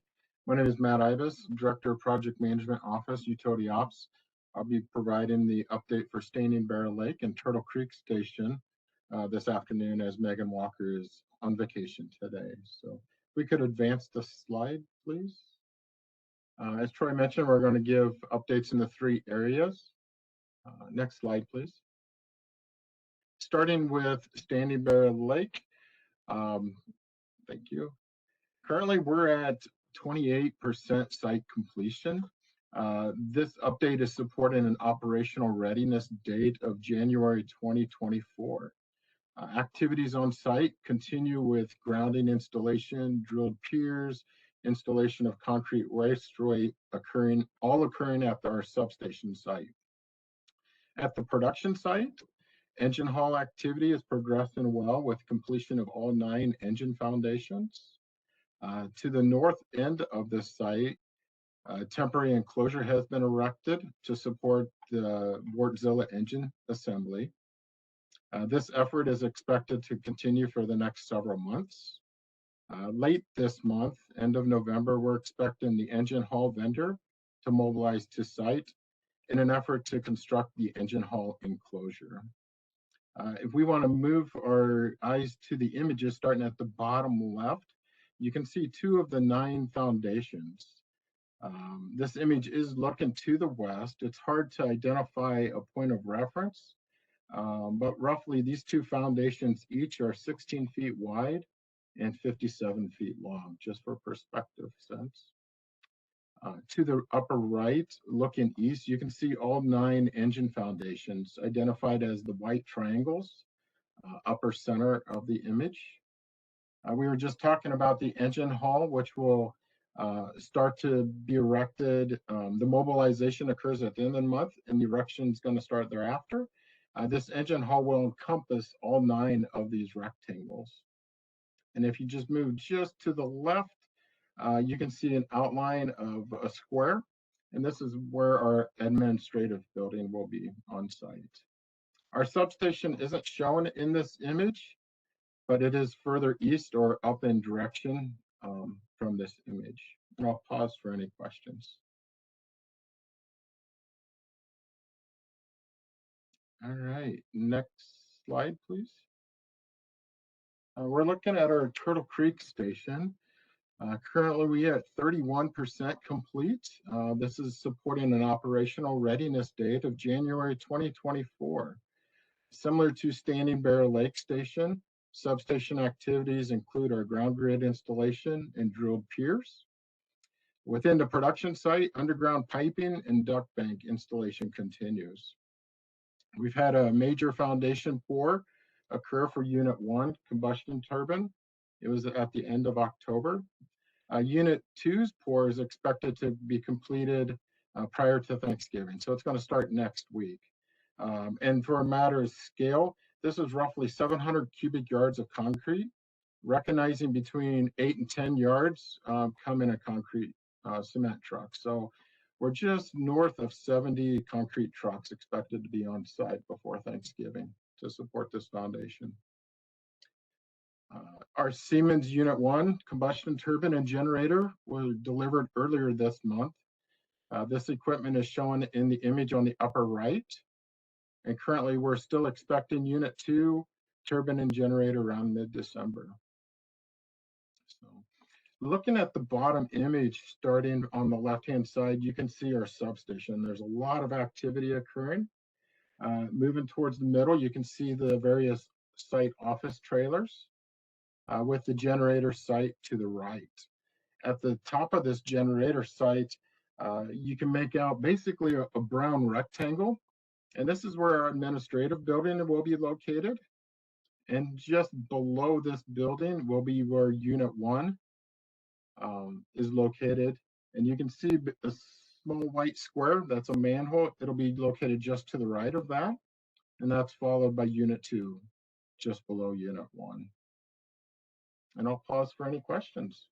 Speaker 8: my name is Matt Ibis, Director of Project Management Office, Utility Ops. I'll be providing the update for Standing Bear Lake and Turtle Creek Station this afternoon, as Megan Walker is on vacation today. So if we could advance the slide, please. As Troy mentioned, we're going to give updates in the three areas. Next slide, please. Starting with Standing Bear Lake. Thank you. Currently, we're at 28% site completion. This update is supporting an operational readiness date of January 2024. Activities on site continue with grounding installation, drilled piers, installation of concrete waistway all occurring at our substation site. At the production site, engine hall activity is progressing well with completion of all 9 engine foundations. To the north end of the site, temporary enclosure has been erected to support the Wartzilla engine assembly. This effort is expected to continue for the next several months. Late this month, end of November, we're expecting the engine hall vendor to mobilize to site in an effort to construct the engine hall enclosure. If we want to move our eyes to the images starting at the bottom left, you can see 2 of the 9 foundations. This image is looking to the west. It's hard to identify a point of reference, but roughly these 2 foundations each are 16 feet wide and 57 feet long, just for perspective sense. To the upper right, looking east, you can see all 9 engine foundations identified as the white triangles, upper center of the image. We were just talking about the engine hall, which will start to be erected. The mobilization occurs at the end of the month, and the erection is going to start thereafter. This engine hall will encompass all 9 of these rectangles. And if you just move just to the left, you can see an outline of a square, and this is where our administrative building will be on site. Our substation isn't shown in this image, but it is further east or up in direction from this image. And I'll pause for any questions. All right, next slide, please. We're looking at our Turtle Creek station. Currently, we are at 31% complete. This is supporting an operational readiness date of January 2024. Similar to Standing Bear Lake Station, substation activities include our ground grid installation and drilled piers. Within the production site, underground piping and duct bank installation continues. We've had a major foundation pour occur for Unit 1 combustion turbine. It was at the end of October. Unit 2's pour is expected to be completed prior to Thanksgiving, so it's going to start next week. And for a matter of scale, this is roughly 700 cubic yards of concrete, recognizing between 8 and 10 yards come in a concrete cement truck. So we're just north of 70 concrete trucks expected to be on site before Thanksgiving to support this foundation. Our Siemens Unit 1 combustion turbine and generator were delivered earlier this month. This equipment is shown in the image on the upper right. And currently we're still expecting Unit 2 turbine and generator around mid-December. So looking at the bottom image, starting on the left-hand side, you can see our substation. There's a lot of activity occurring. Moving towards the middle, you can see the various site office trailers with the generator site to the right. At the top of this generator site, you can make out basically a brown rectangle. And this is where our administrative building will be located. And just below this building will be where Unit 1 is located. And you can see small white square, that's a manhole. It'll be located just to the right of that. And that's followed by unit 2, just below unit 1. And I'll pause for any questions.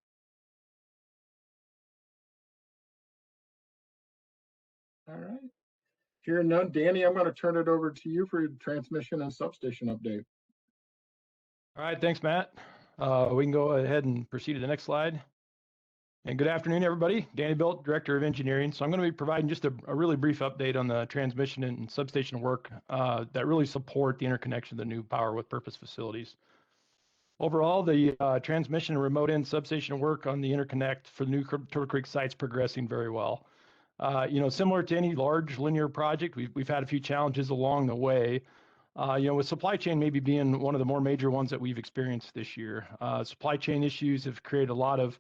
Speaker 8: All right. Hearing none, Danny, I'm going to turn it over to you for your transmission and substation update.
Speaker 11: All right, thanks, Matt. We can go ahead and proceed to the next slide. And good afternoon, everybody. Danny Bilt, Director of Engineering. So I'm going to be providing just a really brief update on the transmission and substation work that really support the interconnection of the new power with purpose facilities. Overall, the transmission and remote end substation work on the interconnect for the new Turtle Creek site's progressing very well. Similar to any large linear project, we've had a few challenges along the way. With supply chain maybe being one of the more major ones that we've experienced this year. Supply chain issues have created a lot of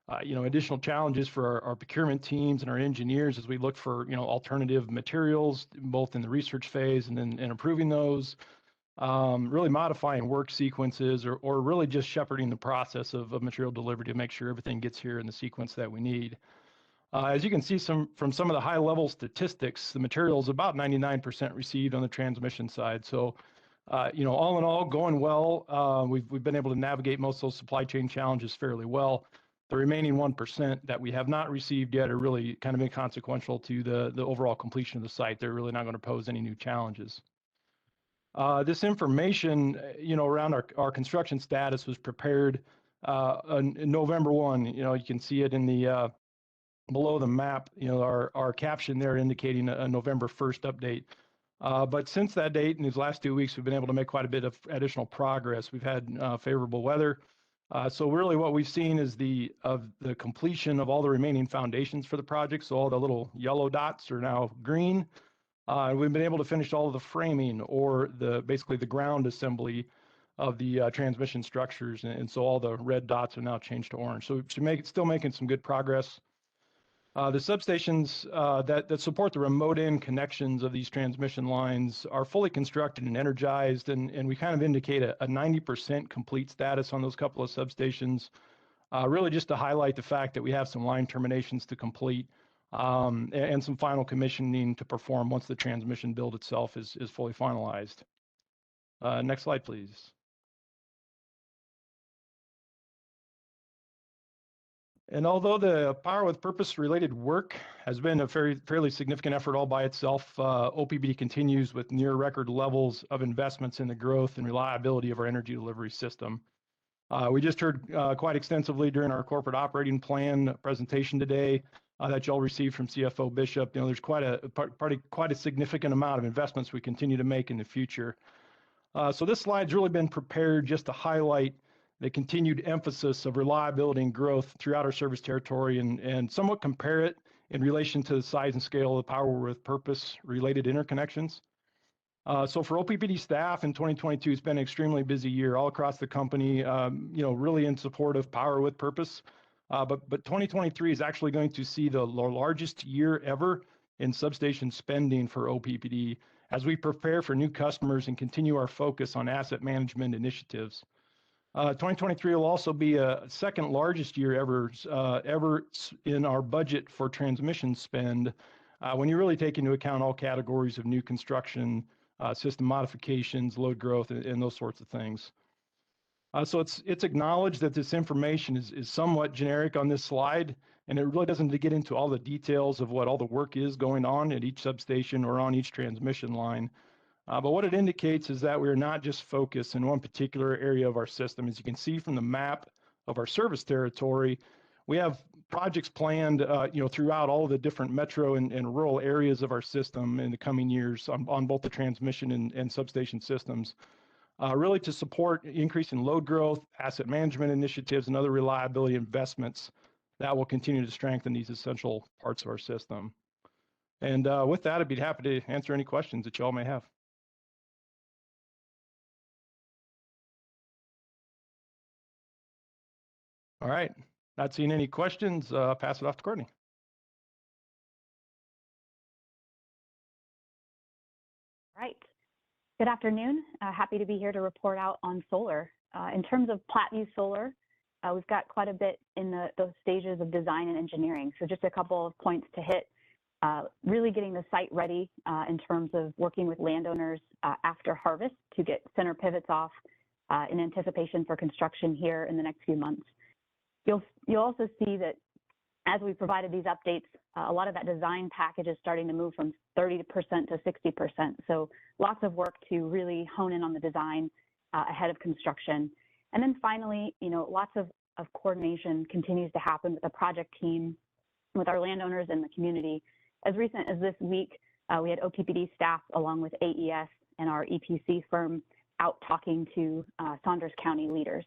Speaker 11: additional challenges for our procurement teams and our engineers as we look for, alternative materials, both in the research phase and then improving those, really modifying work sequences or really just shepherding the process of material delivery to make sure everything gets here in the sequence that we need. As you can see from some of the high level statistics, the material is about 99% received on the transmission side. So, all in all, going well. We've been able to navigate most of those supply chain challenges fairly well. The remaining 1% that we have not received yet are really kind of inconsequential to the overall completion of the site. They're really not going to pose any new challenges. This information, around our construction status was prepared on November 1. You can see it in the below the map, our caption there indicating a November 1st update. But since that date, in these last 2 weeks, we've been able to make quite a bit of additional progress. We've had favorable weather. So really what we've seen is the completion of all the remaining foundations for the project. So all the little yellow dots are now green. We've been able to finish all of the framing or basically the ground assembly of the transmission structures. And so all the red dots are now changed to orange. So still making some good progress. The substations that support the remote end connections of these transmission lines are fully constructed and energized, and we kind of indicate a 90% complete status on those couple of substations, really just to highlight the fact that we have some line terminations to complete and some final commissioning to perform once the transmission build itself is fully finalized. Next slide, please. And although the power with purpose related work has been a fairly significant effort all by itself, OPPD continues with near record levels of investments in the growth and reliability of our energy delivery system. We just heard quite extensively during our corporate operating plan presentation today that y'all received from CFO Bishop. There's quite a significant amount of investments we continue to make in the future. So this slide's really been prepared just to highlight the continued emphasis of reliability and growth throughout our service territory and somewhat compare it in relation to the size and scale of the power with purpose related interconnections. So for OPPD staff in 2022, it's been an extremely busy year all across the company, really in support of power with purpose. But 2023 is actually going to see the largest year ever in substation spending for OPPD as we prepare for new customers and continue our focus on asset management initiatives. 2023 will also be a second largest year ever in our budget for transmission spend when you really take into account all categories of new construction, system modifications, load growth, and those sorts of things. So it's acknowledged that this information is somewhat generic on this slide, and it really doesn't get into all the details of what all the work is going on at each substation or on each transmission line. But what it indicates is that we're not just focused in one particular area of our system. As you can see from the map of our service territory, we have projects planned, throughout all the different metro and rural areas of our system in the coming years on both the transmission and substation systems, really to support increase in load growth, asset management initiatives, and other reliability investments that will continue to strengthen these essential parts of our system. And with that, I'd be happy to answer any questions that y'all may have. All right, not seeing any questions, pass it off to Courtney.
Speaker 22: Right. Good afternoon. Happy to be here to report out on solar. In terms of Platteview Solar, we've got quite a bit in those stages of design and engineering. So just a couple of points to hit. really getting the site ready in terms of working with landowners after harvest to get center pivots off in anticipation for construction here in the next few months. You'll also see that as we provided these updates, a lot of that design package is starting to move from 30% to 60%. So lots of work to really hone in on the design ahead of construction. And then finally, lots of coordination continues to happen with the project team, with our landowners and the community. As recent as this week, we had OPPD staff along with AES and our EPC firm out talking to Saunders County leaders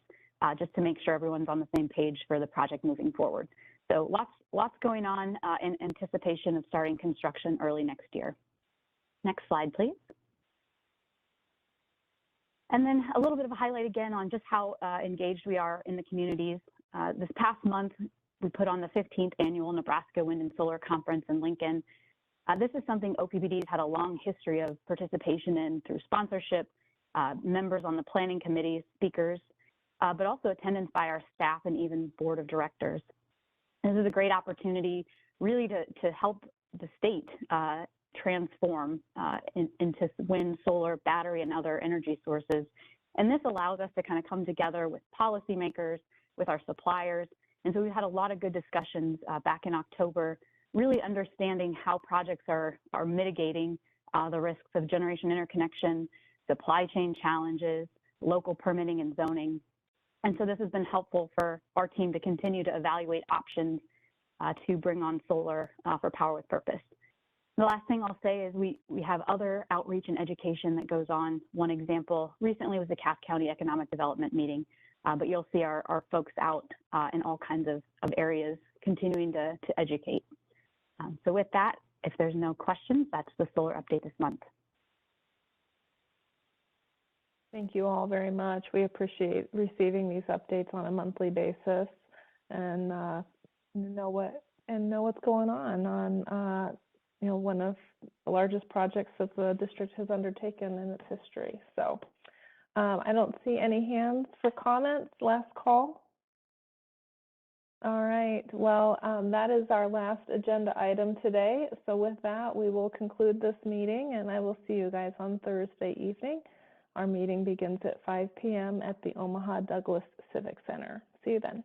Speaker 22: just to make sure everyone's on the same page for the project moving forward. So lots going on in anticipation of starting construction early next year. Next slide, please. And then a little bit of a highlight again on just how engaged we are in the communities. This past month, we put on the 15th annual Nebraska Wind and Solar Conference in Lincoln. This is something OPPD has had a long history of participation in through sponsorship, members on the planning committee, speakers, but also attendance by our staff and even board of directors. This is a great opportunity really to help the state transform into wind, solar, battery, and other energy sources. And this allows us to kind of come together with policymakers, with our suppliers. And so we've had a lot of good discussions back in October, really understanding how projects are mitigating the risks of generation interconnection, supply chain challenges, local permitting and zoning. And so this has been helpful for our team to continue to evaluate options to bring on solar for power with purpose. The last thing I'll say is we have other outreach and education that goes on. One example recently was the Cass County Economic Development meeting, but you'll see our folks out in all kinds of areas continuing to educate. So with that, if there's no questions, that's the solar update this month.
Speaker 1: Thank you all very much. We appreciate receiving these updates on a monthly basis and know what's going on one of the largest projects that the district has undertaken in its history. So I don't see any hands for comments. Last call. All right. Well, that is our last agenda item today. So with that, we will conclude this meeting, and I will see you guys on Thursday evening. Our meeting begins at 5 p.m. at the Omaha Douglas Civic Center. See you then.